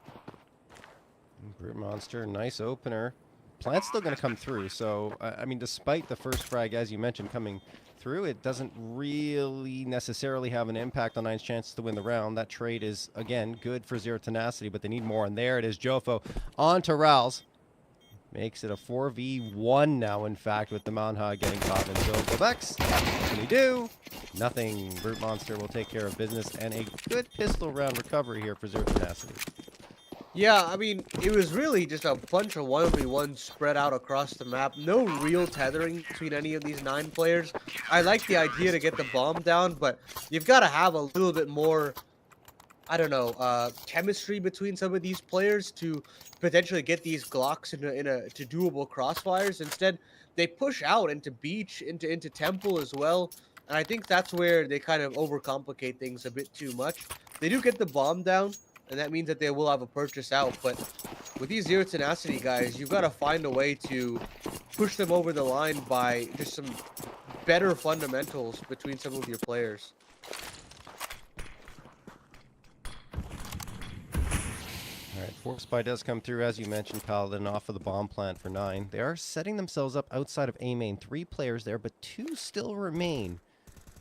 Brute Monster, nice opener. Plant's still going to come through, so, I mean, despite the first frag, as you mentioned, coming through, it doesn't really necessarily have an impact on Nine's chances to win the round. That trade is, again, good for 0 Tenacity, but they need more. And there it is, Jofo on to Rals. Makes it a 4v1 now, in fact, with the Manha getting caught. And so Gobex, what can he do? Nothing. Brute Monster will take care of business, and a good pistol round recovery here for 0 Tenacity. Yeah, I mean, it was really just a bunch of 1v1s spread out across the map. No real tethering between any of these 9 players. I like the idea to get the bomb down, but you've got to have a little bit more, I don't know, chemistry between some of these players to potentially get these Glocks to doable crossfires. Instead, they push out into Beach, into Temple as well. And I think that's where they kind of overcomplicate things a bit too much. They do get the bomb down, and that means that they will have a purchase out. But with these 0 Tenacity guys, you've got to find a way to push them over the line by just some better fundamentals between some of your players. All right, Force Spy does come through, as you mentioned, Paladin, off of the bomb plant for 9. They are setting themselves up outside of A main. 3 players there, but 2 still remain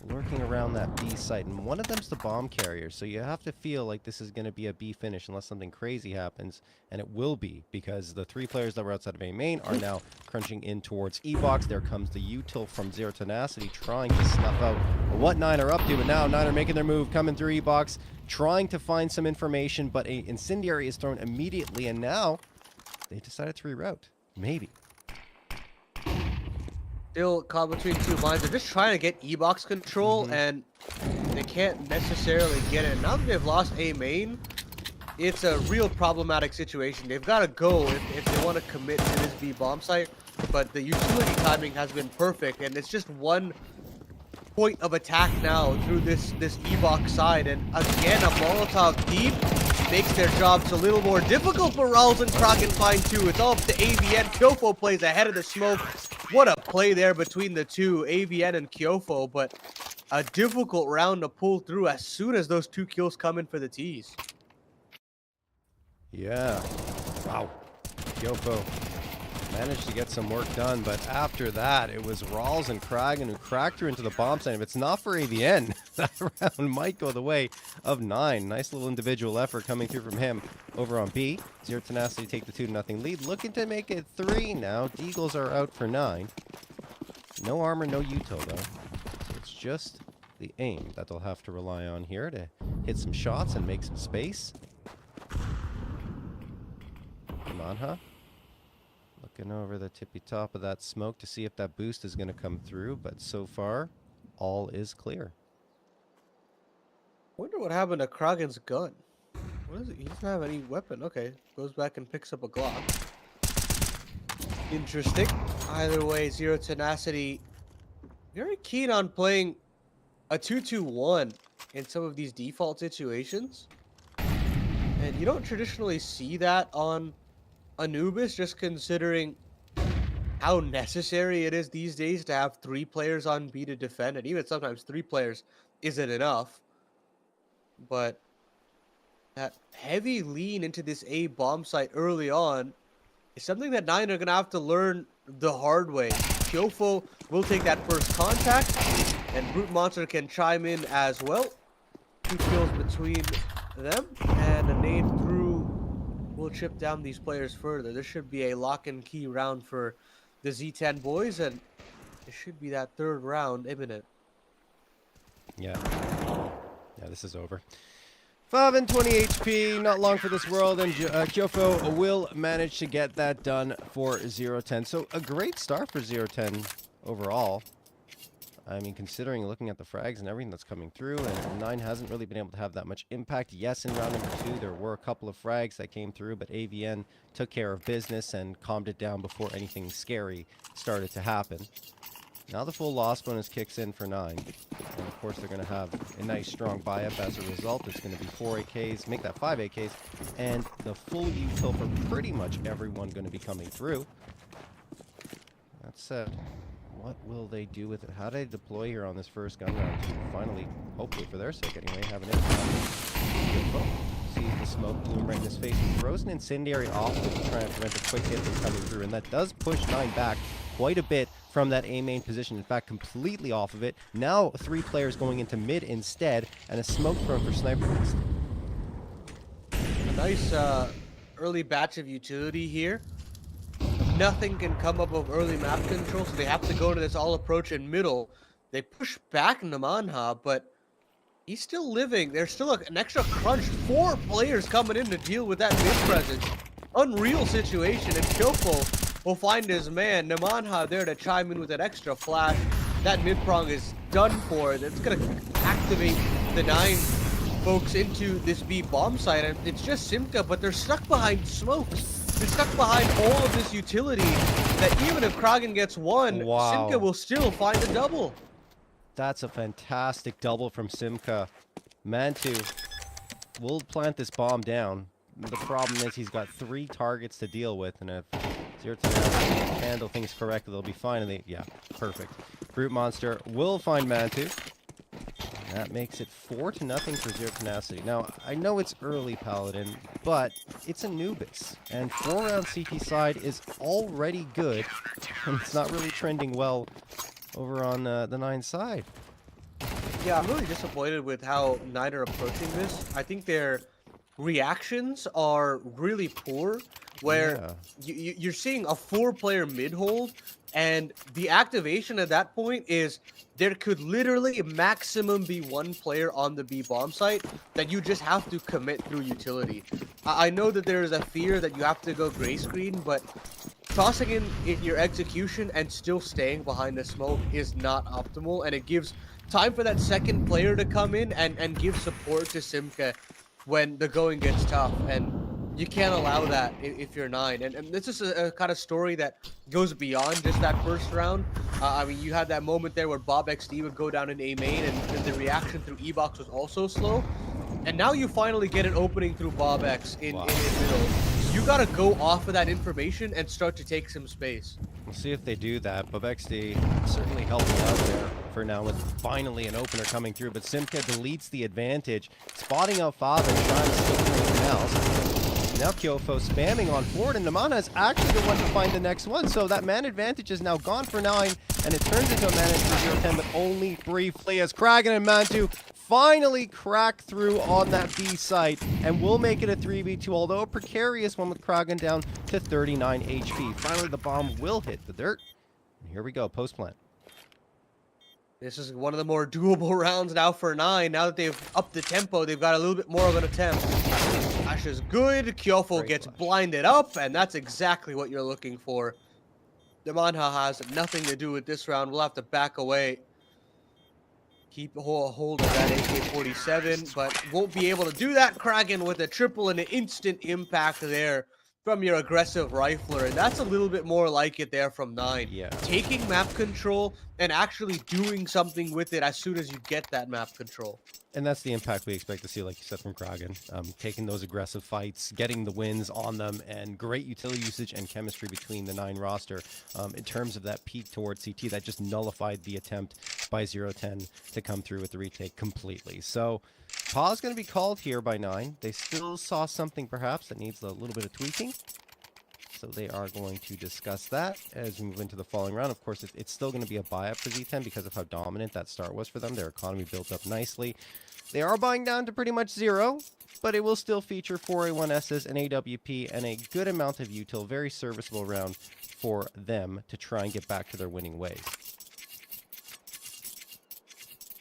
lurking around that B site, and one of them's the bomb carrier, so you have to feel like this is going to be a B finish unless something crazy happens, and it will be, because the 3 players that were outside of A main are now crunching in towards E-box. There comes the util from 0 Tenacity trying to snuff out what 9 are up to, but now 9 are making their move, coming through E-box, trying to find some information, but an incendiary is thrown immediately, and now they decided to reroute. Maybe. Still caught between 2 lines. They're just trying to get E-box control, and they can't necessarily get it. Now that they've lost A main, it's a real problematic situation. They've got to go if they want to commit to this B bomb site, but the utility timing has been perfect, and it's just one point of attack now through this E-box side, and again, a Molotov deep makes their jobs a little more difficult, but Rawls and Kraken find 2. It's all up to AVN. Kyofo plays ahead of the smoke. What a play there between the 2, AVN and Kyofo, but a difficult round to pull through as soon as those 2 kills come in for the T's. Yeah. Wow. Kyofo managed to get some work done, but after that, it was Rawls and Kraken who cracked her into the bomb site. If it's not for AVN, that round might go the way of 9. Nice little individual effort coming through from him over on B. 0 Tenacity take the 2-0 lead, looking to make it 3 now. Deagles are out for 9. No armor, no util though. So it's just the aim that they'll have to rely on here to hit some shots and make some space. Come on, huh? Looking over the tippy top of that smoke to see if that boost is going to come through, but so far, all is clear. Wonder what happened to Kragen's gun. What is it? He doesn't have any weapon. Okay, goes back and picks up a Glock. Interesting. Either way, 0 Tenacity very keen on playing a 2-2-1 in some of these default situations. And you don't traditionally see that on Anubis, just considering how necessary it is these days to have 3 players on B to defend, and even sometimes 3 players isn't enough. But that heavy lean into this A bomb site early on is something that 9 are going to have to learn the hard way. Kyofo will take that first contact, and Brute Monster can chime in as well. 2 kills between them, and a nade through will chip down these players further. This should be a lock and key round for the Z10 boys, and it should be that 3rd round imminent. Yeah. Yeah, this is over. 5 and 20 HP, not long for this world, and Kyofo will manage to get that done for 0-10. So a great start for 0-10 overall. I mean, considering looking at the frags and everything that's coming through, and 9 hasn't really been able to have that much impact. Yes, in round number 2, there were a couple of frags that came through, but AVN took care of business and calmed it down before anything scary started to happen. Now the full loss bonus kicks in for 9. And of course, they're going to have a nice strong buy-up as a result. It's going to be 4 AKs, make that 5 AKs, and the full util for pretty much everyone going to be coming through. That said, what will they do with it? How do they deploy here on this first gun round to finally, hopefully for their sake anyway, have an impact? Sees the smoke bloom right in his face and throws an incendiary off to try and prevent a quick hit from coming through, and that does push 9 back quite a bit from that A main position. In fact, completely off of it. Now 3 players going into mid instead, and a smoke thrown for Sniper Beast. A nice early batch of utility here. Nothing can come up of early map control, so they have to go to this all approach in middle. They push back Namanha, but he's still living. There's still an extra crunch. 4 players coming in to deal with that mid presence. Unreal situation, and Kyofo will find his man. Namanha there to chime in with an extra flash. That mid prong is done for. That's going to activate the 9 folks into this B bomb site, and it's just Simka, but they're stuck behind smokes. They're stuck behind all of this utility that even if Kragan gets 1, wow, Simka will still find a double. That's a fantastic double from Simka. Mantu will plant this bomb down. The problem is he's got 3 targets to deal with, and if 0-10 handle things correctly, they'll be fine. And yeah, perfect. Brute Monster will find Mantu. That makes it 4-0 for Zero Tenacity. Now, I know it's early, Paladin, but it's Anubis. And 4-round CT side is already good, and it's not really trending well over on the 9 side. Yeah, I'm really disappointed with how 9 are approaching this. I think their reactions are really poor, where you're seeing a 4-player mid-hold, and the activation at that point is there could literally maximum be 1 player on the B bomb site that you just have to commit through utility. I know that there is a fear that you have to go gray screen, but tossing in your execution and still staying behind the smoke is not optimal, and it gives time for that 2nd player to come in and give support to Simka when the going gets tough, and you can't allow that if you're 9. And this is a kind of story that goes beyond just that first round. I mean, you had that moment there where Bob XD would go down in A main, and the reaction through E-Box was also slow. And now you finally get an opening through Bob X in middle. You gotta go off of that information and start to take some space. We'll see if they do that. Bob XD certainly helping out there for now with finally an opener coming through, but Simka deletes the advantage, spotting out Father, trying to steal anything else. Now Kyofo spamming on forward, and Namana is actually the one to find the next one. So that man advantage is now gone for 9, and it turns into a man advantage for 0-10, but only briefly as Kragan and Mantu finally crack through on that B site, and will make it a 3v2, although a precarious one with Kragan down to 39 HP. Finally, the bomb will hit the dirt. And here we go, post plant. This is one of the more doable rounds now for 9. Now that they've upped the tempo, they've got a little bit more of an attempt. Flash is good. Kyofo gets blinded up, and that's exactly what you're looking for. Namanha has nothing to do with this round. We'll have to back away. Keep a hold of that AK-47, but won't be able to do that. Kragan with a triple and an instant impact there from your aggressive rifler, and that's a little bit more like it there from 9. Yeah. Taking map control and actually doing something with it as soon as you get that map control. And that's the impact we expect to see, like you said, from Kragan. Taking those aggressive fights, getting the wins on them, and great utility usage and chemistry between the 9 roster. In terms of that peak towards CT, that just nullified the attempt by 0-10 to come through with the retake completely. So, pause going to be called here by 9. They still saw something, perhaps, that needs a little bit of tweaking. So they are going to discuss that as we move into the following round. Of course, it's still going to be a buy-up for Z10 because of how dominant that start was for them. Their economy built up nicely. They are buying down to pretty much 0, but it will still feature 4A1Ss, an AWP, and a good amount of util. Very serviceable round for them to try and get back to their winning ways.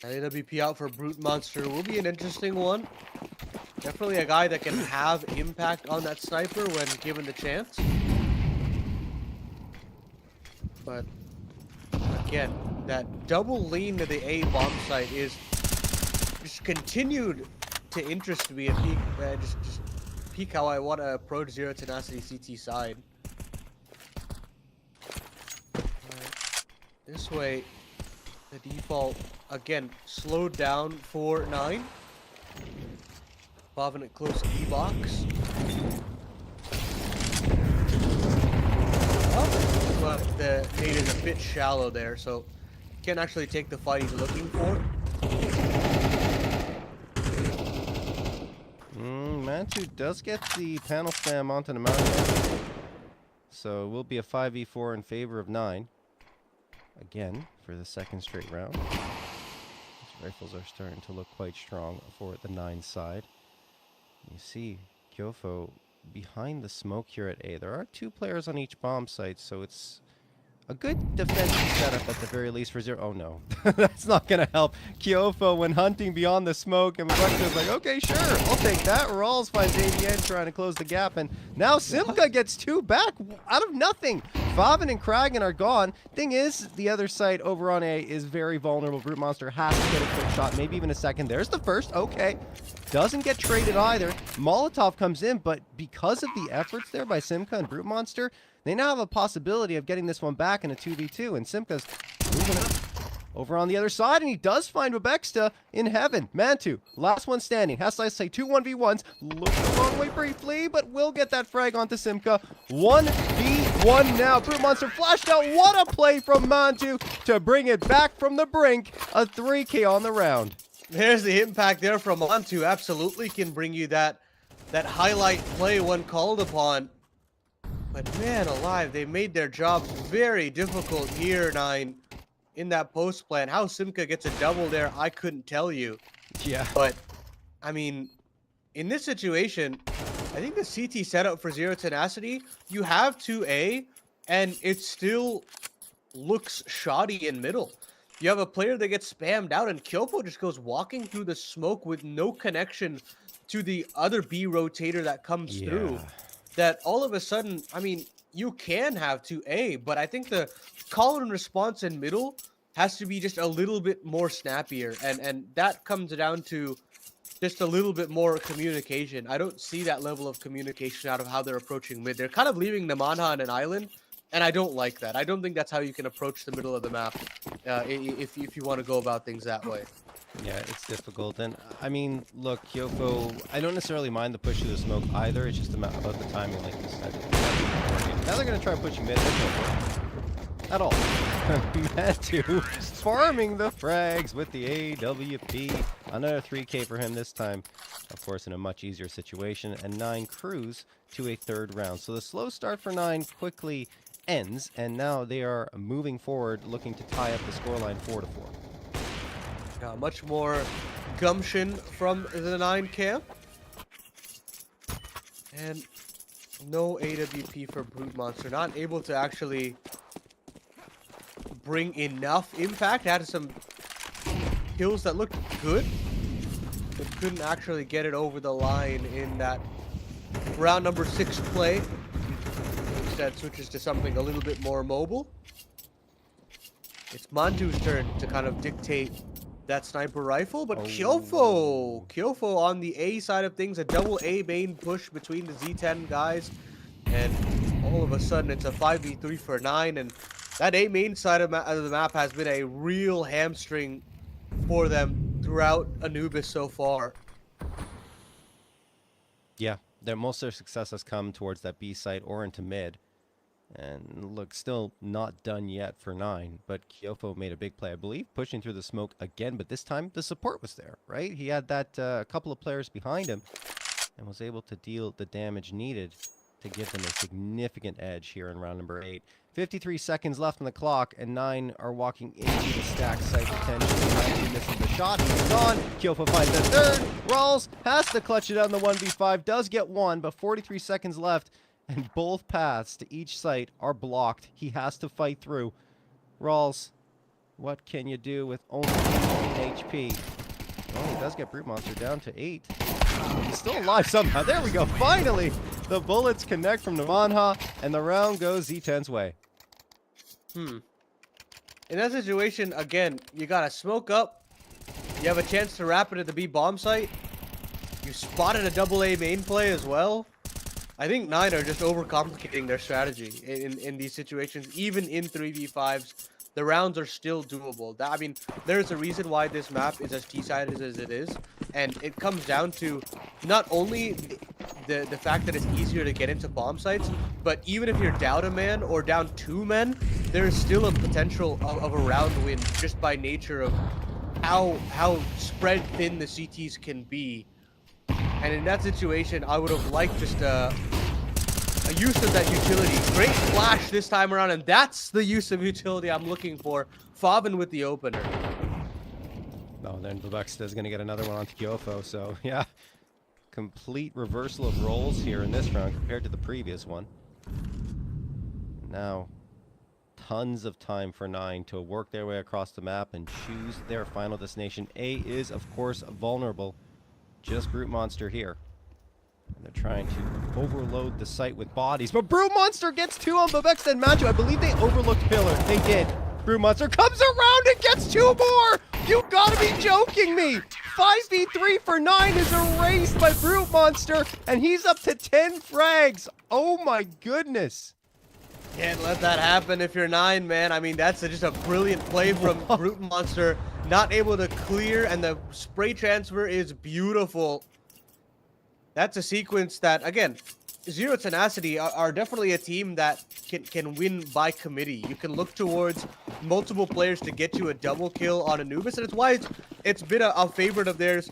An AWP out for Brute Monster will be an interesting one. Definitely a guy that can have impact on that sniper when given the chance. But again, that double lean to the A bomb site is just continued to interest me and peak, just peak how I want to approach Zero Tenacity CT side. Alright, this way, the default again slowed down for 9. Bobbing it close to E-box. Oh, but the nade is a bit shallow there, so can't actually take the fight he's looking for. Monte does get the panel spam onto the mountain. So it will be a 5v4 in favor of 9. Again, for the second straight round. These rifles are starting to look quite strong for the 9 side. You see Kyofo behind the smoke here at A. There are 2 players on each bomb site, so it's a good defensive setup at the very least for 0. Oh no, that's not going to help. Kyofo, when hunting beyond the smoke, and is like, okay, sure, I'll take that. Rawls finds ABN trying to close the gap, and now Simka gets 2 back out of nothing. Favan and Kragan are gone. Thing is, the other side over on A is very vulnerable. Brute Monster has to get a quick shot, maybe even a second. There's the first, okay. Doesn't get traded either. Molotov comes in, but because of the efforts there by Simka and Brute Monster, they now have a possibility of getting this one back in a 2v2, and Simka's moving it over on the other side, and he does find Webexta in heaven. Mantu, last one standing, has to say 2 1v1s, looks the wrong way briefly, but will get that frag onto Simka. 1v1 now. Brute Monster flashed out. What a play from Mantu to bring it back from the brink. A 3K on the round. There's the impact there from Montu. Absolutely can bring you that highlight play when called upon. But man alive, they made their jobs very difficult here, 9, in that post plan. How Simka gets a double there, I couldn't tell you. Yeah. But, I mean, in this situation, I think the CT setup for Zero Tenacity, you have 2A, and it still looks shoddy in middle. You have a player that gets spammed out, and Kyofo just goes walking through the smoke with no connection to the other B rotator that comes through. That all of a sudden, I mean, you can have 2A, but I think the call and response in middle has to be just a little bit more snappier, and that comes down to just a little bit more communication. I don't see that level of communication out of how they're approaching mid. They're kind of leaving Namanha on an island, and I don't like that. I don't think that's how you can approach the middle of the map if you want to go about things that way. Yeah, it's difficult. And, I mean, look, Kyofo, I don't necessarily mind the push through the smoke either. It's just about the timing, like you said. Now they're going to try and push you mid. At all. Mantu farming the frags with the AWP. Another 3K for him this time. Of course, in a much easier situation. And 9 cruise to a 3rd round. So the slow start for 9 quickly ends. And now they are moving forward, looking to tie up the scoreline 4-4. Much more gumption from the 9 camp. And no AWP for Brute Monster. Not able to actually bring enough impact. Had some kills that looked good, but couldn't actually get it over the line in that round number 6 play. Instead switches to something a little bit more mobile. It's Mantu's turn to kind of dictate that sniper rifle, but Kyofo on the A side of things, a double A main push between the Z10 guys, and all of a sudden it's a 5v3 for 9, and that A main side of the map has been a real hamstring for them throughout Anubis so far. Yeah, most of their success has come towards that B site or into mid. And look, still not done yet for 9, but Kyofo made a big play, I believe, pushing through the smoke again, but this time the support was there, right? He had that couple of players behind him and was able to deal the damage needed to give them a significant edge here in round number 8. 53 seconds left on the clock, and 9 are walking into the stack site potentially. 19 misses the shot, he's gone. Kyofo finds the 3rd. Rawls has to clutch it on the 1v5, does get 1, but 43 seconds left. And both paths to each site are blocked. He has to fight through. Rawls, what can you do with only 18 HP? Well, he does get Brute Monster down to 8. He's still alive somehow. There we go. Finally, the bullets connect from Namanha, and the round goes Z10's way. In that situation, again, you gotta smoke up. You have a chance to wrap it at the B bomb site. You spotted a double A main play as well. I think 9 are just overcomplicating their strategy in these situations. Even in 3v5s, the rounds are still doable. I mean, there's a reason why this map is as T-sided as it is. And it comes down to not only the fact that it's easier to get into bomb sites, but even if you're down a man or down 2 men, there's still a potential of a round win just by nature of how spread thin the CTs can be. And in that situation, I would have liked just a use of that utility. Great flash this time around, and that's the use of utility I'm looking for. Faval with the opener. Oh, then Babexta is going to get another one onto Kyofo, so yeah. Complete reversal of roles here in this round compared to the previous one. Now, tons of time for 9 to work their way across the map and choose their final destination. A is, of course, vulnerable. Just Brute Monster here. And they're trying to overload the site with bodies. But Brute Monster gets 2 on Babexta and Macho. I believe they overlooked Pillar. They did. Brute Monster comes around and gets 2 more! You gotta be joking me! 5v3 for 9 is erased by Brute Monster, and he's up to 10 frags! Oh my goodness! Can't let that happen if you're 9, man. I mean, that's just a brilliant play from Brute Monster. Not able to clear, and the spray transfer is beautiful. That's a sequence that, again, Zero Tenacity are definitely a team that can win by committee. You can look towards multiple players to get you a double kill on Anubis, and it's why it's been a favorite of theirs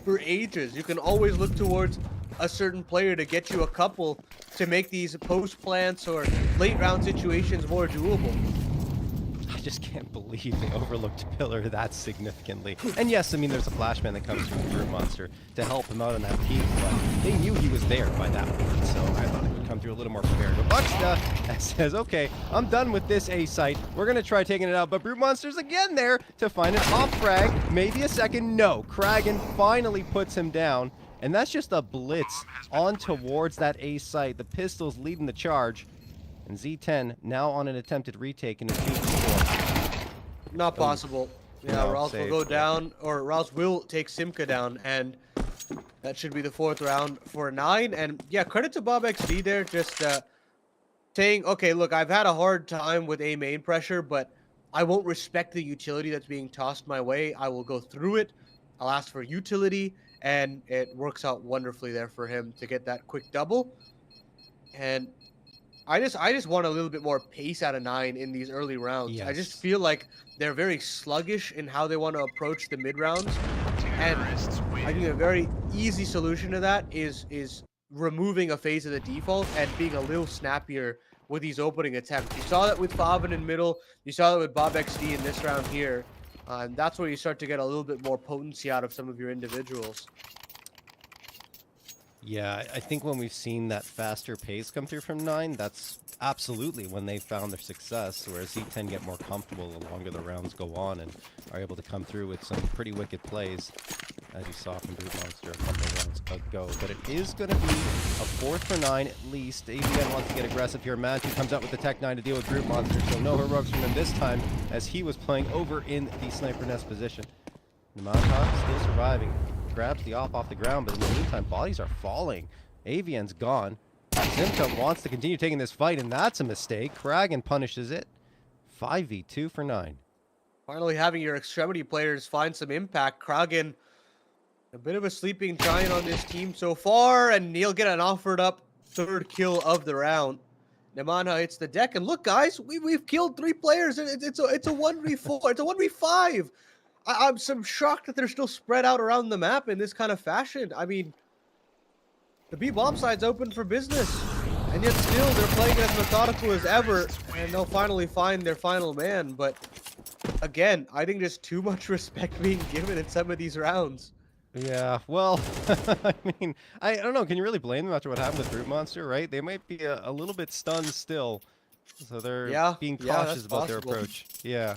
for ages. You can always look towards a certain player to get you a couple to make these post plants or late round situations more doable. I just can't believe they overlooked Pillar that significantly. And yes, I mean, there's a flashman that comes from the Brute Monster to help him out on that peak, but they knew he was there by that point, so I thought it would come through a little more prepared. But Buxta says, okay, I'm done with this A site. We're going to try taking it out, but Brute Monster's again there to find an off frag. Maybe a second. No. Kragan finally puts him down, and that's just a blitz on towards that A site. The pistol's leading the charge. And Z10 now on an attempted retake in his Q4. Not possible. Yeah, No, Rouse will go down, or Rouse will take Simka down, and that should be the 4th round for 9. And yeah, credit to Bob XD there, just saying, okay, look, I've had a hard time with A main pressure, but I won't respect the utility that's being tossed my way. I will go through it. I'll ask for utility, and it works out wonderfully there for him to get that quick double. And I just want a little bit more pace out of 9 in these early rounds. Yes. I just feel like they're very sluggish in how they want to approach the mid rounds. And I think a very easy solution to that is removing a phase of the default and being a little snappier with these opening attempts. You saw that with Favan in middle. You saw that with Bob XD in this round here. And that's where you start to get a little bit more potency out of some of your individuals. Yeah, I think when we've seen that faster pace come through from 9, that's absolutely when they found their success, whereas Z10 get more comfortable the longer the rounds go on and are able to come through with some pretty wicked plays, as you saw from Brute Monster a couple of rounds ago. But it is going to be a 4th for 9 at least. AVN wants to get aggressive here. Monte comes out with the Tech 9 to deal with Brute Monster, so no heroics from him this time, as he was playing over in the sniper nest position. Namanha still surviving. Grabs the off the ground, but in the meantime, bodies are falling. Avian's gone. Simka wants to continue taking this fight, and that's a mistake. Kragan punishes it. 5v2 for 9. Finally having your extremity players find some impact. Kragan, a bit of a sleeping giant on this team so far, and he'll get an offered up 3rd kill of the round. Namanha hits the deck, and look, guys, we've killed 3 players. It's a 1v4. It's a 1v5. I'm shocked that they're still spread out around the map in this kind of fashion. I mean, the B bomb side's open for business, and yet still they're playing as methodical as ever, and they'll finally find their final man. But again, I think there's too much respect being given in some of these rounds. Yeah, well, I mean, I don't know. Can you really blame them after what happened with Brute Monster, right? They might be a little bit stunned still, so they're being cautious about their approach. Yeah,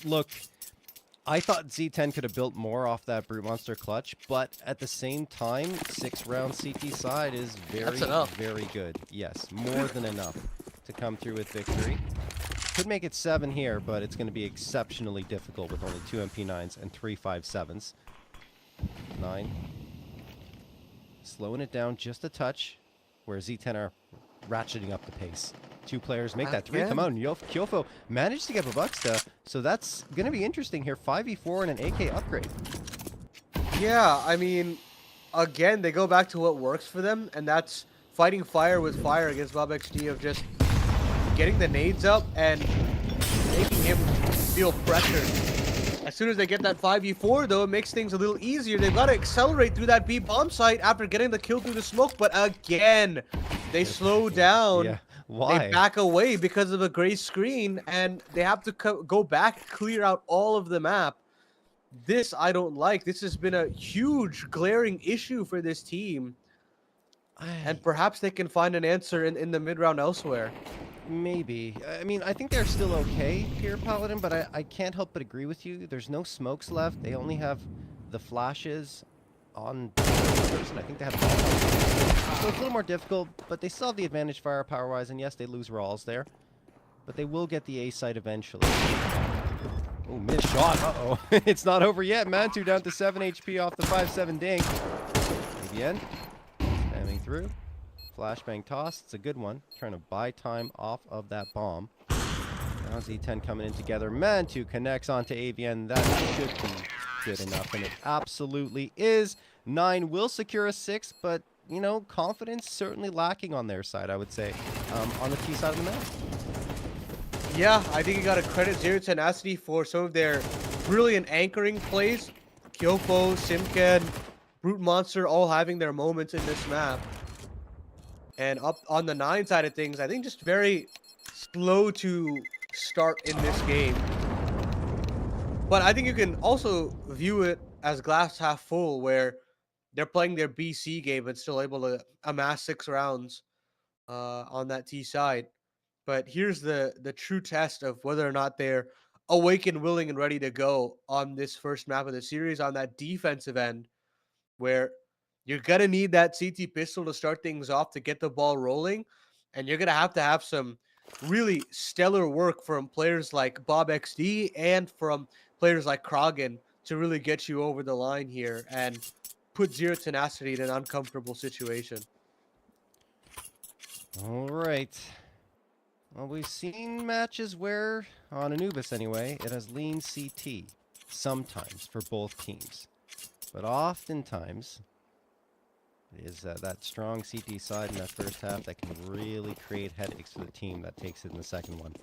look. I thought Z10 could have built more off that Brute Monster clutch, but at the same time, 6-round CT side is very, very good. Yes, more than enough to come through with victory. Could make it 7 here, but it's going to be exceptionally difficult with only 2 MP9s and 3 5.7s. 9. Slowing it down just a touch, where Z10 are ratcheting up the pace. 2 players make that 3 come out, and Kyofo managed to get Babuxta, so that's going to be interesting here. 5v4 and an AK upgrade. Yeah, I mean, again, they go back to what works for them, and that's fighting fire with fire against BobXD, of just getting the nades up and making him feel pressured. As soon as they get that 5v4, though, it makes things a little easier. They've got to accelerate through that B bomb site after getting the kill through the smoke, but again, they slow down. Yeah. Why? They back away because of a gray screen, and they have to go back, clear out all of the map. This I don't like. This has been a huge, glaring issue for this team. And perhaps they can find an answer in the mid-round elsewhere. Maybe. I mean, I think they're still okay here, Paladin, but I can't help but agree with you. There's no smokes left. They only have the flashes on person. I think they have so it's a little more difficult, but they still have the advantage firepower-wise, and yes, they lose Rawls there. But they will get the A site eventually. Oh, missed shot. Uh-oh. It's not over yet. Mantu down to 7 HP off the 5-7 ding. Iberian spamming through. Flashbang toss. It's a good one. Trying to buy time off of that bomb. Now Z10 coming in together. Mantu connects onto Avian. That should be good enough, and it absolutely is. 9 will secure a 6, but, you know, confidence certainly lacking on their side, I would say, on the T side of the map. Yeah, I think you got to credit Zero Tenacity for some of their brilliant anchoring plays. Kyofo, Simken, Brute Monster all having their moments in this map. And up on the 9 side of things, I think just very slow to start in this game. But I think you can also view it as glass half full, where they're playing their BC game and still able to amass 6 rounds on that T side. But here's the true test of whether or not they're awake and willing and ready to go on this first map of the series on that defensive end, where you're going to need that CT pistol to start things off to get the ball rolling. And you're going to have some really stellar work from players like BobXD and from players like Krogan to really get you over the line here and put Zero Tenacity in an uncomfortable situation. All right. Well, we've seen matches where, on Anubis anyway, it has leaned CT sometimes for both teams. But oftentimes, it is that strong CT side in that first half that can really create headaches for the team that takes it in the second one.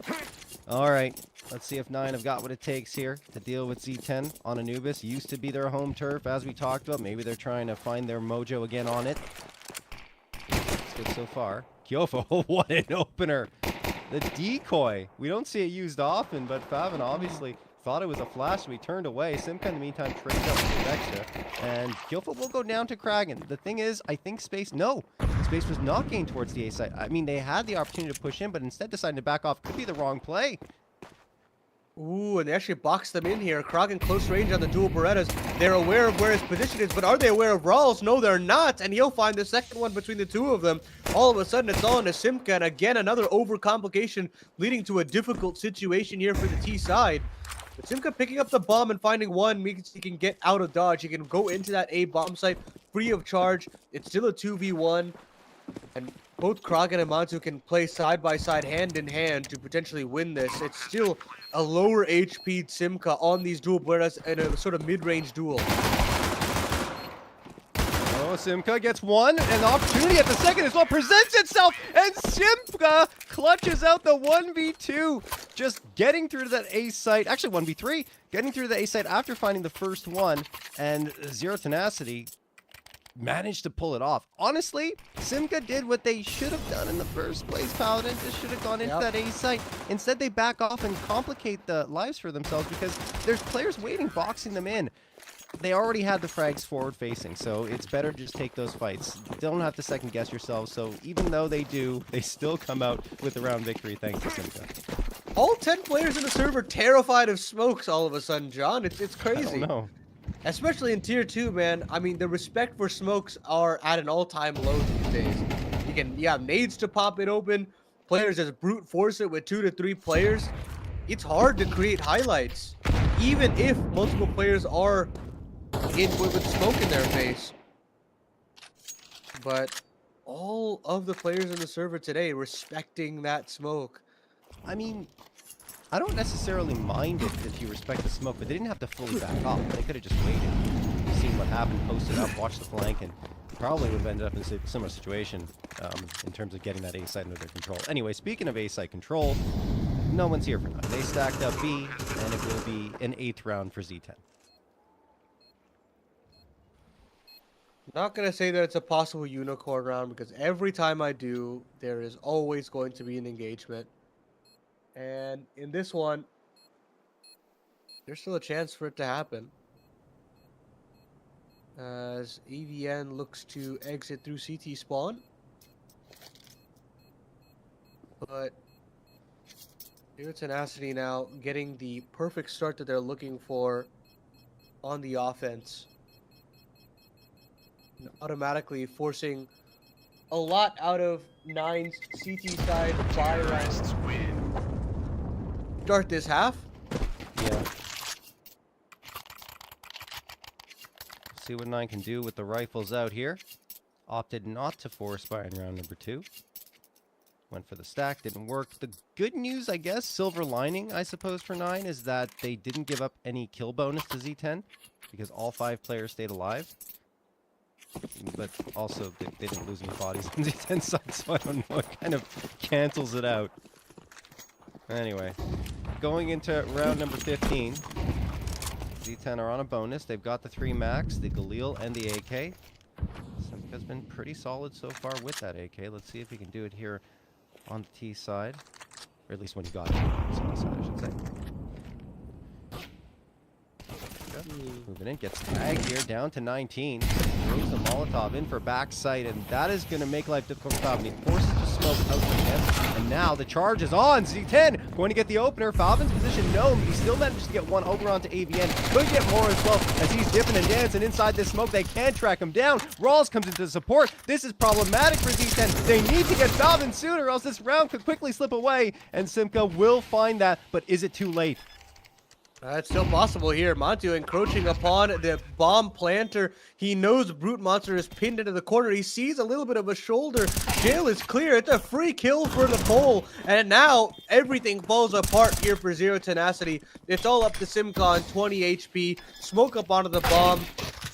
All right, let's see if 9 have got what it takes here to deal with Z10 on Anubis. Used to be their home turf, as we talked about. Maybe they're trying to find their mojo again on it. It's good so far. Kyofo, what an opener. The decoy. We don't see it used often, but Favan obviously thought it was a flash, so he turned away. Simka, in the meantime, trades up with extra. And Kyofo will go down to Kragan. The thing is, I think Space was not gained towards the A side. I mean, they had the opportunity to push in, but instead decided to back off. Could be the wrong play. Ooh, and they actually boxed them in here. Krogan close range on the dual Berettas. They're aware of where his position is, but are they aware of Rawls? No, they're not. And he'll find the second one between the two of them. All of a sudden, it's all into Simka. And again, another overcomplication leading to a difficult situation here for the T side. But Simka picking up the bomb and finding one means he can get out of dodge. He can go into that A bomb site free of charge. It's still a 2v1. And both Krogan and Monte can play side by side, hand in hand, to potentially win this. It's still a lower HP Simka on these dual Berettas in a sort of mid-range duel. Oh, Simka gets one, and the opportunity at the second as well presents itself, and Simka clutches out the 1v2, just getting through to that A site, actually 1v3, getting through the A site after finding the first one, and Zero Tenacity managed to pull it off. Honestly, Simka did what they should have done in the first place, Paladin. Just should have gone into that A site. Instead, they back off and complicate the lives for themselves because there's players waiting, boxing them in. They already had the frags forward facing, so it's better to just take those fights. Don't have to second guess yourselves, so even though they do, they still come out with the round victory thanks to Simka. all 10 players in the server terrified of smokes all of a sudden, John. It's I crazy. don't know. Especially in tier 2, man. I mean, the respect for smokes are at an all-time low these days. You have nades to pop it open. Players just brute force it with 2 to 3 players. It's hard to create highlights, even if multiple players are in with smoke in their face. But all of the players in the server today respecting that smoke. I mean, I don't necessarily mind it if you respect the smoke, but they didn't have to fully back off. They could have just waited, seen what happened, posted up, watched the flank, and probably would have ended up in a similar situation in terms of getting that A site under their control. Anyway, speaking of A site control, no one's here for now. They stacked up B, and it will be an 8th round for Z10. Not going to say that it's a possible unicorn round, because every time I do, there is always going to be an engagement. And in this one, there's still a chance for it to happen. As EVN looks to exit through CT spawn. But Zero Tenacity now getting the perfect start that they're looking for on the offense. And automatically forcing a lot out of Nine's CT side buy rounds. Start this half. Yeah. See what 9 can do with the rifles out here. Opted not to force buy in round number 2. Went for the stack, didn't work. The good news, I guess, silver lining, I suppose, for 9 is that they didn't give up any kill bonus to Z10 because all 5 players stayed alive. But also, they didn't lose any bodies on Z10 side, so I don't know. It kind of cancels it out. Anyway, going into round number 15. Z10 are on a bonus. They've got the 3 max, the Galil, and the AK. Simka's been pretty solid so far with that AK. Let's see if he can do it here on the T side. Or at least when he got it on the side, I should say. Moving in, gets tagged here down to 19. Throws the Molotov in for backside, and that is going to make life difficult for Falvin. He forces the smoke out to him, and now the charge is on. Z10 going to get the opener. Falvin's position known, but he still manages to get one over onto AVN. Could get more as well as he's dipping and dancing inside this smoke. They can track him down. Rawls comes into support. This is problematic for Z10. They need to get Falvin sooner, or else this round could quickly slip away, and Simka will find that, but is it too late? It's still possible here. Monte encroaching upon the bomb planter. He knows Brute Monster is pinned into the corner. He sees a little bit of a shoulder. Jail is clear. It's a free kill for the pole. And now everything falls apart here for Zero Tenacity. It's all up to Simcon, 20 HP. Smoke up onto the bomb.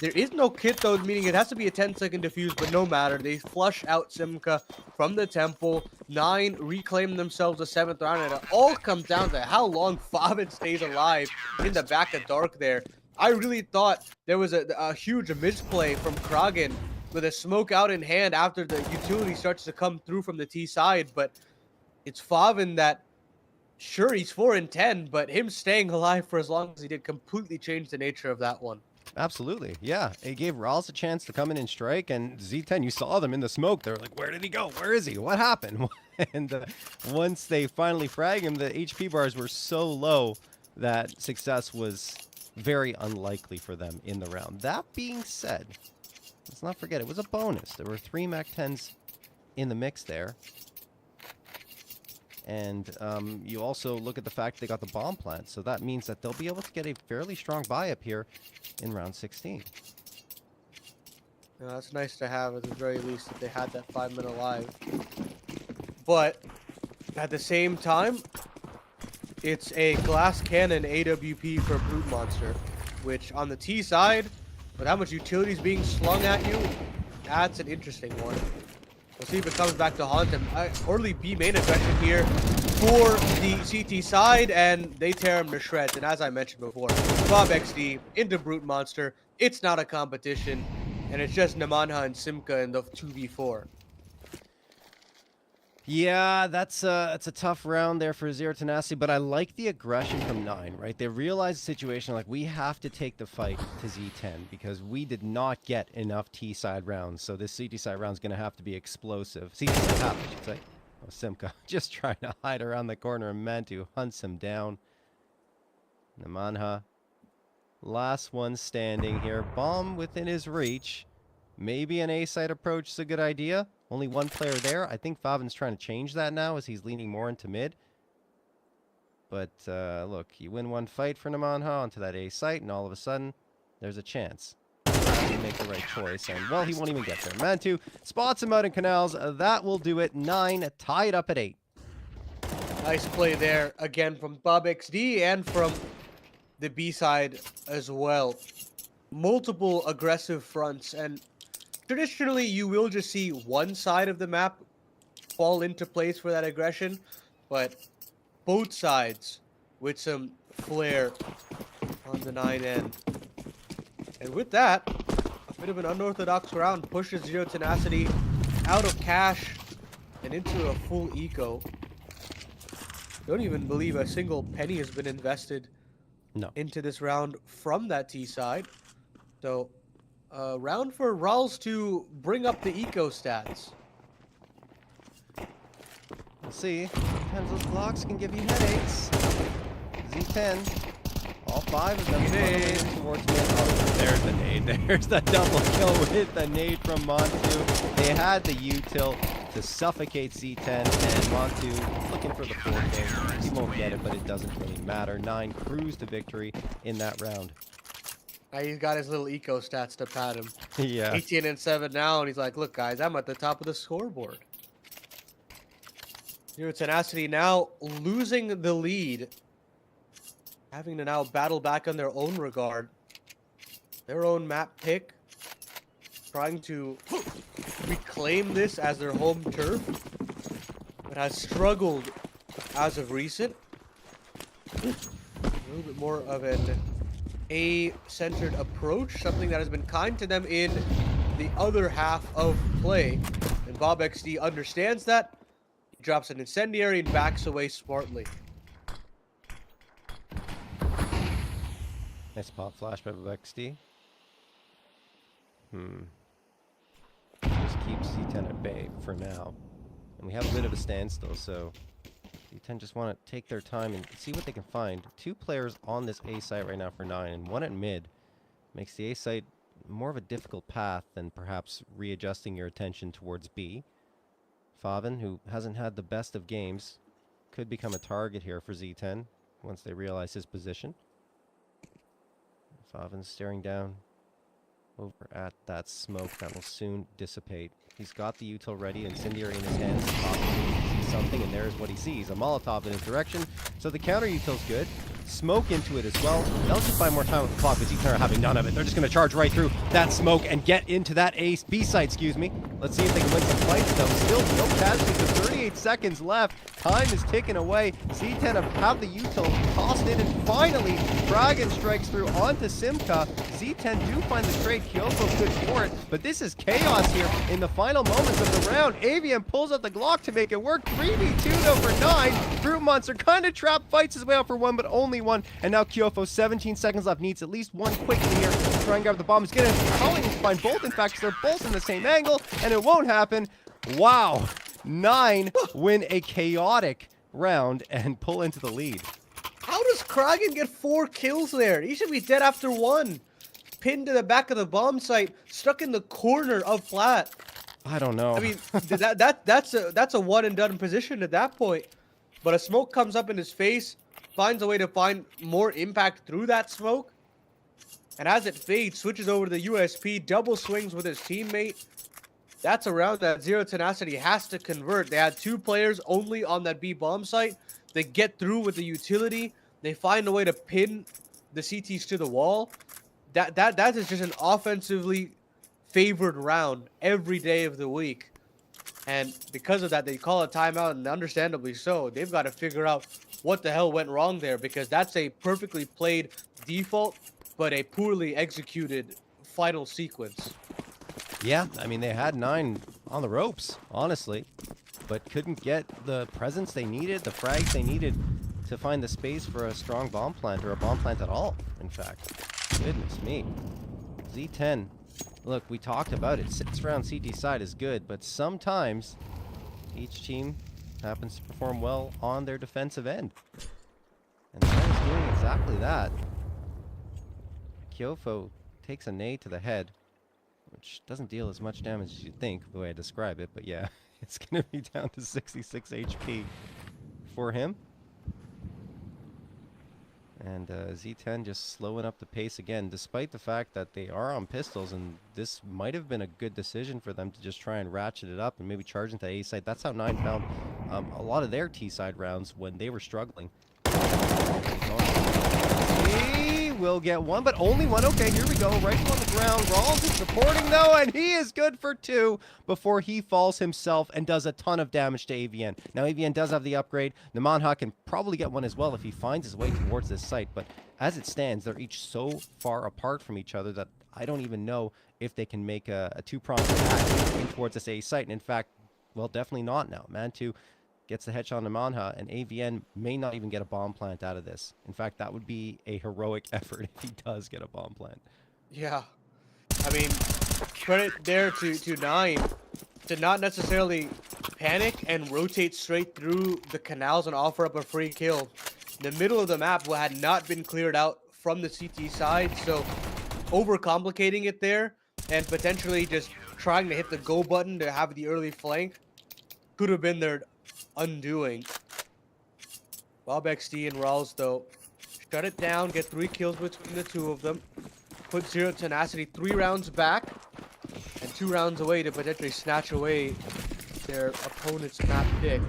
There is no kit though, meaning it has to be a 10-second defuse, but no matter. They flush out Simka from the temple. 9 reclaim themselves the 7th round, and it all comes down to how long Favin stays alive in the back of dark there. I really thought there was a huge misplay from Kragen with a smoke out in hand after the utility starts to come through from the T side, but it's Favin that, sure, he's 4 and 10, but him staying alive for as long as he did completely changed the nature of that one. Absolutely, yeah. It gave Rawls a chance to come in and strike, and Z10, you saw them in the smoke. They were like, where did he go? Where is he? What happened? And once they finally frag him, the HP bars were so low that success was very unlikely for them in the round. That being said, let's not forget, it was a bonus. There were 3 MAC-10s in the mix there. And you also look at the fact they got the bomb plant, so that means that they'll be able to get a fairly strong buy up here in round 16. Yeah, that's nice to have at the very least that they had that 5-minute live. But at the same time, it's a glass cannon AWP for Brute Monster, which on the T side, with how much utility is being slung at you, that's an interesting one. We'll see if it comes back to haunt him. Early B main aggression here for the CT side, and they tear him to shreds. And as I mentioned before, Bob XD into Brute Monster. It's not a competition, and it's just Namanha and Simka in the 2v4. Yeah, that's a tough round there for Zero Tenacity, but I like the aggression from 9, right? They realized the situation, like, we have to take the fight to Z10 because we did not get enough T-side rounds, so this CT side round is going to have to be explosive. CT side half, I should say. Oh, Simka just trying to hide around the corner, and Mantu hunts him down. Namanha, last one standing here. Bomb within his reach. Maybe an A-side approach is a good idea. Only one player there. I think Favan's trying to change that now as he's leaning more into mid. But look, you win one fight for Namanha onto that A site, and all of a sudden, there's a chance. He make the right choice, and well, he won't even get there. Mantu spots him out in canals. That will do it. 9, tie it up at 8. Nice play there again from Bob XD and from the B side as well. Multiple aggressive fronts, and traditionally you will just see one side of the map fall into place for that aggression, but both sides with some flair on the 9 end. And with that, a bit of an unorthodox round pushes Zero Tenacity out of cash and into a full eco. Don't even believe a single penny has been invested into this round from that T side. So, round for Rawls to bring up the eco stats. We'll see. Sometimes those blocks can give you headaches. Z10. All 5 of them funneling towards mid. Oh, there's the nade. There's the double kill with the nade from Monte. They had the util to suffocate Z10, and Monte looking for the 4K. He won't get it, but it doesn't really matter. 9 cruised to victory in that round. He's got his little eco stats to pat him. Yeah. 18 and 7 now, and he's like, look guys, I'm at the top of the scoreboard. Zero Tenacity now losing the lead. Having to now battle back on their own regard. Their own map pick. Trying to reclaim this as their home turf. But has struggled as of recent. A little bit more of an A-centered approach. Something that has been kind to them in the other half of play. And Bob XD understands that. He drops an incendiary and backs away smartly. Nice pop flash by XD. Just keep C10 at bay for now. And we have a bit of a standstill, so C10 just want to take their time and see what they can find. 2 players on this A site right now for 9, and 1 at mid. Makes the A site more of a difficult path than perhaps readjusting your attention towards B. Favan, who hasn't had the best of games, could become a target here for Z10 once they realize his position. Favan's staring down over at that smoke that will soon dissipate. He's got the util ready, incendiary in his hands. He sees something, and there's what he sees. A Molotov in his direction. So the counter util's good. Smoke into it as well. They'll just buy more time with the clock, because Z10 are having none of it. They're just going to charge right through that smoke and get into that B side, excuse me. Let's see if they can win some fights, though. Still no casualties with 38 seconds left. Time is ticking away. Z10 have the util tossed in, and finally, Dragon strikes through onto Simka. Z10 do find the trade. Kyoko's good for it, but this is chaos here in the final moments of the round. Avian pulls out the Glock to make it work. 3v2 though for 9. Brute Monster kind of trapped, fights his way out for 1, but only 1. And now Kyofo, 17 seconds left, needs at least 1 quickly here to try and grab the bomb. He's getting calling to find both, in fact, because they're both in the same angle, and it won't happen. Wow. 9 win a chaotic round and pull into the lead. How does Kragan get 4 kills there? He should be dead after 1. Pinned to the back of the bomb site, stuck in the corner of flat. I don't know. I mean, that's a one and done position at that point. But a smoke comes up in his face, finds a way to find more impact through that smoke. And as it fades, switches over to the USP, double swings with his teammate. That's a round that Zero Tenacity has to convert. They had 2 players only on that B bomb site. They get through with the utility. They find a way to pin the CTs to the wall. That is just an offensively favored round every day of the week. And because of that, they call a timeout, and understandably so. They've got to figure out what the hell went wrong there, because that's a perfectly played default, but a poorly executed final sequence. Yeah, I mean, they had 9 on the ropes, honestly, but couldn't get the presence they needed, the frags they needed to find the space for a strong bomb plant, or a bomb plant at all, in fact. Goodness me. Z10, look, we talked about it. 6 round CT side is good, but sometimes each team happens to perform well on their defensive end. And Nine is doing exactly that. Kyofo takes a nade to the head, which doesn't deal as much damage as you'd think, the way I describe it, but yeah, it's going to be down to 66 HP for him. And Z10 just slowing up the pace again, despite the fact that they are on pistols, and this might have been a good decision for them to just try and ratchet it up and maybe charge into A side. That's how Nine found a lot of their T side rounds when they were struggling. He will get one, but only one. Okay, here we go. Rifle on the ground. Rawls is supporting, though, and he is good for 2 before he falls himself and does a ton of damage to AVN. Now, AVN does have the upgrade. Namanha can probably get one as well if he finds his way towards this site, but as it stands, they're each so far apart from each other that I don't even know if they can make a two-pronged attack in towards this A site. And in fact, well, definitely not now. Man2 gets the headshot on Namanha, and AVN may not even get a bomb plant out of this. In fact, that would be a heroic effort if he does get a bomb plant. Yeah. I mean, credit there to Nine to not necessarily panic and rotate straight through the canals and offer up a free kill. The middle of the map had not been cleared out from the CT side, so overcomplicating it there and potentially just trying to hit the go button to have the early flank could have been their undoing. Bob XD and Rawls, though, shut it down, get 3 kills between the two of them, put Zero Tenacity 3 rounds back and 2 rounds away to potentially snatch away their opponent's map pick.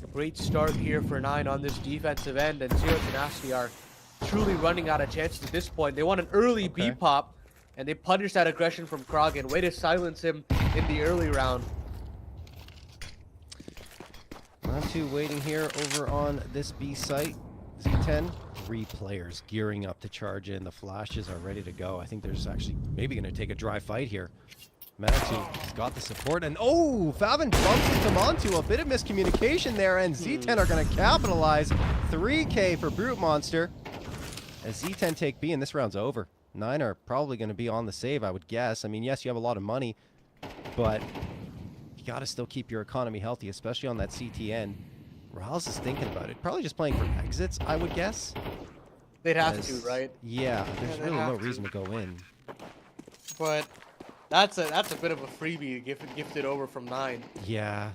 A great start here for Nine on this defensive end, and Zero Tenacity are truly running out of chances at this point. They want an early B pop, and they punish that aggression from Krogan. Way to silence him in the early round. Monte waiting here over on this B site. Z10, 3 players gearing up to charge in. The flashes are ready to go. I think there's actually maybe going to take a dry fight here. Manatu has got the support, and oh, Favin bumps into Monte. A bit of miscommunication there, and Z10 are going to capitalize. 3K for Brute Monster. As Z10 take B, and this round's over. Nine are probably going to be on the save, I would guess. I mean, yes, you have a lot of money, but you got to still keep your economy healthy, especially on that CT end. Rouse is thinking about it. Probably just playing for exits, I would guess. They'd have to, right? Yeah, there's really no reason to go in. But that's a bit of a freebie gifted over from Nine. Yeah.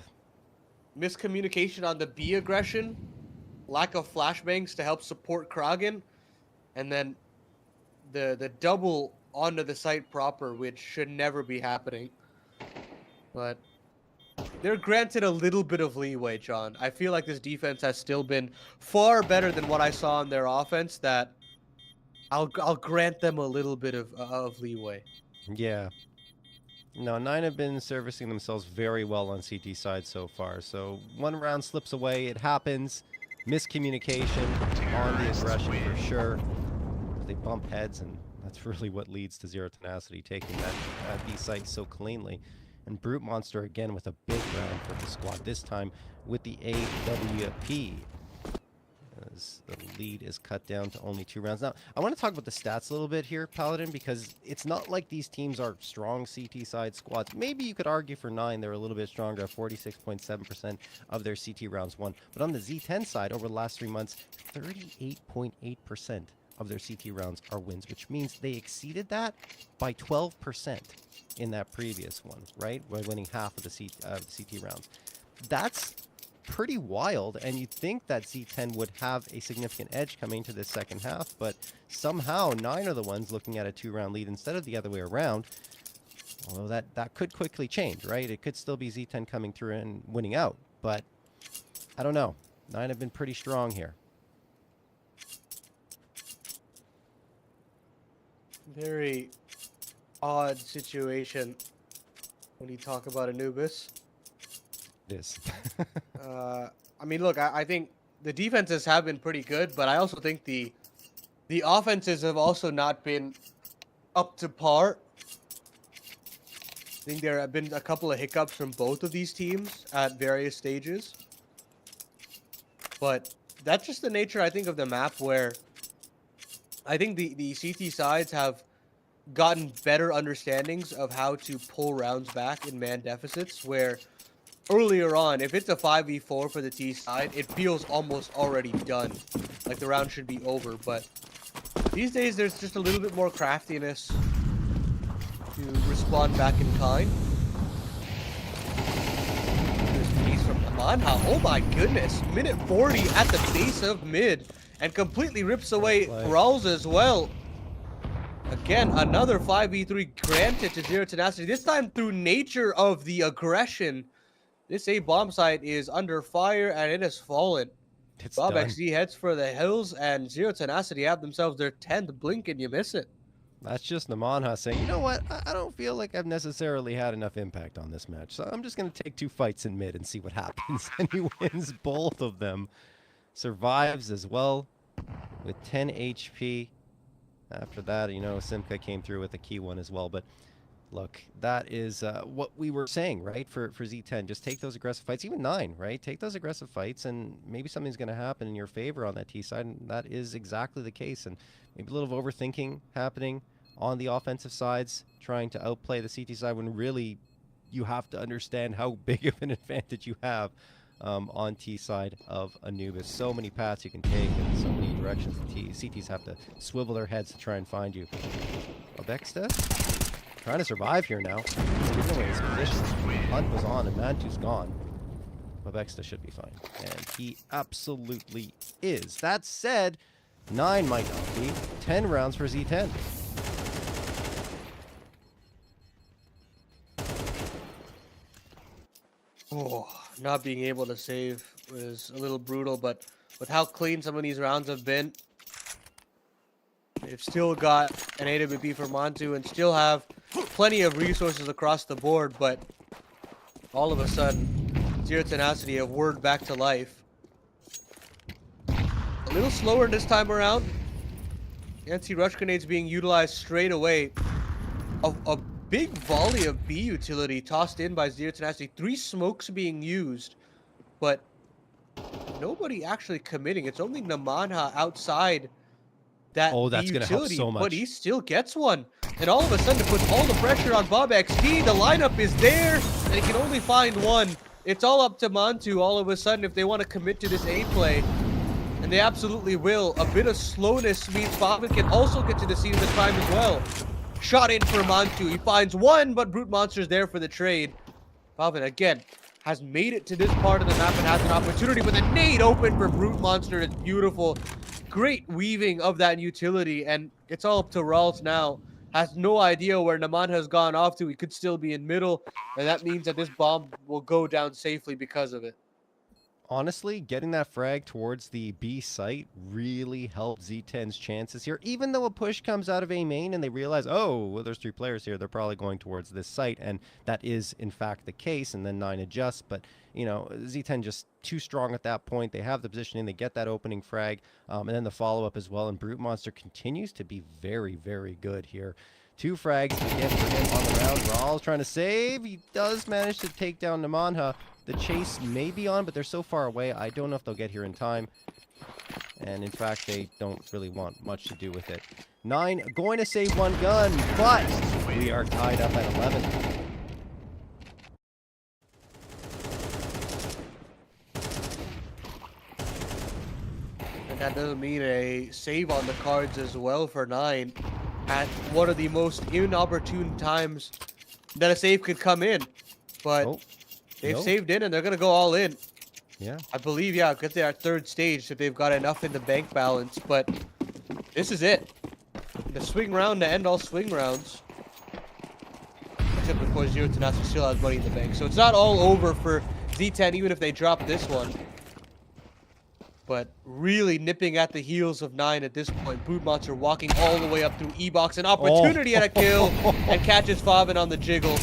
Miscommunication on the B aggression, lack of flashbangs to help support Krogan, and then the double onto the site proper, which should never be happening. But they're granted a little bit of leeway, John. I feel like this defense has still been far better than what I saw in their offense, that I'll grant them a little bit of leeway. Yeah. No, Nine have been servicing themselves very well on CT side so far. So 1 round slips away. It happens. Miscommunication on the aggression for sure. They bump heads, and that's really what leads to Zero Tenacity taking that B site so cleanly. And Brute Monster again with a big round for the squad, this time with the AWP. As the lead is cut down to only 2 rounds. Now, I want to talk about the stats a little bit here, Paladin, because it's not like these teams are strong CT side squads. Maybe you could argue for Nine, they're a little bit stronger, 46.7% of their CT rounds won. But on the Z10 side, over the last 3 months, 38.8% of their CT rounds are wins, which means they exceeded that by 12% in that previous one, right? By winning half of the CT rounds. That's pretty wild, and you'd think that Z10 would have a significant edge coming to this second half, but somehow Nine are the ones looking at a 2-round lead instead of the other way around. Although that could quickly change, right? It could still be Z10 coming through and winning out, but I don't know. Nine have been pretty strong here. Very odd situation when you talk about Anubis. This. I mean, look, I think the defenses have been pretty good, but I also think the offenses have also not been up to par. I think there have been a couple of hiccups from both of these teams at various stages. But that's just the nature, I think, of the map, where I think the CT sides have gotten better understandings of how to pull rounds back in man deficits, where earlier on, if it's a 5v4 for the T side, it feels almost already done. Like the round should be over, but these days there's just a little bit more craftiness to respond back in kind. There's a piece from Manha. Oh my goodness. Minute 40 at the base of mid and completely rips away Rawls as well. Again, another 5v3 granted to Zero Tenacity. This time through nature of the aggression. This A bomb site is under fire and it has fallen. It's Bob done. XD heads for the hills and Zero Tenacity have themselves their 10th blink and you miss it. That's just Namanha saying, you know what? I don't feel like I've necessarily had enough impact on this match. So I'm just going to take 2 fights in mid and see what happens. And he wins both of them. Survives as well with 10 HP. After that, you know, Simka came through with a key one as well. But look, that is what we were saying, right? For Z10, just take those aggressive fights. Even 9, right? Take those aggressive fights and maybe something's going to happen in your favor on that T side. And that is exactly the case. And maybe a little overthinking happening on the offensive sides, trying to outplay the CT side when really you have to understand how big of an advantage you have on T side of Anubis. So many paths you can take and so many directions the CTs have to swivel their heads to try and find you. Obexta trying to survive here now. Giving away his position. Hunt was on and Mantu's gone. Obexta should be fine. And he absolutely is. That said, 9 might not be. 10 rounds for Z10. Oh, not being able to save was a little brutal, but with how clean some of these rounds have been, they've still got an AWP for Monte and still have plenty of resources across the board, but all of a sudden, Zero Tenacity have whirred back to life. A little slower this time around. Anti-rush grenades being utilized straight away. A big volley of B utility tossed in by Zero Tenacity. 3 smokes being used, but nobody actually committing. It's only Namanha outside that that's B gonna help utility, so much. but he still gets one. And all of a sudden, it puts all the pressure on Bob XD. The lineup is there, and he can only find one. It's all up to Montu all of a sudden if they want to commit to this A play. And they absolutely will. A bit of slowness means Favin can also get to the scene of the crime as well. Shot in for Montu. He finds one, but Brute Monster's there for the trade. Favin, again, has made it to this part of the map and has an opportunity with a nade open for Brute Monster. It's beautiful. Great weaving of that utility, and it's all up to Rawls now. Has no idea where Naman has gone off to. He could still be in middle, and that means that this bomb will go down safely because of it. Honestly, getting that frag towards the B site really helped Z10's chances here. Even though a push comes out of A main and they realize, oh, well, there's 3 players here, they're probably going towards this site, and that is in fact the case, and then 9 adjusts. But, you know, Z10 just too strong at that point. They have the positioning, they get that opening frag, and then the follow-up as well, and Brute Monster continues to be very, very good here. 2 frags again for him on the round. Rawls trying to save. He does manage to take down Namanha. The chase may be on, but they're so far away. I don't know if they'll get here in time. And in fact, they don't really want much to do with it. 9 going to save 1 gun, but we are tied up at 11. And that doesn't mean a save on the cards as well for 9 at one of the most inopportune times that a save could come in. But they've saved in and they're going to go all in. Yeah. I believe, yeah, because they're at 3rd stage, that they've got enough in the bank balance. But this is it. The swing round to end all swing rounds. Except, of course, Zero Tenacity still has money in the bank. So it's not all over for Z10, even if they drop this one. But really nipping at the heels of 9 at this point. Brute Monster walking all the way up through E-Box. An opportunity at a kill and catches Favin on the jiggle.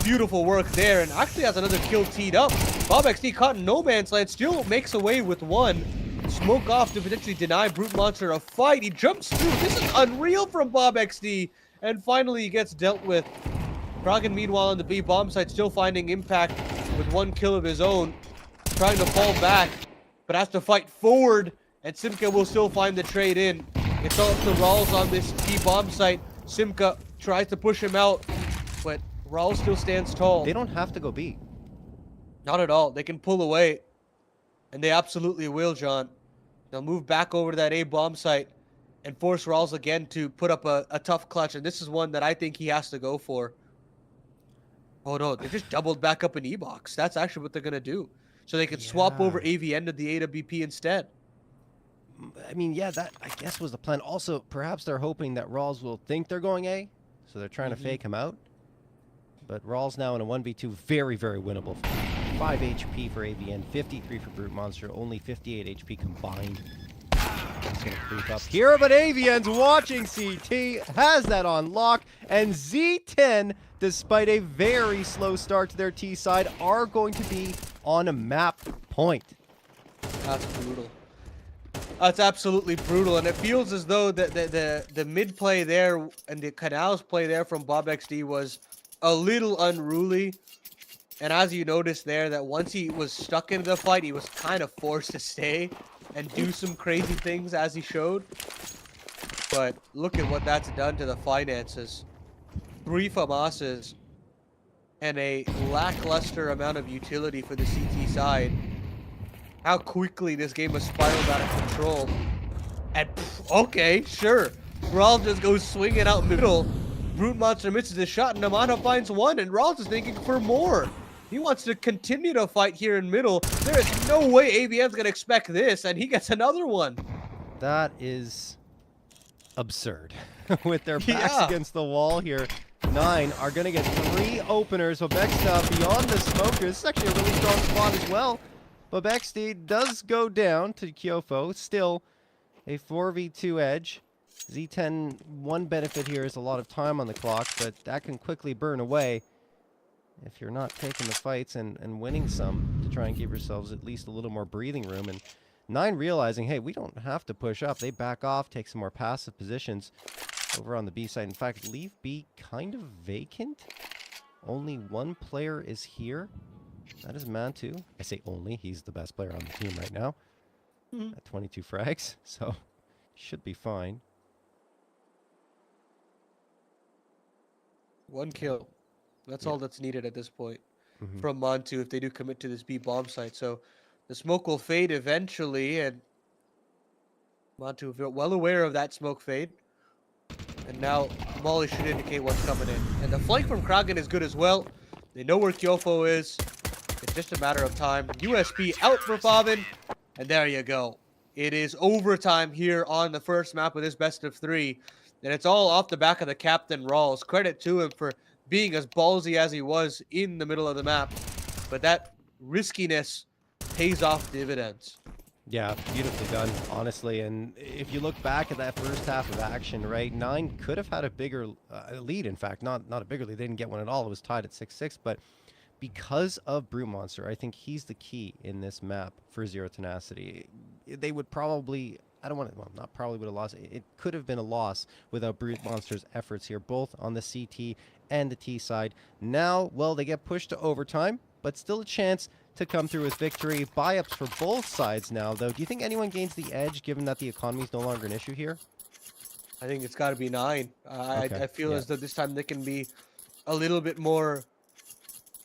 Beautiful work there, and actually has another kill teed up. Bob XD caught in no man's land, still makes away with 1. Smoke off to potentially deny Brute Monster a fight. He jumps through. This is unreal from Bob XD. And finally he gets dealt with. Kraken meanwhile on the B bomb site, still finding impact with 1 kill of his own. Trying to fall back, but has to fight forward, and Simka will still find the trade in. It's all up to Rawls on this B bomb site. Simka tries to push him out, but Rawls still stands tall. They don't have to go B. Not at all. They can pull away, and they absolutely will, John. They'll move back over to that A bomb site and force Rawls again to put up a tough clutch, and this is one that I think he has to go for. Oh no, they just doubled back up an E-box. That's actually what they're going to do. So they can swap over AVN to the AWP instead. I mean, yeah, that I guess was the plan. Also, perhaps they're hoping that Rawls will think they're going A, so they're trying to fake him out. But Rawls now in a 1v2, very, very winnable. 5 HP for AVN, 53 for Brute Monster, only 58 HP combined. He's going to creep up here, but AVN's watching CT, has that on lock, and Z10, despite a very slow start to their T side, are going to be on a map point. That's brutal. That's absolutely brutal, and it feels as though the mid play there and the Canals play there from Bob XD was a little unruly. And as you noticed there, that once he was stuck into the fight, he was kind of forced to stay and do some crazy things as he showed. But look at what that's done to the finances. 3 FAMASs and a lackluster amount of utility for the CT side. How quickly this game has spiraled out of control. And okay, sure. Rawls just goes swinging out middle. Brute Monster misses his shot, and Namana finds one, and Rawls is thinking for more. He wants to continue to fight here in middle. There is no way ABM's going to expect this, and he gets another one. That is absurd. With their backs against the wall here, 9 are going to get 3 openers. Bobexta beyond the smoker. This is actually a really strong spot as well. Bobexta does go down to Kyofo. Still a 4v2 edge. Z10, one benefit here is a lot of time on the clock, but that can quickly burn away if you're not taking the fights and winning some to try and give yourselves at least a little more breathing room. And 9 realizing, hey, we don't have to push up. They back off, take some more passive positions over on the B side. In fact, leave B kind of vacant. Only one player is here. That is Mantu. I say only. He's the best player on the team right now at 22 frags, so should be fine. 1 kill. That's all that's needed at this point from Monte if they do commit to this B bomb site. So the smoke will fade eventually, and Monte will be well aware of that smoke fade. And now Molly should indicate what's coming in. And the flank from Kragan is good as well. They know where Kyofo is. It's just a matter of time. USP out for Favin, and there you go. It is overtime here on the first map of this best of 3. And it's all off the back of the captain, Rawls. Credit to him for being as ballsy as he was in the middle of the map. But that riskiness pays off dividends. Yeah, beautifully done, honestly. And if you look back at that first half of action, right, 9 could have had a bigger lead, in fact. Not a bigger lead. They didn't get one at all. It was tied at 6-6. But because of Brute Monster, I think he's the key in this map for Zero Tenacity. They would probably... I don't want to, well, not probably would have lost. It could have been a loss without Brute Monster's efforts here, both on the CT and the T side. Now, well, they get pushed to overtime, but still a chance to come through with victory. Buy-ups for both sides now, though. Do you think anyone gains the edge, given that the economy is no longer an issue here? I think it's got to be 9. I feel as though this time they can be a little bit more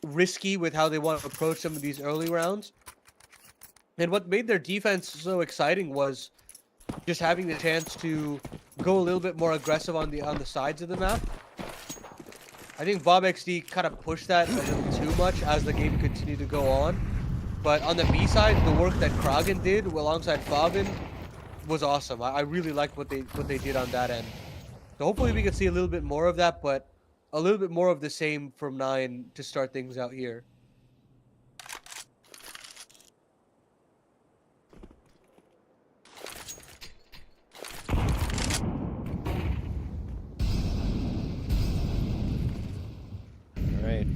risky with how they want to approach some of these early rounds. And what made their defense so exciting was just having the chance to go a little bit more aggressive on the sides of the map. I think Bob XD kind of pushed that a little too much as the game continued to go on. But on the B side, the work that Kragan did alongside Favin was awesome. I really liked what they did on that end. So hopefully we can see a little bit more of that, but a little bit more of the same from 9 to start things out here.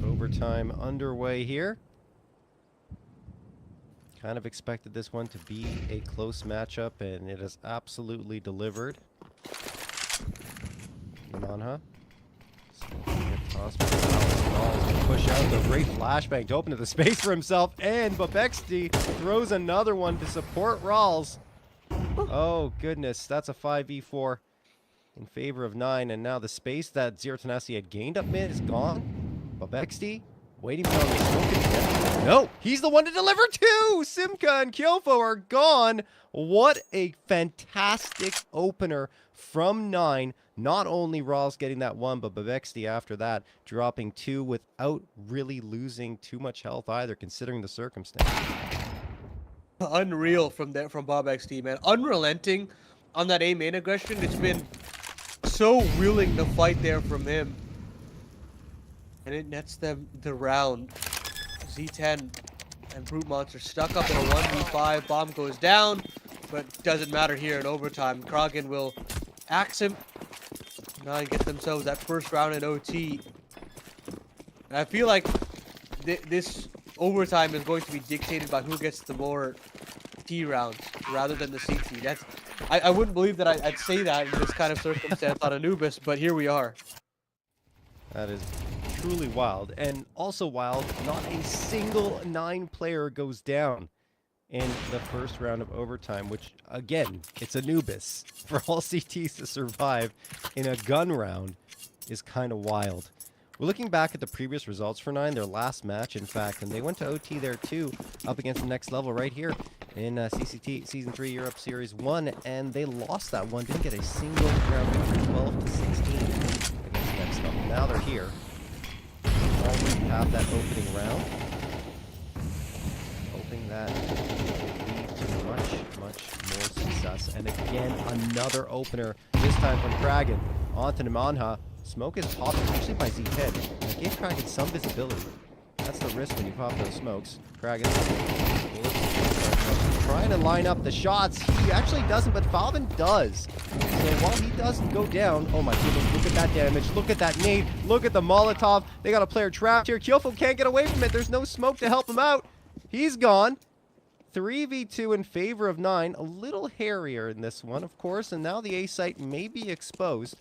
Overtime underway here. Kind of expected this one to be a close matchup, and it has absolutely delivered. Manha. Push out the great flashbang to open to the space for himself, and Babexti throws another one to support Rawls. Oh goodness, that's a 5v4 in favor of 9, and now the space that Zero Tenacity had gained up mid is gone. Babexti waiting for the smoke again. No, he's the one to deliver too. Simka and Kyofo are gone. What a fantastic opener from 9. Not only Rawls getting that 1, but Babexti after that dropping 2 without really losing too much health either, considering the circumstance. Unreal from Bob XT, man. Unrelenting on that A main aggression. It's been so willing to fight there from him. And it nets them the round. Z10 and Brute Monster stuck up in a 1v5. Bomb goes down, but doesn't matter here in overtime. Krogan will axe him. Now get themselves that first round in OT. And I feel like this overtime is going to be dictated by who gets the more T rounds rather than the CT. That's I wouldn't believe that I'd say that in this kind of circumstance on Anubis, but here we are. That is truly wild. And also wild, not a single 9 player goes down in the first round of overtime, which, again, it's Anubis. For all CTs to survive in a gun round is kind of wild. We're looking back at the previous results for 9, their last match, in fact, and they went to OT there too, up against the next level right here in CCT Season 3 Europe Series 1, and they lost that one, didn't get a single round victory, 12-16 against the next level. Now they're here. Already have that opening round. Hoping that will lead to much more success. And again, another opener, this time from Kragan. Onto Namanha. Smoke is popped, actually by Z10. And it gave Kragan some visibility. That's the risk when you pop those smokes. Kragan trying to line up the shots. He actually doesn't, but Falvin does. So while he doesn't go down, oh my goodness, look at that damage. Look at that nade. Look at the Molotov. They got a player trapped here. Kyofo can't get away from it. There's no smoke to help him out. He's gone. 3v2 in favor of 9. A little hairier in this one, of course. And now the A site may be exposed.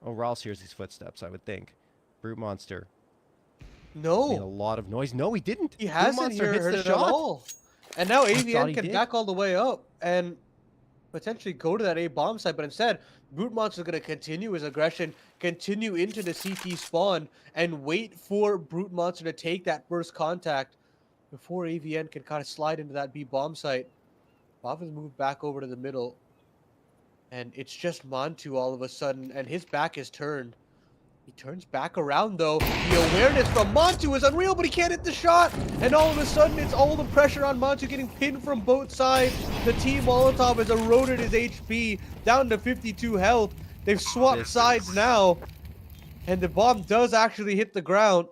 Oh, Rouse hears these footsteps, I would think. Brute Monster. No. Made a lot of noise. No, he didn't. He hasn't heard it at all. And now AVN can back all the way up and potentially go to that A bomb site, but instead, Brute Monster is going to continue his aggression, continue into the CT spawn, and wait for Brute Monster to take that first contact before AVN can kind of slide into that B bomb site. Bob has moved back over to the middle, and it's just Monte all of a sudden, and his back is turned. He turns back around, though. The awareness from Monte is unreal, but he can't hit the shot. And all of a sudden, it's all the pressure on Monte getting pinned from both sides. The team Molotov has eroded his HP down to 52 health. They've swapped sides now. And the bomb does actually hit the ground.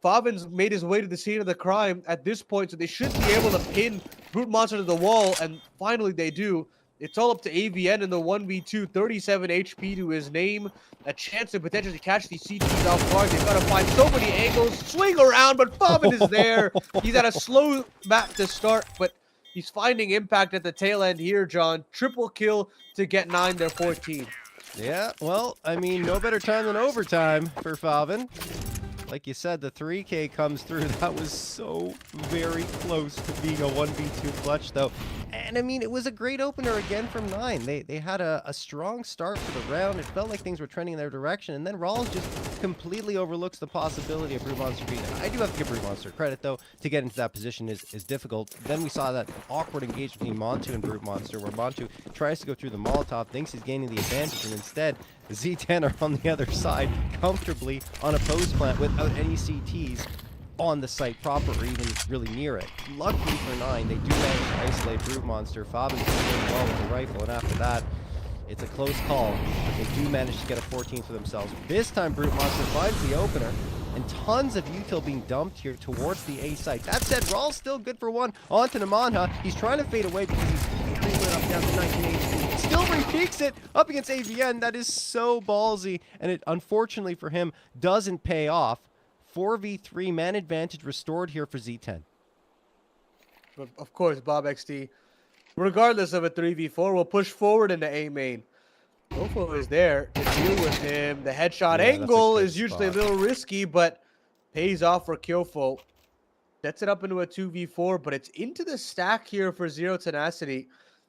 Favin's made his way to the scene of the crime at this point, so they should be able to pin Brute Monster to the wall. And finally, they do. It's all up to AVN in the 1v2, 37 HP to his name. A chance to potentially catch these CTs off guard. They've got to find so many angles, swing around, but Favin is there. He's at a slow map to start, but he's finding impact at the tail end here, John. Triple kill to get 9 to 14. Yeah, well, I mean, no better time than overtime for Favin. Like you said, the 3K comes through. That was so very close to being a 1v2 clutch, though. And, I mean, it was a great opener again from 9. They had a strong start for the round. It felt like things were trending in their direction. And then Rawls just completely overlooks the possibility of Brute Monster beating it. I do have to give Brute Monster credit, though. To get into that position is difficult. Then we saw that awkward engagement between Monte and Brute Monster, where Monte tries to go through the Molotov, thinks he's gaining the advantage, and instead, Z10 are on the other side comfortably on a post plant without any CTs on the site proper or even really near it. Luckily for 9, they do manage to isolate Brute Monster. Favin's doing well with the rifle, and after that, it's a close call. But they do manage to get a 14 for themselves. This time, Brute Monster finds the opener, and tons of util being dumped here towards the A site. That said, Rawls still good for 1. On to Namanha. He's trying to fade away because he's moving up down to 19 HP. Still re-peaks it up against AVN. That is so ballsy, and it unfortunately for him doesn't pay off. 4v3 man advantage restored here for Z10. But of course, Bob XT, regardless of a 3v4, will push forward into A main. Gofo is there to deal with him. The headshot angle is usually a little risky, but pays off for Kyofo. Sets it up into a 2v4, but it's into the stack here for Zero Tenacity.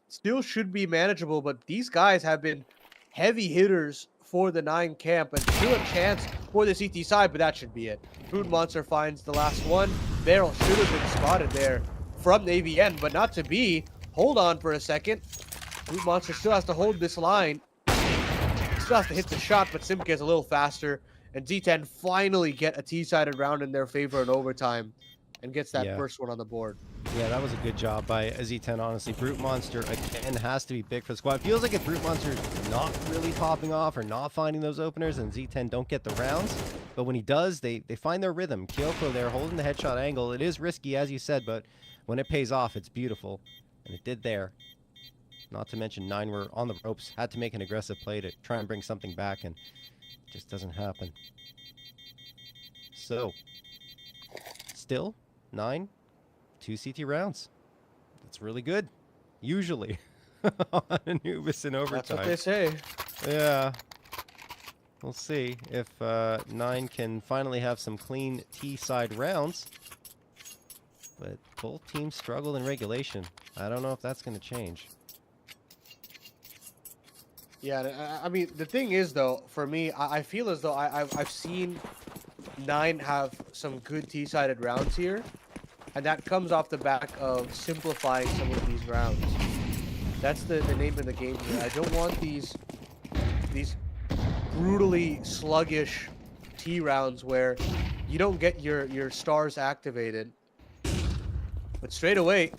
Still should be manageable, but these guys have been heavy hitters for the 9 camp, and still a chance for the CT side, but that should be it. Brute Monster finds the last one. Barrel should have been spotted there from the AVN, but not to be. Hold on for a second. Brute Monster still has to hold this line. Still has to hit the shot, but Simca is a little faster. And Z10 finally get a T-sided round in their favor in overtime and gets that first one on the board. Yeah, that was a good job by Z10, honestly. Brute Monster, again, has to be big for the squad. It feels like if Brute Monster is not really popping off or not finding those openers, and Z10 don't get the rounds. But when he does, they find their rhythm. Kyoko there holding the headshot angle. It is risky, as you said, but when it pays off, it's beautiful. And it did there. Not to mention 9 were on the ropes, had to make an aggressive play to try and bring something back, and it just doesn't happen. So, still, 9, 2 CT rounds. That's really good, usually, on Anubis in overtime. That's what they say. Yeah. We'll see if 9 can finally have some clean T-side rounds. But both teams struggled in regulation. I don't know if that's going to change. Yeah, I mean, the thing is, though, for me, I feel as though I've seen 9 have some good T-sided rounds here. And that comes off the back of simplifying some of these rounds. That's the name of the game here. I don't want these brutally sluggish T rounds where you don't get your stars activated. But straight away,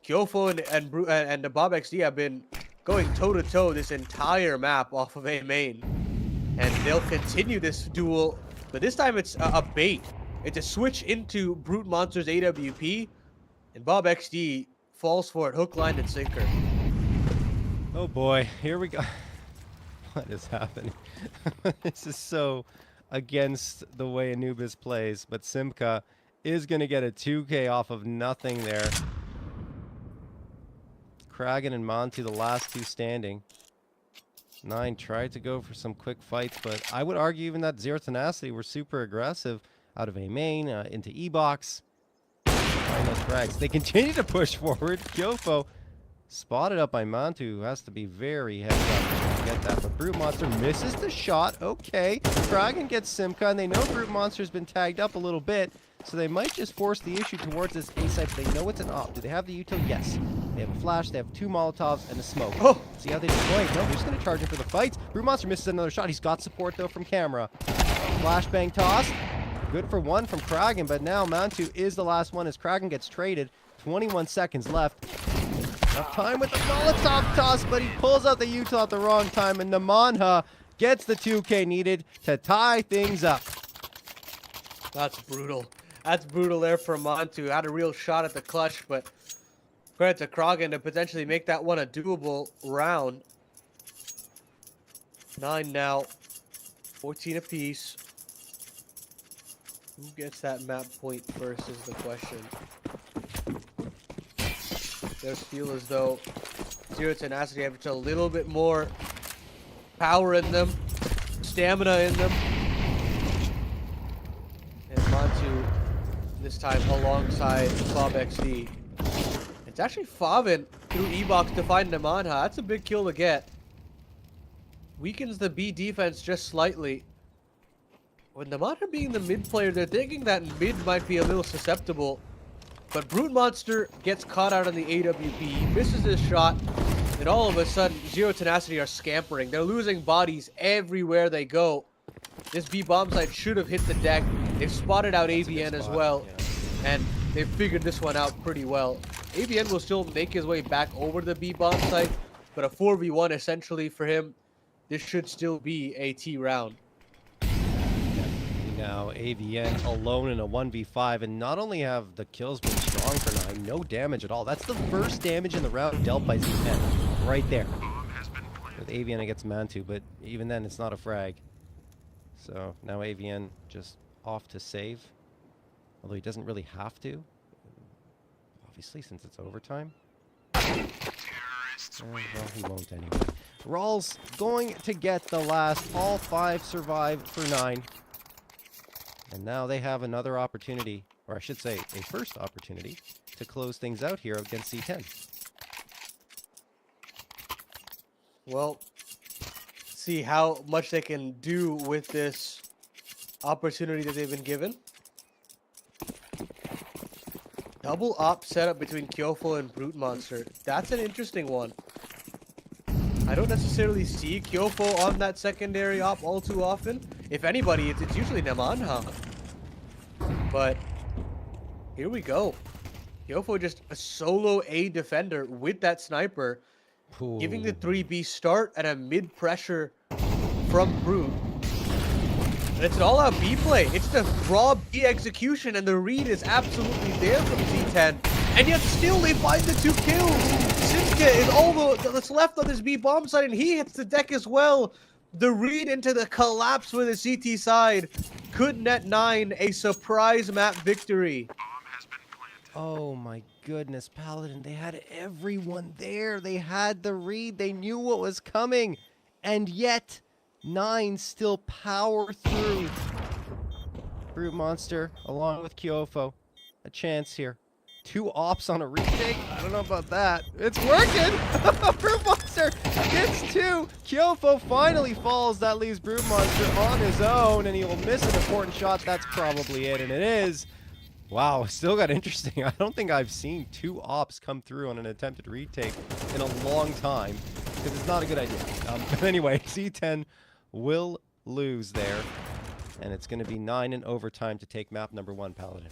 Kyofo and the Bob XD have been going toe-to-toe this entire map off of A main. And they'll continue this duel, but this time it's a bait. It's a switch into Brute Monster's AWP, and Bob XD falls for it, hook, line, and sinker. Oh boy, here we go. What is happening? This is so against the way Anubis plays, but Simca is going to get a 2K off of nothing there. Kragan and Monte, the last 2 standing. 9 tried to go for some quick fights, but I would argue even that Zero Tenacity were super aggressive out of A main, into E-box. Find those frags. They continue to push forward. Kyofo spotted up by Monte, who has to be very heads up to get that, but Brute Monster misses the shot. Okay, Kragan gets Simca, and they know Brute Monster's been tagged up a little bit, so they might just force the issue towards this A site. They know it's an op. Do they have the util? Yes. They have a flash, they have 2 Molotovs, and a smoke. Oh! See how they deploy? No, they're just going to charge him for the fights. Brute Monster misses another shot. He's got support, though, from camera. Flashbang toss. Good for 1 from Kragan, but now Mantu is the last one as Kragan gets traded. 21 seconds left. Enough time with the Molotov toss, but he pulls out the util at the wrong time, and Namanha gets the 2K needed to tie things up. That's brutal. That's brutal there for Montu. Had a real shot at the clutch, but credit to Kragan to potentially make that one a doable round. 9 now. 14 apiece. Who gets that map point first is the question. Does feel as though Zero Tenacity have just a little bit more power in them, stamina in them. And Montu this time alongside Bob XD. It's actually Favin through E-box to find Namanha. That's a big kill to get. Weakens the B defense just slightly. With Namanha being the mid player, they're thinking that mid might be a little susceptible. But Brute Monster gets caught out on the AWP, he misses his shot, and all of a sudden, Zero Tenacity are scampering. They're losing bodies everywhere they go. This B bomb site should have hit the deck. They've spotted out AVN as well, and they've figured this one out pretty well. AVN will still make his way back over the B bomb site, but a 4v1 essentially for him. This should still be a T round. Now AVN alone in a 1v5, and not only have the kills been strong for 9, no damage at all. That's the first damage in the round dealt by Z10 right there. With AVN against Mantu, but even then it's not a frag. So now AVN just off to save, although he doesn't really have to, obviously, since it's overtime. Well, he won't anyway. Rawls going to get the last. All 5 survive for 9. And now they have another opportunity, or I should say a first opportunity, to close things out here against C10. Well, see how much they can do with this opportunity that they've been given. Double op setup between Kyofo and Brute Monster. That's an interesting one. I don't necessarily see Kyofo on that secondary op all too often. If anybody, it's usually Nemanha. But here we go. Kyofo just a solo A defender with that sniper, giving the 3B start at a mid pressure from Brute. And it's an all-out B play. It's the raw B execution, and the read is absolutely there from Z10. And yet still they find the 2 kills. Simska is all that's left on this B bomb side, and he hits the deck as well. The read into the collapse for the CT side could net 9 a surprise map victory. Oh my goodness, Paladin. They had everyone there. They had the read. They knew what was coming. And yet, 9 still power through. Brute Monster, along with Kyofo. A chance here. 2 ops on a retake? I don't know about that. It's working! Brute Monster gets 2. Kyofo finally falls. That leaves Brute Monster on his own, and he will miss an important shot. That's probably it, and it is. Wow, still got interesting. I don't think I've seen 2 ops come through on an attempted retake in a long time, because it's not a good idea. But anyway, Z10 will lose there, and it's going to be 9 in overtime to take map number 1, Paladin.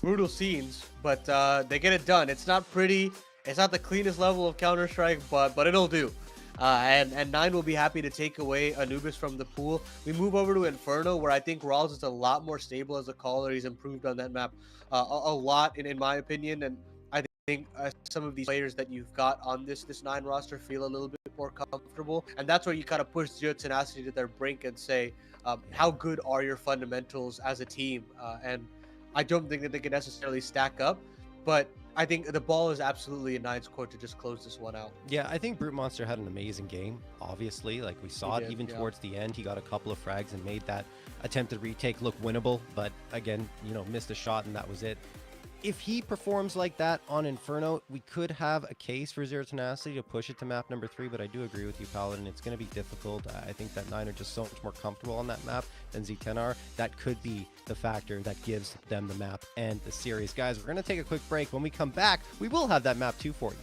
Brutal scenes, but they get it done. It's not pretty. It's not the cleanest level of Counter-Strike, but it'll do. And 9 will be happy to take away Anubis from the pool. We move over to Inferno, where I think Rawls is a lot more stable as a caller. He's improved on that map a lot, in my opinion. And I think some of these players that you've got on this 9 roster feel a little bit more comfortable. And that's where you kind of push Zero Tenacity to their brink and say, how good are your fundamentals as a team? And I don't think that they can necessarily stack up, but I think the ball is absolutely in 9's court to just close this one out. Yeah, I think Brute Monster had an amazing game, obviously. Like, we saw it even towards the end. He got a couple of frags and made that attempted retake look winnable, but again, you know, missed a shot and that was it. If he performs like that on Inferno, we could have a case for Zero Tenacity to push it to map number 3, but I do agree with you, Paladin. It's going to be difficult. I think that 9 are just so much more comfortable on that map than Z10 are. That could be the factor that gives them the map and the series. Guys, we're going to take a quick break. When we come back, we will have that map 2 for you.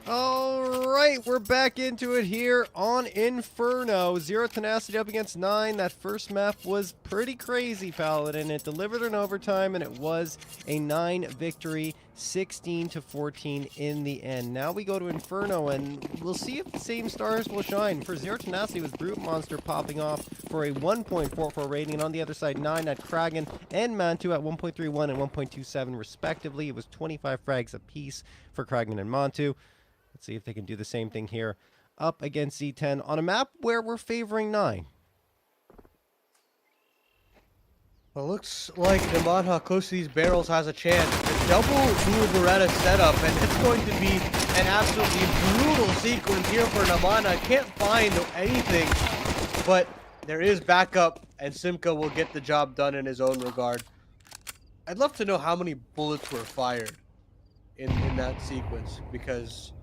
All right, we're back into it here on Inferno. 0 tenacity up against 9. That first map was pretty crazy, Paladin. It delivered in overtime, and it was a 9 victory, 16-14 in the end. Now we go to Inferno, and we'll see if the same stars will shine. For 0 tenacity, was Brute Monster popping off for a 1.44 rating, and on the other side, 9 at Kragan and Monte at 1.31 and 1.27 respectively. It was 25 frags apiece for Kragan and Monte. Let's see if they can do the same thing here up against Z10 on a map where we're favoring 9. Well, looks like Damon how close to these barrels has a chance. The double dual Beretta setup, and it's going to be an absolutely brutal sequence here for Namana. Can't find anything, but there is backup, and Simca will get the job done in his own regard. I'd love to know how many bullets were fired in that sequence, because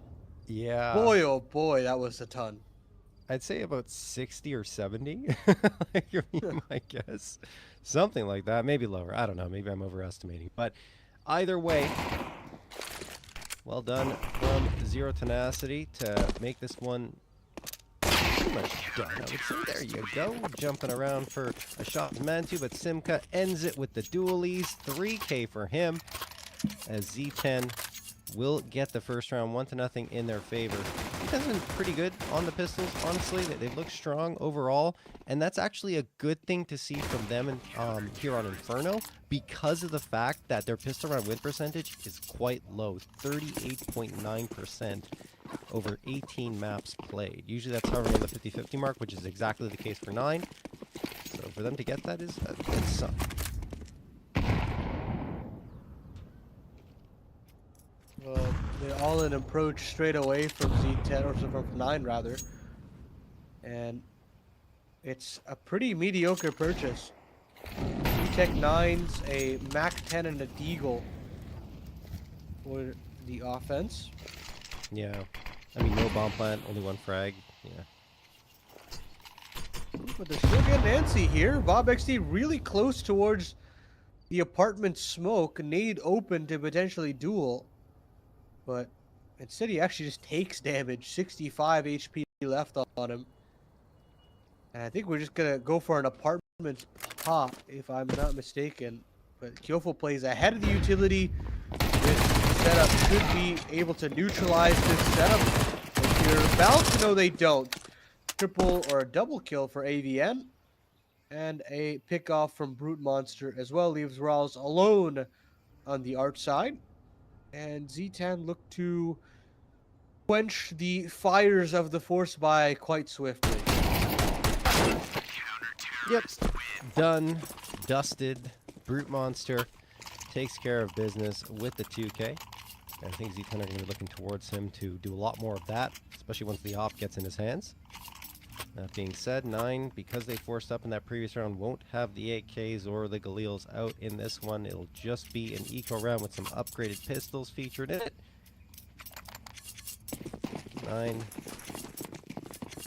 Yeah. boy, oh boy, that was a ton. I'd say about 60 or 70. Like, my guess. Something like that. Maybe lower. I don't know. Maybe I'm overestimating. But either way, Well done from Zero Tenacity to make this one pretty much done, I would say. There you go. Jumping around for a shot with Mantu, but Simka ends it with the dualies. 3K for him as Z10 will get the first round 1-0 in their favor. Z10's been pretty good on the pistols, honestly. They look strong overall, and that's actually a good thing to see from them here on Inferno, because of the fact that their pistol round win percentage is quite low, 38.9% over 18 maps played. Usually that's hovering on the 50-50 mark, which is exactly the case for 9. So for them to get that is something. Well, they all in approach straight away from Z10, or from 9 rather. And it's a pretty mediocre purchase. Tech 9's a Mac 10 and a Deagle for the offense. Yeah. I mean, no bomb plant, only 1 frag. Yeah. But they're still getting antsy here. Bob XD really close towards the apartment smoke. Nade open to potentially duel. But instead he actually just takes damage. 65 HP left on him. And I think we're just going to go for an apartment pop, if I'm not mistaken. But Kyofo plays ahead of the utility. This setup should be able to neutralize this setup. If you're about to know, they don't. Triple or a double kill for AVN. And a pick off from Brute Monster as well. Leaves Rawls alone on the art side. And Z10 look to quench the fires of the Force by quite swiftly. Yep. Done. Dusted. Brute Monster takes care of business with the 2K. I think Z10 are going to be looking towards him to do a lot more of that, especially once the op gets in his hands. That being said, 9, because they forced up in that previous round, won't have the 8Ks or the Galils out in this one. It'll just be an eco round with some upgraded pistols featured in it. 9.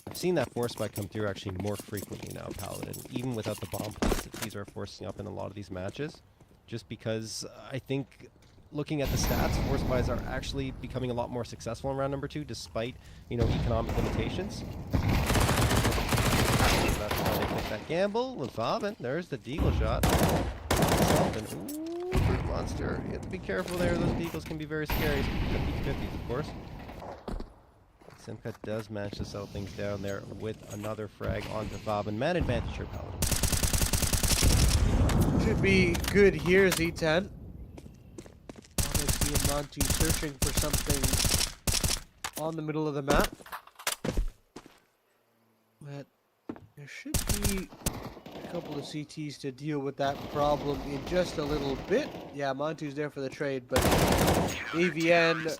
I've seen that force spike come through actually more frequently now, Paladin, even without the bomb plates that these are forcing up in a lot of these matches. Just because I think, looking at the stats, force buys are actually becoming a lot more successful in round number 2, despite, you know, economic limitations. That's why they took that gamble with Bobbin. There's the Deagle shot. Ooh, Brute Monster. You have to be careful there. Those Deagles can be very scary. 50-50s, of course. Simka does manage to settle things down there with another frag onto Bobbin. Man advantage here, Paladin. Should be good here, Z10. Monte and Monte searching for something on the middle of the map. But there should be a couple of CTs to deal with that problem in just a little bit. Yeah, Montu's there for the trade, but AVN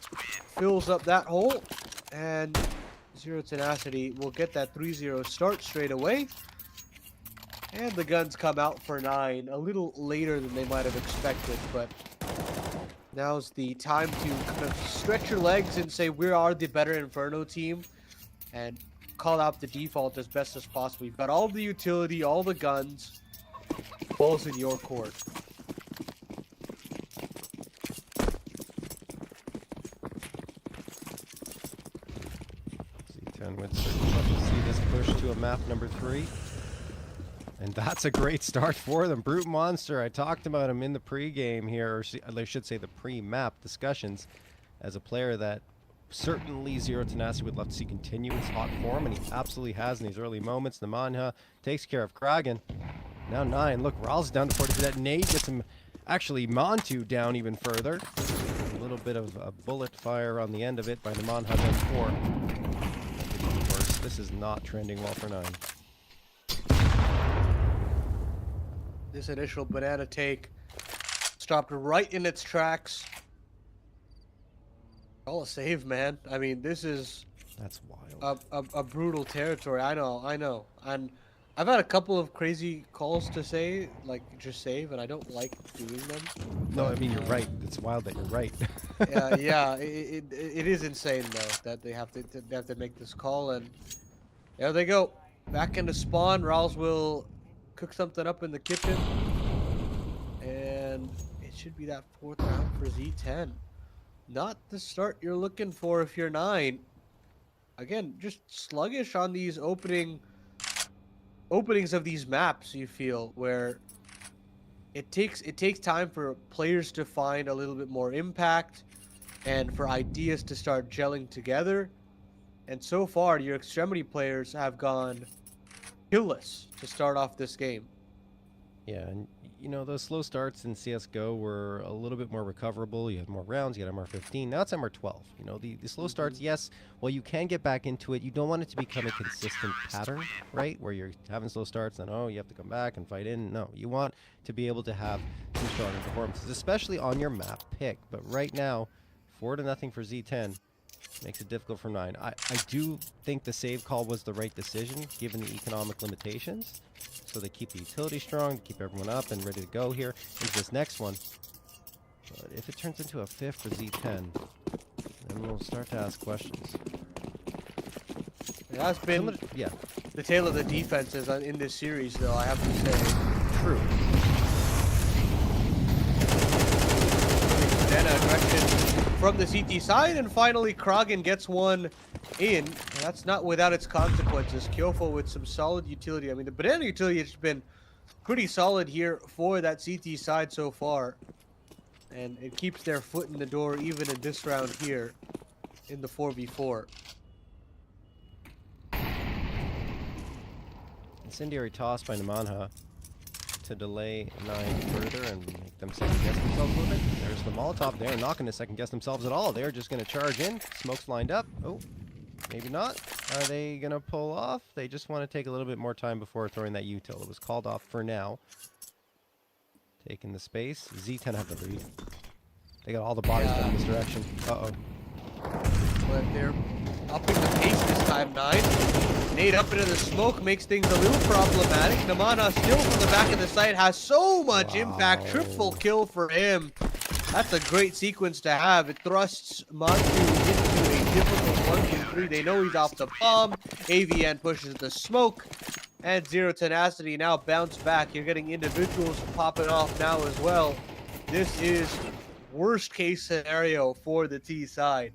fills up that hole, and Zero Tenacity will get that 3-0 start straight away. And the guns come out for 9 a little later than they might have expected, but now's the time to kind of stretch your legs and say we are the better Inferno team and call out the default as best as possible. You've got all the utility, all the guns, balls in your court. Z10 would certainly love to see this push to a map number 3. And that's a great start for them. Brute Monster, I talked about him in the pre-game here, or I should say the pre-map discussions, as a player that certainly Zero Tenacity would love to see continue his hot form, and he absolutely has in these early moments. Nemanja takes care of Kragan. Now 9. Look, Rawls down to 40. That nade gets him, actually, Monte down even further. A little bit of a bullet fire on the end of it by Nemanja, then 4. Worse. This is not trending well for 9. This initial banana take stopped right in its tracks. Call a save, man. I mean, this is That's wild. a brutal territory. I know. And I've had a couple of crazy calls to say, like, just save, and I don't like doing them. No, I mean, you're right. It's wild that you're right. Yeah, it is insane, though, that they have to make this call, and there they go. Back into spawn. Rawls will cook something up in the kitchen, and it should be that 4th round for Z10. not the start you're looking for if you're 9. Again, just sluggish on these openings of these maps, you feel, where it takes time for players to find a little bit more impact and for ideas to start gelling together. And so far, your extremity players have gone killless to start off this game. Yeah, and you know, those slow starts in CSGO were a little bit more recoverable. You had more rounds, you had MR15. Now it's MR12. You know, the slow starts, yes, well, you can get back into it. You don't want it to become a consistent pattern, right? Where you're having slow starts and, oh, you have to come back and fight in. No, you want to be able to have some stronger performances, especially on your map pick. But right now, 4-0 for Z10 makes it difficult for 9. I do think the save call was the right decision, given the economic limitations. So they keep the utility strong, keep everyone up and ready to go here into this next one. But if it turns into a 5th for Z10, then we'll start to ask questions. It has been the tale of the defenses in this series, though, I have to say. True. Banana aggression from the CT side, and finally Kragen gets one in. That's not without its consequences. Kyofo with some solid utility. I mean, the banana utility has been pretty solid here for that CT side so far. And it keeps their foot in the door even in this round here in the 4v4. Incendiary toss by Namanha to delay 9 further and make them second guess themselves a little bit. There's the Molotov. They're not going to second guess themselves at all. They're just going to charge in. Smoke's lined up. Oh, maybe not. Are they going to pull off? They just want to take a little bit more time before throwing that util. It was called off for now. Taking the space. Z10 have the lead. They got all the bodies going in this direction. Uh-oh. But they're upping the pace this time, 9. Nade up into the smoke makes things a little problematic. Namana still from the back of the site has so much impact. Triple kill for him. That's a great sequence to have. It thrusts Monte into a difficult 1v3. They know he's off the bomb. AVN pushes the smoke. And Zero Tenacity now bounce back. You're getting individuals popping off now as well. This is worst case scenario for the T side.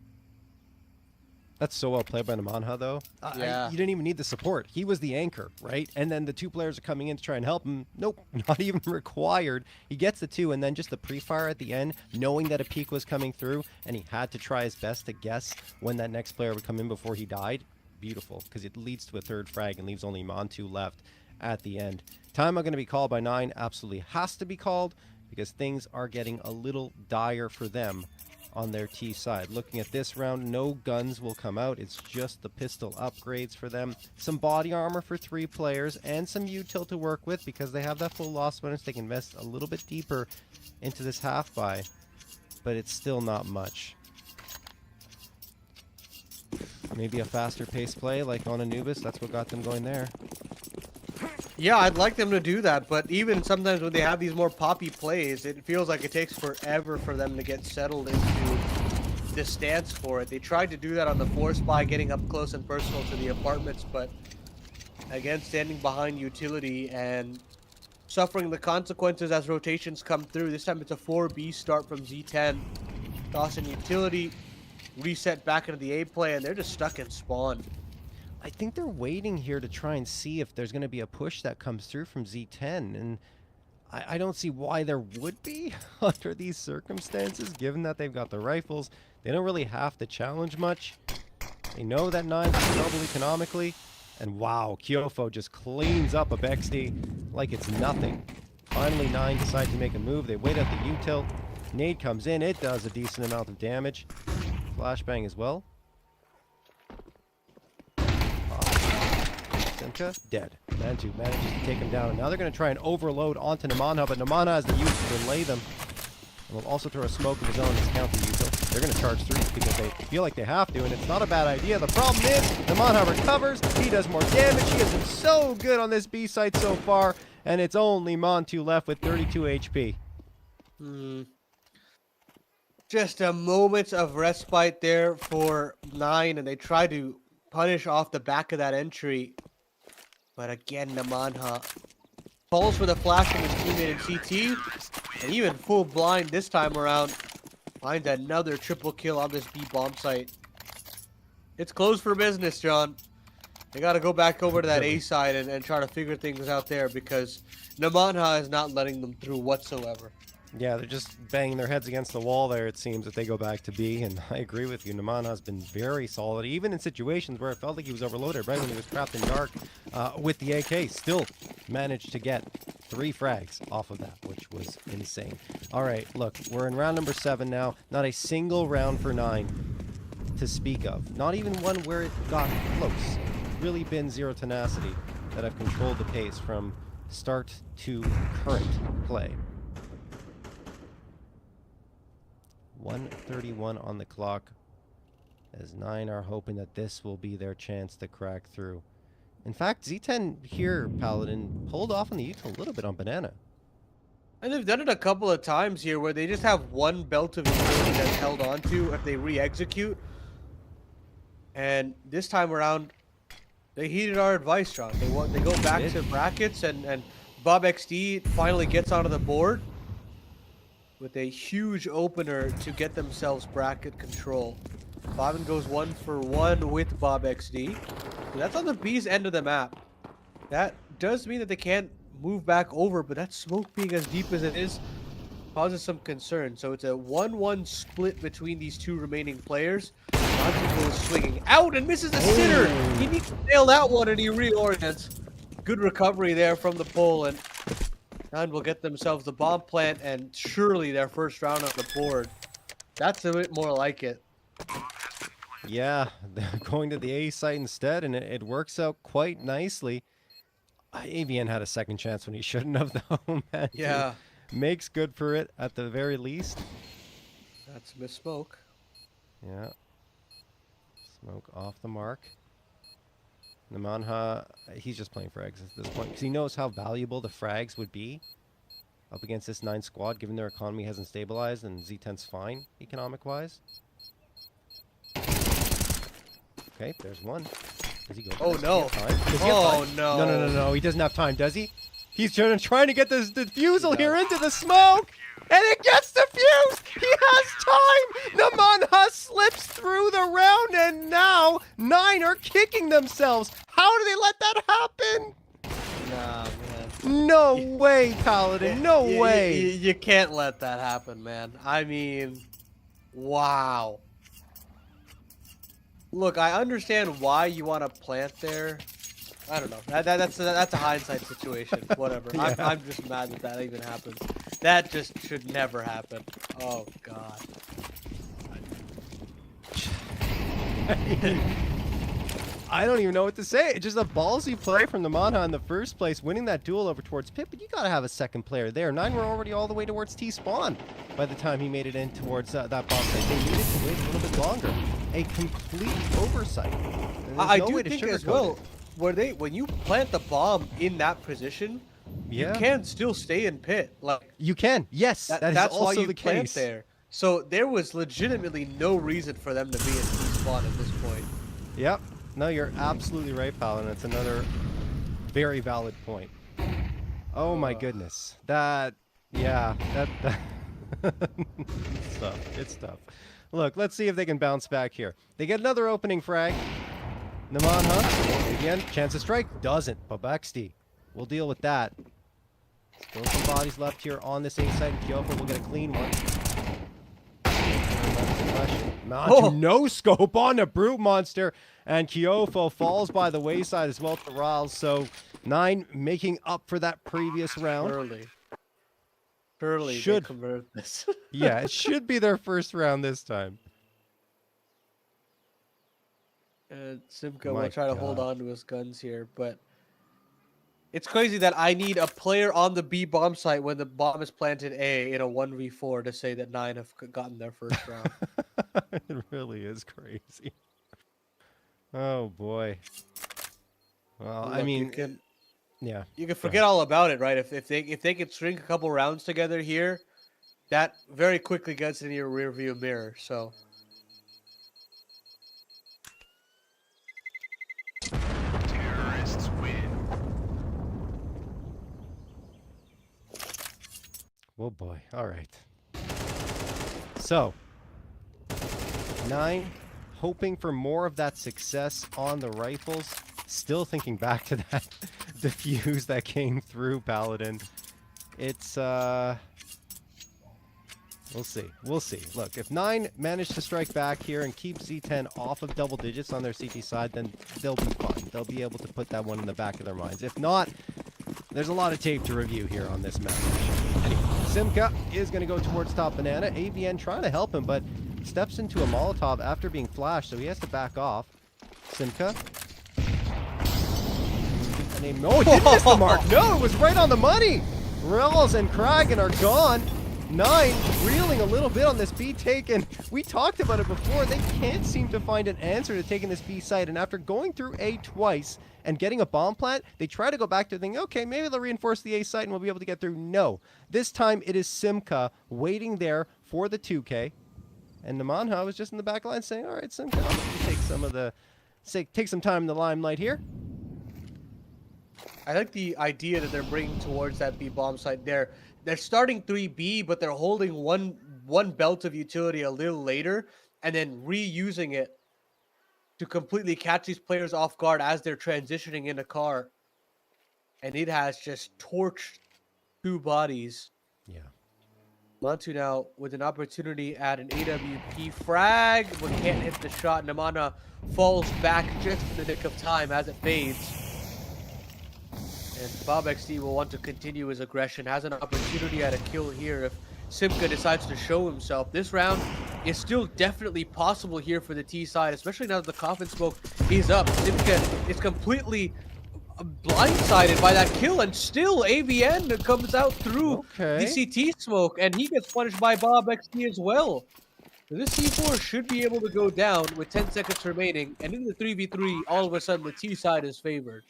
That's so well played by Namanha, though. Yeah. You didn't even need the support. He was the anchor, right? And then the 2 players are coming in to try and help him. Nope, not even required. He gets the 2, and then just the pre-fire at the end, knowing that a peek was coming through, and he had to try his best to guess when that next player would come in before he died. Beautiful, because it leads to a 3rd frag and leaves only Monte left at the end. Timeout going to be called by 9. Absolutely has to be called, because things are getting a little dire for them on their T side. Looking at this round, no guns will come out. It's just the pistol upgrades for them. Some body armor for 3 players and some util to work with because they have that full loss bonus. They can invest a little bit deeper into this half buy, but it's still not much. Maybe a faster pace play like on Anubis. That's what got them going there. Yeah, I'd like them to do that, but even sometimes when they have these more poppy plays, it feels like it takes forever for them to get settled into the stance for it. They tried to do that on the force by getting up close and personal to the apartments, but again, standing behind utility and suffering the consequences as rotations come through. This time it's a 4B start from Z10. Tossing utility, reset back into the A play, and they're just stuck in spawn. I think they're waiting here to try and see if there's going to be a push that comes through from Z10, and I don't see why there would be under these circumstances, given that they've got the rifles. They don't really have to challenge much. They know that 9 is trouble economically, and wow, Kyofo just cleans up a Bexty like it's nothing. Finally, 9 decide to make a move. They wait out the util. Nade comes in. It does a decent amount of damage. Flashbang as well. Dead. Mantu manages to take him down, and now they're going to try and overload onto Namanha, but Namanha has the use to delay them. And will also throw a smoke of his own as counter util. They're going to charge 3s because they feel like they have to, and it's not a bad idea. The problem is, Namanha recovers, he does more damage, he has been so good on this B site so far, and it's only Montu left with 32 HP. Just a moment of respite there for 9, and they try to punish off the back of that entry. But again, Namanha falls for the flash from his teammate in CT, and even full blind this time around. Finds another triple kill on this B bomb site. It's closed for business, John. They got to go back over to that A side and try to figure things out there because Namanha is not letting them through whatsoever. Yeah, they're just banging their heads against the wall there, it seems, that they go back to B, and I agree with you. Naman has been very solid, even in situations where it felt like he was overloaded, right when he was trapped in dark with the AK. Still managed to get 3 frags off of that, which was insane. All right, look, we're in round number 7 now. Not a single round for 9 to speak of. Not even one where it got close. Really been zero tenacity that have controlled the pace from start to current play. 1:31 on the clock, as 9 are hoping that this will be their chance to crack through. In fact, Z10 here, Paladin, pulled off on the ult a little bit on Banana. And they've done it a couple of times here where they just have one belt of utility that's held onto if they re-execute. And this time around, they heeded our advice, John. They go back to brackets, and Bob XD finally gets onto the board with a huge opener to get themselves bracket control. Bobbin goes 1 for 1 with Bob XD. So that's on the B's end of the map. That does mean that they can't move back over, but that smoke being as deep as it is causes some concern. So it's a 1-1 split between these 2 remaining players. Monte goes swinging out and misses a sitter. He needs to nail that one, and he reorients. Good recovery there from the pole, and Nine will get themselves the bomb plant and surely their first round on the board. That's a bit more like it. Yeah, they're going to the A site instead, and it works out quite nicely. Avian had a second chance when he shouldn't have, though, man. Yeah. Makes good for it at the very least. That's Miss Smoke. Yeah. Smoke off the mark. Namanha, he's just playing frags at this point because he knows how valuable the frags would be up against this 9 squad, given their economy hasn't stabilized and Z10's fine economic-wise. Okay, there's one. Does he go? Oh, no. Oh, no. No. He doesn't have time, does he? He's trying to get this defusal here into the smoke, and it gets defused. He has time. Namanha slips through the round, and now 9 are kicking themselves. How do they let that happen? Nah, man. No way, Paladin. No way. You can't let that happen, man. I mean, wow. Look, I understand why you want to plant there. I don't know. That's a hindsight situation. Whatever. Yeah. I'm just mad that even happened. That just should never happen. Oh God. I don't even know what to say. It's just a ballsy play from Namanha in the first place, winning that duel over towards Pit, but you got to have a second player there. 9 were already all the way towards T-spawn by the time he made it in towards that bomb site. They needed to wait a little bit longer. A complete oversight. I do think as well, when you plant the bomb in that position, yeah, you can still stay in Pit. Like you can. Yes, that's why also you the plant case there. So there was legitimately no reason for them to be in T-spawn at this point. Yep. No, you're absolutely right, Paladin. It's another very valid point. Oh my goodness. That it's tough. It's tough. Look, let's see if they can bounce back here. They get another opening frag. Namanha, again, chance to strike. Doesn't. Babexti. We'll deal with that. Still some bodies left here on this A side, and Kyofa will get a clean one. No scope on the Brute Monster, and Kyofo falls by the wayside as well to Riles. So 9 making up for that previous round. Surely should they convert this. Yeah, it should be their first round this time. Simca will try to hold on to his guns here, but it's crazy that I need a player on the B bomb site when the bomb is planted A in a 1v4 to say that 9 have gotten their first round. It really is crazy. Oh boy. Well, Look, I mean, you can forget all about it, right? If they could string a couple rounds together here, that very quickly gets in your rearview mirror. So. Terrorists win. oh boy. All right. So 9 hoping for more of that success on the rifles. Still thinking back to that defuse that came through Paladin. It's we'll see. We'll see. Look, if 9 manage to strike back here and keep Z10 off of double digits on their CT side, then they'll be fine. They'll be able to put that one in the back of their minds. If not, there's a lot of tape to review here on this match. Anyway, Simka is going to go towards top banana. AVN trying to help him, but steps into a Molotov after being flashed, so he has to back off. Simka. Oh, it didn't miss the mark. No, it was right on the money. Rells and Kragan are gone. 9 reeling a little bit on this B taken. We talked about it before. They can't seem to find an answer to taking this B site. And after going through A twice and getting a bomb plant, they try to go back to thinking, okay, maybe they'll reinforce the A site and we'll be able to get through. No. This time it is Simka waiting there for the 2K. And Namanha was just in the back line saying, all right, Simka, I'll let you take some time in the limelight here. I like the idea that they're bringing towards that B bomb site there. They're starting 3B, but they're holding one belt of utility a little later and then reusing it to completely catch these players off guard as they're transitioning in a car. And it has just torched 2 bodies. Yeah. Monte now with an opportunity at an AWP frag, but can't hit the shot. Namana falls back just in the nick of time as it fades. And Bob XD will want to continue his aggression. Has an opportunity at a kill here if Simka decides to show himself. This round is still definitely possible here for the T side, especially now that the coffin smoke is up. Simka is completely blindsided by that kill, and still AVN comes out through the CT smoke, and he gets punished by Bob XD as well. So this C4 should be able to go down with 10 seconds remaining, and in the 3v3, all of a sudden the T side is favored.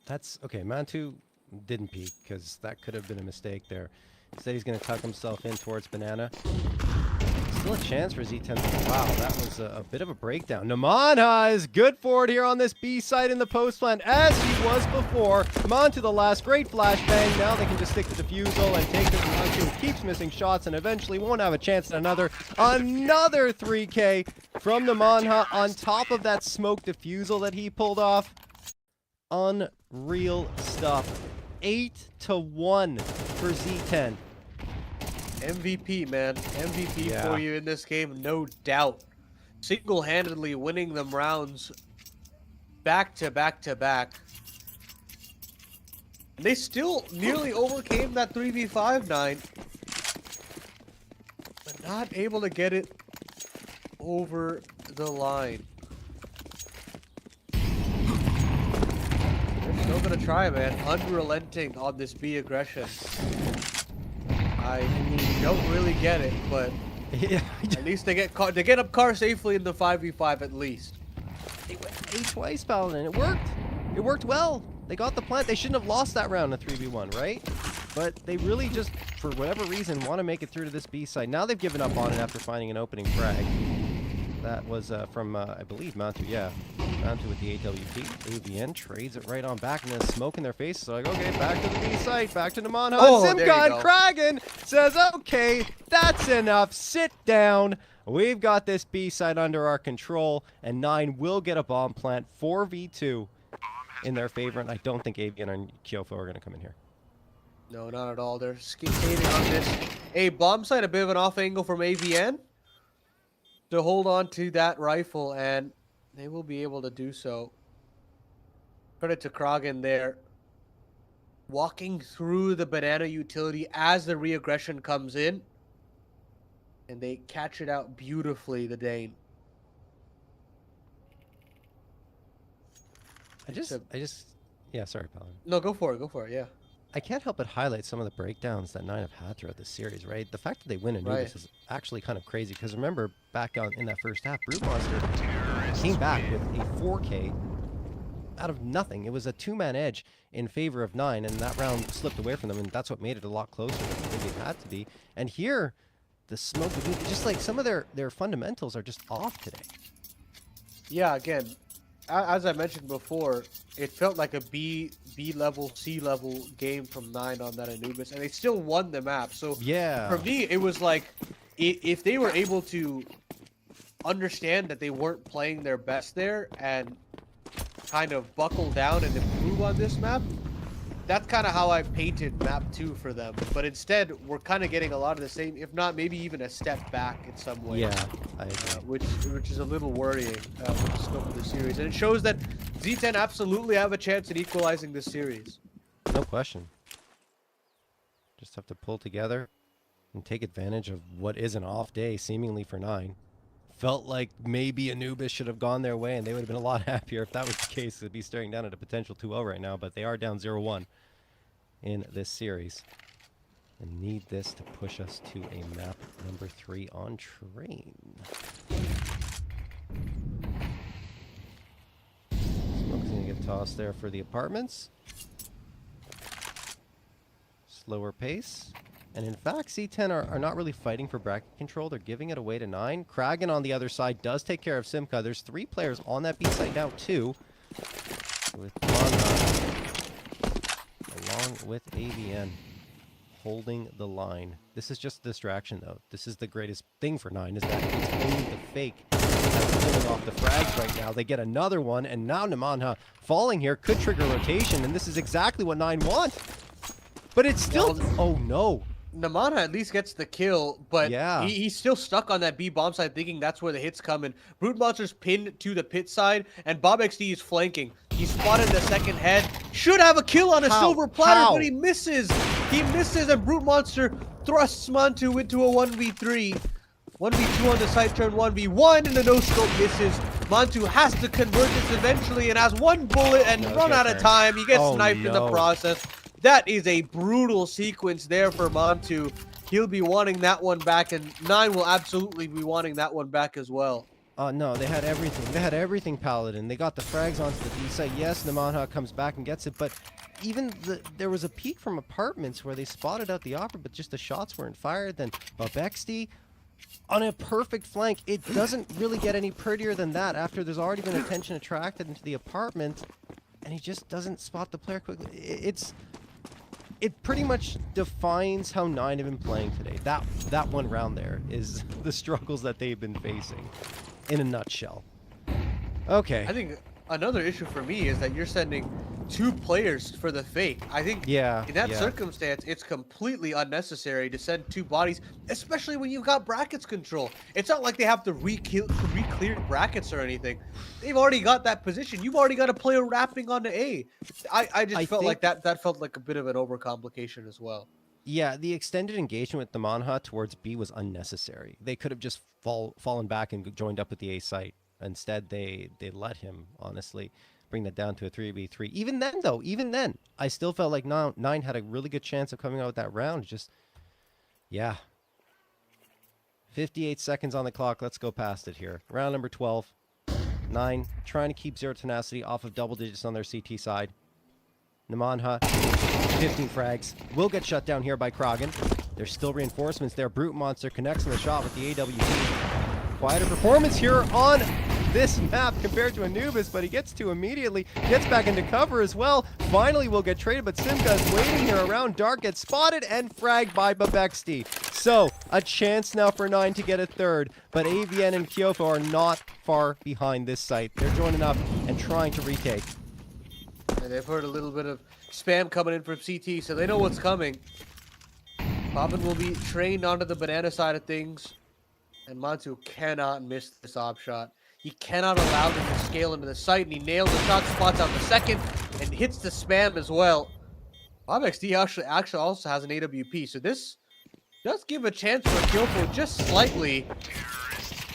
That's okay. Mantu didn't peek because that could have been a mistake there. Instead, he's going to tuck himself in towards banana. Still a chance for Z10. Wow, that was a bit of a breakdown. Namanha is good for it here on this B side in the post plant, as he was before. Monte the last great flashbang. Now they can just stick the defusal and take this Monte, who keeps missing shots and eventually won't have a chance at another 3K from Namanha on top of that smoke defusal that he pulled off. Unreal stuff. 8-1 for Z10. MVP, man. MVP for you in this game, no doubt. Single-handedly winning them rounds back to back to back. And they still nearly overcame that 3v5 9. But not able to get it over the line. Still gonna try, man. Unrelenting on this B aggression. I don't really get it, but at least they get up car safely in the 5v5 at least. They went A twice, Paladin. It worked. It worked well. They got the plant. They shouldn't have lost that round in 3v1, right? But they really just, for whatever reason, want to make it through to this B side. Now they've given up on it after finding an opening frag. That was from, I believe, Monte, yeah. Monte with the AWP. AVN trades it right on back and then smoke in their faces. So like, okay, back to the B site, back to Namanha. Oh, Simka and Kragan says, okay, that's enough. Sit down. We've got this B site under our control, and 9 will get a bomb plant 4v2 in their favor. And I don't think AVN and Kyofo are going to come in here. No, not at all. They're skating on this. A bomb site, a bit of an off angle from AVN to hold on to that rifle, and they will be able to do so. Credit to Kragan there. Walking through the banana utility as the re-aggression comes in. And they catch it out beautifully, the Dane. Yeah, sorry, Paladin. No, go for it, yeah. I can't help but highlight some of the breakdowns that 9 have had throughout the series, right? The fact that they win Anubis is actually kind of crazy, because remember, back in that first half, Brute Monster came back with a 4K out of nothing. It was a 2-man edge in favor of 9, and that round slipped away from them, and that's what made it a lot closer than I think it had to be. And here, the smoke, just like some of their fundamentals are just off today. Yeah, again, as I mentioned before, it felt like a B level, C level game from 9 on that Anubis, and they still won the map. So yeah, for me, it was like if they were able to understand that they weren't playing their best there and kind of buckle down and improve on this map. That's kind of how I painted map 2 for them. But instead, we're kind of getting a lot of the same, if not maybe even a step back in some way. Yeah, I agree. Which is a little worrying with the scope of the series. And it shows that Z10 absolutely have a chance at equalizing this series. No question. Just have to pull together and take advantage of what is an off day, seemingly for 9. Felt like maybe Anubis should have gone their way, and they would have been a lot happier if that was the case. They'd be staring down at a potential 2-0 right now, but they are down 0-1 in this series. And need this to push us to a map number 3 on train. Smoke's going to get tossed there for the apartments. Slower pace. And in fact, C10 are not really fighting for bracket control. They're giving it away to 9. Kragan on the other side does take care of Simca. There's 3 players on that B site now, too. With along with AVN holding the line. This is just a distraction, though. This is the greatest thing for 9, is that it's only the fake that's pulling off the frags right now. They get another one, and now Namanha falling here could trigger rotation, and this is exactly what 9 want. But it's still... Oh, no. Namana at least gets the kill, but yeah, he's still stuck on that B bomb side, thinking that's where the hit's coming. Brute Monster's pinned to the pit side, and Bob XD is flanking. He spotted the second head. Should have a kill on a silver platter, but he misses. He misses, and Brute Monster thrusts Monte into a 1v3. 1v2 on the side turn, 1v1, and the no-scope misses. Monte has to convert this eventually, and has one bullet and run out of time. He gets sniped in the process. That is a brutal sequence there for Monte. He'll be wanting that one back, and 9 will absolutely be wanting that one back as well. No, they had everything. They had everything, Paladin. They got the frags onto the B site. Yes, Namanha comes back and gets it, but even there was a peek from apartments where they spotted out the offer, but just the shots weren't fired. Then Babexti on a perfect flank. It doesn't really get any prettier than that after there's already been attention attracted into the apartment, and he just doesn't spot the player quickly. It pretty much defines how 9 have been playing today. That one round there is the struggles that they've been facing in a nutshell. Okay. I think another issue for me is that you're sending 2 players for the fake. I think in that circumstance, it's completely unnecessary to send 2 bodies, especially when you've got brackets control. It's not like they have to re-clear brackets or anything. They've already got that position. You've already got a player wrapping onto A. I just felt like that felt like a bit of an overcomplication as well. Yeah, the extended engagement with the Manha towards B was unnecessary. They could have just fallen back and joined up with the A site. Instead, they let him, honestly, bring that down to a 3v3. Even then, though, I still felt like 9 had a really good chance of coming out with that round. Just, yeah. 58 seconds on the clock. Let's go past it here. Round number 12. 9 trying to keep zero tenacity off of double digits on their CT side. Namanha, 15 frags. Will get shut down here by Kragan. There's still reinforcements there. Brute Monster connects on the shot with the AWP. Quieter performance here on this map compared to Anubis, but he gets to immediately, gets back into cover as well. Finally will get traded, but Simca is waiting here around dark, gets spotted and fragged by Babexti. So, a chance now for 9 to get a third, but AVN and Kyofo are not far behind this site. They're joining up and trying to retake. And they've heard a little bit of spam coming in from CT, so they know what's coming. Bobbin will be trained onto the banana side of things, and Monte cannot miss this op shot. He cannot allow them to scale into the site, and he nails the shot, spots out the second, and hits the spam as well. Bob XD actually also has an AWP, so this does give a chance for a kill for just slightly.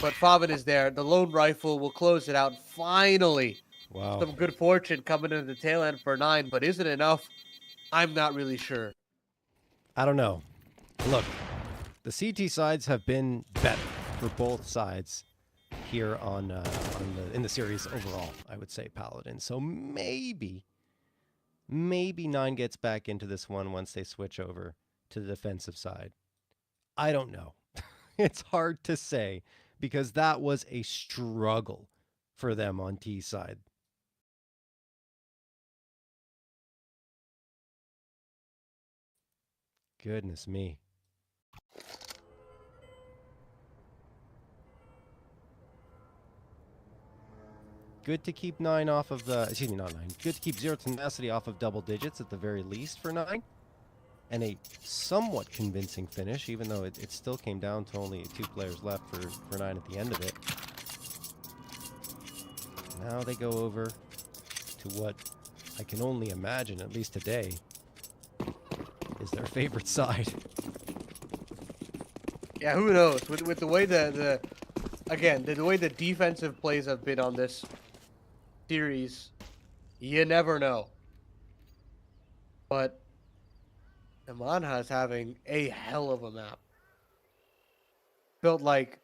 But Favin is there. The lone rifle will close it out. Finally. Wow. Some good fortune coming into the tail end for 9, but is it enough? I'm not really sure. I don't know. Look, the CT sides have been better for both sides here in the series overall, I would say, Paladin. So maybe 9 gets back into this one once they switch over to the defensive side. I don't know. It's hard to say because that was a struggle for them on T side. Goodness me. Good to keep 9 off of the, excuse me, not 9. Good to keep Zero Tenacity off of double digits at the very least for 9. And a somewhat convincing finish, even though it still came down to only 2 players left for 9 at the end of it. Now they go over to what I can only imagine, at least today, is their favorite side. Yeah, who knows? With the way the way the defensive plays have been on this series, you never know. But Namanha is having a hell of a map. Felt like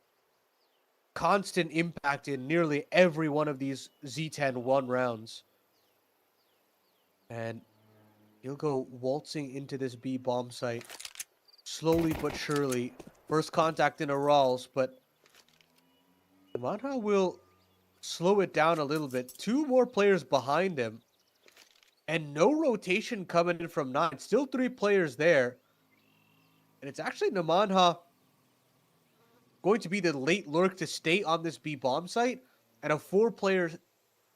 constant impact in nearly every one of these Z10 1 rounds. And he'll go waltzing into this B bomb site slowly but surely. First contact in a Rawls, but Namanha will slow it down a little bit. 2 more players behind him. And no rotation coming in from 9. Still 3 players there. And it's actually Namanha going to be the late lurk to stay on this B bomb site. And a 4-player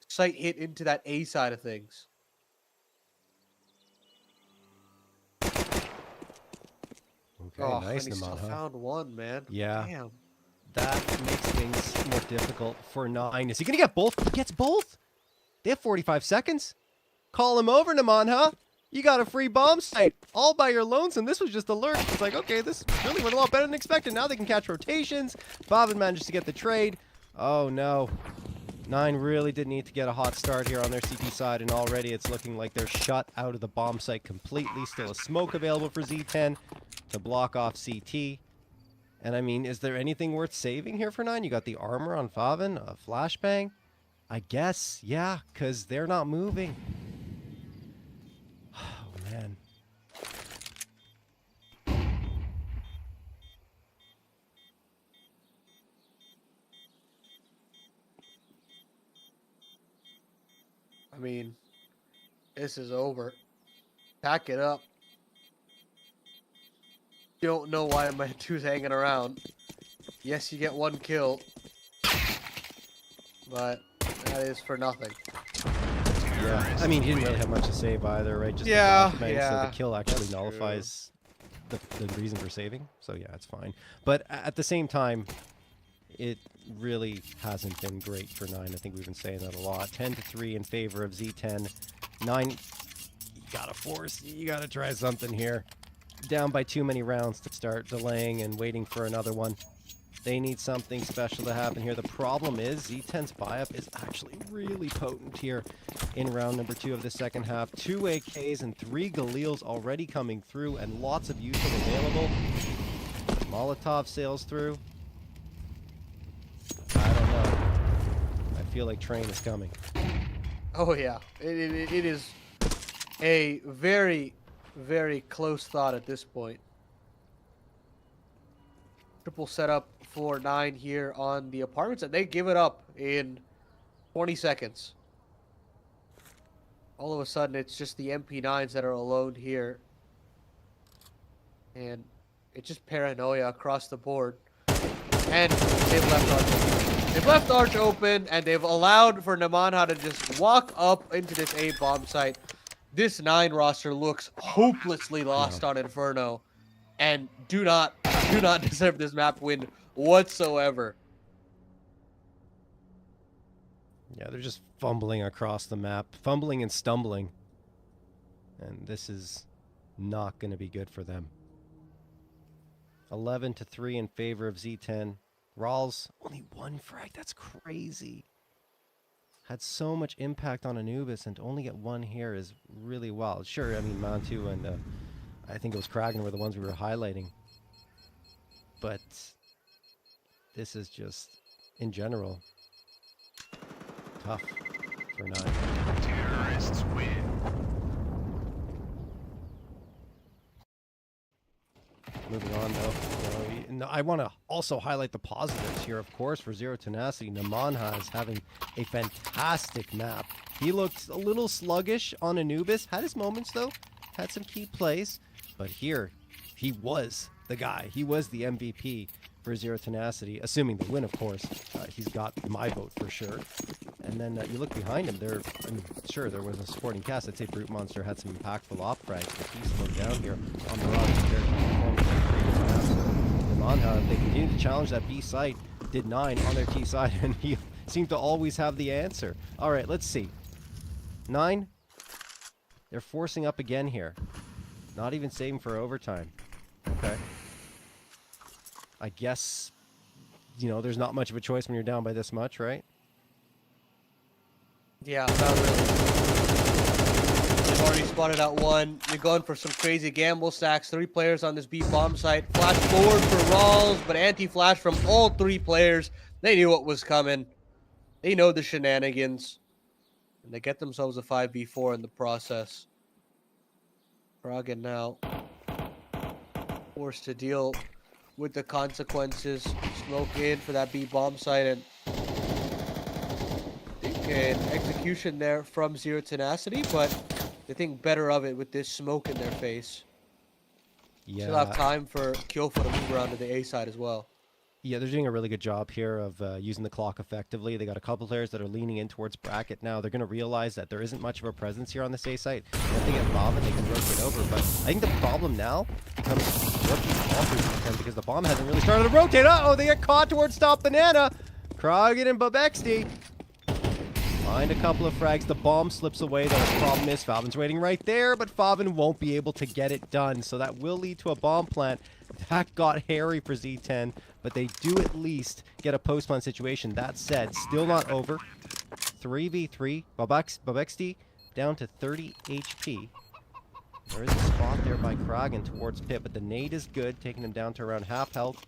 site hit into that A side of things. Okay, Oh, nice, and he still Namanha. found 1, man. Yeah. Damn. That makes things more difficult for 9. Is he going to get both? He gets both? They have 45 seconds. Call him over, Namanha. You got a free bomb site all by your lonesome. This was just a lurk. It's like, okay, this really went a lot better than expected. Now they can catch rotations. Faval manages to get the trade. Oh, no. 9 really did need to get a hot start here on their CT side, and already it's looking like they're shut out of the bomb site completely. Still a smoke available for Z10 to block off CT. And I mean, is there anything worth saving here for 9? You got the armor on Faval, a flashbang. I guess, yeah, because they're not moving. Oh, man. I mean, this is over. Pack it up. Don't know why my 2's hanging around. Yes, you get 1 kill. But that is for nothing. Yeah, I mean, he didn't really have much to save either, right? Just Yeah, the flashbang, so yeah. the kill actually That's nullifies the reason for saving. So yeah, it's fine. But at the same time, it really hasn't been great for 9. I think we've been saying that a lot. 10-3 in favor of Z10. 9, you gotta force. You gotta try something here. Down by too many rounds to start delaying and waiting for another one. They need something special to happen here. The problem is Z10's buy-up is actually really potent here in round number 2 of the second half. 2 AKs and 3 Galils already coming through, and lots of usage available. Molotov sails through. I don't know. I feel like train is coming. Oh, yeah. It is a very, very close thought at this point. Triple setup for 9 here on the apartments, and they give it up in 20 seconds. All of a sudden, it's just the MP9s that are alone here. And it's just paranoia across the board. And they've left Arch open. They've left Arch open, and they've allowed for Namanha to just walk up into this A bomb site. This 9 roster looks hopelessly lost on Inferno, and do not deserve this map win whatsoever. Yeah, they're just fumbling across the map, fumbling and stumbling. And this is not going to be good for them. 11-3 in favor of Z10. Rawls, only 1 frag. That's crazy. Had so much impact on Anubis, and to only get 1 here is really wild. Sure, I mean, Monte and I think it was Kragan were the ones we were highlighting. But this is just, in general, tough for 9. Terrorists win. Moving on, though, I want to also highlight the positives here, of course, for Zero Tenacity. Namanha is having a fantastic map. He looked a little sluggish on Anubis, had his moments, though, had some key plays, but here, he was the guy. He was the MVP for Zero Tenacity, assuming the win, of course. He's got my vote for sure. And then you look behind him, sure, there was a supporting cast. I'd say Brute Monster had some impactful op frags, but he's slowed down here on Mirage compared to the performance of the previous round. The Monte, they continue to challenge that B site, did 9 on their T side, and he seemed to always have the answer. All right, let's see. 9, they're forcing up again here. Not even saving for overtime. Okay. I guess, you know, there's not much of a choice when you're down by this much, right? Yeah, not really. They've already spotted out 1. They're going for some crazy gamble stacks. 3 players on this B bomb site. Flash forward for Rawls, but anti-flash from all 3 players. They knew what was coming. They know the shenanigans. And they get themselves a 5v4 in the process. Kragan now forced to deal with the consequences. Smoke in for that B bomb site, and an execution there from Zero Tenacity, but they think better of it with this smoke in their face. Yeah. Still have time for Kyofa to move around to the A side as well. Yeah, they're doing a really good job here of using the clock effectively. They got a couple players that are leaning in towards bracket now. They're going to realize that there isn't much of a presence here on this A site. If they get bomb and they can rotate over, but I think the problem now becomes what these bombers can, because the bomb hasn't really started to rotate. Uh-oh, they get caught towards Stop Banana. Kragan and Babexty find a couple of frags. The bomb slips away. The problem is Falvin's waiting right there, but Favin won't be able to get it done. So that will lead to a bomb plant. That got hairy for Z10, but they do at least get a post-plant situation. That said, still not over. 3v3. Babexty down to 30 HP. There is a spot there by Kragan towards Pit, but the nade is good, taking them down to around half health.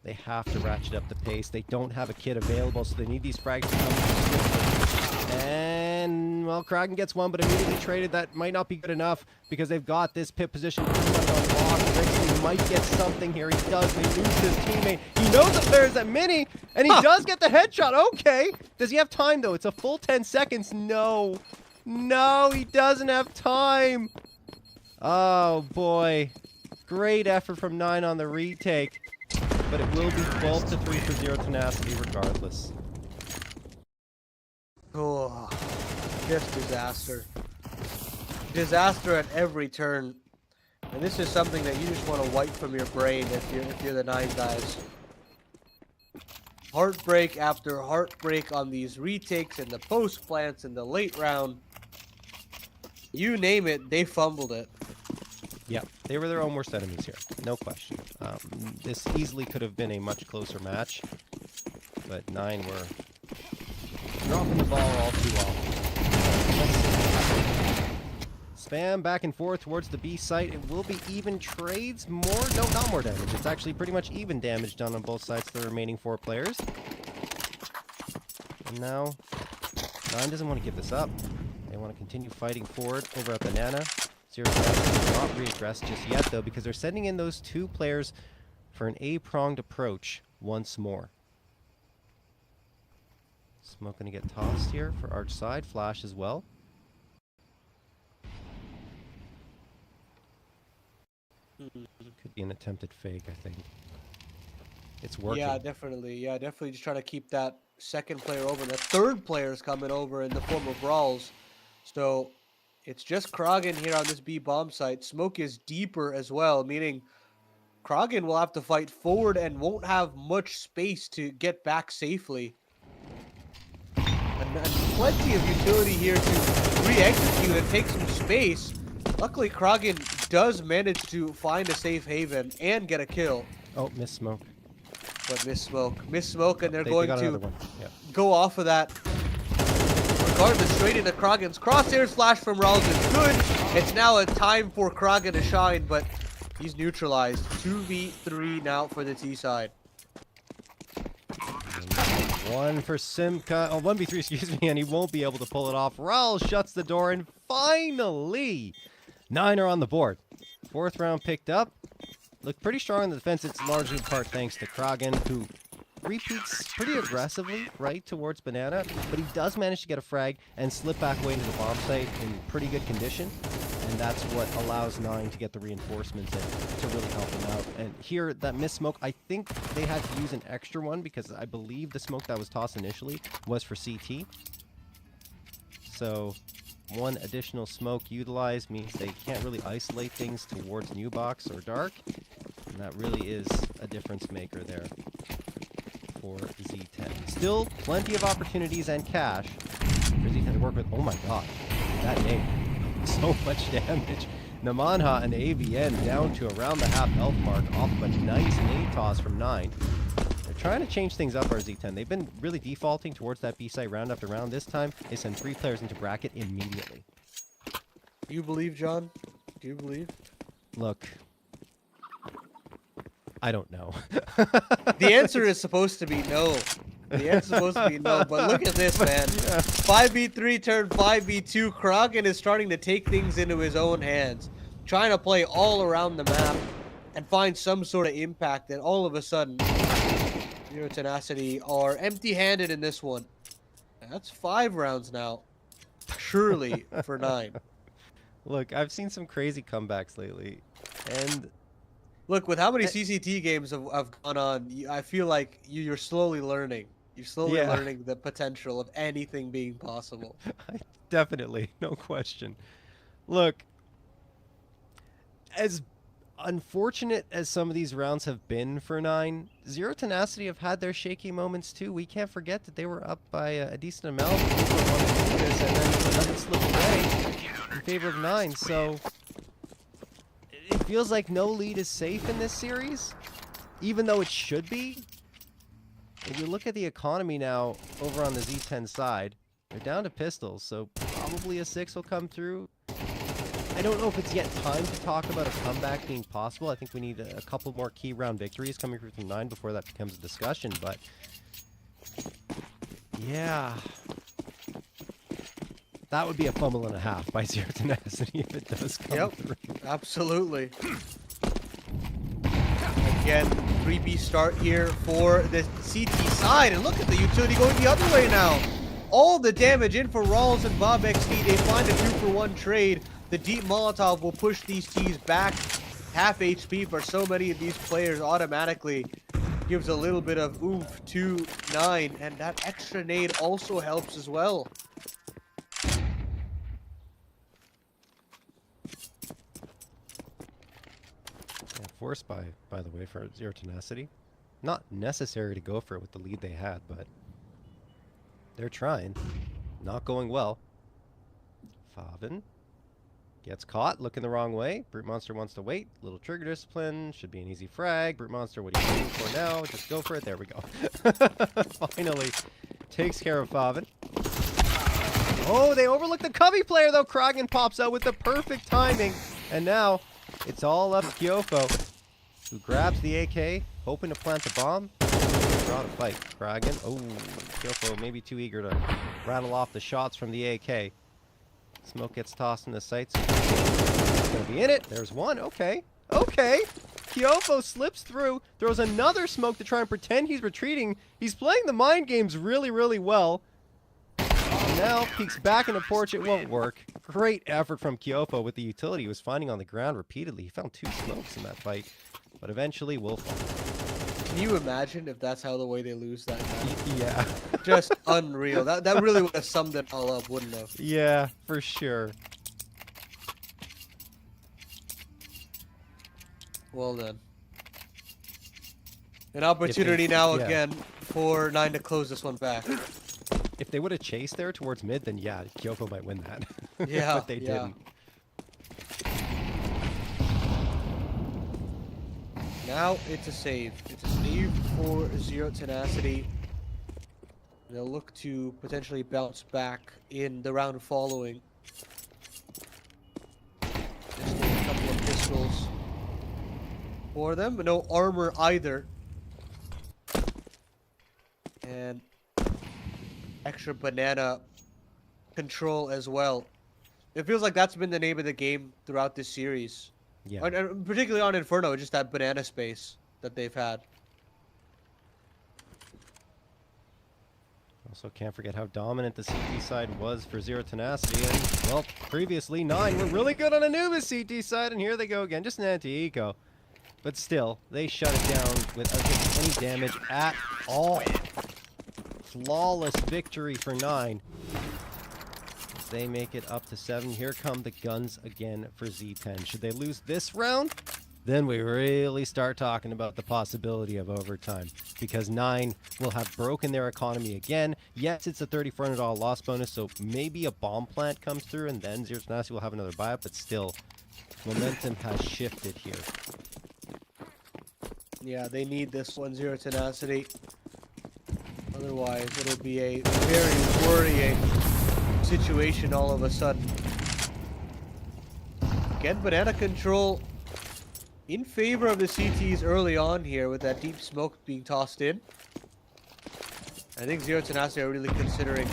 They have to ratchet up the pace. They don't have a kit available, so they need these frags to come swiftly. And, well, Kragan gets one, but immediately traded. That might not be good enough because they've got this Pit position pretty much on lock. He might get something here. He does. They lose his teammate. He knows that there's a mini, and he does get the headshot. Okay. Does he have time, though? It's a full 10 seconds. No. No, he doesn't have time. Oh, boy. Great effort from 9 on the retake. But it will be 12-3 for Zero Tenacity regardless. Oh, just disaster. Disaster at every turn. And this is something that you just want to wipe from your brain if you're the 9 guys. Heartbreak after heartbreak on these retakes and the post plants in the late round. You name it, they fumbled it. Yeah, they were their own worst enemies here, no question. This easily could have been a much closer match, but 9 were dropping the ball all too often. Spam back and forth towards the B site. It will be even trades. No, not more damage. It's actually pretty much even damage done on both sides to the remaining 4 players. And now, 9 doesn't want to give this up. They want to continue fighting forward over at Banana. Zero does not readdress just yet, though, because they're sending in those 2 players for an A-pronged approach once more. Smoke going to get tossed here for Arch side. Flash as well. Could be an attempted fake, I think. It's working. Yeah, definitely. Yeah, definitely just trying to keep that second player over. The third player is coming over in the form of Brawls. So it's just Kragan here on this B bomb site. Smoke is deeper as well, meaning Kragan will have to fight forward and won't have much space to get back safely. And plenty of utility here to re-execute and take some space. Luckily, Kragan does manage to find a safe haven and get a kill. Oh, miss Smoke. But miss Smoke, and they're They going got to another one. Yeah. go off of that. Regardless, straight into Kragan's crosshairs. Flash from Rawls is good. It's now a time for Kragan to shine, but he's neutralized. 2v3 now for the T side. One for Simka. Oh, 1v3, excuse me, and he won't be able to pull it off. Rawls shuts the door, and finally, 9 are on the board. 4th round picked up. Looked pretty strong in the defense. It's largely in part thanks to Kragan, who repeats pretty aggressively right towards Banana, but he does manage to get a frag and slip back away into the bomb site in pretty good condition, and that's what allows 9 to get the reinforcements in to really help him out. And here, that missed smoke, I think they had to use an extra one because I believe the smoke that was tossed initially was for CT. so one additional smoke utilized means they can't really isolate things towards new box or dark, and that really is a difference maker there for Z10. Still plenty of opportunities and cash for Z10 to work with. Oh my god, that name. So much damage. Namanha and AVN down to around the half health mark off of a nice nade toss from 9. They're trying to change things up, our Z10. They've been really defaulting towards that B site round after round. This time, they send 3 players into bracket immediately. Do you believe, John? Do you believe? Look, I don't know. The answer is supposed to be no. The answer's supposed to be no, but look at this, man. 5v3 turn 5v2. Kraken is starting to take things into his own hands, trying to play all around the map and find some sort of impact, and all of a sudden, Zero Tenacity are empty-handed in this one. That's 5 rounds now, surely, for 9. Look, I've seen some crazy comebacks lately, and Look, with how many CCT games have gone on, I feel like you're slowly learning. You're slowly learning the potential of anything being possible. definitely, no question. Look, as unfortunate as some of these rounds have been for 9, Zero Tenacity have had their shaky moments too. We can't forget that they were up by a decent amount and then let it slip away in favor of 9. So it feels like no lead is safe in this series, even though it should be. If you look at the economy now over on the Z10 side, they're down to pistols, so probably a 6 will come through. I don't know if it's yet time to talk about a comeback being possible. I think we need a couple more key round victories coming through from 9 before that becomes a discussion, but yeah. That would be a fumble and a half by Zero Tenacity if it does come through. Absolutely. Again, 3B start here for the CT side, and look at the utility going the other way now. All the damage in for Rawls and Bob XD. They find a 2-for-1 trade. The deep Molotov will push these T's back half HP for so many of these players. Automatically gives a little bit of oomph to 9, and that extra nade also helps as well. Forced by the way, for Zero Tenacity. Not necessary to go for it with the lead they had, but they're trying. Not going well. Faval gets caught, looking the wrong way. Brute Monster wants to wait. Little trigger discipline. Should be an easy frag. Brute Monster, what are you waiting for now? Just go for it. There we go. Finally takes care of Faval. Oh, they overlooked the Covey player, though. Kraken pops out with the perfect timing. And now it's all up to Kyofo, who grabs the AK, hoping to plant the bomb. Draw to fight. Kraken. Oh, Kyofo maybe too eager to rattle off the shots from the AK. Smoke gets tossed in the sights. It's going to be in it. There's one. Okay. Okay. Kyofo slips through, throws another smoke to try and pretend he's retreating. He's playing the mind games really, really well. Now peeks back in the porch. It won't work. Great effort from Kyofo with the utility he was finding on the ground repeatedly. He found 2 smokes in that fight, but eventually will fall. Can you imagine if that's how the way they lose that match? Yeah. Just unreal. That really would have summed it all up, wouldn't it? Yeah, for sure. Well done. An opportunity now again for 9 to close this one back. If they would have chased there towards mid, then yeah, Kyofo might win that. Yeah, but they didn't. Now it's a save. It's a save for Zero Tenacity. They'll look to potentially bounce back in the round following. Just a couple of pistols for them, but no armor either. And extra banana control as well. It feels like that's been the name of the game throughout this series. Yeah. And particularly on Inferno, just that banana space that they've had. Also can't forget how dominant the CT side was for Zero Tenacity. And, well, previously 9 were really good on Anubis CT side, and here they go again. Just an anti-eco. But still, they shut it down without taking any damage at all. Flawless victory for 9. they make it up to 7. Here come the guns again for Z10. Should they lose this round? Then we really start talking about the possibility of overtime, because 9 will have broken their economy again. Yes, it's a $3,400 loss bonus, so maybe a bomb plant comes through and then Zero Tenacity will have another buyout, but still, momentum has shifted here. Yeah, they need this one, Zero Tenacity. Otherwise, it'll be a very worrying situation all of a sudden. Again, banana control in favor of the CTs early on here with that deep smoke being tossed in. I think Zero Tenacity are really considering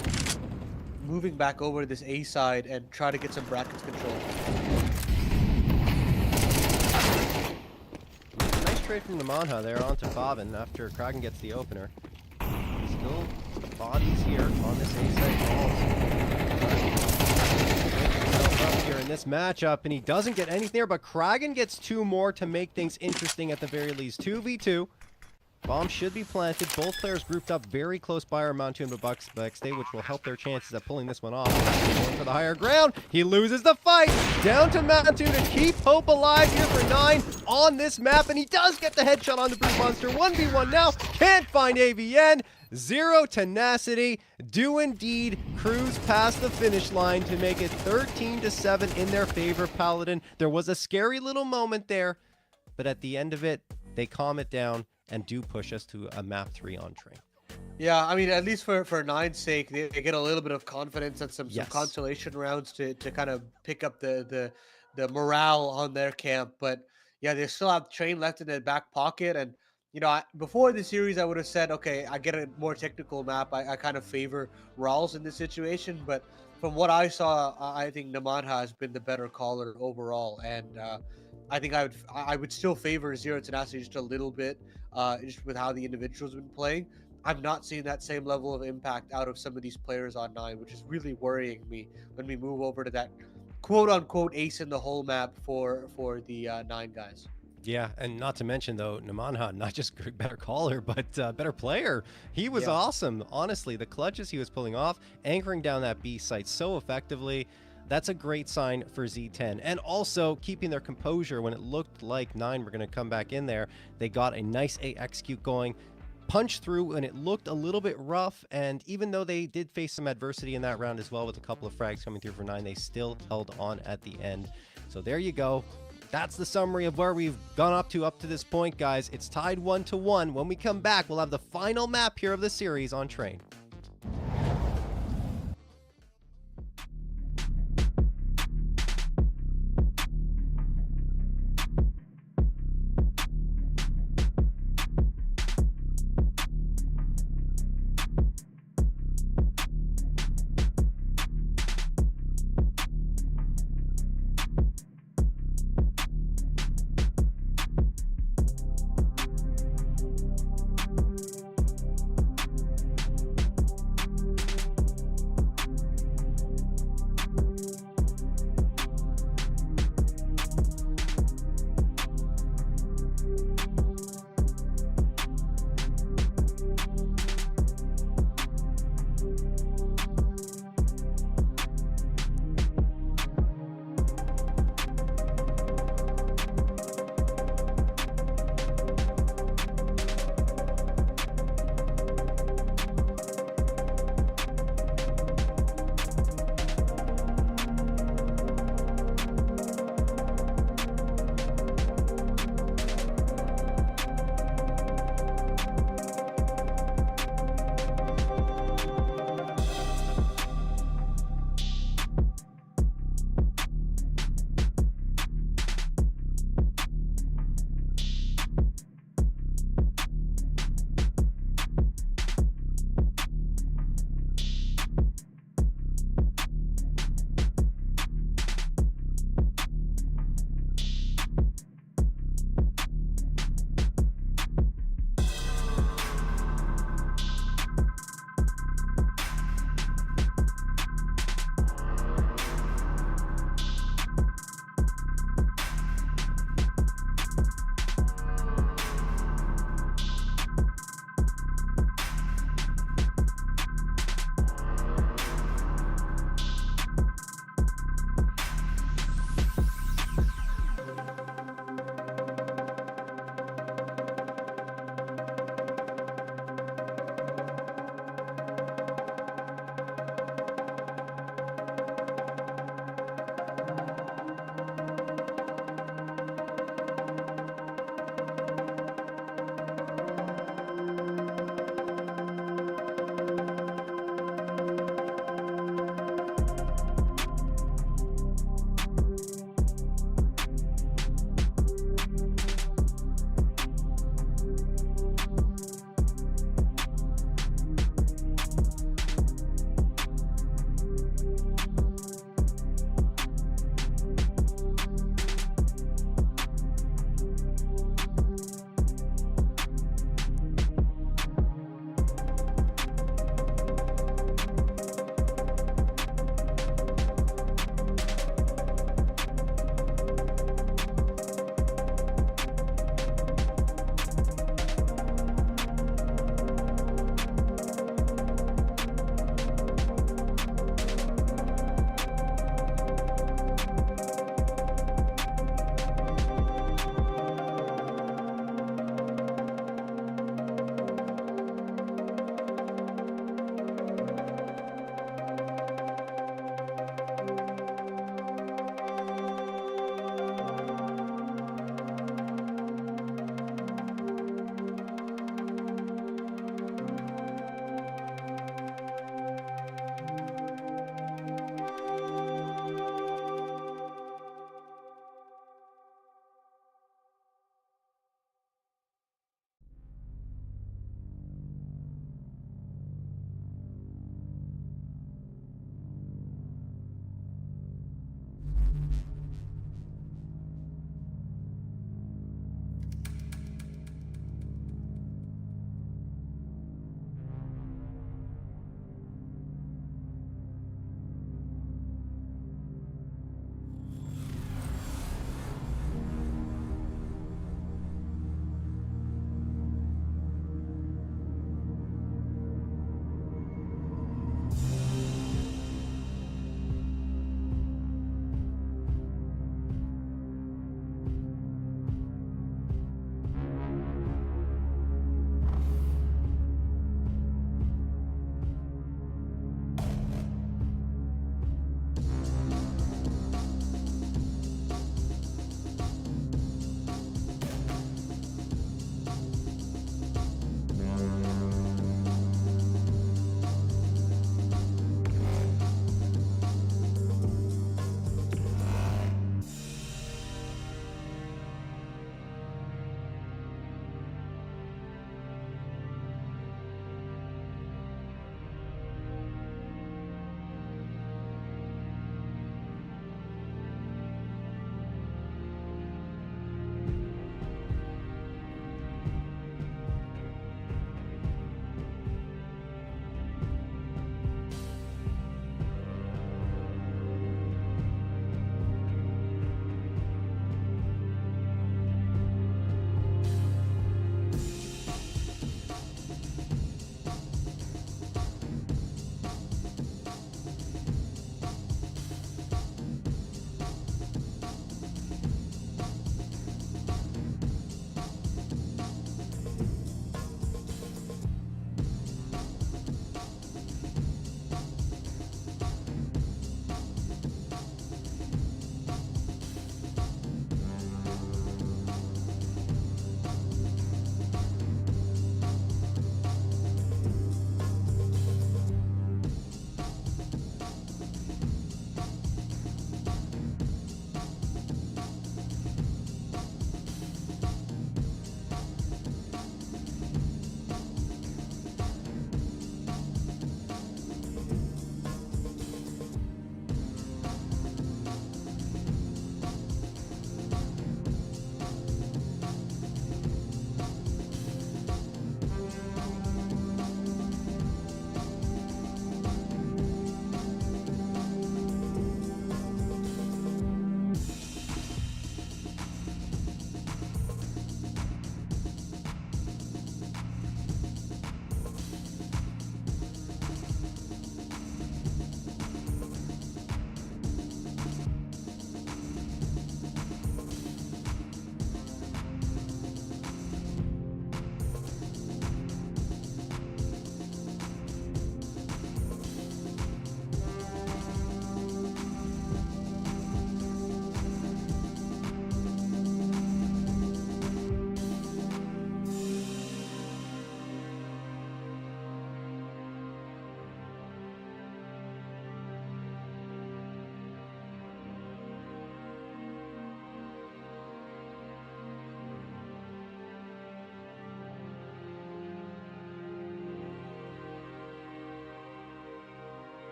moving back over to this A side and try to get some brackets control. Nice trade from the Manha there onto Faval after Kraken gets the opener. Still bodies here on this A side balls. Up here in this matchup, and he doesn't get anything there, but Kraken gets 2 more to make things interesting at the very least. 2v2. Bomb should be planted. Both players grouped up very close by our Monte and Baxday, which will help their chances at pulling this one off. Going for the higher ground. He loses the fight. Down to Monte to keep hope alive here for 9 on this map, and he does get the headshot on the Brute Monster. 1v1 now. Can't find AVN. Zero Tenacity do indeed cruise past the finish line to make it 13-7 in their favor, Paladin. There was a scary little moment there, but at the end of it, they calm it down and do push us to a map 3 on train. Yeah, I mean, at least for 9's sake, they get a little bit of confidence and some Yes. consolation rounds to kind of pick up the morale on their camp. But yeah, they still have train left in their back pocket. And, you know, before the series, I would have said, okay, I get a more technical map. I kind of favor Rawls in this situation. But from what I saw, I think Namanha has been the better caller overall. And I think I would still favor Zero Tenacity just a little bit, just with how the individuals have been playing. I'm not seeing that same level of impact out of some of these players on 9, which is really worrying me when we move over to that quote-unquote ace in the hole map for the 9 guys. Yeah, and not to mention, though, Namanha, not just better caller, but better player. He was awesome. Honestly, the clutches he was pulling off, anchoring down that B site so effectively, that's a great sign for Z10. And also keeping their composure when it looked like 9 were going to come back in there. They got a nice A execute going, punch through, and it looked a little bit rough. And even though they did face some adversity in that round as well with a couple of frags coming through for 9, they still held on at the end. So there you go. That's the summary of where we've gone up to this point, guys. It's tied 1-1. When we come back, we'll have the final map here of the series on train.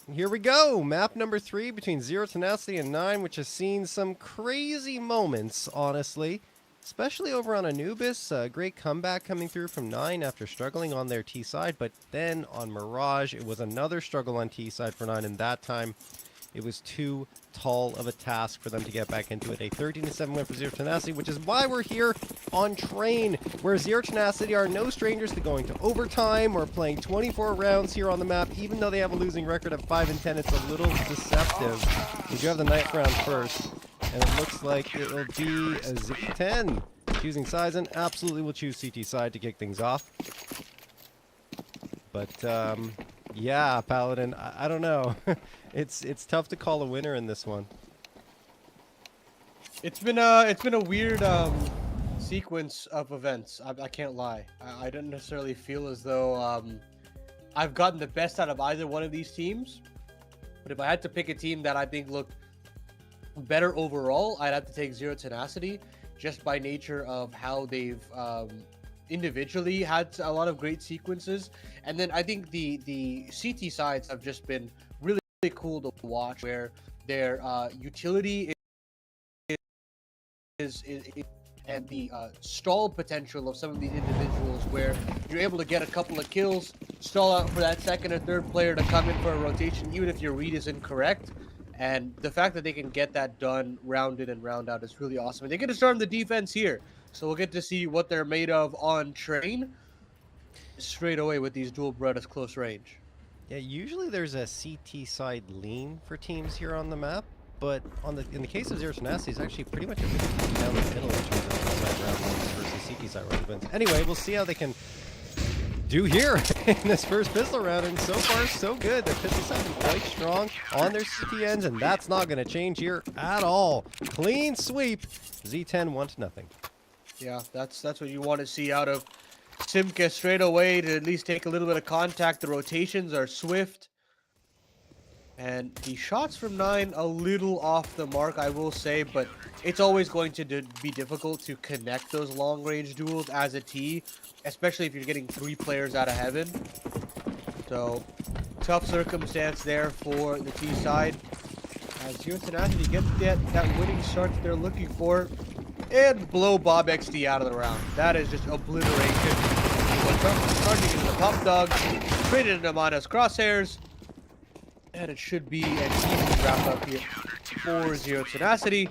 Here we go. Map number 3 between Zero Tenacity and 9, which has seen some crazy moments, honestly. Especially over on Anubis. A great comeback coming through from 9 after struggling on their T side. But then on Mirage, it was another struggle on T side for 9. And that time, it was too tall of a task for them to get back into it. A 13-7 win for Zero Tenacity, which is why we're here on Train, where Zero Tenacity are no strangers to going to overtime or playing 24 rounds here on the map. Even though they have a losing record of 5-10, it's a little deceptive. We do have the 9th round first, and it looks like it will be a Z10. Choosing sides, and absolutely will choose CT side to kick things off. But, yeah, Paladin, I don't know. It's tough to call a winner in this one. It's been a weird sequence of events. I can't lie. I don't necessarily feel as though I've gotten the best out of either one of these teams. But if I had to pick a team that I think looked better overall, I'd have to take Zero Tenacity, just by nature of how they've individually had a lot of great sequences. And then I think the CT sides have just been really cool to watch, where their utility is and the stall potential of some of these individuals, where you're able to get a couple of kills, stall out for that second or third player to come in for a rotation, even if your read is incorrect. And the fact that they can get that done round in and round out is really awesome. And they get to start on the defense here, so we'll get to see what they're made of on Train straight away with these dual bred at close range. Yeah, usually there's a CT side lean for teams here on the map, but in the case of Zero Tenacity, it's actually pretty much a 50 down the middle in terms of side round wins versus CT side round wins. Anyway, we'll see how they can do here in this first pistol round, and so far so good. Their pistol side is quite strong on their CT ends, and that's not going to change here at all. Clean sweep. Z10 1-0. Yeah, that's what you want to see out of Simka straight away, to at least take a little bit of contact. The rotations are swift. And the shots from 9 a little off the mark, I will say, but it's always going to be difficult to connect those long-range duels as a T, especially if you're getting 3 players out of heaven. So, tough circumstance there for the T side. As Zero Tenacity gets that winning start that they're looking for, and blow Bob XD out of the round. That is just obliteration. Charging into the pop dog, traded into Amana's crosshairs, and it should be an easy wrap up here for Zero Tenacity.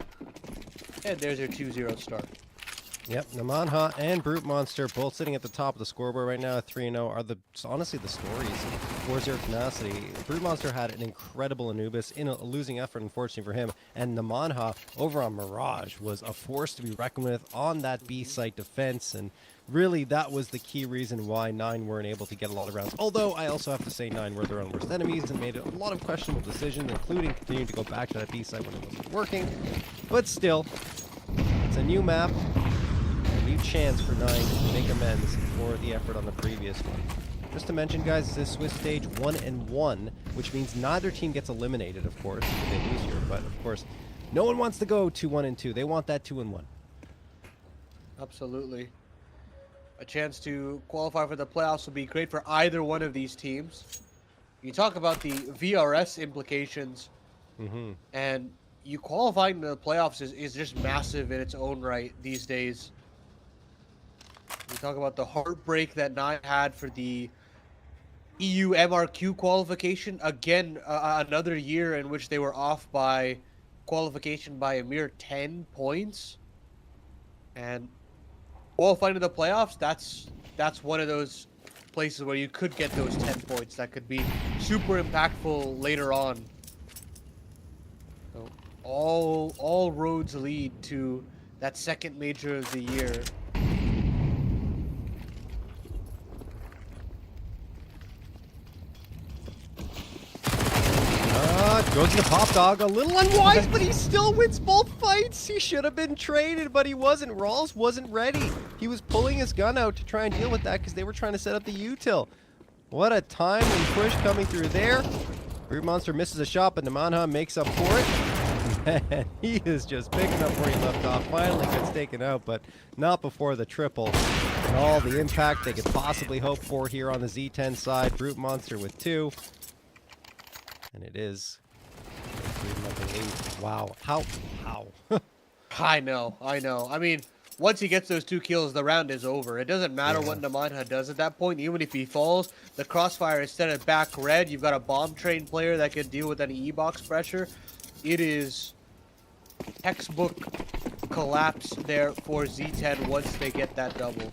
And there's their 2-0 start. Yep, Namanha and Brute Monster both sitting at the top of the scoreboard right now. 3-0 are honestly the stories for Zero Tenacity. Brute Monster had an incredible Anubis in a losing effort, unfortunately for him. And Namanha over on Mirage was a force to be reckoned with on that B site defense. And really, that was the key reason why 9 weren't able to get a lot of rounds. Although, I also have to say 9 were their own worst enemies and made a lot of questionable decisions, including continuing to go back to that B site when it wasn't working. But still, it's a new map. A new chance for 9 to make amends for the effort on the previous one. Just to mention, guys, this is Swiss stage 1-1, which means neither team gets eliminated, of course, if they lose here. But, of course, no one wants to go 2-1-2. They want that 2-1. Absolutely. A chance to qualify for the playoffs will be great for either one of these teams. You talk about the VRS implications, and you qualifying to the playoffs is just massive in its own right these days. We talk about the heartbreak that 9 had for the EU MRQ qualification. Again, another year in which they were off by qualification by a mere 10 points. And qualifying to the playoffs, that's one of those places where you could get those 10 points that could be super impactful later on. So all roads lead to that second major of the year. Goes to Pop Dog, a little unwise, but he still wins both fights. He should have been traded, but he wasn't. Rawls wasn't ready. He was pulling his gun out to try and deal with that because they were trying to set up the util. What a time and push coming through there. Brute Monster misses a shot, but Namanha makes up for it. And he is just picking up where he left off. Finally gets taken out, but not before the triple. And all the impact they could possibly hope for here on the Z10 side. Brute Monster with 2. And it is 3-0 lead. Wow. How? I know. I mean, once he gets those 2 kills, the round is over. It doesn't matter Yeah. what Namanha does at that point. Even if he falls, the crossfire is set at back red. You've got a bomb train player that can deal with any E-box pressure. It is textbook collapse there for Z10 once they get that double.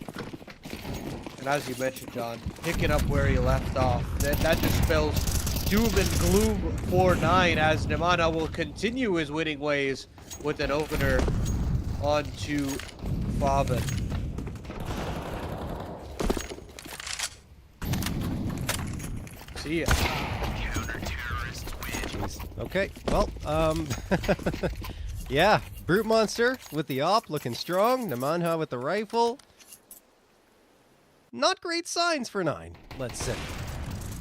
And as you mentioned, John, picking up where he left off, that just spells doom and gloom for 9 as Namanha will continue his winning ways with an opener onto Faval. See ya. Counter-terrorists win. Jeez. Okay. Well, yeah. Brute Monster with the op looking strong. Namanha with the rifle. Not great signs for 9, let's say.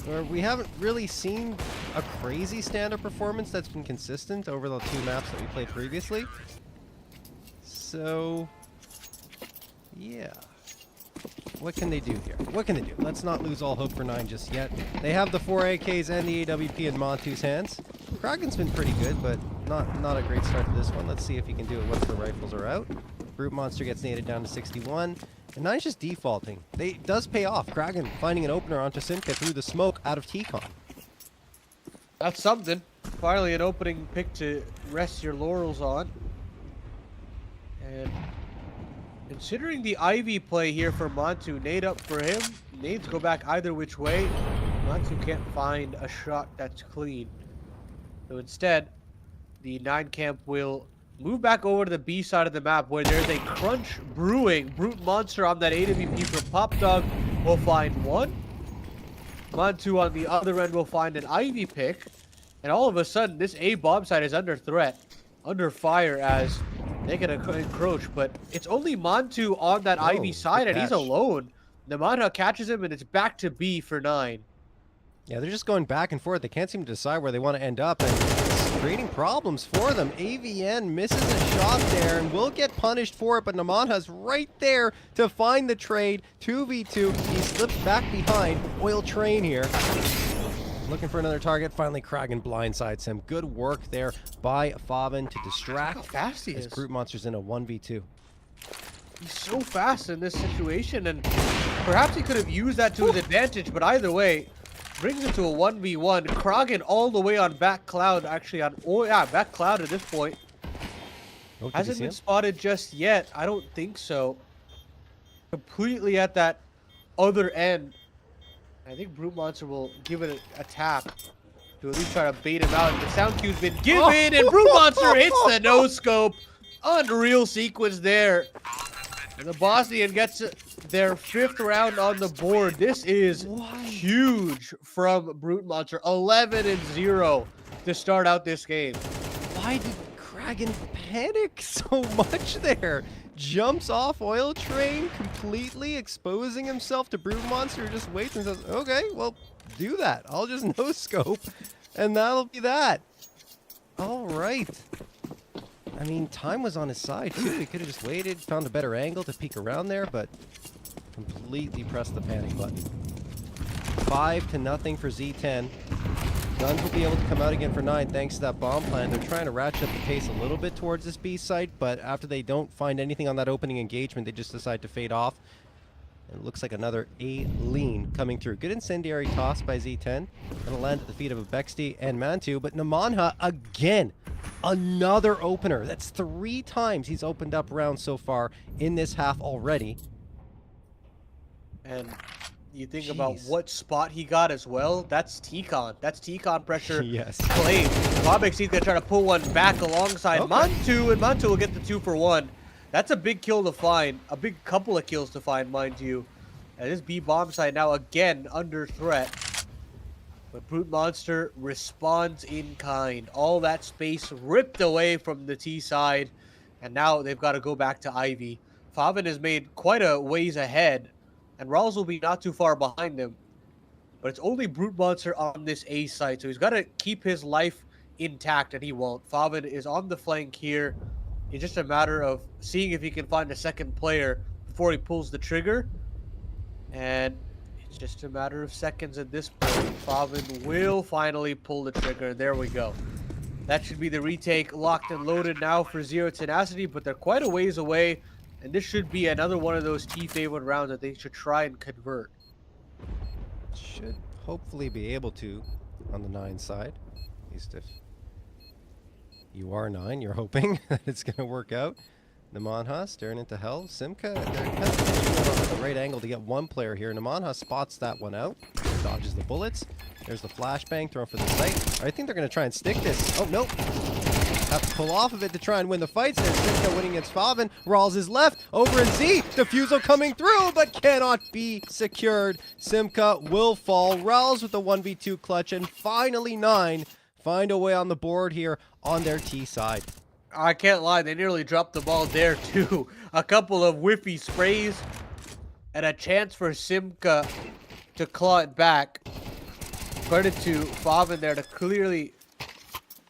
Or we haven't really seen a crazy stand-up performance that's been consistent over the 2 maps that we played previously. So, yeah. What can they do here? What can they do? Let's not lose all hope for 9 just yet. They have the 4 AKs and the AWP in Monte's hands. Kraken's been pretty good, but not a great start to this one. Let's see if he can do it once the rifles are out. Brute Monster gets naded down to 61. And 9's just defaulting. It does pay off. Kraken finding an opener onto Simka through the smoke out of T-Con. That's something. Finally an opening pick to rest your laurels on. And considering the Ivy play here for Monte, nade up for him. Nades go back either which way. Monte can't find a shot that's clean. So instead, the 9 camp will move back over to the B side of the map where there's a crunch brewing. Brute Monster on that AWP from Pop Dog will find 1. Monte on the other end will find an Ivy pick. And all of a sudden, this A bomb site is under threat, under fire as they can encroach. But it's only Monte on that Ivy side and he's alone. Namanha catches him and it's back to B for 9. Yeah, they're just going back and forth. They can't seem to decide where they want to end up, and it's creating problems for them. AVN misses a shot there and will get punished for it, but Namanha's right there to find the trade. 2v2. He slips back behind. Oil Train here. Looking for another target. Finally, Kraken blindsides him. Good work there by Faval to distract. How fast he as is. Brute Monster's in a 1v2. He's so fast in this situation, and perhaps he could have used that to his advantage, but either way, brings it to a 1v1. Kraken all the way on back cloud, actually on, back cloud at this point. Oh, did you Hasn't see been him? spotted just yet. I don't think so. Completely at that other end. I think Brute Monster will give it a tap to at least try to bait him out. And the sound cue's been given, and Brute Monster hits the no-scope. Unreal sequence there. And the Bosnian gets their 5th round on the board. This is huge from Brute Monster. 11-0 to start out this game. Why did Kraken panic so much there? Jumps off Oil Train, completely exposing himself to Brute Monster, who just waits and says, okay, well, do that. I'll just no-scope, and that'll be that. All right. I mean, time was on his side, too. He could have just waited, found a better angle to peek around there, but completely pressed the panic button. 5-0 for Z10. Guns will be able to come out again for 9 thanks to that bomb plan. They're trying to ratchet up the pace a little bit towards this B site, but after they don't find anything on that opening engagement, they just decide to fade off. And it looks like another A lean coming through. Good incendiary toss by Z10. Gonna land at the feet of a Bexty and Mantu, but Namanha again. Another opener. That's 3 times he's opened up rounds so far in this half already. And you think about what spot he got as well. That's T-Con. That's T-Con pressure. Yes. Claim. Bobexy's gonna try to pull one back alongside Mantu, and Mantu will get the 2 for 1. That's a big kill to find. A big couple of kills to find, mind you. And this B bomb site now again under threat. But Brute Monster responds in kind. All that space ripped away from the T side. And now they've got to go back to Ivy. Faval has made quite a ways ahead. And Rawls will be not too far behind him. But it's only Brute Monster on this A site. So he's got to keep his life intact, and he won't. Faval is on the flank here. It's just a matter of seeing if he can find a second player before he pulls the trigger. And It's just a matter of seconds at this point. Favin will finally pull the trigger. There we go. That should be the retake locked and loaded now for Zero Tenacity, but they're quite a ways away. And this should be another one of those T-favored rounds that they should try and convert. Should hopefully be able to on the 9 side. At least if you are 9, you're hoping that it's going to work out. Namanha staring into hell. Simka, they're kind of at the right angle to get one player here. Namanha spots that one out. Dodges the bullets. There's the flashbang thrown for the site. I think they're going to try and stick this. Oh, nope. Have to pull off of it to try and win the fights. There's Simka winning against Favin. Rawls is left. Over in Z. Defusal coming through, but cannot be secured. Simka will fall. Rawls with the 1v2 clutch. And finally 9 find a way on the board here on their T side. I can't lie, they nearly dropped the ball there too. A couple of whiffy sprays and a chance for Simka to claw it back. Credit to Favin there to clearly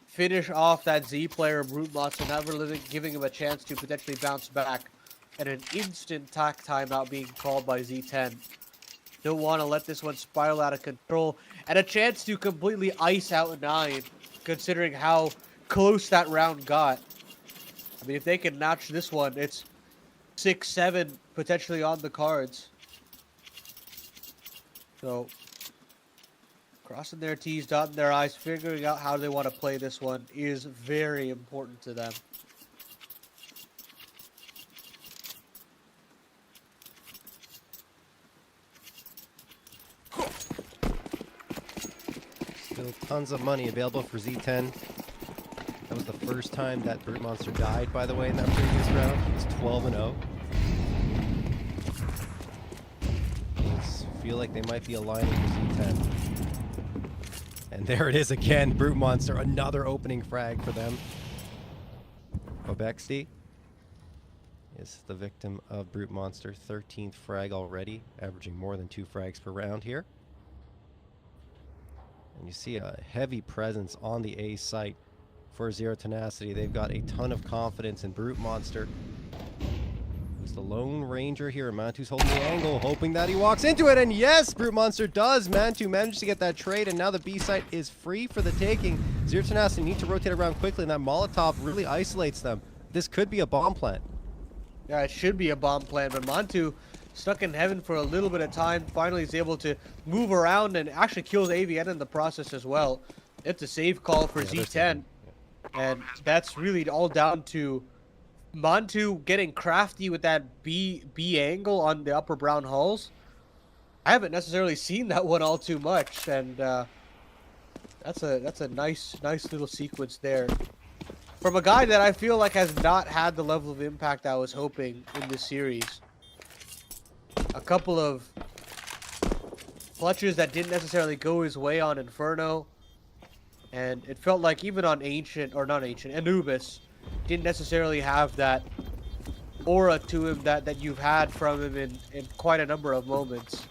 finish off that Z player, Brute Monster, never giving him a chance to potentially bounce back. And an instant tack timeout being called by Z10. Don't want to let this one spiral out of control. And a chance to completely ice out 9, considering how close that round got. I mean, if they can notch this one, it's 6-7 potentially on the cards. So, crossing their T's, dotting their I's, figuring out how they want to play this one is very important to them. Still tons of money available for Z10. That was the first time that Brute Monster died, by the way, in that previous round. It's 12-0. Things feel like they might be aligning for Z10. And there it is again, Brute Monster, another opening frag for them. Obexty is the victim of Brute Monster, 13th frag already, averaging more than 2 frags per round here. And you see a heavy presence on the A site for Zero Tenacity. They've got a ton of confidence in Brute Monster. It's the Lone Ranger here. Mantu's holding the angle, hoping that he walks into it. And yes, Brute Monster does. Mantu managed to get that trade, and now the B site is free for the taking. Zero Tenacity need to rotate around quickly, and that Molotov really isolates them. This could be a bomb plant. Yeah, it should be a bomb plant, but Monte stuck in heaven for a little bit of time. Finally is able to move around and actually kills AVN in the process as well. It's a save call for Z10. And that's really all down to Monte getting crafty with that B angle on the upper brown hulls. I haven't necessarily seen that one all too much, and that's a nice little sequence there from a guy that I feel like has not had the level of impact I was hoping in this series. A couple of clutches that didn't necessarily go his way on Inferno. And it felt like even on Anubis didn't necessarily have that aura to him that you've had from him in quite a number of moments.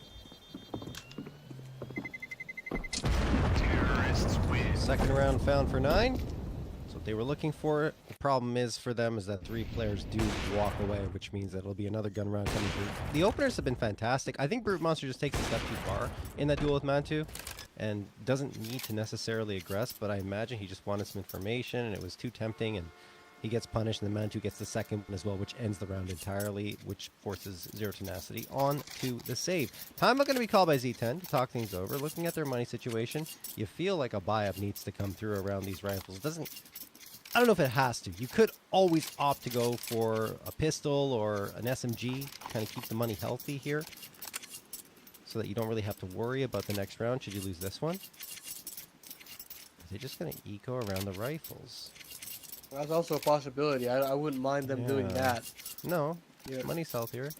Terrorists win. Second round found for 9. That's what they were looking for. The problem is for them is that 3 players do walk away, which means that it'll be another gun round coming through. The openers have been fantastic. I think Brute Monster just takes a step too far in that duel with Mantu and doesn't need to necessarily aggress, but I imagine he just wanted some information and it was too tempting, and he gets punished, and then Mantu gets the second one as well, which ends the round entirely, which forces Zero Tenacity on to the save. Time going to be called by Z10 to talk things over. Looking at their money situation, you feel like a buy-up needs to come through around these rifles. It doesn't... I don't know if it has to. You could always opt to go for a pistol or an SMG, kind of keep the money healthy here, so that you don't really have to worry about the next round should you lose this one. Are they just going to eco around the rifles? That's also a possibility. I wouldn't mind them doing that. No, Yeah. money's healthier.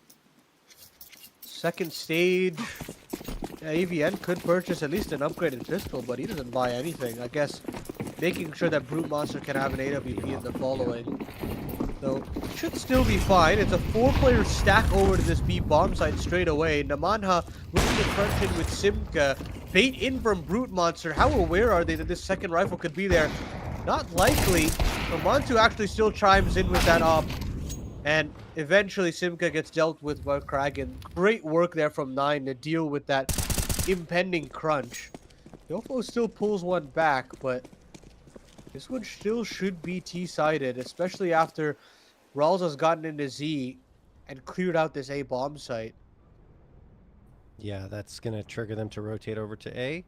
Second stage, AVN could purchase at least an upgraded pistol, but he doesn't buy anything. I guess making sure that Brute Monster can have an AWP in the following. So, should still be fine. It's a 4-player stack over to this B bomb site straight away. Namanha looking to crunch in with Simka. Bait in from Brute Monster. How aware are they that this second rifle could be there? Not likely. But Montu actually still chimes in with that op. And eventually Simka gets dealt with by Kraken. Great work there from 9 to deal with that impending crunch. Yofo still pulls one back, but this one still should be T-sided, especially after Rawls has gotten into Z and cleared out this A bomb site. Yeah, that's going to trigger them to rotate over to A.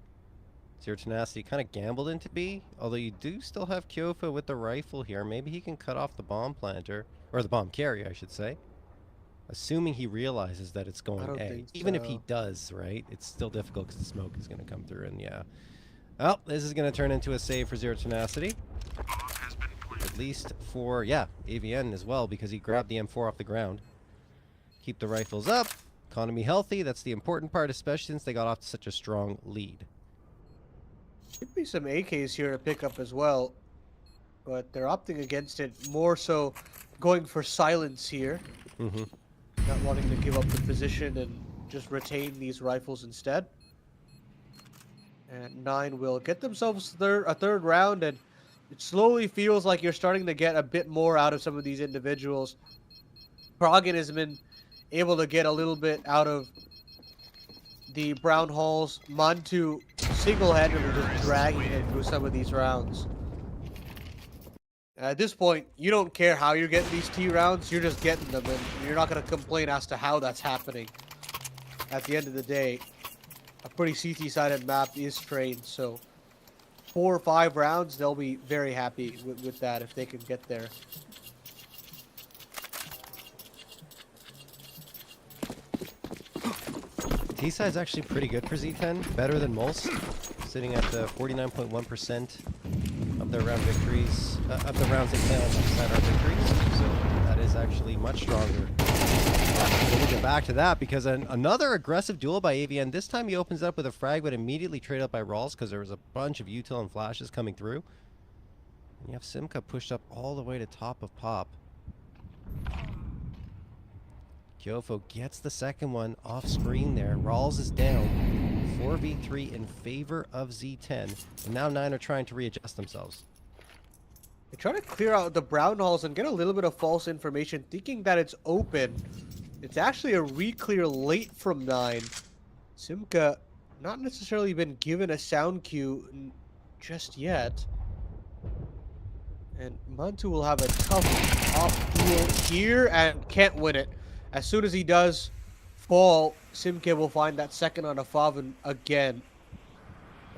Zero Tenacity kind of gambled into B, although you do still have Kyofa with the rifle here. Maybe he can cut off the bomb planter, or the bomb carrier, I should say. Assuming he realizes that it's going A. Even if he does, right? It's still difficult because the smoke is going to come through, and yeah. Well, this is going to turn into a save for Zero Tenacity. At least for, yeah, AVN as well, because he grabbed the M4 off the ground. Keep the rifles up. Economy healthy. That's the important part, especially since they got off to such a strong lead. Could be some AKs here to pick up as well, but they're opting against it, more so going for silence here. Not wanting to give up the position and just retain these rifles instead. And 9 will get themselves a third round, and it slowly feels like you're starting to get a bit more out of some of these individuals. Kraken has been able to get a little bit out of the Brown Halls. Monte single-handedly just dragging it through some of these rounds. At this point, you don't care how you're getting these T rounds, you're just getting them, and you're not going to complain as to how that's happening. At the end of the day, a pretty CT-sided map is trained, so 4 or 5 rounds, they'll be very happy with that if they can get there. T-side is actually pretty good for Z10, better than most, sitting at 49.1% of their round victories, of the rounds they play on Z-side are victories, so that is actually much stronger. We'll get back to that because another aggressive duel by AVN. This time he opens up with a frag, but immediately traded up by Rawls because there was a bunch of util and flashes coming through. And you have Simka pushed up all the way to top of Pop. Kyofo gets the second one off screen there. Rawls is down. 4v3 in favor of Z10. And now 9 are trying to readjust themselves. They try to clear out the brown halls and get a little bit of false information, thinking that it's open. It's actually a re-clear late from 9. Simka not necessarily been given a sound cue just yet. And Monte will have a tough off duel here and can't win it. As soon as he does fall, Simka will find that second on a Faval again.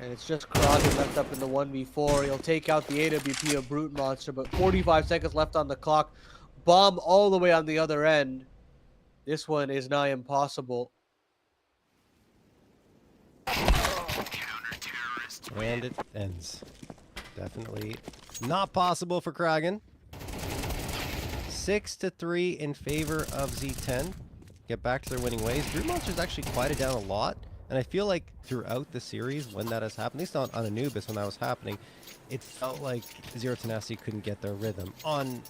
And it's just Kraken left up in the 1v4. He'll take out the AWP of Brute Monster, but 45 seconds left on the clock. Bomb all the way on the other end. This one is nigh impossible. And it ends. Definitely not possible for Kraken. 6-3 in favor of Z10. Get back to their winning ways. Brute Monster's actually quieted down a lot. And I feel like throughout the series, when that has happened, at least on Anubis when that was happening, it felt like Zero Tenacity couldn't get their rhythm. On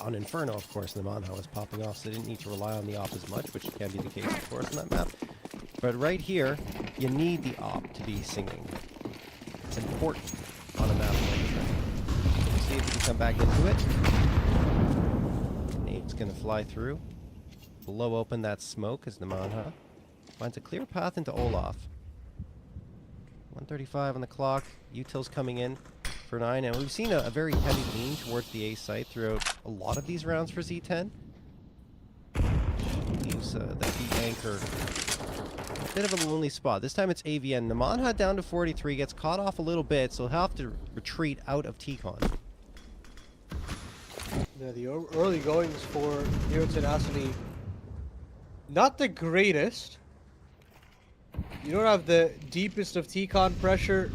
Inferno, of course, the Manha was popping off, so they didn't need to rely on the op as much, which can be the case, of course, in that map. But right here, you need the op to be singing. It's important on a map like this. We'll see if we can come back into it. Nate's going to fly through. Blow open that smoke as the Manha finds a clear path into Olaf. 135 on the clock. Util's coming in for 9, and we've seen a very heavy lean towards the A site throughout a lot of these rounds for Z10. Leaves the B anchor a bit of a lonely spot. This time it's AVN. Namanha down to 43, gets caught off a little bit, so he'll have to retreat out of T-Con. Yeah, the early goings for Zero Tenacity, not the greatest. You don't have the deepest of T-Con pressure.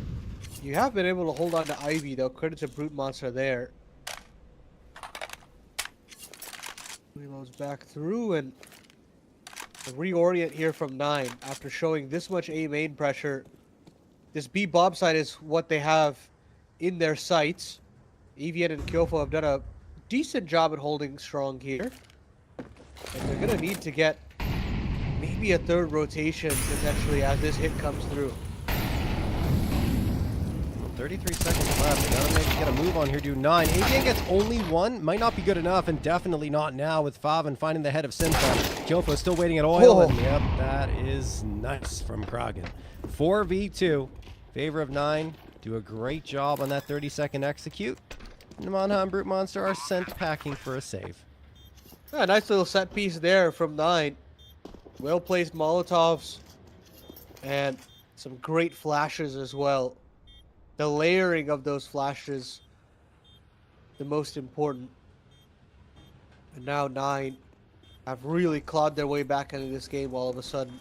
You have been able to hold on to Ivy, though. Credit to Brute Monster there. Reloads back through and a reorient here from 9 after showing this much A main pressure. This B bomb site is what they have in their sights. EVN and Kyofo have done a decent job at holding strong here. And they're going to need to get maybe a third rotation potentially as this hit comes through. 33 seconds left. They gotta maybe get a move move on here, do 9. Avian gets only 1. Might not be good enough, and definitely not now with Favan finding the head of Synthon. Kyofo still waiting at oil, and yep, that is nice from Kragen. 4v2. Favor of 9. Do a great job on that 30-second execute. Namanha and Brute Monster are sent packing for a save. Yeah, nice little set piece there from 9. Well-placed Molotovs. And some great flashes as well. The layering of those flashes, the most important. And now 9 have really clawed their way back into this game all of a sudden.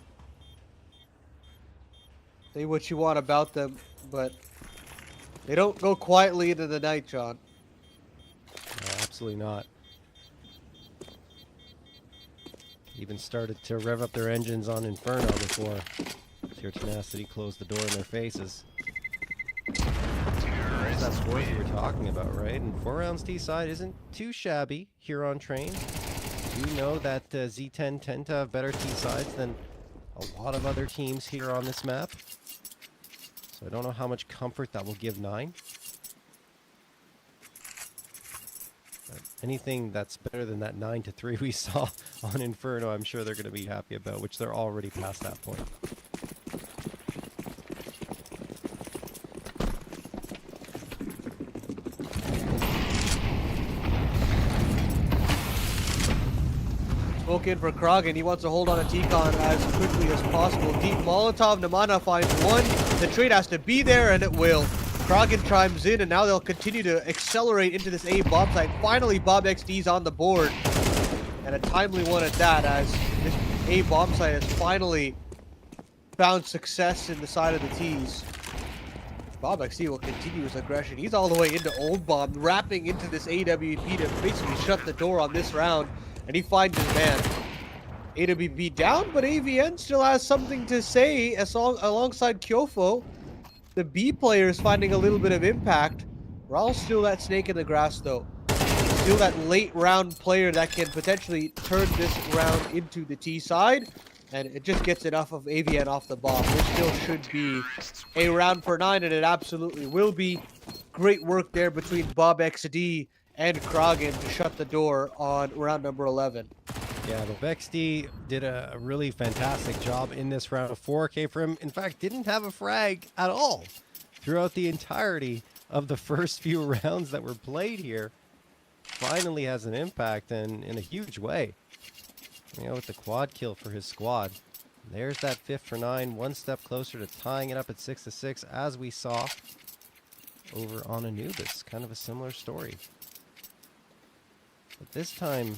Say what you want about them, but they don't go quietly into the night, John. No, absolutely not. Even started to rev up their engines on Inferno before Pure Tenacity closed the door in their faces. There's that score we were talking about, right? And 4 rounds T-side isn't too shabby here on train. You know that Z10 tend to have better T-sides than a lot of other teams here on this map. So I don't know how much comfort that will give 9. But anything that's better than that 9-3 we saw on Inferno, I'm sure they're going to be happy about, which they're already past that point. Smoke in for Kragen. He wants to hold on to T-Con as quickly as possible. Deep Molotov. Namana finds 1. The trade has to be there, and it will. Kragen chimes in, and now they'll continue to accelerate into this A bomb site. Finally, Bob XD's on the board. And a timely one at that, as this A bomb site has finally found success in the side of the T's. Bob XD will continue his aggression. He's all the way into Old Bomb, wrapping into this AWP to basically shut the door on this round. And he finds his man. AWP down, but AVN still has something to say alongside Kyofo. The B player is finding a little bit of impact. Raul's still that snake in the grass, though. Still that late round player that can potentially turn this round into the T side. And it just gets enough of AVN off the bomb. This still should be a round for 9, and it absolutely will be. Great work there between Bob XD and Kragen to shut the door on round number 11. Yeah, the XD did a really fantastic job in this round of 4K for him. In fact, didn't have a frag at all throughout the entirety of the first few rounds that were played here. Finally has an impact, and in a huge way. You know, with the quad kill for his squad. There's that 5th for 9, one step closer to tying it up at 6-6, as we saw over on Anubis. Kind of a similar story. But this time,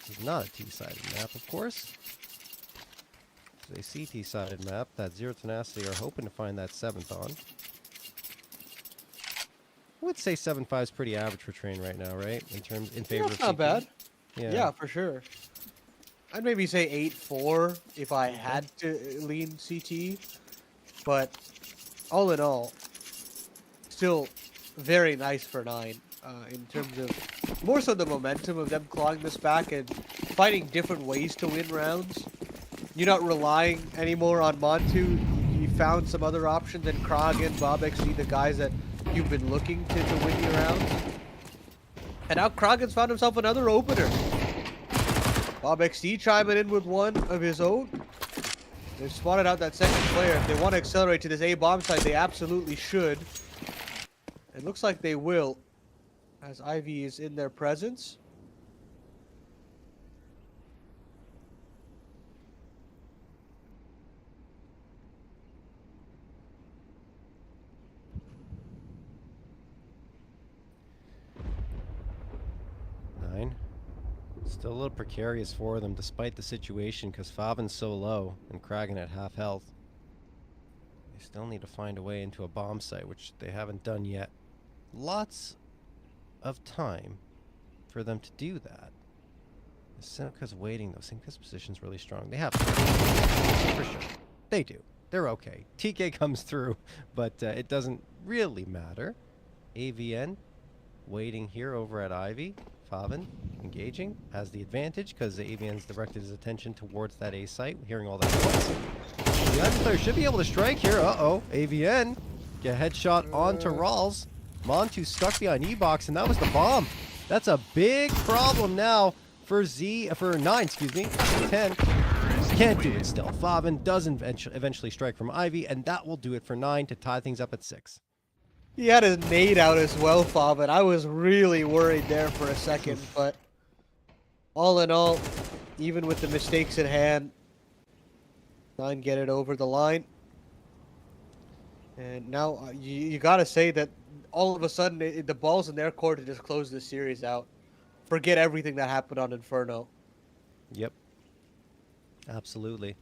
this is not a T-sided map, of course. It's a CT-sided map that Zero Tenacity are hoping to find that 7th on. I would say 7-5 is pretty average for Train right now, right? In favor of That's not CT. bad. Yeah, For sure. I'd maybe say 8-4 if I had to lean CT. But all in all, still very nice for 9 in terms of more so the momentum of them clawing this back and finding different ways to win rounds. You're not relying anymore on Monte. You found some other options in Kragen, Bob XD, the guys that you've been looking to win your rounds. And now Kragen's found himself another opener. Bob XD chiming in with one of his own. They've spotted out that second player. If they want to accelerate to this A bomb site, they absolutely should. It looks like they will, as Ivy is in their presence. Still a little precarious for them despite the situation because Favan's so low and Kragen at half health. They still need to find a way into a bomb site, which they haven't done yet. Lots of time for them to do that. Seneca's waiting though. Seneca's position's really strong. They have for sure. They do. They're okay. TK comes through, but it doesn't really matter. AVN waiting here over at Ivy. Favan engaging, has the advantage because the AVN's directed his attention towards that A site, hearing all that noise. The Ivy player should be able to strike here. Uh-oh. AVN get a headshot onto Rawls. Monte stuck behind E-Box, and that was the bomb. That's a big problem now for 9, excuse me. 10. Can't do it still. Faval doesn't eventually strike from Ivy, and that will do it for 9 to tie things up at 6. He had his nade out as well, Faval. I was really worried there for a second, but all in all, even with the mistakes at hand, 9 get it over the line. And now you got to say that all of a sudden the ball's in their court to just close this series out. Forget everything that happened on Inferno. Yep. Absolutely.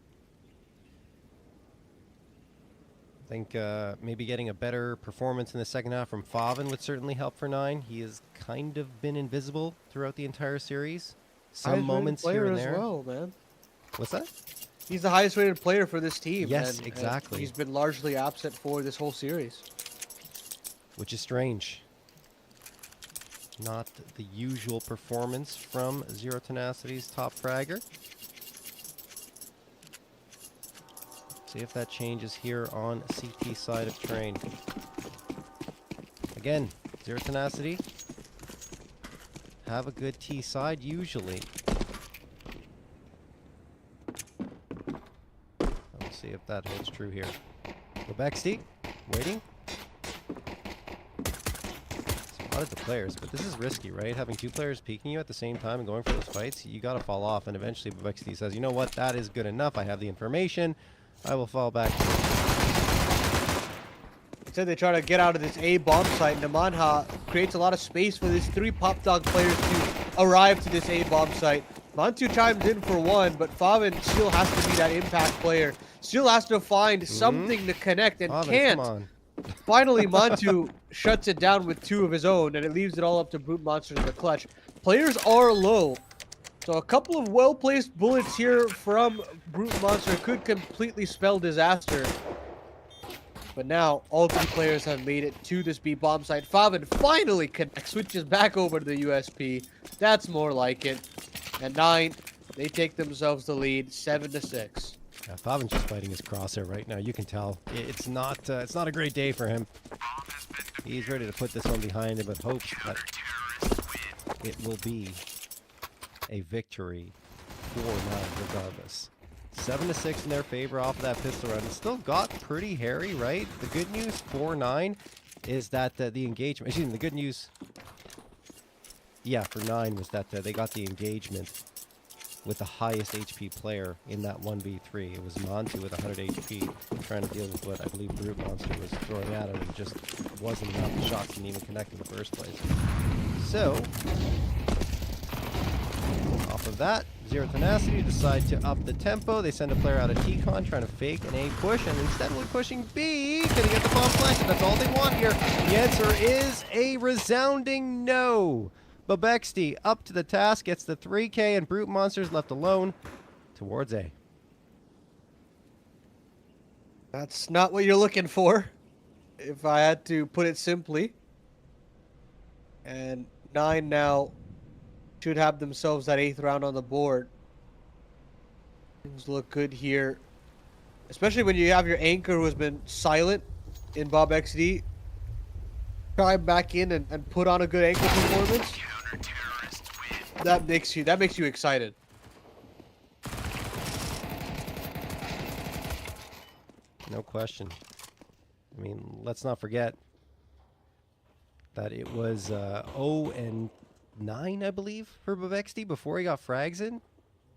I think maybe getting a better performance in the second half from Faval would certainly help for 9. He has kind of been invisible throughout the entire series. Some moments here and there. As well, man. What's that? He's the highest rated player for this team. Yes, and exactly. he's been largely absent for this whole series. Which is strange. Not the usual performance from Zero Tenacity's top fragger. See if that changes here on CT side of train. Again, Zero Tenacity have a good T side usually. Let's see if that holds true here. Lebexty, waiting. Spotted the players, but this is risky, right? Having 2 players peeking you at the same time and going for those fights, you gotta fall off, and eventually Lebexty says, you know what, that is good enough, I have the information, I will fall back. Instead, they try to get out of this A bomb site. Namanha creates a lot of space for these 3 Pop Dog players to arrive to this A bomb site. Monte chimes in for 1, but Faval still has to be that impact player. Still has to find something to connect and Faval, can't. come on. Finally, Monte shuts it down with 2 of his own, and it leaves it all up to Brute Monster in the clutch. Players are low. So a couple of well-placed bullets here from Brute Monster could completely spell disaster. But now, all 3 players have made it to this B bomb site. Faval finally connects, switches back over to the USP. That's more like it. At 9, they take themselves the lead, 7-6. Yeah, Faval's just fighting his crosshair right now. You can tell it's not a great day for him. He's ready to put this one behind him, but hopes that it will be a victory for 9 regardless. 7-6 in their favor off of that pistol round. It still got pretty hairy, right? The good news for 9 is that the engagement. Excuse me, the good news. Yeah, for 9 was that they got the engagement with the highest HP player in that 1v3. It was Monte with 100 HP trying to deal with what I believe Brute Monster was throwing at him, and just wasn't enough. The shots didn't even connect in the first place. So, off of that, Zero Tenacity decide to up the tempo. They send a player out of T-Con trying to fake an A push, and instead of pushing B, gonna get the bomb planted. That's all they want here. The answer is a resounding no. Lebexty up to the task, gets the 3K, and Brute Monster's left alone towards A. That's not what you're looking for, if I had to put it simply. And 9 now should have themselves that 8th round on the board. Things look good here, especially when you have your anchor who has been silent in Bob XD. Try back in and put on a good anchor performance. That makes you excited. No question. I mean, let's not forget that it was 0-9, I believe, for Bavexty before he got frags in.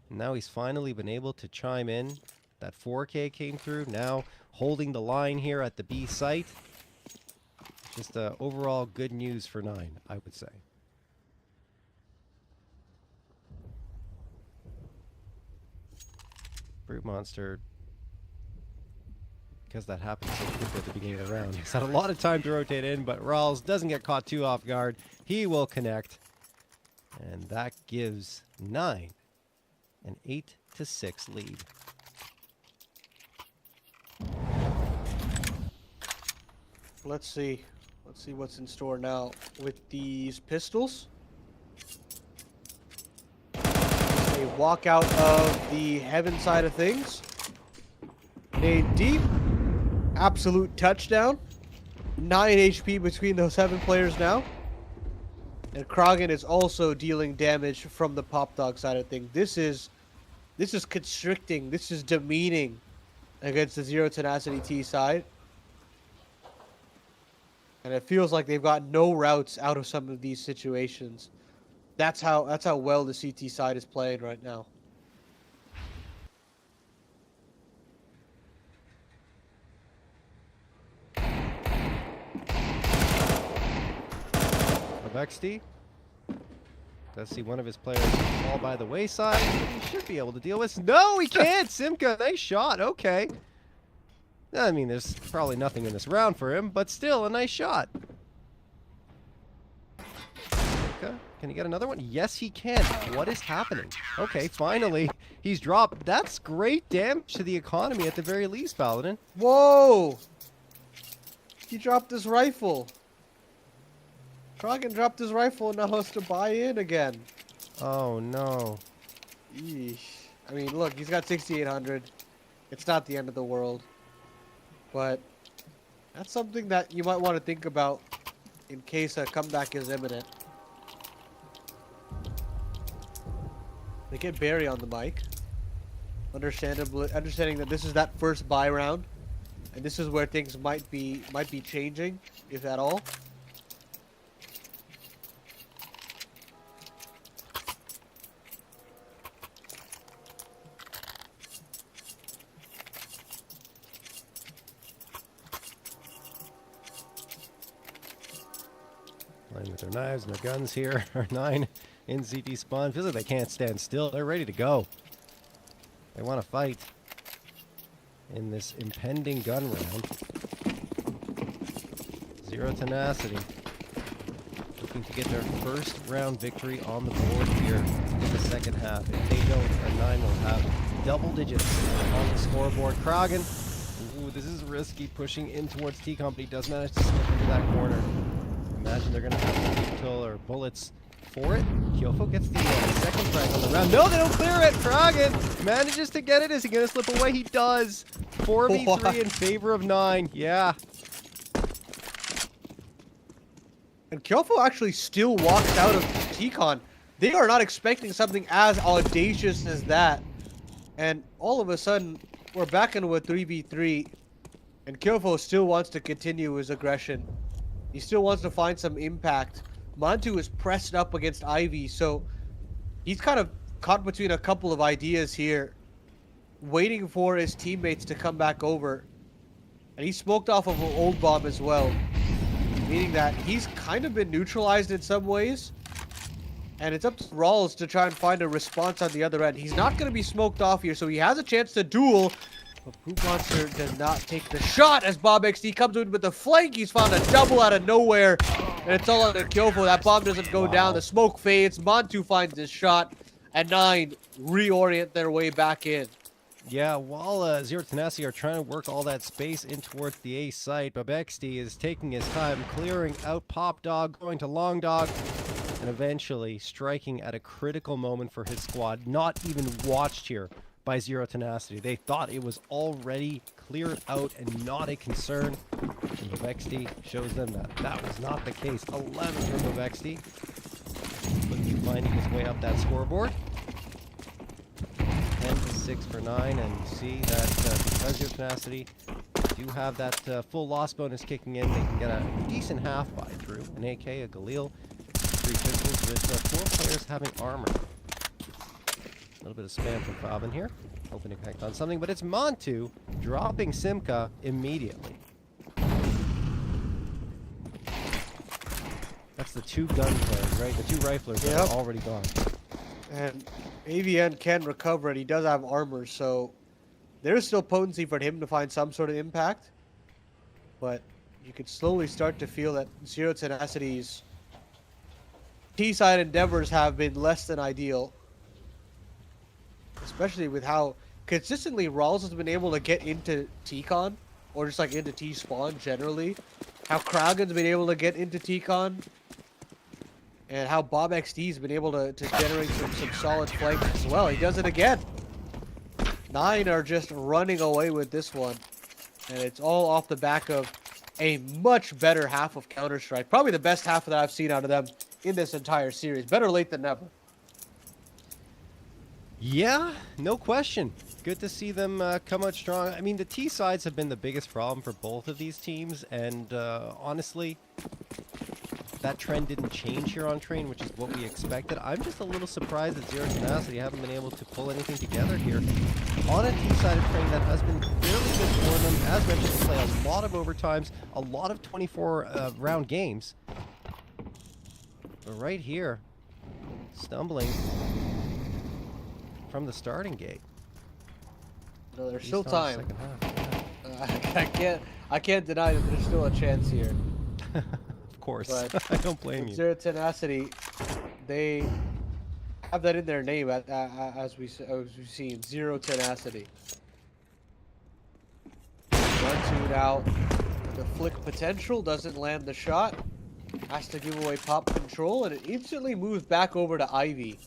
Now he's finally been able to chime in. That 4K came through. Now holding the line here at the B site. Just overall good news for 9, I would say. Brute Monster, because that happened so quickly at the beginning of the round, he's had a lot of time to rotate in, but Rawls doesn't get caught too off guard. He will connect, and that gives 9 an 8-6 lead. Let's see what's in store now with these pistols. They walk out of the heaven side of things. A deep, absolute touchdown. 9 HP between those 7 players now. And Kragan is also dealing damage from the Pop Dog side of things. This is constricting. This is demeaning against the Zero Tenacity T side. And it feels like they've got no routes out of some of these situations. That's how well the CT side is playing right now. XD does see one of his players fall by the wayside. He should be able to deal with. No, he can't. Simka, nice shot. Okay. I mean, there's probably nothing in this round for him, but still a nice shot. Okay. Can he get another one? Yes, he can. What is happening? Okay, finally, he's dropped. That's great damage to the economy at the very least, Paladin. Whoa! He dropped his rifle. Kragan dropped his rifle and now has to buy in again. Oh, no. Yeesh. I mean, look, he's got 6,800. It's not the end of the world. But that's something that you might want to think about in case a comeback is imminent. They get Barry on the mic. Understanding that this is that first buy round. And this is where things might be changing, if at all. Playing with their knives and their guns here. R9 in CT spawn. Feels like they can't stand still. They're ready to go. They want to fight in this impending gun round. Zero Tenacity looking to get their first round victory on the board here in the second half. If they don't, R9 will have double digits on the scoreboard. Kragan, ooh, this is risky, pushing in towards T-Company. Does manage to slip into that corner. Imagine they're going to have lethal or bullets for it. Kyofo gets the second frag on the round. No, they don't clear it. Kragan manages to get it. Is he going to slip away? He does. 4v3 in favor of 9. Yeah. And Kyofo actually still walks out of T-Con. They are not expecting something as audacious as that. And all of a sudden, we're back into a 3v3. And Kyofo still wants to continue his aggression. He still wants to find some impact. Monte is pressed up against Ivy, so he's kind of caught between a couple of ideas here, waiting for his teammates to come back over. And he smoked off of an old bomb as well, meaning that he's kind of been neutralized in some ways. And it's up to Rawls to try and find a response on the other end. He's not going to be smoked off here, so he has a chance to duel. But Poop Monster does not take the shot as Bob XD comes in with the flank. He's found a double out of nowhere. And it's all under Kyofo. That bomb doesn't go down. The smoke fades. Montu finds his shot. And 9 reorient their way back in. Yeah, while Zero Tenacity are trying to work all that space in towards the A site, Babexty is taking his time, clearing out Pop Dog, going to Long Dog, and eventually striking at a critical moment for his squad. Not even watched here by Zero Tenacity. They thought it was already cleared out and not a concern. And Babexty shows them that that was not the case. 11 from Babexty. Quickly finding his way up that scoreboard. 10-6 for 9, and you see that because Zero Tenacity do have that full loss bonus kicking in, they can get a decent half buy through. An AK, a Galil, 3 pistols with 4 players having armor. A little bit of spam from Faval here, hoping to connect on something, but it's Monte dropping Simka immediately. That's the 2 gun players, right? The 2 riflers that are already gone. And AVN can recover, and he does have armor, so there's still potency for him to find some sort of impact. But you could slowly start to feel that Zero Tenacity's T-side endeavors have been less than ideal. Especially with how consistently Rawls has been able to get into T-Con, or just like into T-Spawn generally. How Kragan's been able to get into T-Con. And how Bob XD's been able to generate some solid flanks as well. He does it again. 9 are just running away with this one. And it's all off the back of a much better half of Counter-Strike. Probably the best half that I've seen out of them in this entire series. Better late than never. Yeah, no question. Good to see them come out strong. I mean, the T sides have been the biggest problem for both of these teams, and honestly, that trend didn't change here on Train, which is what we expected. I'm just a little surprised that Zero Tenacity haven't been able to pull anything together here on a T-sided Train that has been fairly good for them. As mentioned, they play a lot of overtimes, a lot of 24-round games. But right here, stumbling from the starting gate. No, there's At still least on time. the second half. I can't deny that there's still a chance here. Of course, But I don't blame you. Zero Tenacity, they have that in their name as we've seen. Zero Tenacity. 1-2 now. The flick potential doesn't land the shot. Has to give away pop control, and it instantly moves back over to Ivy.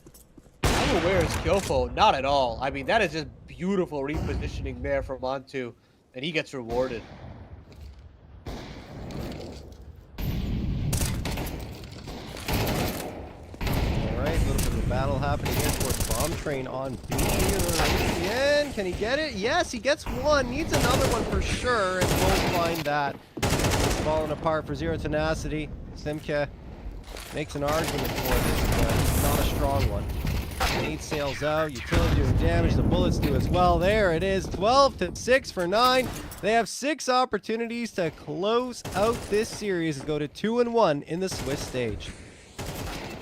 I'm aware it's Kyofo. Not at all. I mean, that is just beautiful repositioning there from Monte, and he gets rewarded. Alright, a little bit of a battle happening here towards Bomb Train on B. And can he get it? Yes, he gets one. Needs another one for sure, and won't find that. It's falling apart for Zero Tenacity. Simka makes an argument for this, but it's not a strong one. Nade sails out, utility doing damage, the bullets do as well. There it is, 12-6 for 9. They have 6 opportunities to close out this series and go to 2-1 in the Swiss stage.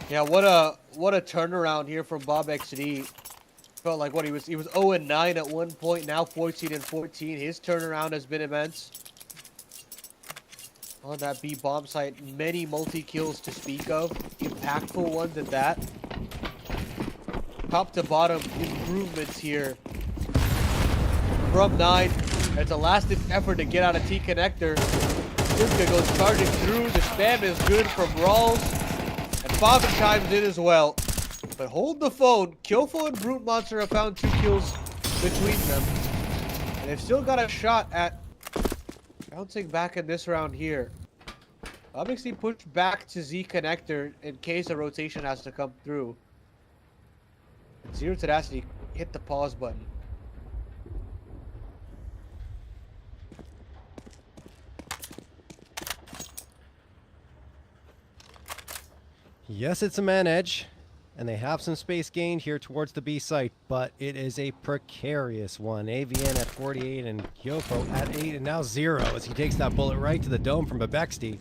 Yeah, what a turnaround here from Bob XD. Felt like what he was 0-9 at one point, now 14-14. His turnaround has been immense. On that B bomb site, many multi-kills to speak of. Impactful ones at that. Top to bottom improvements here from 9. It's a last effort to get out of T connector. Simka goes charging through. The spam is good from Rawls. And Faval chimes in as well. But hold the phone. Kyofo and Brute Monster have found 2 kills between them. And they've still got a shot at bouncing back in this round here. Obviously pushed back to Z connector in case a rotation has to come through. Zero Tenacity hit the pause button. Yes, it's a man edge, and they have some space gained here towards the B site, but it is a precarious one. AVN at 48 and Kyofo at 8, and now 0 as he takes that bullet right to the dome from Bebexti.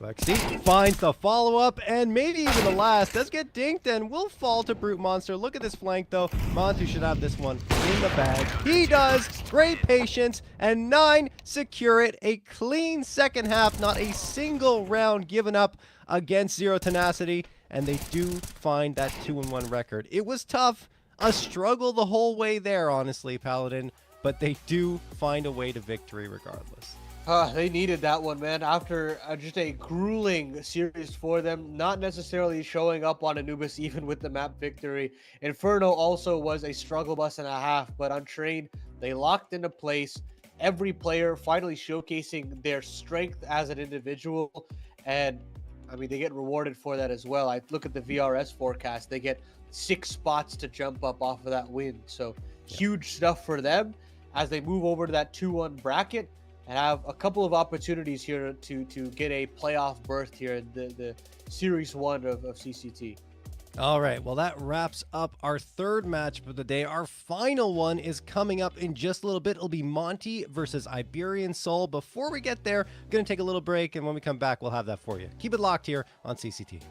Bebexti finds the follow-up, and maybe even the last. Does get dinked and will fall to Brute Monster. Look at this flank, though. Monte should have this one in the bag. He does. Great patience, and 9 secure it. A clean second half, not a single round given up against Zero Tenacity, and they do find that 2-1 record. It was tough, a struggle the whole way there, honestly, Paladin, but they do find a way to victory regardless. They needed that one, man. After just a grueling series for them, not necessarily showing up on Anubis even with the map victory. Inferno also was a struggle bus and a half, but on Train, they locked into place. Every player finally showcasing their strength as an individual, and I mean, they get rewarded for that as well. I look at the VRS forecast. They get 6 spots to jump up off of that win. So huge stuff for them as they move over to that 2-1 bracket and have a couple of opportunities here to get a playoff berth here in the Series 1 of CCT. All right, well, that wraps up our third match of the day. Our final one is coming up in just a little bit. It'll be Monte versus Iberian Soul. Before we get there, I'm going to take a little break, and when we come back, we'll have that for you. Keep it locked here on CCT.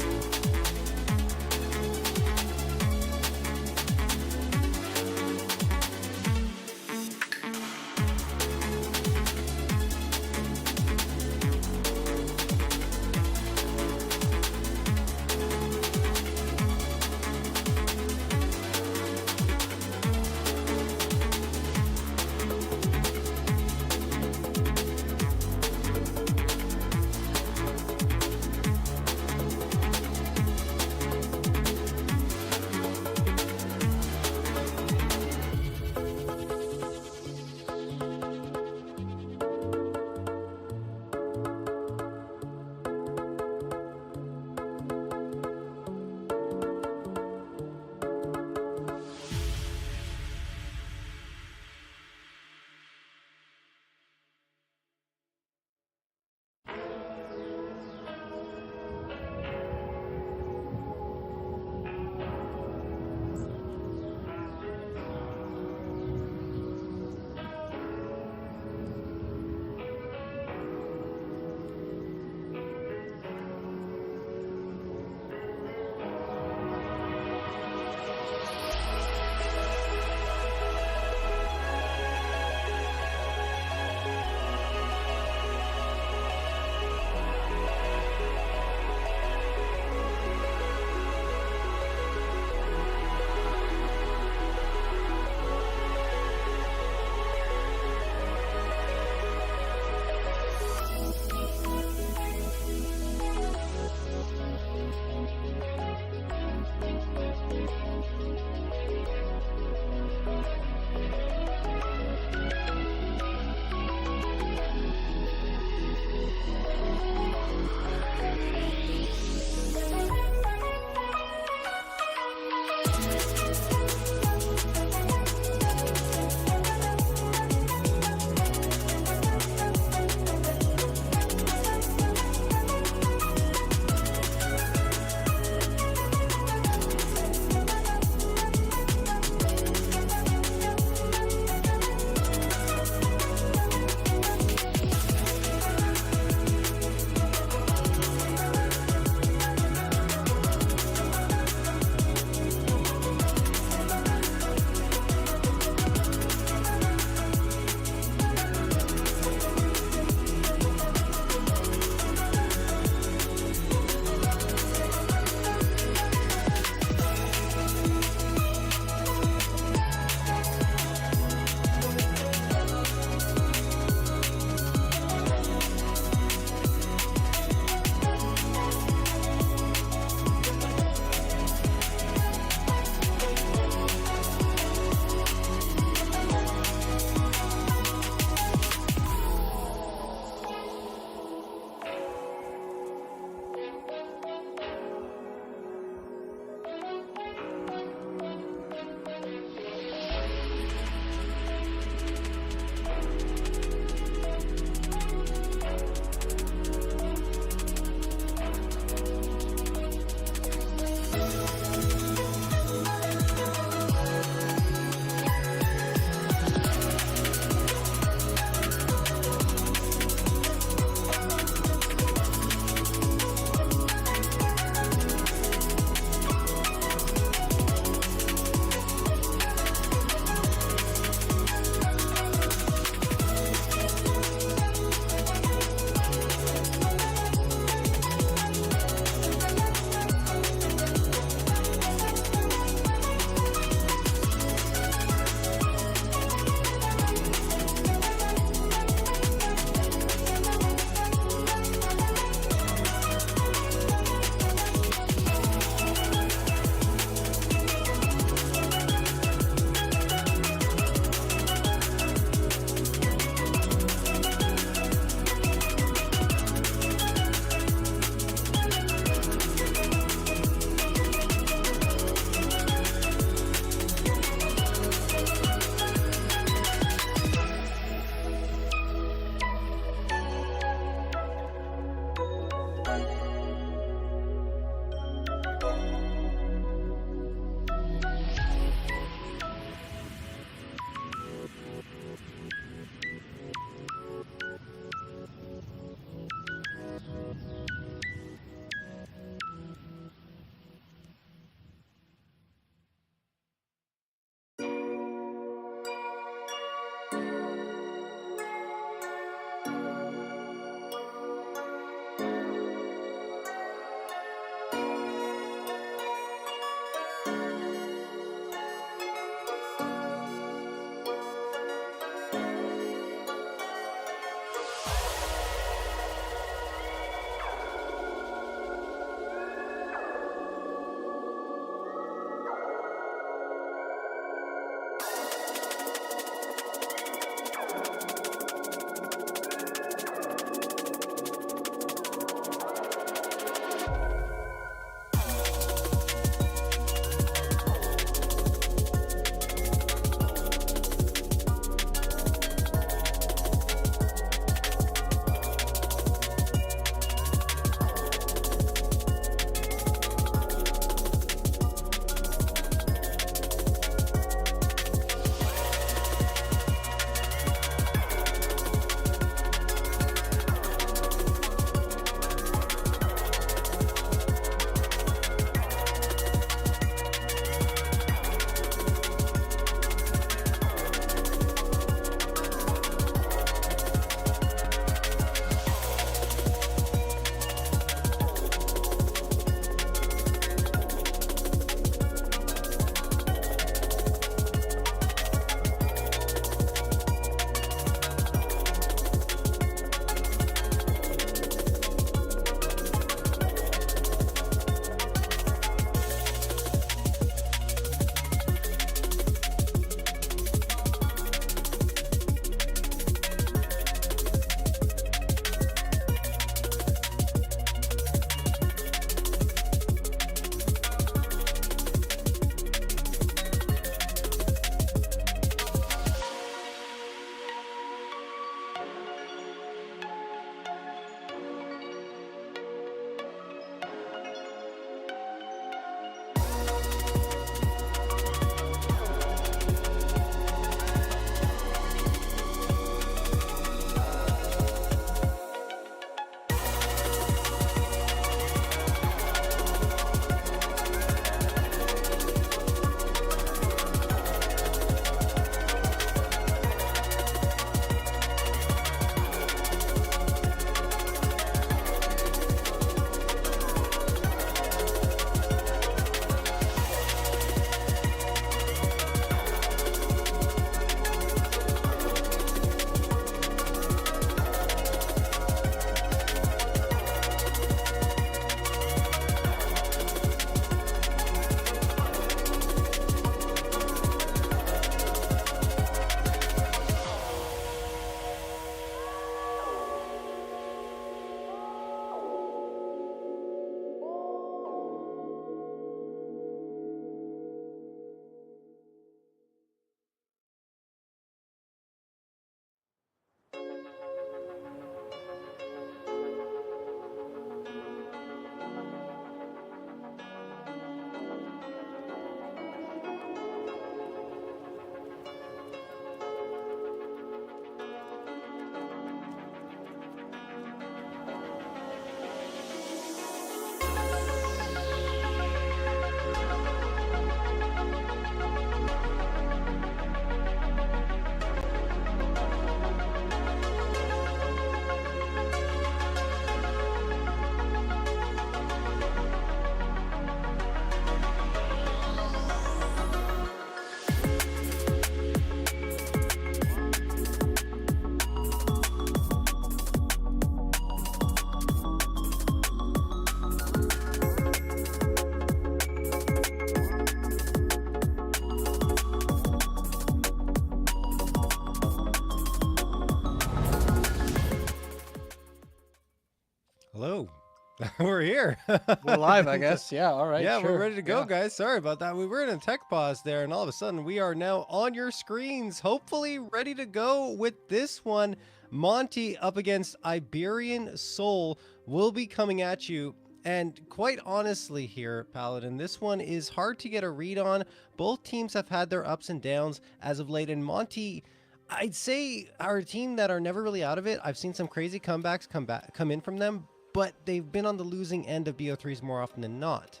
We're here. We're live, I guess. Yeah, all right. Yeah, sure. we're ready to go, Yeah. guys. Sorry about that. We were in a tech pause there, and all of a sudden we are now on your screens, hopefully ready to go with this one. Monte up against Iberian Soul will be coming at you. And quite honestly here, Paladin, this one is hard to get a read on. Both teams have had their ups and downs as of late, and Monte, I'd say, are a team that are never really out of it. I've seen some crazy comebacks come in from them, but they've been on the losing end of BO3s more often than not.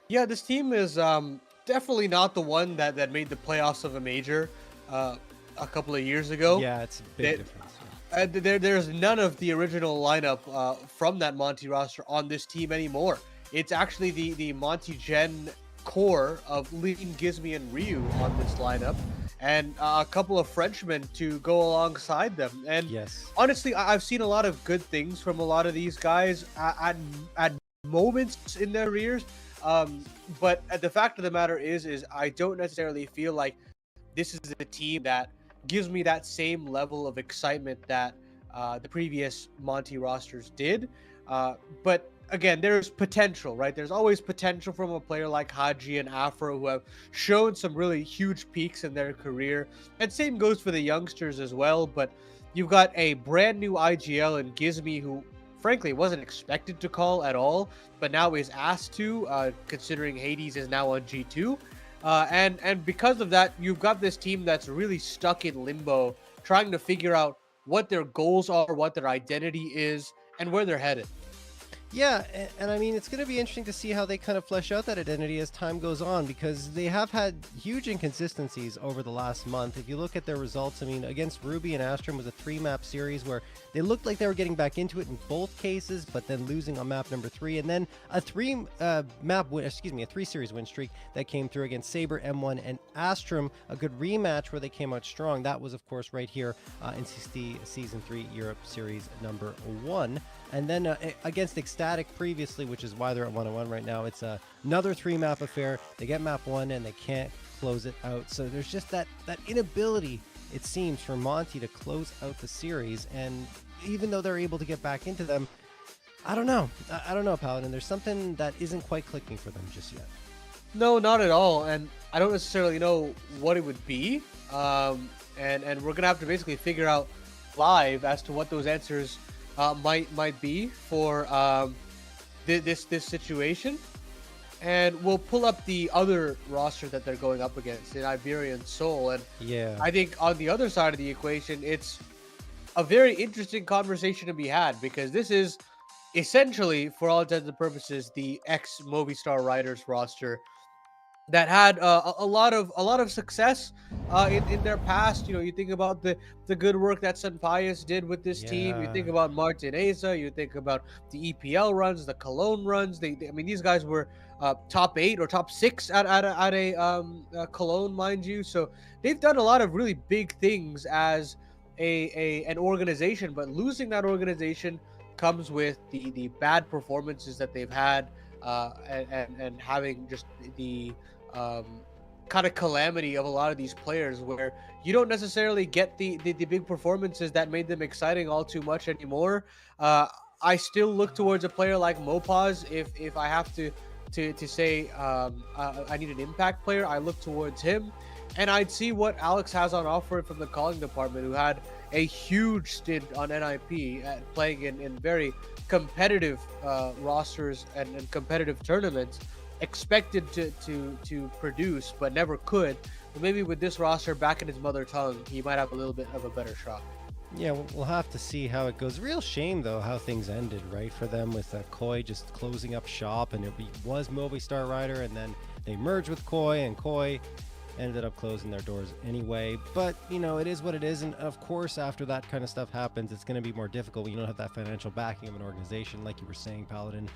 Yeah, this team is definitely not the one that made the playoffs of a major a couple of years ago. Yeah, it's a big difference. There's none of the original lineup from that Monte roster on this team anymore. It's actually the Monte Gen core of Lean, Gizmi, and Ryu on this lineup, and a couple of Frenchmen to go alongside them. And Yes. honestly, I've seen a lot of good things from a lot of these guys at moments in their careers. But the fact of the matter is I don't necessarily feel like this is a team that gives me that same level of excitement that the previous Monte rosters did. But again, there's potential, right? There's always potential from a player like Haji and Afro, who have shown some really huge peaks in their career. And same goes for the youngsters as well. But you've got a brand new IGL in Gizmi, who frankly wasn't expected to call at all, but now is asked to, considering Hades is now on G2. And because of that, you've got this team that's really stuck in limbo, trying to figure out what their goals are, what their identity is, and where they're headed. Yeah, and I mean, it's going to be interesting to see how they kind of flesh out that identity as time goes on, because they have had huge inconsistencies over the last month. If you look at their results, I mean, against Ruby and Astrum was a 3-map series where they looked like they were getting back into it in both cases, but then losing on map number 3, and then a 3-series win streak that came through against Saber, M1, and Astrum, a good rematch where they came out strong. That was, of course, right here in CCT Season 3 Europe Series number 1. And then against Ecstatic previously, which is why they're at 1-1 right now, it's another 3-map affair. They get map 1 and they can't close it out. So there's just that inability, it seems, for Monte to close out the series. And even though they're able to get back into them, I don't know. I don't know, Paladin. There's something that isn't quite clicking for them just yet. No, not at all. And I don't necessarily know what it would be. And we're going to have to basically figure out live as to what those answers might be for this situation. And we'll pull up the other roster that they're going up against in Iberian Soul. And Yeah. I think on the other side of the equation, it's a very interesting conversation to be had, because this is essentially, for all intents and purposes, the ex-Movistar Riders roster that had a lot of success in their past. You know, you think about the good work that Senpaius did with this team. You think Yeah. about Martin Asa. You think about the EPL runs, the Cologne runs. I mean, these guys were top 8 or top 6 at a Cologne, mind you. So they've done a lot of really big things as an organization. But losing that organization comes with the bad performances that they've had, and having just the kind of calamity of a lot of these players, where you don't necessarily get the big performances that made them exciting all too much anymore. I still look towards a player like Mopaz. If I have to say I need an impact player, I look towards him. And I'd see what Alex has on offer from the calling department, who had a huge stint on NIP, playing in very competitive rosters and competitive tournaments, expected to produce but never could. But maybe with this roster back in his mother tongue, he might have a little bit of a better shot. Yeah, we'll have to see how it goes. Real shame, though, how things ended, right, for them, with Koi just closing up shop, and it was Movistar Rider, and then they merged with Koi, and Koi ended up closing their doors anyway. But, you know, it is what it is, and of course, after that kind of stuff happens, it's going to be more difficult when you don't have that financial backing of an organization, like you were saying, Paladin.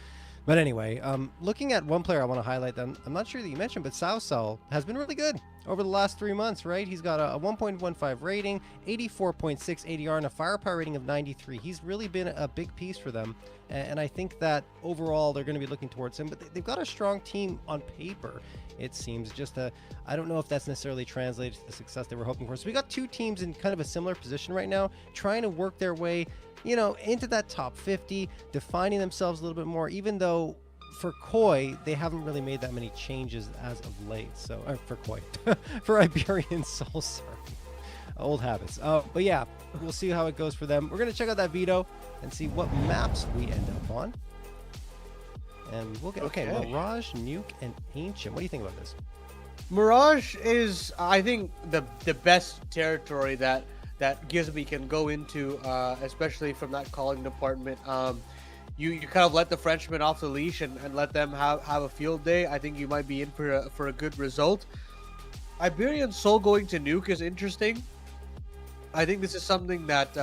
But anyway, looking at one player I want to highlight that I'm not sure that you mentioned, but Sao has been really good over the last 3 months, right? He's got a 1.15 rating, 84.6 ADR, and a firepower rating of 93. He's really been a big piece for them, and I think that overall they're going to be looking towards him. But they've got a strong team on paper, it seems. Just I don't know if that's necessarily translated to the success they were hoping for. So we got two teams in kind of a similar position right now, trying to work their way you know, into that top 50, defining themselves a little bit more, even though for Koi, they haven't really made that many changes as of late. So, for Koi, for Iberian Soul, sorry. Old habits. But yeah, we'll see how it goes for them. We're going to check out that Veto and see what maps we end up on. And we'll get, okay, Mirage, Nuke, and Ancient. What do you think about this? Mirage is, I think, the best territory that Gizmy can go into, especially from that calling department. You kind of let the Frenchmen off the leash and let them have a field day. I think you might be in for a good result. Iberian Soul going to Nuke is interesting. I think this is something that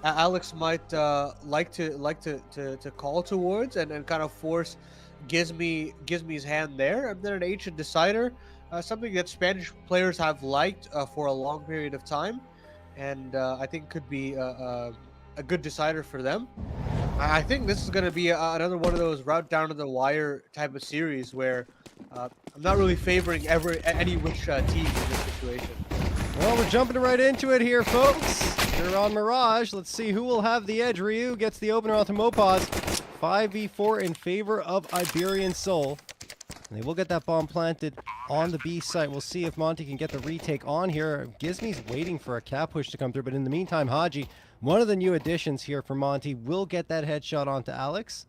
Alex might like to call towards and kind of force Gizmy's hand there. And then an Ancient Decider, something that Spanish players have liked for a long period of time, and I think could be a good decider for them. I think this is going to be another one of those route down to the wire type of series where I'm not really favoring any which team in this situation. Well, we're jumping right into it here, folks. We're on Mirage. Let's see who will have the edge. Ryu gets the opener onto Mopaz. 5v4 in favor of Iberian Soul. And they will get that bomb planted on the B site. We'll see if Monte can get the retake on here. Gizmy's waiting for a cap push to come through, but in the meantime, Haji, one of the new additions here for Monte, will get that headshot onto Alex.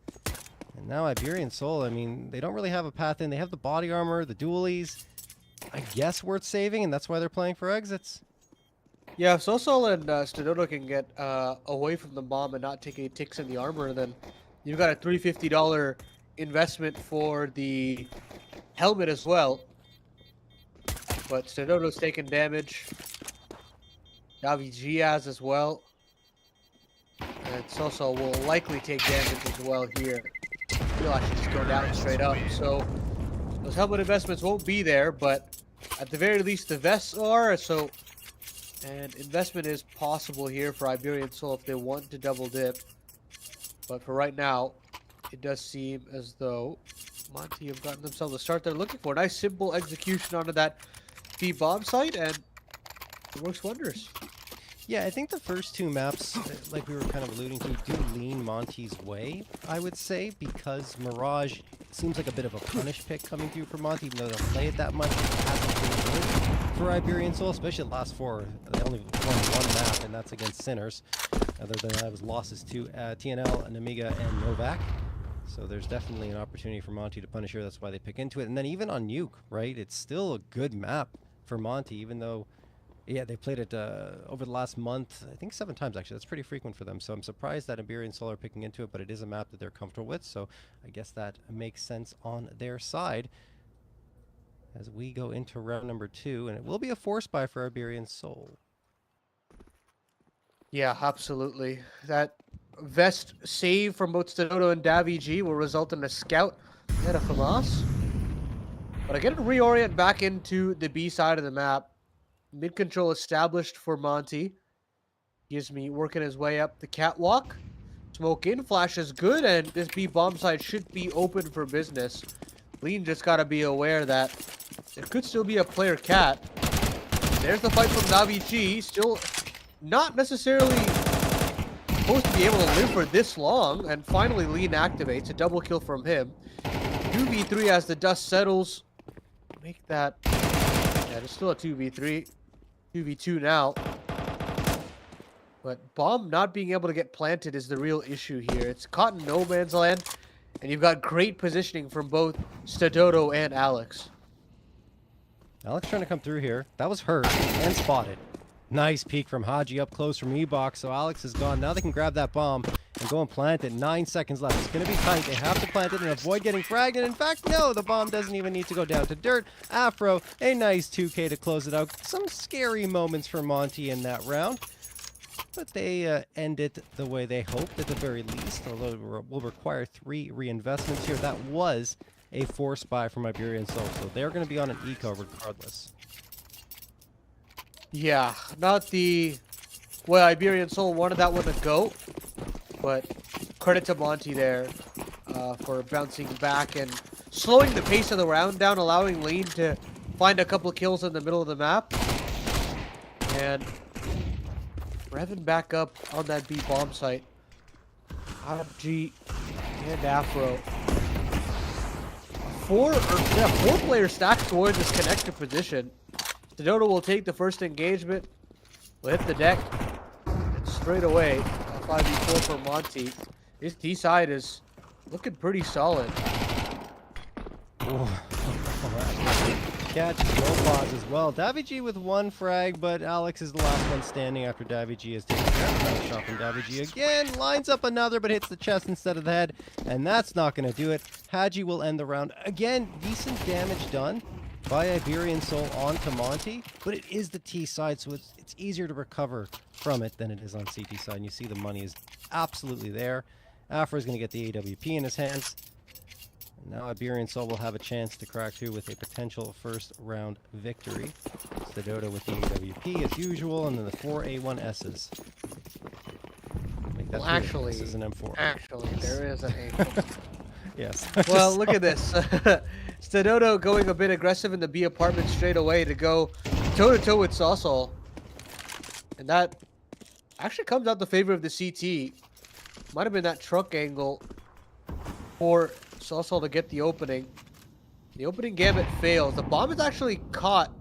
And now Iberian Soul, I mean, they don't really have a path in. They have the body armor, the dualies. I guess worth saving, and that's why they're playing for exits. Yeah, if Sosol and Stadodo can get away from the bomb and not take any ticks in the armor, then you've got a $350 investment for the helmet as well. But Stadodo's taking damage. Davi G has as well. And Sosol will likely take damage as well here. He'll actually just go down straight up. So those helmet investments won't be there, but at the very least the vests are. So and investment is possible here for Iberian Soul if they want to double dip. But for right now, it does seem as though Monte have gotten themselves the start they're looking for. Nice simple execution onto that B bomb site, and it works wonders. Yeah, I think the first two maps, like we were kind of alluding to, do lean Monte's way, I would say, because Mirage seems like a bit of a punish pick coming through for Monte, even though they don't play it that much. It hasn't been good for Iberian Soul, especially the last four. They only won one map, and that's against Sinners. Other than that, it was losses to TNL, and Amiga, and Novak. So there's definitely an opportunity for Monte to punish here. That's why they pick into it. And then even on Nuke, right, it's still a good map for Monte, even though... Yeah, they played it over the last month, I think 7 times actually. That's pretty frequent for them. So I'm surprised that Iberian Soul are picking into it, but it is a map that they're comfortable with. So I guess that makes sense on their side as we go into round number 2. And it will be a force buy for Iberian Soul. Yeah, absolutely. That vest save from both Stadodo and Davi G will result in a scout and a FAMAS. But again, reorient back into the B side of the map. Mid control established for Monte. Gizmy working his way up the catwalk. Smoke in, flash is good, and this B bomb site should be open for business. Lean just gotta be aware that there could still be a player cat. There's the fight from Davi G. Still not necessarily supposed to be able to live for this long, and finally Lean activates. A double kill from him. 2v3 as the dust settles. Make that... Yeah, there's still a 2v3. 2v2 now. But bomb not being able to get planted is the real issue here. It's caught in no man's land, and you've got great positioning from both Stadodo and Alex. Alex trying to come through here. That was hurt and spotted. Nice peek from Haji up close from E-Box. So Alex is gone. Now they can grab that bomb and go and plant it. 9 seconds left. It's going to be tight. They have to plant it and avoid getting fragged. And in fact, no, the bomb doesn't even need to go down to dirt. Afro, a nice 2K to close it out. Some scary moments for Monte in that round. But they end it the way they hoped at the very least. Although it will require 3 reinvestments here. That was a force buy from Iberian Soul. So they're going to be on an eco regardless. Yeah, not the way Iberian Soul wanted that one to go. But credit to Monte there for bouncing back and slowing the pace of the round down, allowing Lean to find a couple of kills in the middle of the map. And Revving back up on that B bomb site. G and Afro. Four players stacked towards this connector position. Sedona will take the first engagement. Will hit the deck. And straight away, a 5v4 for Monte. His T side is looking pretty solid. Catch Mopaz as well. Davy with one frag, but Alex is the last one standing after Davy has taken that shot from Davy again. Lines up another, but hits the chest instead of the head, and that's not going to do it. Haji will end the round. Again, decent damage done by Iberian Soul onto Monte, but it is the T side, so it's easier to recover from it than it is on CT side, and you see the money is absolutely there. Afro is going to get the AWP in his hands. Now Iberian Soul will have a chance to crack through with a potential first round victory. Sedona with the AWP as usual, and then the 4 A1Ss. Well, actually, this is an M4. Actually, there is an A. Yes. Well, look at this. Sedona going a bit aggressive in the B apartment straight away to go toe-to-toe with Sawsall. And that actually comes out the favor of the CT. Might have been that truck angle for Sawsall to get the opening. The opening gambit fails. The bomb is actually caught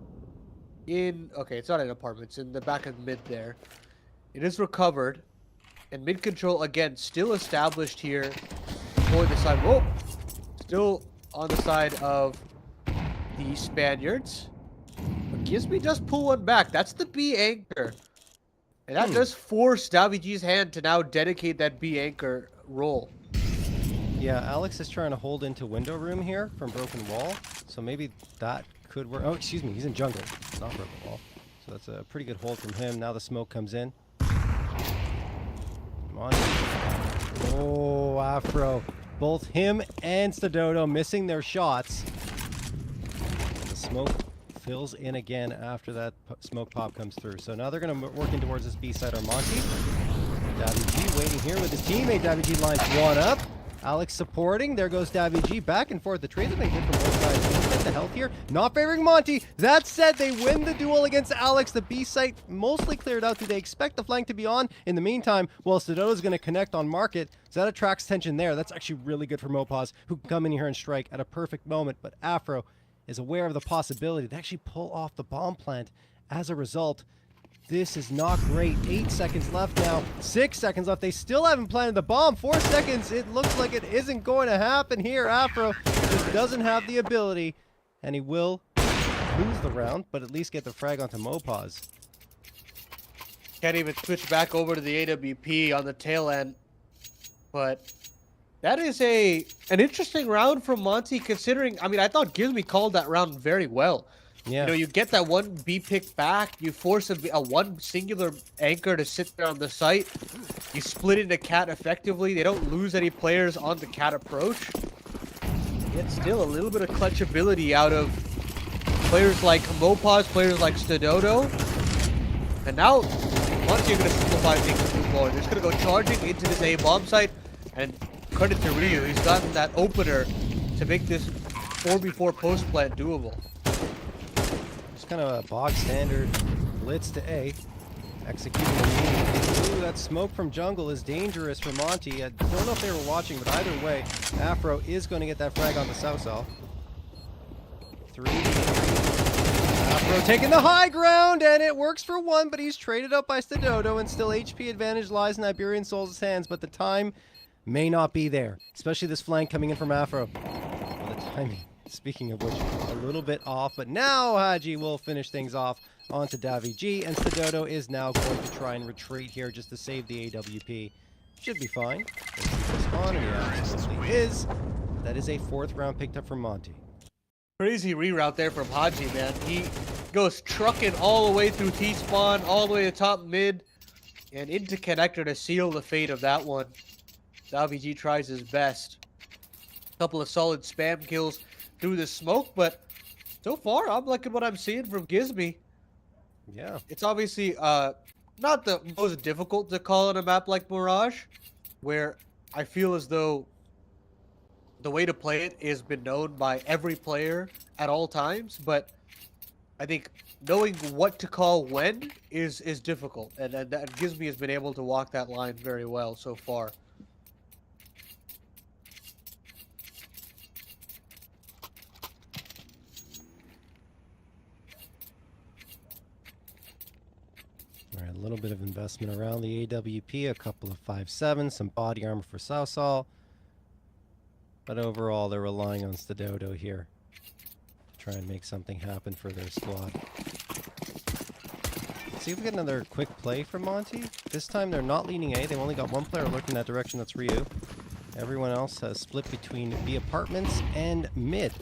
in... Okay, it's not in apartments. In the back of mid there. It is recovered. And mid control, again, still established here for the side. Whoa! Still on the side of the Spaniards. But Gizmi just pull one back. That's the B anchor. And that does force Davy hand to now dedicate that B anchor role. Yeah, Alex is trying to hold into window room here from broken wall, so maybe that could work. Oh, excuse me, he's in jungle, not broken wall. So that's a pretty good hold from him. Now the smoke comes in. Come on. Oh, Afro. Both him and Sedona missing their shots. The smoke fills in again after that smoke pop comes through. So now they're going to work in towards this B side on Monte. Davy waiting here with his teammate. Davy lines one up. Alex supporting. There goes Davy back and forth. The trades have been good from both sides. Look at the health here. Not favoring Monte. That said, they win the duel against Alex. The B site mostly cleared out. Do they expect the flank to be on? In the meantime, well, Sedona's going to connect on Market. So that attracts tension there. That's actually really good for Mopaz, who can come in here and strike at a perfect moment. But Afro is aware of the possibility to actually pull off the bomb plant. As a result, this is not great. 8 seconds left now. 6 seconds left. They still haven't planted the bomb. 4 seconds. It looks like it isn't going to happen here. Afro just doesn't have the ability, and he will lose the round, but at least get the frag onto Mopaz. Can't even switch back over to the AWP on the tail end. But that is an interesting round from Monte, considering, I mean, I thought Gizmi called that round very well. Yeah. You know, you get that one B pick back, you force a one singular anchor to sit there on the site, you split into cat effectively, they don't lose any players on the cat approach. Yet still a little bit of clutchability out of players like Mopaz, players like Sedona. And now, Monte are going to simplify things a bit more. They're just going to go charging into this A bomb site, and credit to Ryu, he's gotten that opener to make this 4v4 post plant doable. Kind of a bog standard blitz to A, executing immediately. Ooh, that smoke from jungle is dangerous for Monte. I don't know if they were watching, but either way, Afro is going to get that frag on the South. 3. Afro taking the high ground, and it works for one, but he's traded up by Sedona, and still HP advantage lies in Iberian Soul's hands, but the time may not be there, especially this flank coming in from Afro. Well, the timing, speaking of which, a little bit off, but now Haji will finish things off onto Davy, and Sedona is now going to try and retreat here just to save the AWP. Should be fine. Let's see this on, and yeah, absolutely is. That is a 4th round picked up from Monte. Crazy reroute there from Haji, man. He goes trucking all the way through T-spawn, all the way to top mid, and into connector to seal the fate of that one. Davy tries his best. Couple of solid spam kills through the smoke, but so far I'm liking what I'm seeing from Gizmi. Yeah. It's obviously not the most difficult to call on a map like Mirage, where I feel as though the way to play it has been known by every player at all times, but I think knowing what to call when is difficult, and that Gizmi has been able to walk that line very well so far. All right, a little bit of investment around the AWP, a couple of 5.7, some body armor for Sausal. But overall, they're relying on Stadodo here to try and make something happen for their squad. Let's see if we get another quick play from Monte. This time they're not leaning A. They've only got one player lurking that direction. That's Ryu. Everyone else has split between the apartments and mid.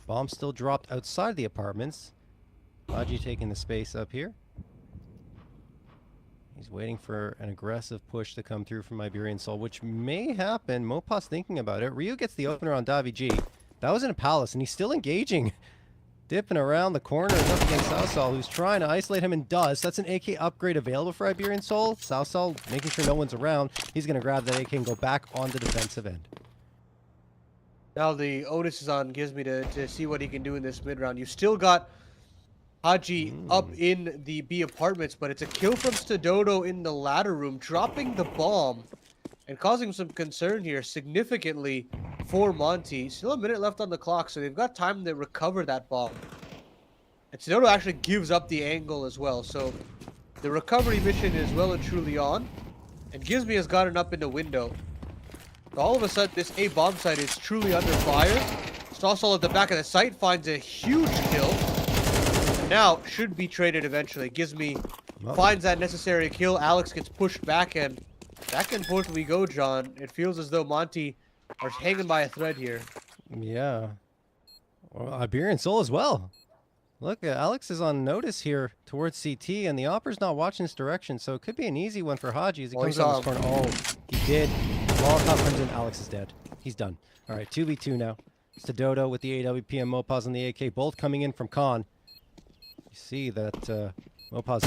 Bomb still dropped outside the apartments. Haji taking the space up here. He's waiting for an aggressive push to come through from Iberian Soul, which may happen. Mopa's thinking about it. Ryu gets the opener on Davi G. That was in a palace, and he's still engaging. Dipping around the corner up against Sausal, who's trying to isolate him and does. That's an AK upgrade available for Iberian Soul. Sausal making sure no one's around. He's going to grab that AK and go back on the defensive end. Now the onus is on Gizmi to see what he can do in this mid round. You still got Haji up in the B apartments, but it's a kill from Stadodo in the ladder room, dropping the bomb and causing some concern here significantly for Monte. Still a minute left on the clock, so they've got time to recover that bomb. And Stadodo actually gives up the angle as well, so the recovery mission is well and truly on. And Gizmi has gotten up in the window. All of a sudden, this A bomb site is truly under fire. Sausal at the back of the site finds a huge kill. Now, should be traded eventually. Gizmi finds that necessary kill. Alex gets pushed back, and back and forth we go, John. It feels as though Monte are hanging by a thread here. Yeah. Well, Iberian Soul as well. Look, Alex is on notice here towards CT, and the Opper's not watching this direction, so it could be an easy one for Haji as he comes out this corner. Oh, he did. Molotov comes in. Alex is dead. He's done. All right, 2v2 now. Stadodo with the AWP and Mopaz on the AK, both coming in from Khan. You see that Mopaz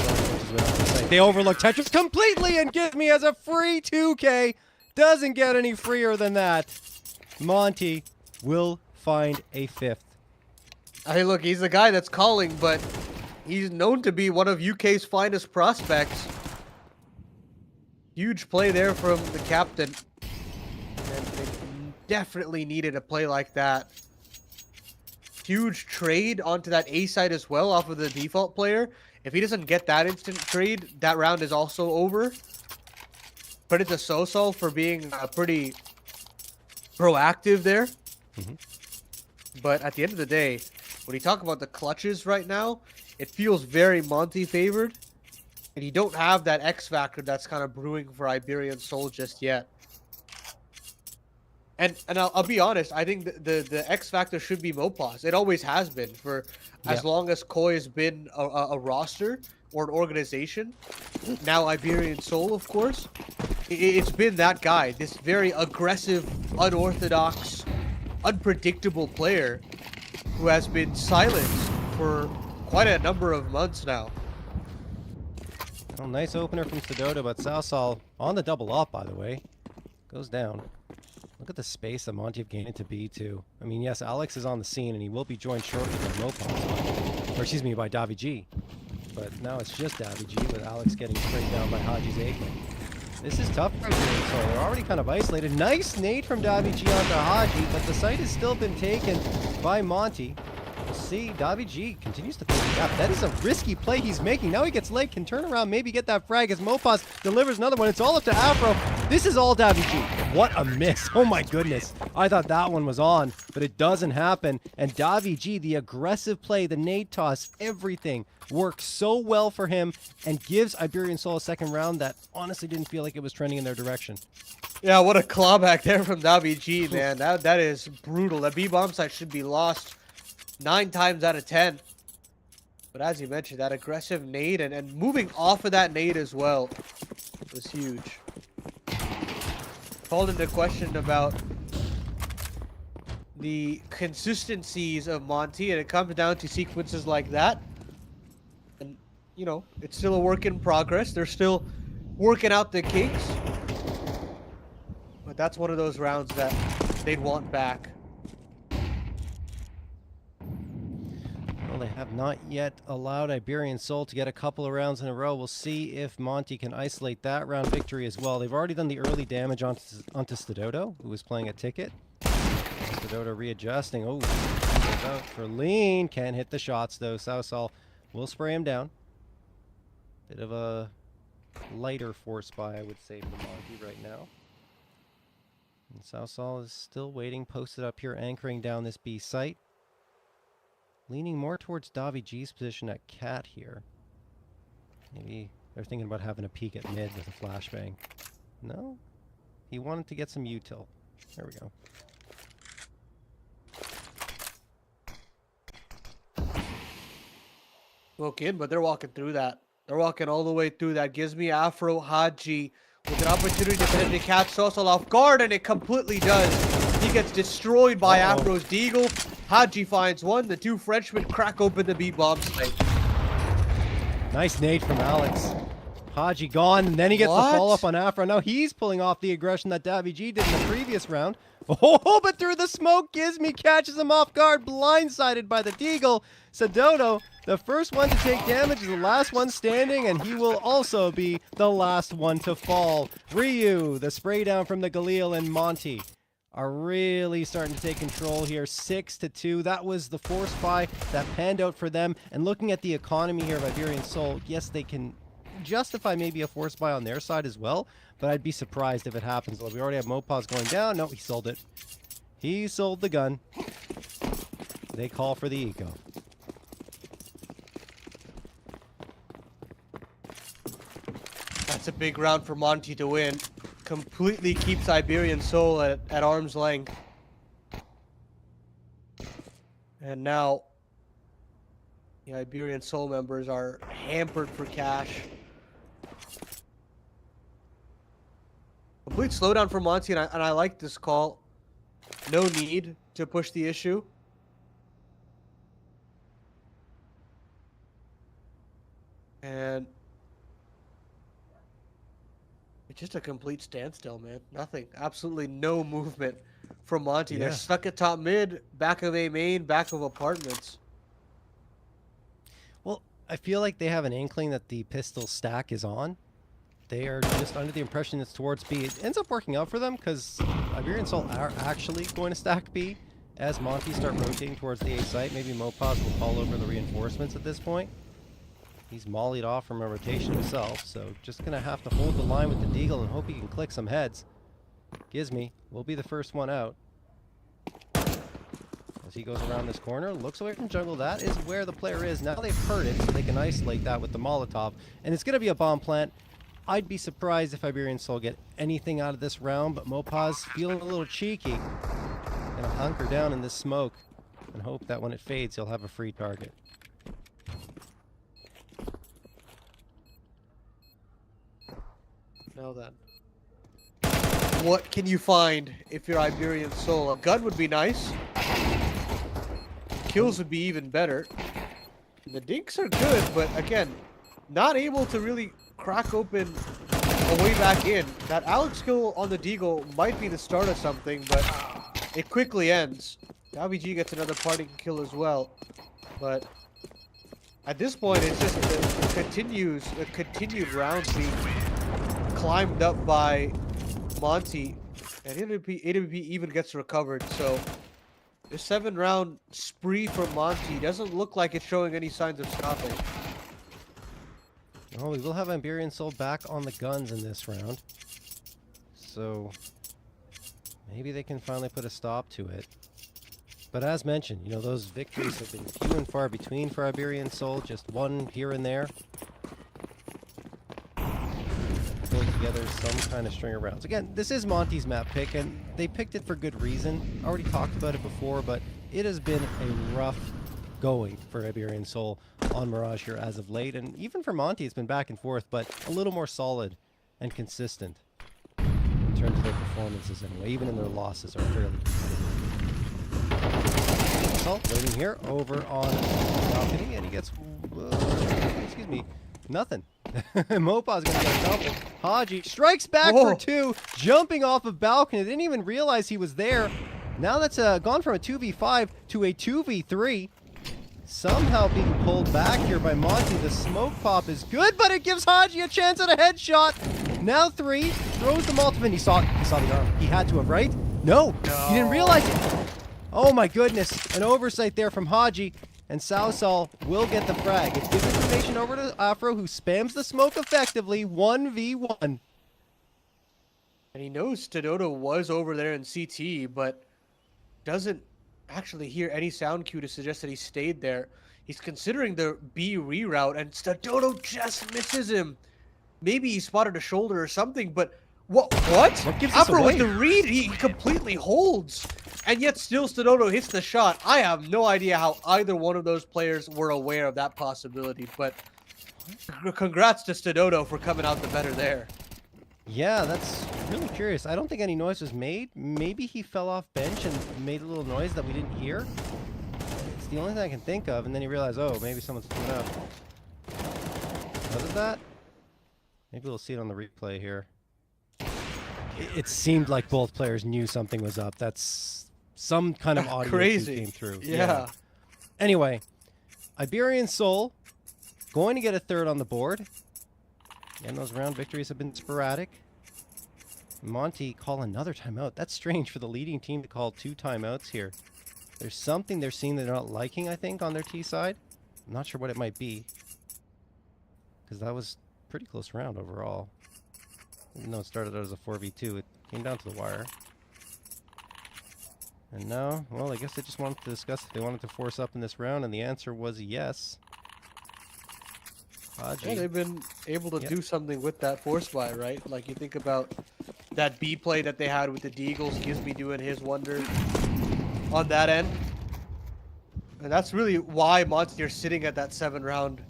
they overlook Tetris completely, and Gizmi has a free 2K. Doesn't get any freer than that. Monte will find a fifth. Hey, look, he's the guy that's calling, but he's known to be one of UK's finest prospects. Huge play there from the captain. And they definitely needed a play like that. Huge trade onto that A side as well off of the default player. If he doesn't get that instant trade, that round is also over. Credit to Sausal for being pretty proactive there. But at the end of the day, when you talk about the clutches right now, it feels very Monte favored. And you don't have that X factor that's kind of brewing for Iberian Soul just yet. And I'll be honest, I think the X factor should be Mopaz. It always has been for as long as Koi has been a roster or an organization. Now Iberian Soul, of course. It's been that guy, this very aggressive, unorthodox, unpredictable player who has been silenced for quite a number of months now. Oh, nice opener from Stadodo, but Sausal on the double up, by the way. Goes down. Look at the space that Monte have gained into B2. I mean, yes, Alex is on the scene, and he will be joined shortly by Mopaz. Or, excuse me, by Davi G. But now it's just Davi G, with Alex getting straight down by Haji's AK. This is tough for Iberian Soul. They're already kind of isolated. Nice nade from Davi G onto Haji, but the site has still been taken by Monte. We'll see, Davi G continues to pick the gap. That is a risky play he's making. Now he gets leg, can turn around, maybe get that frag as Mopaz delivers another one. It's all up to Afro. This is all Davi G. What a miss. Oh my goodness. I thought that one was on, but it doesn't happen. And Davi G, the aggressive play, the nade toss, everything works so well for him and gives Iberian Soul a second round that honestly didn't feel like it was trending in their direction. Yeah, what a clawback there from Davi G, man. That is brutal. That B-bomb site should be lost 9 times out of 10. But as you mentioned, that aggressive nade and moving off of that nade as well was huge. Called into question about the consistencies of Monte, and it comes down to sequences like that. And, you know, it's still a work in progress. They're still working out the kinks. But that's one of those rounds that they'd want back. Well, they have not yet allowed Iberian Soul to get a couple of rounds in a row. We'll see if Monte can isolate that round victory as well. They've already done the early damage onto Stadoto, who was playing a ticket. Stadoto readjusting. Oh, goes out for lean. Can't hit the shots, though. Southall will spray him down. Bit of a lighter force buy, I would say, for Monte right now. And Southall is still waiting, posted up here, anchoring down this B site. Leaning more towards Davi G's position at Cat here. Maybe they're thinking about having a peek at mid with a flashbang. No? He wanted to get some util. There we go. Look in, but they're walking through that. They're walking all the way through that. Gives me Afro Haji with an opportunity to potentially catch Sosal off guard, and it completely does. He gets destroyed by Afro's Deagle. Haji finds one. The two Frenchmen crack open the B bomb site. Nice nade from Alex. Haji gone, and then he gets the follow-up on Afro. Now he's pulling off the aggression that Davi G did in the previous round. Oh, but through the smoke, Gizmi catches him off guard, blindsided by the Deagle. Sadoto, the first one to take damage, is the last one standing, and he will also be the last one to fall. Ryu, the spray down from the Galil, and Monte are really starting to take control here. 6-2. That was the force buy that panned out for them. And looking at the economy here of Iberian Soul, yes, they can justify maybe a force buy on their side as well, but I'd be surprised if it happens. Well, we already have Mopaz going down. No, he sold it. He sold the gun. They call for the eco. That's a big round for Monte to win. Completely keeps Iberian Soul at arm's length. And now the Iberian Soul members are hampered for cash. Complete slowdown for Monte, and I like this call. No need to push the issue. And it's just a complete standstill, man. Nothing. Absolutely no movement from Monte. Yeah. They're stuck at top mid, back of A main, back of apartments. Well, I feel like they have an inkling that the pistol stack is on. They are just under the impression it's towards B. It ends up working out for them because Iberian Soul are actually going to stack B as Monte start rotating towards the A site. Maybe Mopaz will call over the reinforcements at this point. He's mollied off from a rotation himself, so just going to have to hold the line with the Deagle and hope he can click some heads. Gizmi will be the first one out. As he goes around this corner, looks away from jungle. That is where the player is. Now they've heard it, so they can isolate that with the Molotov. And it's going to be a bomb plant. I'd be surprised if Iberian Soul get anything out of this round, but Mopaz feeling a little cheeky. Gonna hunker down in this smoke and hope that when it fades, he'll have a free target. Now then. What can you find if you're Iberian Soul? A gun would be nice. Kills would be even better. The dinks are good, but again, not able to really crack open a way back in. That Alex kill on the Deagle might be the start of something, but it quickly ends. Davi G gets another parting kill as well, but at this point, it's just the continued rounds being climbed up by Monte, and AWP even gets recovered. So this 7-round spree for Monte doesn't look like it's showing any signs of stopping. Oh, we will have Iberian Soul back on the guns in this round. So maybe they can finally put a stop to it. But as mentioned, you know, those victories have been few and far between for Iberian Soul, just one here and there. Pulling together some kind of string of rounds. Again, this is Monte's map pick, and they picked it for good reason. Already talked about it before, but it has been a rough going for Iberian Soul on Mirage here as of late, and even for Monte it's been back and forth, but a little more solid and consistent in terms of their performances anyway. Even in their losses are fairly competitive. So, waiting here over on balcony, and he gets excuse me, nothing. Mopaz gonna get a double. Haji strikes back for two, jumping off of balcony. Didn't even realize he was there. Now that's gone from a 2v5 to a 2v3. somehow being pulled back here by Monte. The smoke pop is good, but it gives Haji a chance at a headshot. Now 3, throws the multiple. He saw the arm. He had to have, right? No, he didn't realize it. Oh my goodness, an oversight there from Haji, and Sausal will get the frag. It gives information over to Afro, who spams the smoke effectively, 1v1. And he knows Stododo was over there in CT, but doesn't actually hear any sound cue to suggest that he stayed there. He's considering the B reroute, and Stododo just misses him. Maybe he spotted a shoulder or something, but what? What gives this Afro away? with the read, he completely holds. And yet still Stododo hits the shot. I have no idea how either one of those players were aware of that possibility, but congrats to Stododo for coming out the better there. Yeah, that's really curious. I don't think any noise was made. Maybe he fell off bench and made a little noise that we didn't hear. It's the only thing I can think of, and then he realized, oh, maybe someone's coming up. What is that? Maybe we'll see it on the replay here. It seemed like both players knew something was up. That's some kind of audio Crazy. came through. Yeah. Anyway, Iberian Soul going to get a third on the board. And those round victories have been sporadic. Monte call another timeout. That's strange for the leading team to call 2 timeouts here. There's something they're seeing they're not liking, I think, on their T side. I'm not sure what it might be. Because that was a pretty close round overall. Even though it started out as a 4v2, it came down to the wire. And now, well, I guess they just wanted to discuss if they wanted to force up in this round, and the answer was yes. Yeah, they've been able to do something with that force buy, right? Like you think about that B play that they had with the Deagles, Gizby doing his wonder on that end. And that's really why Monte are sitting at that 7-round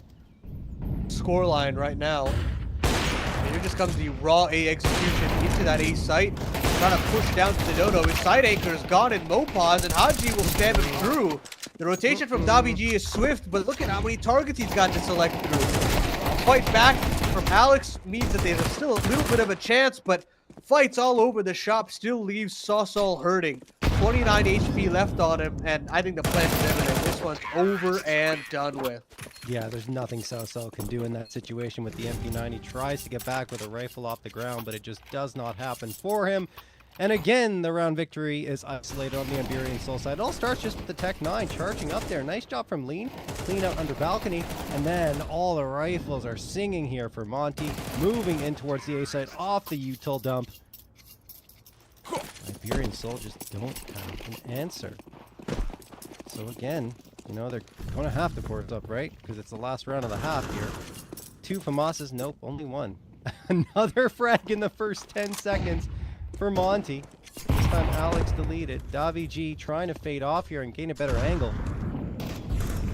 scoreline right now. And here just comes the raw A execution into that A site. Trying to push down to Dodo. His side anchor is gone in Mopaz, and Haji will stand him through. The rotation from Davi G is swift, but look at how many targets he's got to select through. Fight back from Alex means that there's still a little bit of a chance, but fights all over the shop still leaves Sausal hurting. 29 HP left on him, and I think the plan is evident. This one's over and done with. Yeah, there's nothing Sausal can do in that situation with the MP9. He tries to get back with a rifle off the ground, but it just does not happen for him. And again, the round victory is isolated on the Iberian Soul side. It all starts just with the Tech 9 charging up there. Nice job from Lean. Clean out under balcony. And then all the rifles are singing here for Monte. Moving in towards the A side off the util dump. Iberian Soul just don't have an answer. So again, you know, they're going to have to force up, right? Because it's the last round of the half here. 2 FAMASs. Nope, only 1. Another frag in the first 10 seconds. For Monte. This time Alex deleted. Davi G trying to fade off here and gain a better angle.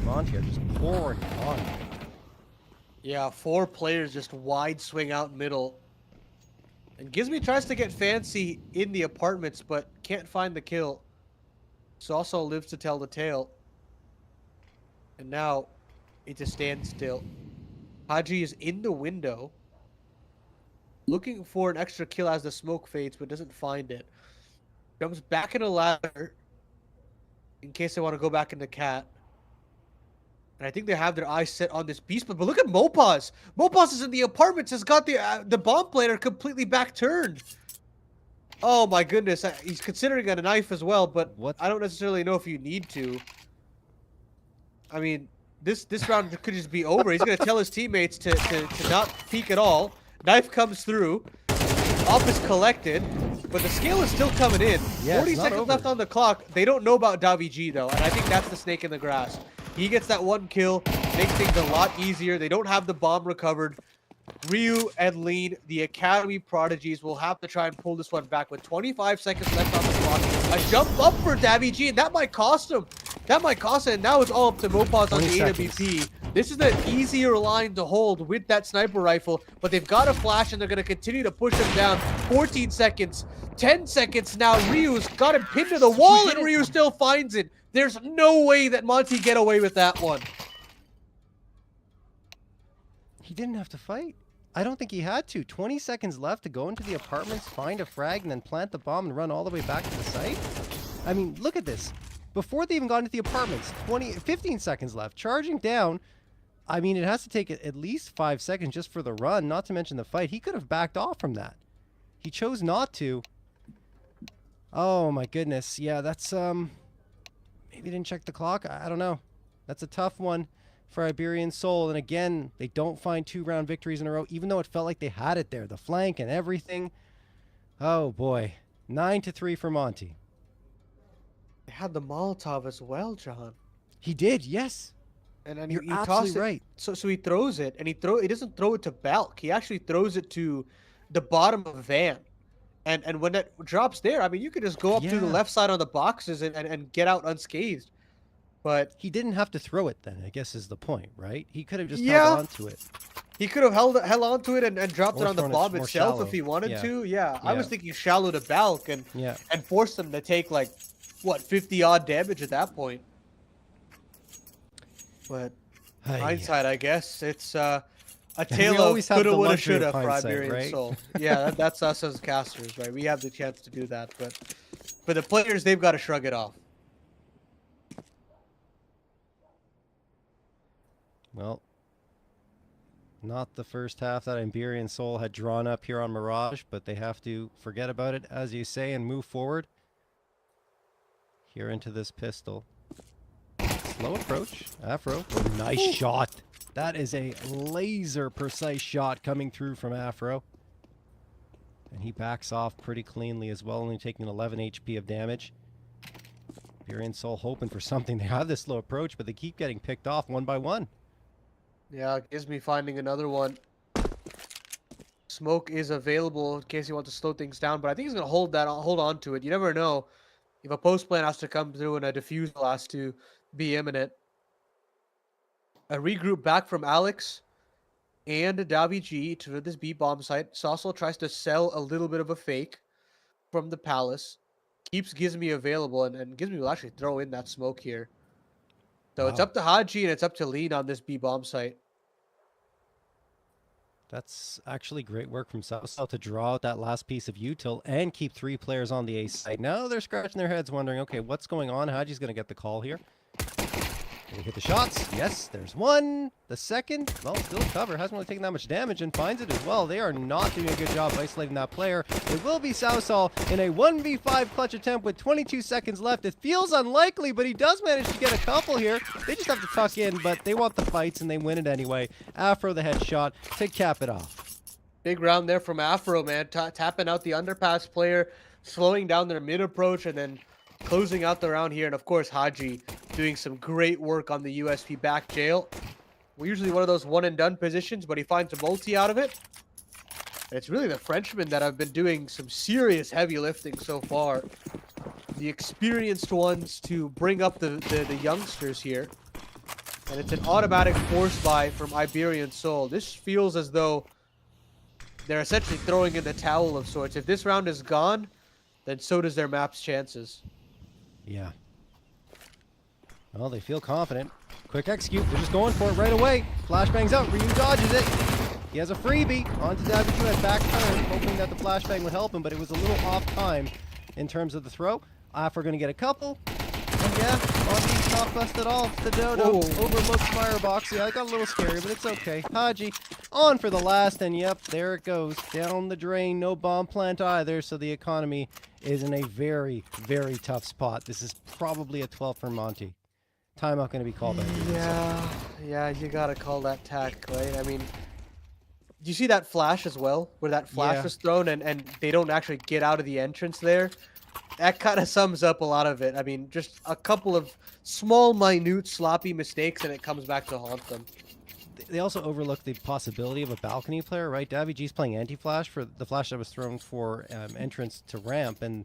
Monte are just pouring on. Yeah, 4 players just wide swing out middle. And Gizby tries to get fancy in the apartments, but can't find the kill. Also lives to tell the tale. And now it's a standstill. Haji is in the window, looking for an extra kill as the smoke fades, but doesn't find it. Comes back in a ladder in case they want to go back in the cat. And I think they have their eyes set on this beast, but look at Mopaz. Mopaz is in the apartments, has got the bomb planter completely back turned. Oh my goodness, he's considering a knife as well, but I don't necessarily know if you need to. I mean, this round could just be over. He's going to tell his teammates to not peek at all. Knife comes through. Op is collected, but the scale is still coming in. Yeah, 40 seconds left on the clock. They don't know about Davi G though, and I think that's the snake in the grass. He gets that 1 kill, makes things a lot easier. They don't have the bomb recovered. Ryu and Lean, the Academy prodigies, will have to try and pull this one back with 25 seconds left on the clock. A jump up for Davi G, and that might cost him. That might cost him, and now it's all up to Mopaz on the AWP. This is an easier line to hold with that sniper rifle, but they've got a flash, and they're going to continue to push him down. 14 seconds, 10 seconds now. Ryu's got him pinned to the wall, and Ryu still finds it. There's no way that Monte get away with that one. He didn't have to fight. I don't think he had to. 20 seconds left to go into the apartments, find a frag, and then plant the bomb and run all the way back to the site. I mean, look at this. before they even got into the apartments. 15 seconds left. Charging down. I mean, it has to take at least 5 seconds just for the run, not to mention the fight. He could have backed off from that. He chose not to. Oh my goodness. Yeah, that's maybe didn't check the clock. I don't know. That's a tough one for Iberian Soul. And again, they don't find 2-round victories in a row, even though it felt like they had it there, the flank and everything. Oh boy. 9-3 for Monte. They had the Molotov as well, John. He did, yes. And then You're he absolutely tossed it. right. So he throws it, and he doesn't throw it to Balk. He actually throws it to the bottom of the van. And when it drops there, I mean, you could just go up to the Yeah. left side on the boxes and get out unscathed. But He didn't have to throw it then, I guess is the point, right? He could have just Yeah. held on to it. he could have held onto it and dropped it Or on the thrown it bomb more itself shallow. if he wanted Yeah. to. Yeah, I was Yeah. thinking shallow to Balk and Yeah. force them to take like, what, 50-odd damage at that point. But Ay, hindsight, I guess. It's a we tale of always have coulda, the woulda, luxury of shoulda for hindsight, Iberian right? Soul. Yeah, that's us as casters, right? We have the chance to do that, but for the players, they've got to shrug it off. Well, not the first half that Iberian Soul had drawn up here on Mirage, but they have to forget about it, as you say, and move forward. Here into this pistol. Slow approach. Afro. Oh, nice shot. That is a laser precise shot coming through from Afro. And he backs off pretty cleanly as well, only taking 11 HP of damage. Iberian Soul hoping for something. They have this slow approach, but they keep getting picked off one by one. Yeah, it gives me finding another one. Smoke is available in case you want to slow things down, but I think he's gonna hold on to it. You never know if a post plan has to come through and a defusal has to be imminent. A regroup back from Alex and Davi G to this B bomb site. Saucel tries to sell a little bit of a fake from the palace. Keeps Gizmi available, and Gizmi will actually throw in that smoke here. So it's Wow. up to Haji and it's up to Lean on this B bomb site. That's actually great work from Saucel to draw out that last piece of util and keep 3 players on the A side. Now they're scratching their heads wondering, okay, what's going on? Haji's going to get the call here. Can he hit the shots? Yes, there's one. The second, well, still a cover. Hasn't really taken that much damage and finds it as well. They are not doing a good job of isolating that player. It will be Saucel in a 1v5 clutch attempt with 22 seconds left. It feels unlikely, but he does manage to get a couple here. They just have to tuck in, but they want the fights and they win it anyway. Afro the headshot to cap it off. Big round there from Afro, man. Tapping out the underpass player, slowing down their mid approach, and then closing out the round here. And of course, Haji doing some great work on the USP back jail. We're usually one of those one and done positions, but he finds a multi out of it. And it's really the Frenchmen that have been doing some serious heavy lifting so far. The experienced ones to bring up the youngsters here. And it's an automatic force buy from Iberian Soul. This feels as though they're essentially throwing in the towel of sorts. If this round is gone, then so does their map's chances. Yeah. Well, they feel confident. Quick execute. They're just going for it right away. Flashbang's out. Ryu dodges it. He has a freebie. Onto Daviju at back turn, hoping that the flashbang would help him, but it was a little off time in terms of the throw. We're going to get a couple. And yeah, Monte's not bust at all. The Dodo overlooked Firebox. Yeah, I got a little scary, but it's okay. Haji on for the last, and yep, there it goes. Down the drain. No bomb plant either, so the economy is in a very, very tough spot. This is probably a 12 for Monte. Timeout going to be called by Yeah, you gotta call that tack, right? I mean, do you see that flash as well, where that flash Yeah. was thrown and they don't actually get out of the entrance there? That kind of sums up a lot of it. I mean, just a couple of small, minute, sloppy mistakes, and it comes back to haunt them. They also overlook the possibility of a balcony player, right? Davi G's playing anti-flash for the flash that was thrown for entrance to ramp, and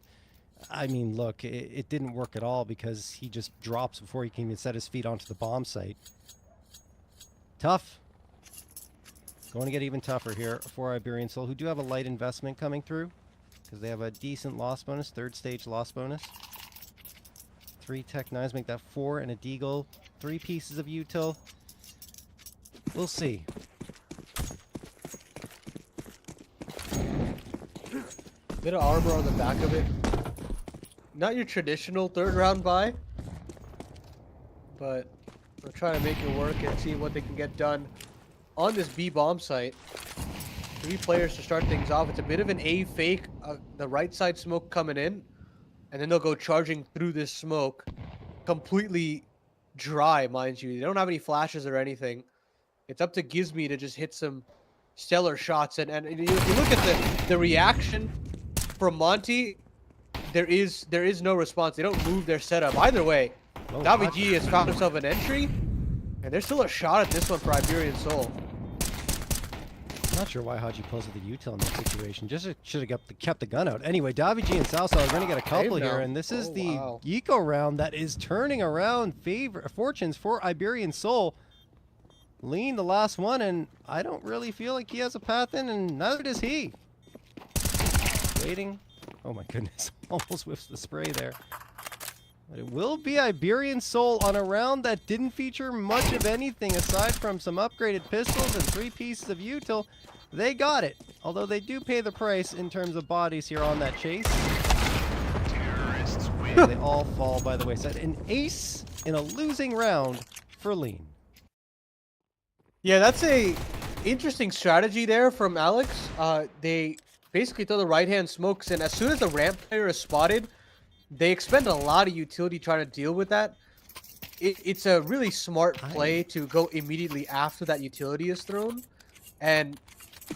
I mean, look, it didn't work at all because he just drops before he can even set his feet onto the bomb site. Tough. Going to get even tougher here for Iberian Soul, who do have a light investment coming through because they have a decent loss bonus, 3rd stage loss bonus. 3 Tech 9s make that 4 and a Deagle. 3 pieces of util. We'll see. Bit of armor on the back of it. Not your traditional 3rd round buy, but they're trying to make it work and see what they can get done on this B bomb site. 3 players to start things off. It's a bit of an A fake. The right side smoke coming in, and then they'll go charging through this smoke, completely dry, mind you. They don't have any flashes or anything. It's up to Gizmi to just hit some stellar shots. And if you look at the reaction from Monte, there is no response. They don't move their setup. Either way, Oh, Davi G has found himself an entry, and there's still a shot at this one for Iberian Soul. I'm not sure why Haji pulls with the util in that situation. Just should have kept the gun out. Anyway, Davi G and Salsa are going to get a couple Save here, now. and this is Oh, the wow. eco round that is turning around fortunes for Iberian Soul. Lean, the last one, and I don't really feel like he has a path in, and neither does he. Waiting. Oh my goodness, almost whiffs the spray there. But it will be Iberian Soul on a round that didn't feature much of anything aside from some upgraded pistols and 3 pieces of util. They got it, although they do pay the price in terms of bodies here on that chase. Terrorists win. And they all fall by the wayside. An ace in a losing round for Lean. Yeah, that's a interesting strategy there from Alex. They basically throw the right-hand smokes, and as soon as the ramp player is spotted, they expend a lot of utility trying to deal with that. It's a really smart play to go immediately after that utility is thrown. And,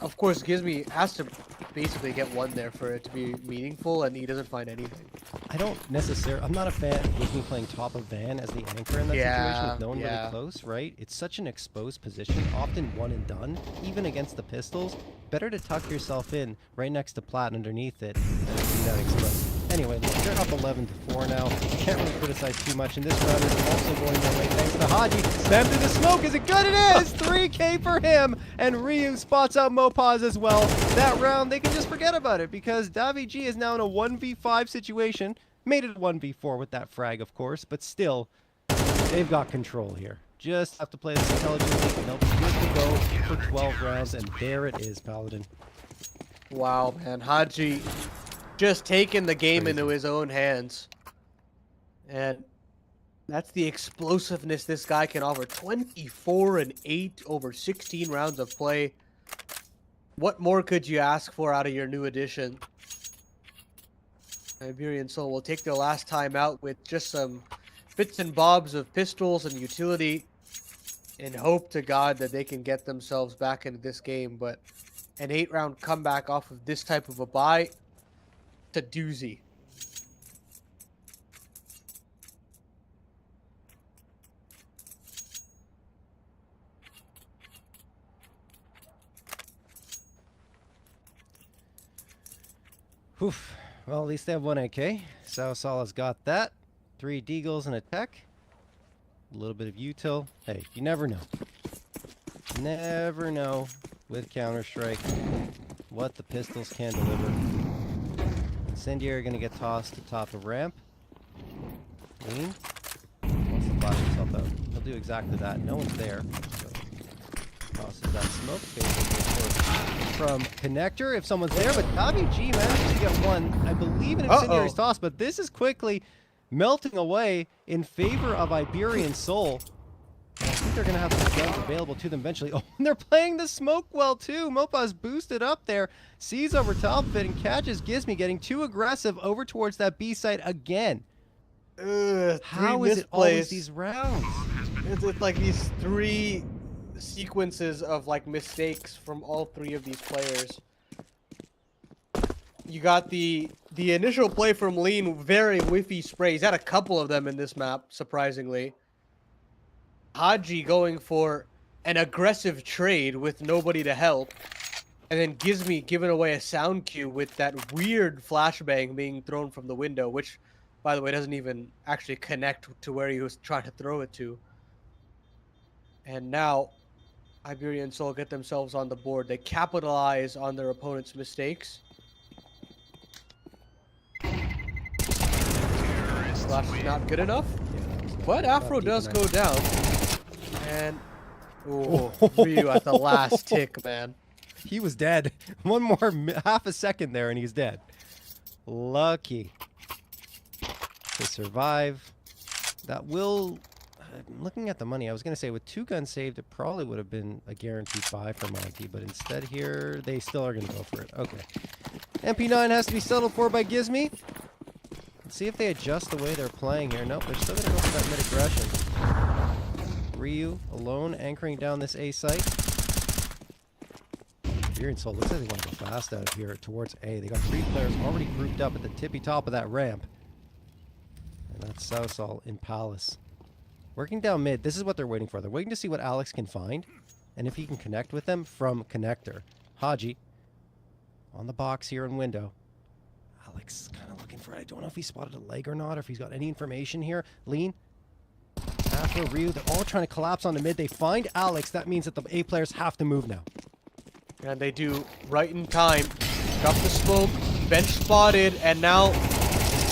of course, Gizmi has to basically get one there for it to be meaningful, and he doesn't find anything. I'm not a fan of Gizmi playing top of Van as the anchor in that situation with no one really close, right? It's such an exposed position, often one and done, even against the pistols. Better to tuck yourself in right next to Plat underneath it than to be that exposed. Anyway, look, they're up 11-4 now. Can't really criticize too much, and this round is also going their way thanks to Haji. Spam through the smoke. Is it good? It is! 3K for him, and Ryu spots out Mopaz as well. That round, they can just forget about it because Davi G is now in a 1v5 situation. Made it a 1v4 with that frag, of course, but still, they've got control here. Just have to play this intelligently, and they'll be good to go for 12 rounds, and there it is, Paladin. Wow, man. Haji just taking the game into his own hands. And that's the explosiveness this guy can offer. 24-8 over 16 rounds of play. What more could you ask for out of your new addition? Iberian Soul will take their last time out with just some bits and bobs of pistols and utility and hope to God that they can get themselves back into this game. But an 8-round comeback off of this type of a bye, it's a doozy. Oof. Well, at least they have 1 AK. Salsa's got that. 3 Deagles and a tech. A little bit of util. Hey, you never know. Never know with Counter-Strike what the pistols can deliver. Incendiary going to get tossed to top of ramp. Lean. Wants to flash himself out. He'll do exactly that. No one's there. So tosses that smoke. Basically, of course, from connector if someone's there. But Davi G manages to get one. I believe an incendiary's toss, but this is quickly melting away in favor of Iberian Soul. I think they're going to have some guns available to them eventually. Oh, and they're playing the smoke well, too. Mopa's boosted up there. Sees over top of it and catches Gizmi getting too aggressive over towards that B site again. How is it always these rounds? It's like these 3 sequences of like mistakes from all 3 of these players. You got the initial play from Lean, very whiffy spray. He's had a couple of them in this map, surprisingly. Haji going for an aggressive trade with nobody to help. And then Gizmi giving away a sound cue with that weird flashbang being thrown from the window, which, by the way, doesn't even actually connect to where he was trying to throw it to. And now, Iberian Soul get themselves on the board. They capitalize on their opponent's mistakes. Flash is not good enough. But Afro does go down. And Ryu at the last tick, man. He was dead. One more half a second there and he's dead. Lucky to survive. That will I'm looking at the money. I was going to say with 2 guns saved, it probably would have been a guaranteed buy for Monte, but instead here, they still are going to go for it. Okay. MP9 has to be settled for by Gizmy. Let's see if they adjust the way they're playing here. Nope, they're still going to go for that mid-aggression. Ryu alone anchoring down this A site. Iberian Soul looks like they want to go fast out of here towards A. They got 3 players already grouped up at the tippy top of that ramp. And that's Southall in Palace. Working down mid, this is what they're waiting for. They're waiting to see what Alex can find and if he can connect with them from connector. Haji on the box here in window. Alex kind of looking for it. I don't know if he spotted a leg or not, or if he's got any information here. Lean. Afro, Ryu, they're all trying to collapse on the mid. They find Alex. That means that the A players have to move now. And they do right in time. Drop the smoke, bench spotted, and now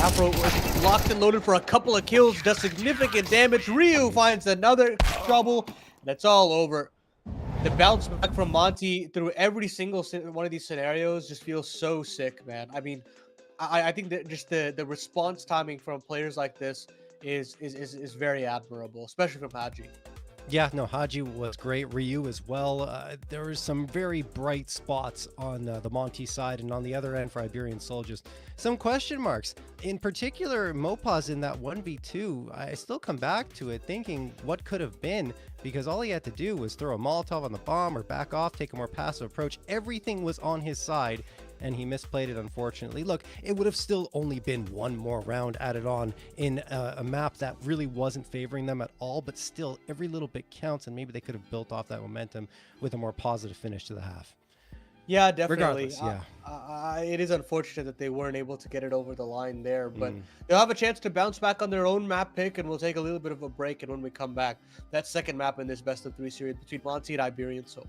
Afro was locked and loaded for a couple of kills, does significant damage. Ryu finds another trouble. That's all over. The bounce back from Monte through every single one of these scenarios just feels so sick, man. I mean, I think that just the response timing from players like this is very admirable, especially from Haji. Yeah, no, Haji was great. Ryu as well. There was some very bright spots on the Monte side, and on the other end for Iberian Soul, just some question marks. In particular, Mopaz in that 1v2, I still come back to it thinking what could have been, because all he had to do was throw a Molotov on the bomb or back off, take a more passive approach. Everything was on his side, and he misplayed it, unfortunately. Look, it would have still only been one more round added on in a map that really wasn't favoring them at all, but still, every little bit counts, and maybe they could have built off that momentum with a more positive finish to the half. Yeah, definitely. Regardless, yeah. It is unfortunate that they weren't able to get it over the line there, but they'll have a chance to bounce back on their own map pick, and we'll take a little bit of a break, and when we come back, that second map in this best-of-3 series between Monte and Iberian Soul.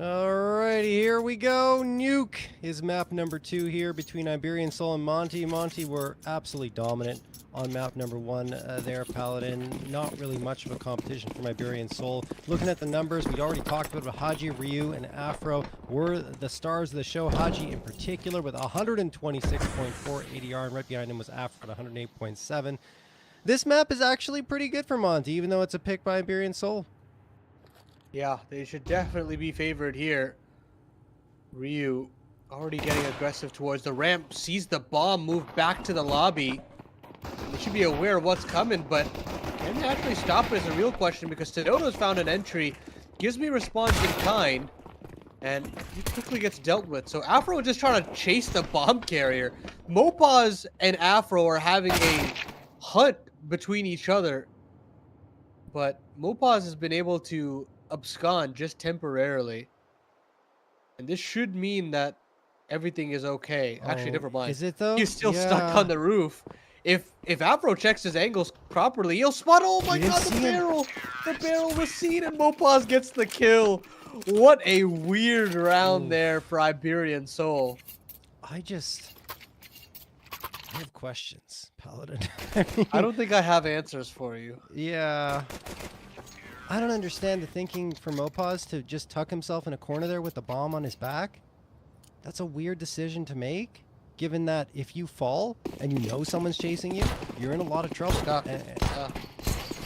Alrighty, here we go. New Duke is map number 2 here between Iberian Soul and Monte. Monte were absolutely dominant on map number 1 there, Paladin. Not really much of a competition from Iberian Soul. Looking at the numbers, we already talked about Haji, Ryu, and Afro were the stars of the show. Haji in particular with 126.4 ADR, and right behind him was Afro at 108.7. This map is actually pretty good for Monte, even though it's a pick by Iberian Soul. Yeah, they should definitely be favored here. Ryu already getting aggressive towards the ramp, sees the bomb, move back to the lobby. They should be aware of what's coming, but can they actually stop it is a real question, because Tenodo's found an entry, gives me response in kind, and he quickly gets dealt with. So Afro is just trying to chase the bomb carrier. Mopaz and Afro are having a hunt between each other, but Mopaz has been able to abscond just temporarily. And this should mean that everything is okay. Actually, never mind. Is it though? He's still stuck on the roof. If Afro checks his angles properly, he'll spot. Oh my god, the barrel! The barrel was seen, and Mopaz gets the kill. What a weird round there for Iberian Soul. I have questions, Paladin. I don't think I have answers for you. Yeah. I don't understand the thinking for Mopaz to just tuck himself in a corner there with the bomb on his back. That's a weird decision to make, given that if you fall and you know someone's chasing you, you're in a lot of trouble.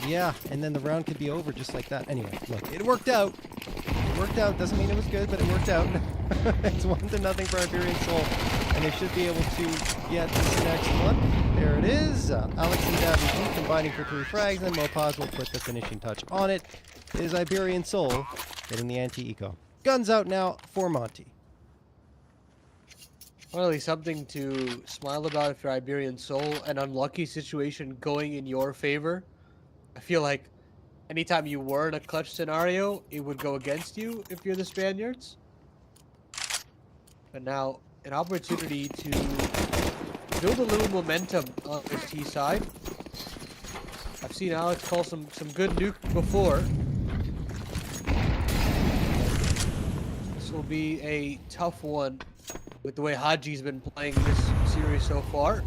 Yeah, and then the round could be over just like that. Anyway, look, it worked out. It worked out. Doesn't mean it was good, but it worked out. It's 1-0 for Iberian Soul, and they should be able to get this next one. There it is. Alex and Davy combining for 3 frags, and Mopaz will put the finishing touch on it. It is Iberian Soul getting the anti-eco. Guns out now for Monte. Really something to smile about if you're Iberian Soul. An unlucky situation going in your favor. I feel like anytime you were in a clutch scenario, it would go against you if you're the Spaniards. But now, an opportunity to build a little momentum on this T side. I've seen Alex call some good nuke before. This will be a tough one with the way Haji's been playing this series so far.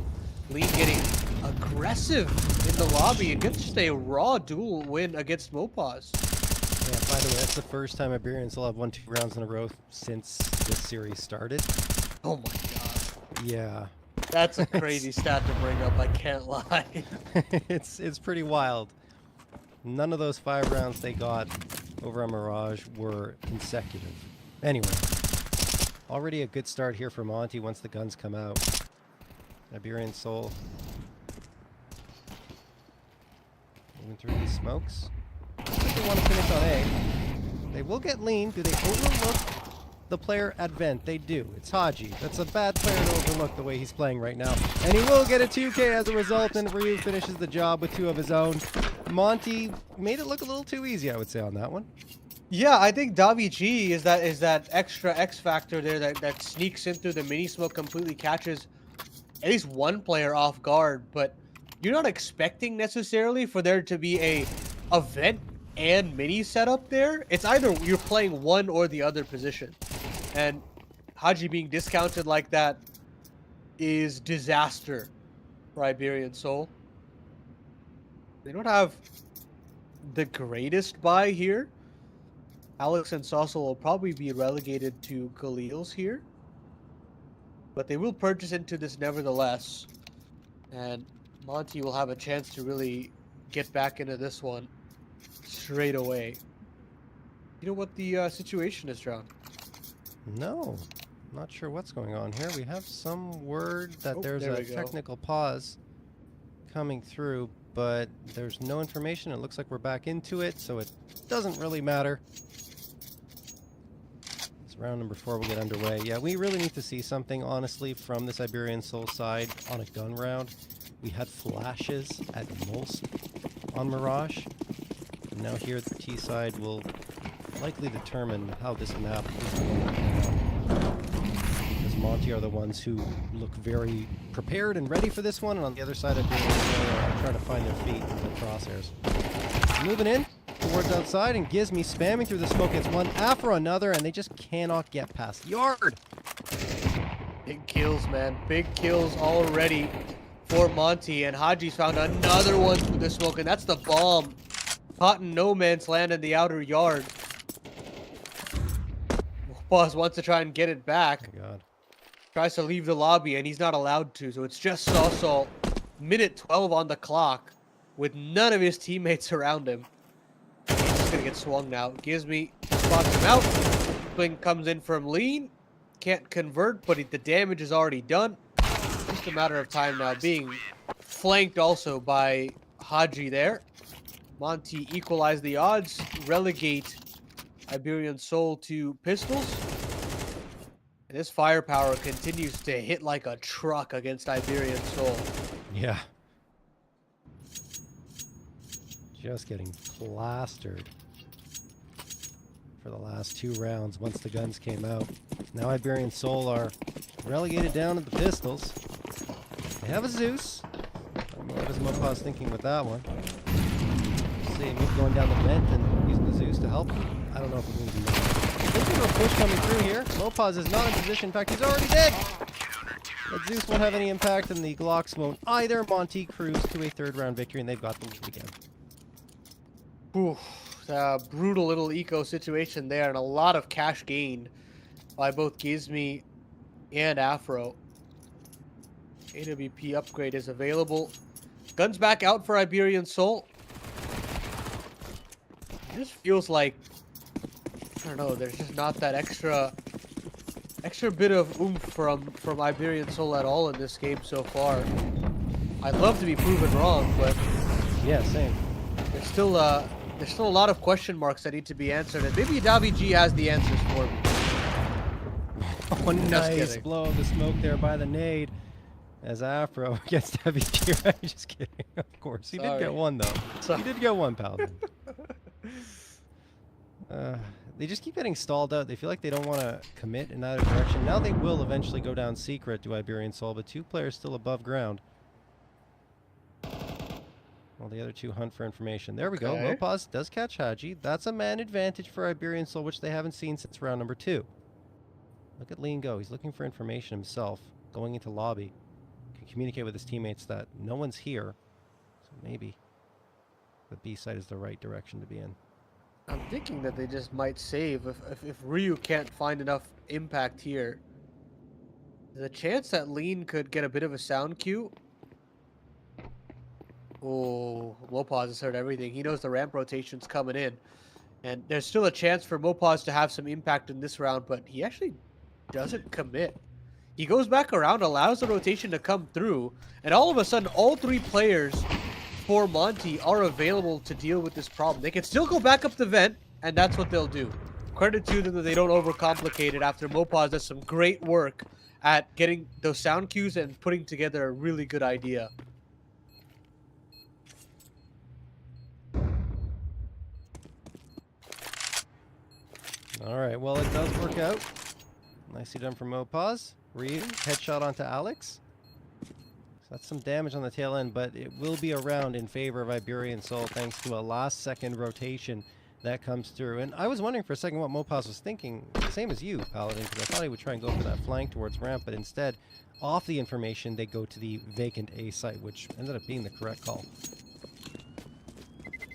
Lean getting aggressive in the lobby and gets just a raw duel win against Mopaz. Yeah, by the way, that's the first time Iberians will have won 2 rounds in a row since this series started. Oh my god. Yeah. That's a crazy stat to bring up, I can't lie. It's pretty wild. None of those 5 rounds they got over on Mirage were consecutive. Anyway, already a good start here for Monte once the guns come out. Iberian Soul moving through these smokes. Looks like they want to finish on A. They will get lean. Do they overlook the player at vent? They do. It's Haji. That's a bad player to overlook the way he's playing right now. And he will get a 2K as a result, and Ryu finishes the job with 2 of his own. Monte made it look a little too easy, I would say, on that one. Yeah, I think Davi G is that extra X factor there that sneaks in through the mini smoke, completely catches at least one player off guard, but you're not expecting necessarily for there to be a vent and mini setup there. It's either you're playing one or the other position. And Haji being discounted like that is disaster for Iberian Soul. They don't have the greatest buy here. Alex and Saucel will probably be relegated to Khalil's here. But they will purchase into this nevertheless. And Monte will have a chance to really get back into this one straight away. You know what the situation is, John? No. Not sure what's going on here. We have some word that there's there a we go. technical pause coming through, but there's no information. It looks like we're back into it, so it doesn't really matter. Round number 4 will get underway. Yeah, we really need to see something, honestly, from this Iberian Soul side on a gun round. We had flashes at most on Mirage. And now here the T side will likely determine how this map is going to play out. Because Monte are the ones who look very prepared and ready for this one, and on the other side Iberian Soul are trying to find their feet in the crosshairs. Moving in towards outside, and Gizmy spamming through the smoke. It's one after another, and they just cannot get past Yard. Big kills, man. Big kills already for Monte. And Haji's found another one through the smoke. And that's the bomb. Caught in no man's land in the outer yard. Boss wants to try and get it back. Oh my God. Tries to leave the lobby, and he's not allowed to. So it's just Sawsall. Minute 12 on the clock with none of his teammates around him. He's just going to get swung now. Gives me, spots him out. Swing comes in from Lean. Can't convert, but the damage is already done. Just a matter of time now. Being flanked also by Haji there. Monte equalize the odds. Relegate Iberian Soul to pistols. And this firepower continues to hit like a truck against Iberian Soul. Yeah. Just getting plastered for the last 2 rounds once the guns came out. Now Iberian Soul are relegated down to the pistols. They have a Zeus. I don't know what is Mopaz thinking with that one. See him going down the vent and using the Zeus to help him. I don't know if we're going to do that. Looking for a push coming through here. Mopaz is not in position. In fact, he's already dead. But Zeus won't have any impact, and the Glocks won't either. Monte cruise to a 3rd round victory, and they've got the lead again. Oof, brutal little eco situation there, and a lot of cash gained by both Gizmi and Afro. AWP upgrade is available. Guns back out for Iberian Soul. It just feels like, I don't know, there's just not that extra bit of oomph from Iberian Soul at all in this game so far. I'd love to be proven wrong, but Yeah, same. there's still a lot of question marks that need to be answered, and maybe Davi G has the answers for me. Oh, nice kidding. blow of the smoke there by the nade as Afro gets WT. Right? Just kidding. Of course. He did Sorry. get one, though. Sorry. He did get one, Paladin. They just keep getting stalled out. They feel like they don't want to commit in either direction. Now they will eventually go down secret to Iberian Soul, but 2 players still above ground. While the other 2 hunt for information. There we go. Okay. Mopaz does catch Haji. That's a man advantage for Iberian Soul, which they haven't seen since round number 2. Look at Lean go. He's looking for information himself, going into lobby. Can communicate with his teammates that no one's here. So maybe the B side is the right direction to be in. I'm thinking that they just might save if Ryu can't find enough impact here. There's a chance that Lean could get a bit of a sound cue. Oh, Mopaz has heard everything. He knows the ramp rotation's coming in. And there's still a chance for Mopaz to have some impact in this round, but he actually doesn't commit. He goes back around, allows the rotation to come through, and all of a sudden, all 3 players for Monte are available to deal with this problem. They can still go back up the vent, and that's what they'll do. Credit to them that they don't overcomplicate it after Mopaz does some great work at getting those sound cues and putting together a really good idea. Alright, well, it does work out. Nicely done from Mopaz. Ryu, headshot onto Alex. So that's some damage on the tail end, but it will be a round in favor of Iberian Soul thanks to a last-second rotation that comes through. And I was wondering for a second what Mopaz was thinking, same as you, Paladin, because I thought he would try and go for that flank towards ramp, but instead, off the information, they go to the vacant A site, which ended up being the correct call.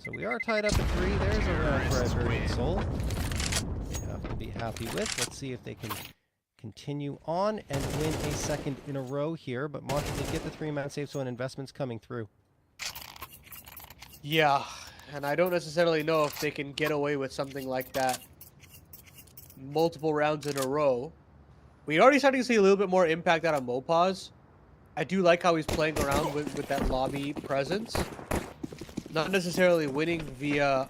So we are tied up at 3. There's a round for Iberian Soul. They have to be happy with. Let's see if they can continue on and win a second in a row here, but Monte did get the 3-man save, so an investment's coming through. Yeah, and I don't necessarily know if they can get away with something like that multiple rounds in a row. We already starting to see a little bit more impact out of Mopaz. I do like how he's playing around with that lobby presence. Not necessarily winning via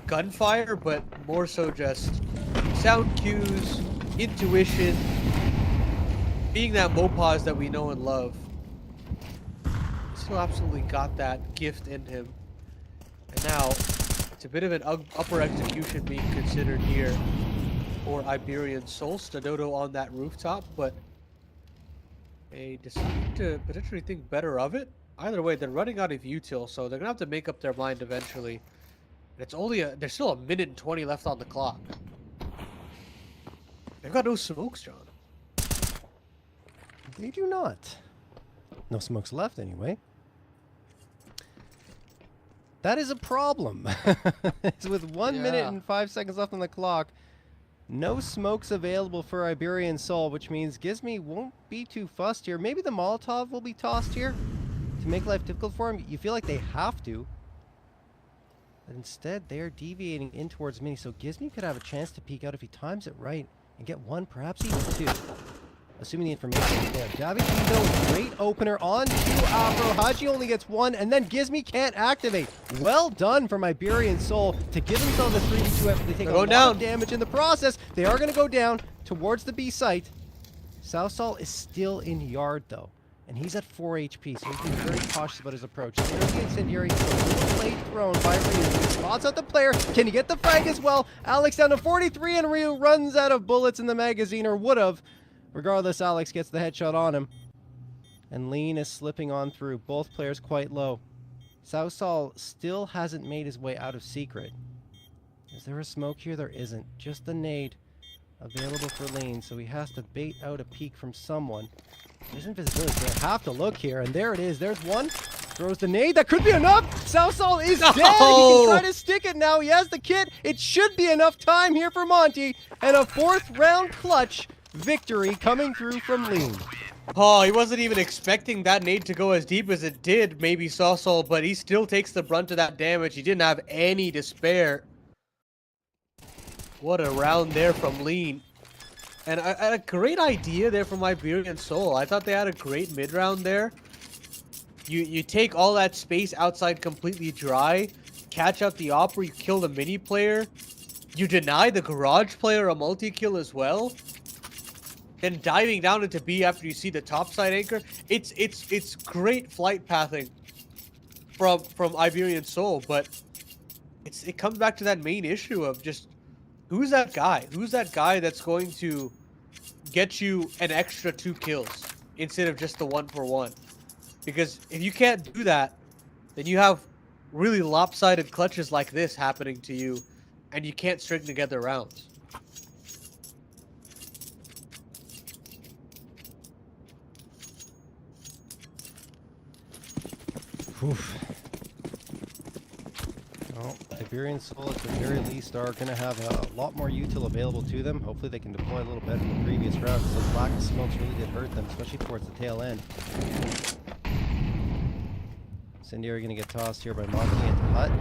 gunfire, but more so just sound cues, intuition, being that Mopaz that we know and love. Still absolutely got that gift in him. And now, it's a bit of an upper execution being considered here for Iberian Soul. Stadodo on that rooftop, but they decide to potentially think better of it. Either way, they're running out of util, so they're gonna have to make up their mind eventually. And it's only there's still a minute and 20 left on the clock. They've got no smokes, John. They do not. No smokes left anyway. That is a problem. It's with 1 minute and 5 seconds left on the clock. No smokes available for Iberian Soul, which means Gizmy won't be too fussed here. Maybe the Molotov will be tossed here to make life difficult for him. You feel like they have to. But instead, they're deviating in towards Mini, so Gizmy could have a chance to peek out if he times it right and get one, perhaps even two. Assuming the information is there. Davi, though, great opener on to Afro. Haji only gets one, and then Gizmy can't activate. Well done from Iberian Soul to give themselves a 3v2 after they take a lot of damage in the process. They are going to go down towards the B site. Southsol is still in yard, though, and he's at 4 HP, so he's being very cautious about his approach. There's the incendiary, so blade thrown by Ryu. He spots out the player. Can he get the frag as well? Alex down to 43, and Ryu runs out of bullets in the magazine, or would have. Regardless, Alex gets the headshot on him. And Lean is slipping on through. Both players quite low. Southsol still hasn't made his way out of secret. Is there a smoke here? There isn't. Just the nade available for Lean, so he has to bait out a peek from someone. There's invisibility, so they have to look here, and there it is. There's one. Throws the nade. That could be enough. Southsol is dead. He can try to stick it now. He has the kit. It should be enough time here for Monte. And a 4th round clutch victory coming through from Lean. Oh, he wasn't even expecting that nade to go as deep as it did, maybe Saucel, but he still takes the brunt of that damage. He didn't have any to spare. What a round there from Lean. And a great idea there from Iberian Soul. I thought they had a great mid-round there. You take all that space outside completely dry, catch out the Opera, you kill the mini player, you deny the garage player a multi-kill as well. Then diving down into B after you see the topside anchor, it's great flight pathing from Iberian Soul, but it comes back to that main issue of just who's that guy? Who's that guy that's going to get you an extra 2 kills instead of just the 1-for-1? Because if you can't do that, then you have really lopsided clutches like this happening to you, and you can't string together rounds. Oof. Well, Iberian Soul at the very least are going to have a lot more util available to them. Hopefully they can deploy a little better than the previous round, because those lack of smokes really did hurt them, especially towards the tail end. Incendiary going to get tossed here by Monte into Hut.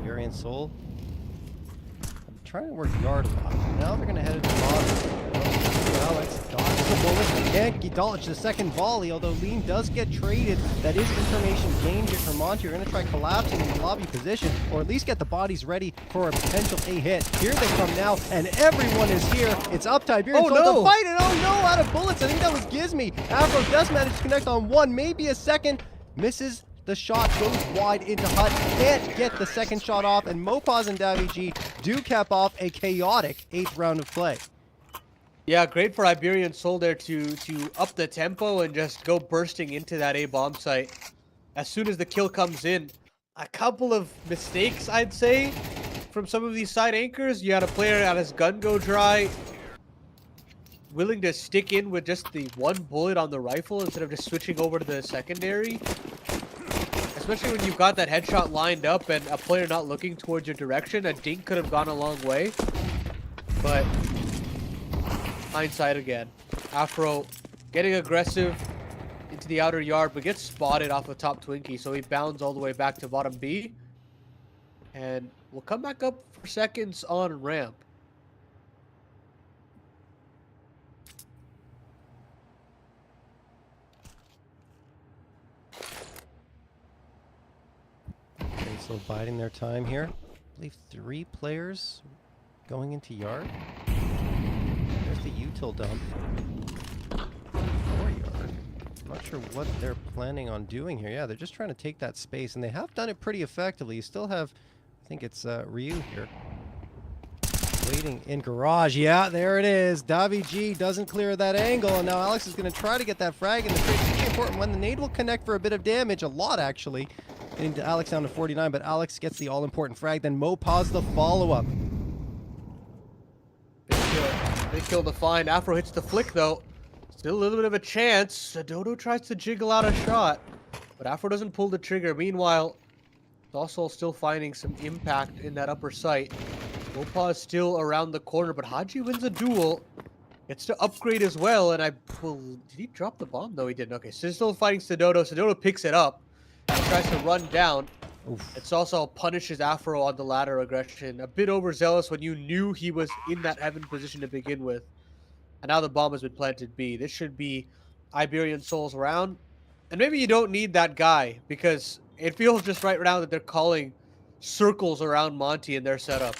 Iberian Soul. I'm trying to work yard a lot. Now they're going to head into bottom. Alex dodges the bullet. Can't dodge the second volley, although Lean does get traded. That is information gained here from Monte. You're going to try collapsing in the lobby position, or at least get the bodies ready for a potential A hit. Here they come now, and everyone is here. It's up to Iberian Soul to fight it. Oh no, out of bullets. I think that was Gizmy. Afro does manage to connect on one, maybe a second. Misses the shot, goes wide into Hut. Can't get the second shot off, and Mopaz and Davi G do cap off a chaotic 8th round of play. Yeah, great for Iberian Soul there to up the tempo and just go bursting into that A bomb site. As soon as the kill comes in, a couple of mistakes, I'd say, from some of these side anchors. You had a player at his gun go dry, willing to stick in with just the 1 bullet on the rifle instead of just switching over to the secondary. Especially when you've got that headshot lined up and a player not looking towards your direction, a dink could have gone a long way. But hindsight again. Afro getting aggressive into the outer yard, but gets spotted off the top Twinkie, so he bounds all the way back to bottom B. And we'll come back up for seconds on ramp. Okay, so biding their time here. I believe 3 players going into yard. There's the util dump. 4 yard. I'm not sure what they're planning on doing here. Yeah, they're just trying to take that space, and they have done it pretty effectively. You still have, I think it's Ryu here. Waiting in garage. Yeah, there it is. Davi G doesn't clear that angle, and now Alex is going to try to get that frag in the trade. It's really important when the nade will connect for a bit of damage, a lot actually. Getting to Alex down to 49, but Alex gets the all-important frag. Then Mopaz the follow-up. Big kill to find. Afro hits the flick though. Still a little bit of a chance. Dodo tries to jiggle out a shot, but Afro doesn't pull the trigger. Meanwhile, Dossal still finding some impact in that upper sight. Wopa is still around the corner, but Haji wins a duel. Gets to upgrade as well, and did he drop the bomb? No, he didn't. Okay, so still fighting Sidodo. Sidodo picks it up and tries to run down. Oof. It's also punishes Afro on the ladder aggression. A bit overzealous when you knew he was in that heaven position to begin with. And now the bomb has been planted B. This should be Iberian Soul's round. And maybe you don't need that guy, because it feels just right now that they're calling circles around Monte in their setup.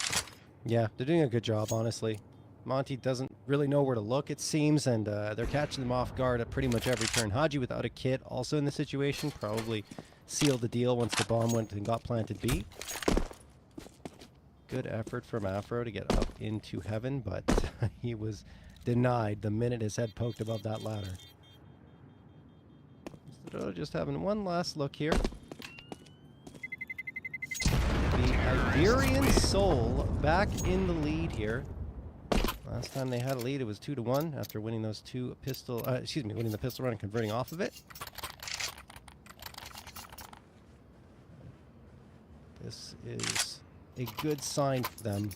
Yeah, they're doing a good job, honestly. Monte doesn't really know where to look, it seems, and they're catching them off guard at pretty much every turn. Haji, without a kit, also in the situation, probably sealed the deal once the bomb went and got planted B. Good effort from Afro to get up into heaven, but he was denied the minute his head poked above that ladder. So just having one last look here. The Iberian Soul back in the lead here. Last time they had a lead, it was 2-1 after winning those winning the pistol run and converting off of it. This is a good sign for them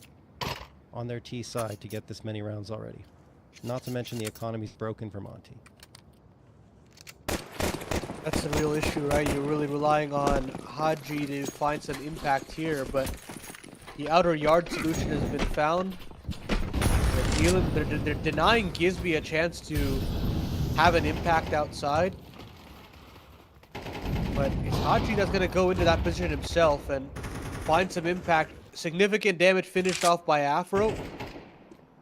on their T side to get this many rounds already. Not to mention the economy's broken for Monte. That's the real issue, right? You're really relying on Haji to find some impact here, but the outer yard solution has been found. They're denying Gisby a chance to have an impact outside. But it's Haji that's going to go into that position himself and find some impact. Significant damage finished off by Afro.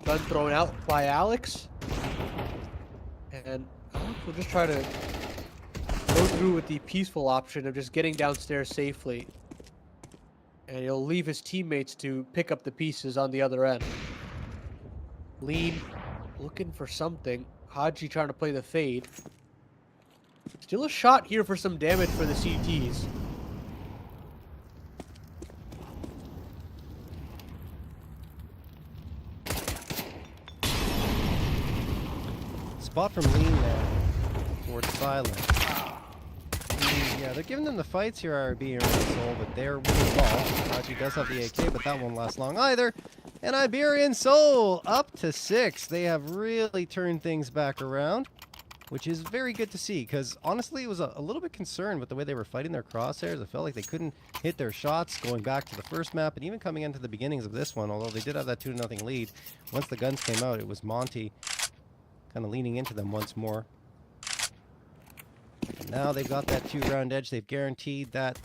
Gun thrown out by Alex. And Alex will just try to go through with the peaceful option of just getting downstairs safely. And he'll leave his teammates to pick up the pieces on the other end. Lean looking for something. Haji trying to play the fade. Still a shot here for some damage for the CTs. Spot from Lean there towards Silent. Yeah, they're giving them the fights here, Iberian Soul, but they're winning ball. Haji does have the AK, but that won't last long either. And Iberian Soul up to 6. They have really turned things back around, which is very good to see, because honestly, it was a little bit concerned with the way they were fighting their crosshairs. I felt like they couldn't hit their shots going back to the first map, and even coming into the beginnings of this one, although they did have that 2-0 lead. Once the guns came out, it was Monte kind of leaning into them once more. And now they've got that 2-round edge. They've guaranteed that,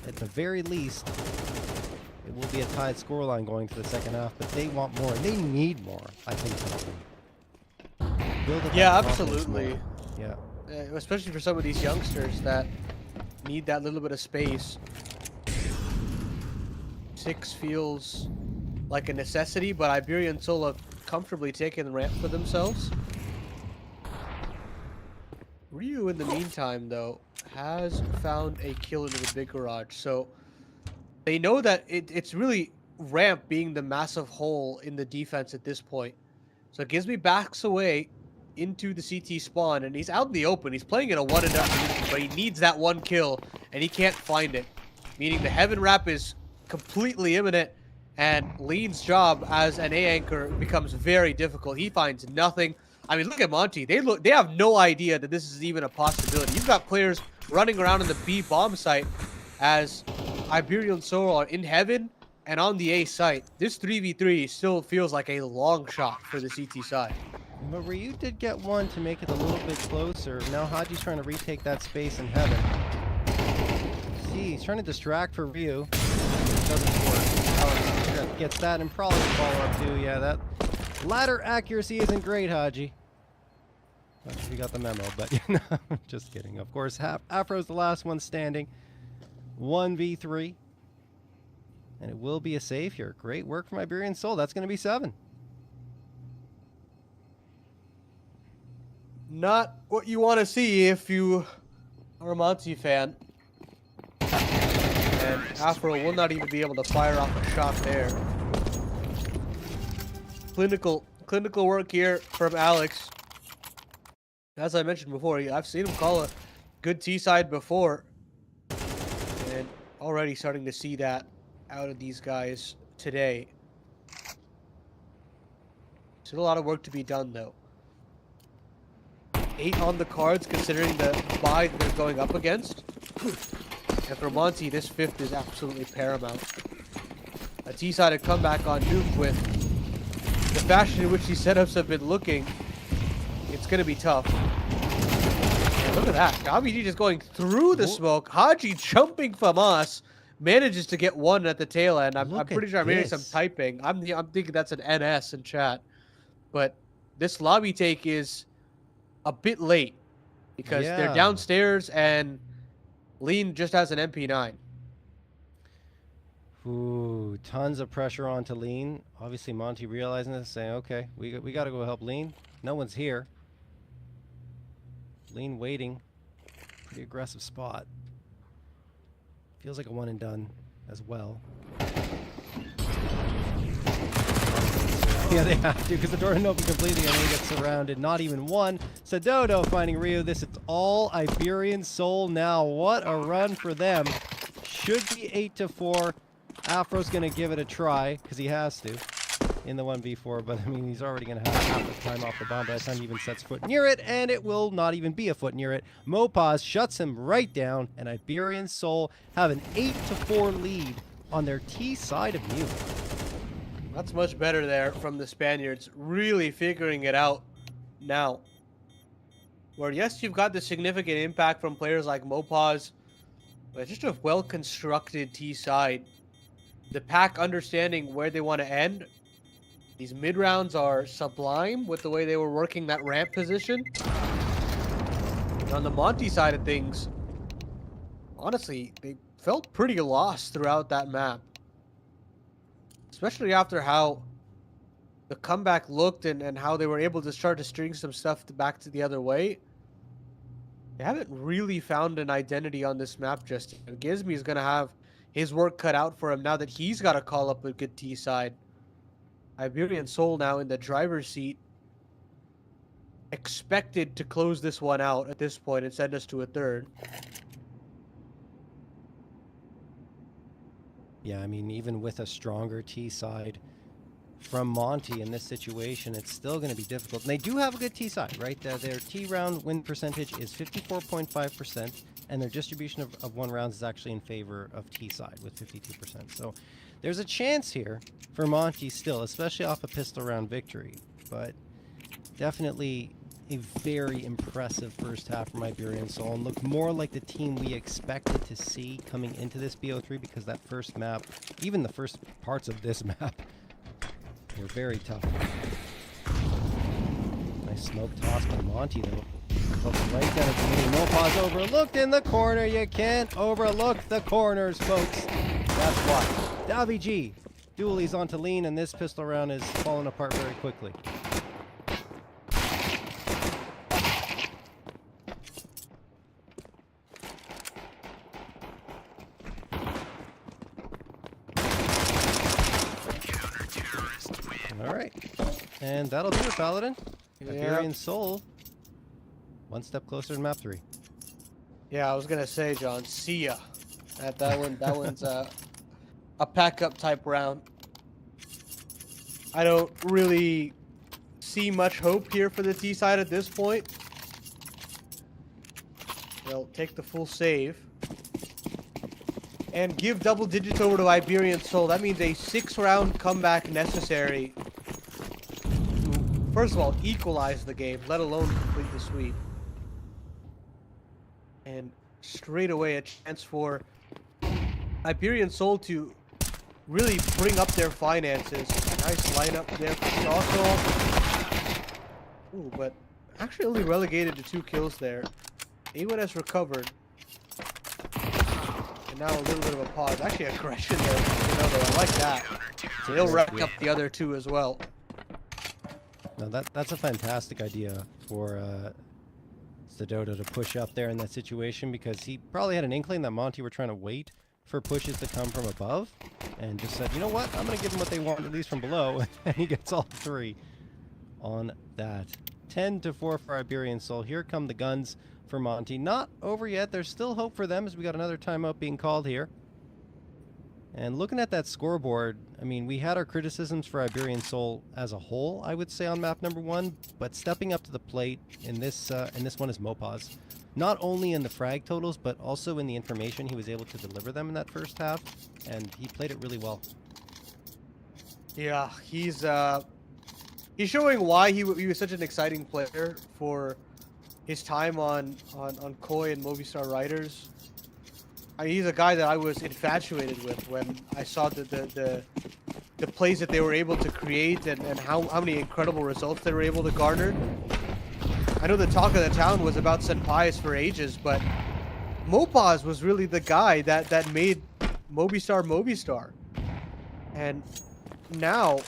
at the very least, it will be a tied scoreline going to the second half, but they want more, and they need more, I think. Build up Yeah, that confidence absolutely. more. Yeah. Especially for some of these youngsters that need that little bit of space. 6 feels like a necessity, but Iberian Soul have comfortably taken the ramp for themselves. Ryu, in the meantime, though, has found a kill into the big garage, so they know that it's really ramp being the massive hole in the defense at this point. So Gisby backs away into the CT spawn, and he's out in the open. He's playing in a 1-and-up position, but he needs that one kill, and he can't find it. Meaning the heaven wrap is completely imminent, and Lean's job as an A anchor becomes very difficult. He finds nothing. I mean, look at Monte. They have no idea that this is even a possibility. You've got players running around in the B bomb site as Iberian Soul are in heaven and on the A site. This 3v3 still feels like a long shot for the CT side. But Ryu did get one to make it a little bit closer. Now Haji's trying to retake that space in heaven. See, he's trying to distract for Ryu. It doesn't work. Alex gets that and probably follow up too. Yeah, that ladder accuracy isn't great, Haji. Not sure if you got the memo, but you know, just kidding. Of course, Afro's the last one standing. 1v3. And it will be a save here. Great work from Iberian Soul. That's going to be 7. Not what you want to see if you are a Monte fan. And Afro will not even be able to fire off a shot there. Clinical work here from Alex. As I mentioned before, I've seen him call a good T side before, and already starting to see that out of these guys today. Still a lot of work to be done, though. 8 on the cards, considering the buy that they're going up against. And for Monte, this 5th is absolutely paramount. A T-sided comeback on Nuke with the fashion in which these setups have been looking. It's going to be tough. And look at that. Gabiji just going through the smoke. Haji jumping Famas. Manages to get one at the tail end. I'm pretty sure I'm hearing some typing. I'm thinking that's an NS in chat. But this lobby take is a bit late because they're downstairs and Lean just has an MP9. Ooh, tons of pressure onto Lean. Obviously, Monte realizing this, saying, okay, we got to go help Lean. No one's here. Lean waiting. Pretty aggressive spot. Feels like a one and done as well. Yeah, they have to, because the door didn't open completely and they get surrounded. Not even one. Sedodo finding Ryu. This is all Iberian Soul now. What a run for them. Should be 8-4. Afro's going to give it a try, because he has to, in the 1v4. But, I mean, he's already going to have half his time off the bomb by the time he even sets foot near it, and it will not even be a foot near it. Mopaz shuts him right down, and Iberian Soul have an 8-4 lead on their T side of Mute. That's much better there from the Spaniards, really figuring it out now. Where, yes, you've got the significant impact from players like Mopaz, but just a well-constructed T side. The pack understanding where they want to end. These mid-rounds are sublime with the way they were working that ramp position. And on the Monte side of things, honestly, they felt pretty lost throughout that map. Especially after how the comeback looked and how they were able to start to string some stuff back to the other way. They haven't really found an identity on this map just yet. Gizmi is going to have his work cut out for him now that he's got to call up a good T side. Iberian Soul now in the driver's seat. Expected to close this one out at this point and send us to a third. Yeah, I mean, even with a stronger T side from Monte in this situation, it's still going to be difficult. And they do have a good T side, right? Their T round win percentage is 54.5%, and their distribution of one rounds is actually in favor of T side with 52%. So there's a chance here for Monte still, especially off a pistol round victory. But definitely a very impressive first half from Iberian Soul, and look more like the team we expected to see coming into this BO3, because that first map, even the first parts of this map, were very tough. Nice smoke toss by Monte, though. Looks right down at the beginning. No pause overlooked in the corner. You can't overlook the corners, folks. That's why. Davi G. Dualies onto Lean, and this pistol round is falling apart very quickly. Alright, and that'll do it, Paladin. Iberian Soul, one step closer to map 3. Yeah, I was gonna say, John, see ya. That one's a pack-up type round. I don't really see much hope here for the T side at this point. They'll take the full save and give double digits over to Iberian Soul. That means a 6-round comeback necessary to, first of all, equalize the game, let alone complete the sweep. And straight away a chance for Iberian Soul to really bring up their finances. Nice lineup there for Shawshaw. Ooh, but actually only relegated to 2 kills there. A1 has recovered. And now a little bit of a pause. Actually, aggression there. I like that. So he'll rack up the other 2 as well. Now that's a fantastic idea for Sedodo to push up there in that situation, because he probably had an inkling that Monte were trying to wait for pushes to come from above, and just said, you know what, I'm going to give them what they want, at least from below, and he gets all 3 on that 10-4 for Iberian Soul. Here come the guns for Monte. Not over yet. There's still hope for them as we got another timeout being called here. And looking at that scoreboard, I mean, we had our criticisms for Iberian Soul as a whole, I would say, on map number 1, but stepping up to the plate in this one is Mopaz. Not only in the frag totals, but also in the information he was able to deliver them in that first half, and he played it really well. Yeah, he's showing why he was such an exciting player for his time on Koi and Movistar Riders. I mean, he's a guy that I was infatuated with when I saw the plays that they were able to create and how many incredible results they were able to garner. I know the talk of the town was about Senpais for ages, but Mopaz was really the guy that made Movistar. And now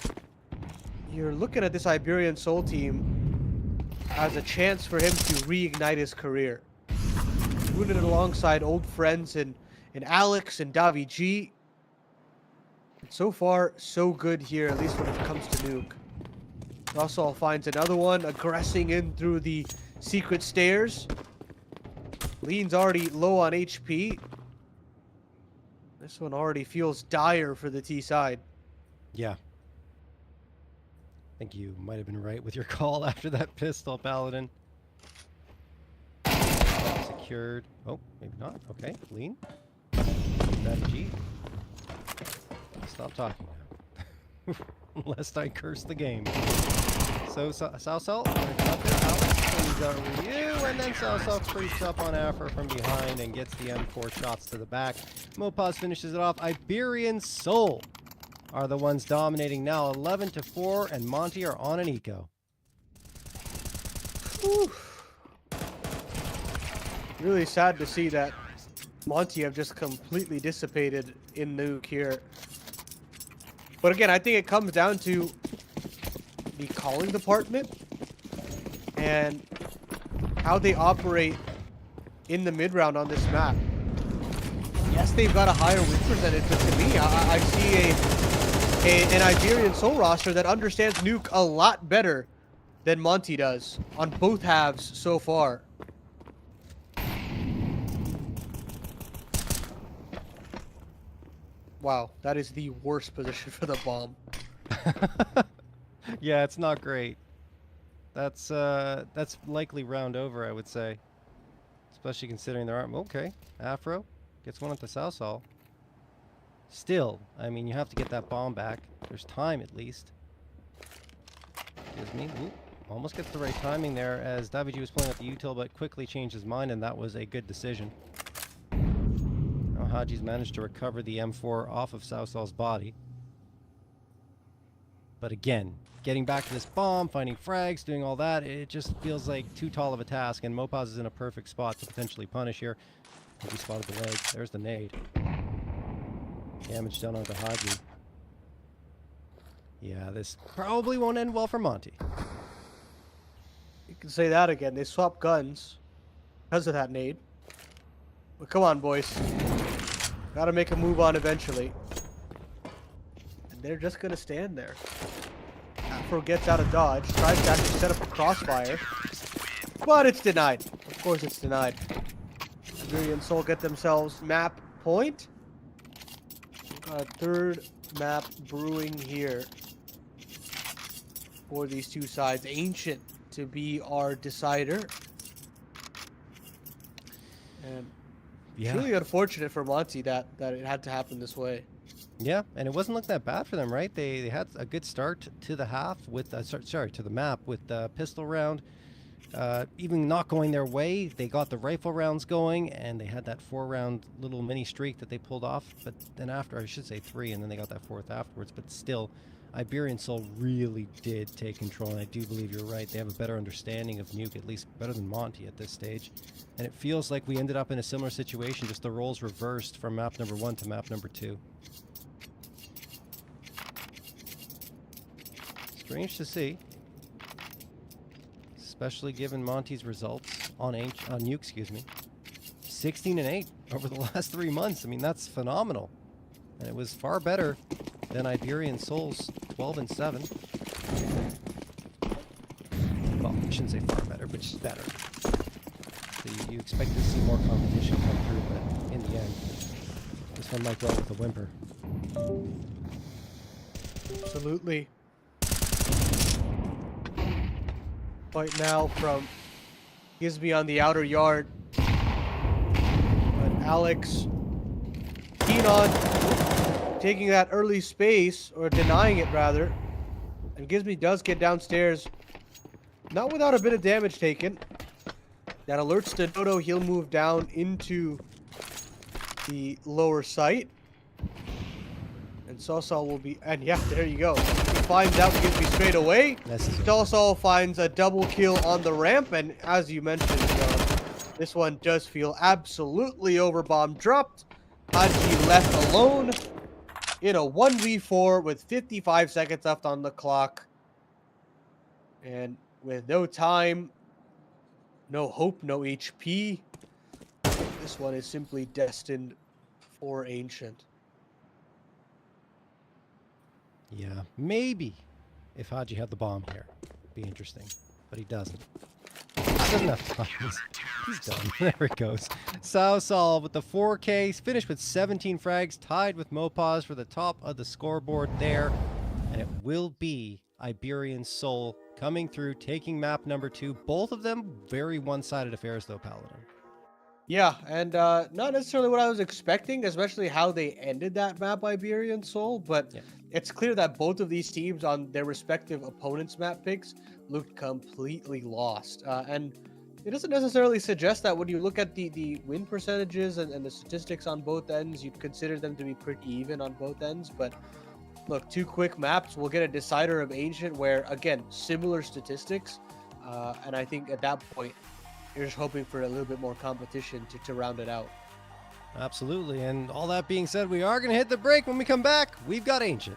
you're looking at this Iberian Soul team as a chance for him to reignite his career. Doing it alongside old friends in Alex and Davi G. So far, so good here, at least when it comes to Nuke. Russell finds another one, aggressing in through the secret stairs. Lean's already low on HP. This one already feels dire for the T side. Yeah. I think you might have been right with your call after that pistol, Paladin. Secured. Oh, maybe not. Okay, Lean. That G. Stop talking now. Lest I curse the game. So, Southsalt, out there, Alex comes out with you, and then Southsalt creeps up on Afro from behind and gets the M4 shots to the back. Mopaz finishes it off. Iberian Soul are the ones dominating now, 11-4, and Monte are on an eco. Whew. Really sad to see that Monte have just completely dissipated in Nuke here. But again, I think it comes down to the calling department and how they operate in the mid-round on this map. Yes, they've got a higher win percentage, but to me, I see an Iberian Soul roster that understands Nuke a lot better than Monte does on both halves so far. Wow, that is the worst position for the bomb. Yeah, it's not great. That's likely round over, I would say. Especially considering there aren't... Okay, Afro gets one at the South Hall. Still, I mean, you have to get that bomb back. There's time, at least. Excuse me. Ooh, almost gets the right timing there as Daviji was pulling up the util, but quickly changed his mind, and that was a good decision. Haji's managed to recover the M4 off of Southall's body. But again, getting back to this bomb, finding frags, doing all that, it just feels like too tall of a task, and Mopaz is in a perfect spot to potentially punish here. He spotted the leg. There's the nade. Damage done onto Haji. Yeah, this probably won't end well for Monte. You can say that again. They swapped guns because of that nade. But come on, boys. Gotta make a move on eventually. And they're just gonna stand there. Afro gets out of dodge, tries to actually set up a crossfire. But it's denied. Of course it's denied. Iberian Soul get themselves map point. We've got a third map brewing here for these two sides. Ancient to be our decider. And Yeah. it's really unfortunate for Monte that it had to happen this way. Yeah, and it wasn't looking that bad for them, right? They had a good start to the half with to the map with the pistol round. Even not going their way, they got the rifle rounds going, and they had that 4-round little mini streak that they pulled off. But then after, I should say 3, and then they got that 4th afterwards. But still, Iberian Soul really did take control, and I do believe you're right. They have a better understanding of Nuke, at least better than Monte at this stage. And it feels like we ended up in a similar situation, just the roles reversed from map number 1 to map number 2. Strange to see, especially given Monte's results on Nuke, excuse me. 16-8 over the last 3 months. I mean, that's phenomenal. And it was far better than Iberian Soul's 12-7. Well, I shouldn't say far better, but just better. So you expect to see more competition come through, but in the end, this one might go out with a whimper. Absolutely. Fight now from Gisby on the outer yard. But Alex keen on taking that early space, or denying it rather. And Gisby does get downstairs. Not without a bit of damage taken. That alerts to Dodo. He'll move down into the lower site. And Sawsaw will be, and yeah, there you go. He finds out Gisby straight away. Sawsaw finds a double kill on the ramp, and as you mentioned, this one does feel absolutely over. Bomb dropped. Haji left alone in a 1v4 with 55 seconds left on the clock. And with no time, no hope, no HP, this one is simply destined for Ancient. Yeah, maybe if Haji had the bomb here, it'd be interesting, but he doesn't. He doesn't have time. He's done. There it goes. Sawsaw with the 4K. He's finished with 17 frags, tied with Mopaz for the top of the scoreboard there. And it will be Iberian Soul coming through, taking map number 2. Both of them very one-sided affairs, though, Paladin. Yeah, and not necessarily what I was expecting, especially how they ended that map, Iberian Soul, but it's clear that both of these teams on their respective opponents' map picks looked completely lost. And it doesn't necessarily suggest that when you look at the win percentages and the statistics on both ends, you'd consider them to be pretty even on both ends. But look, 2 quick maps, we'll get a decider of Ancient where, again, similar statistics. And I think at that point, you're just hoping for a little bit more competition to round it out. Absolutely. And all that being said, we are going to hit the break. When we come back, we've got Ancient.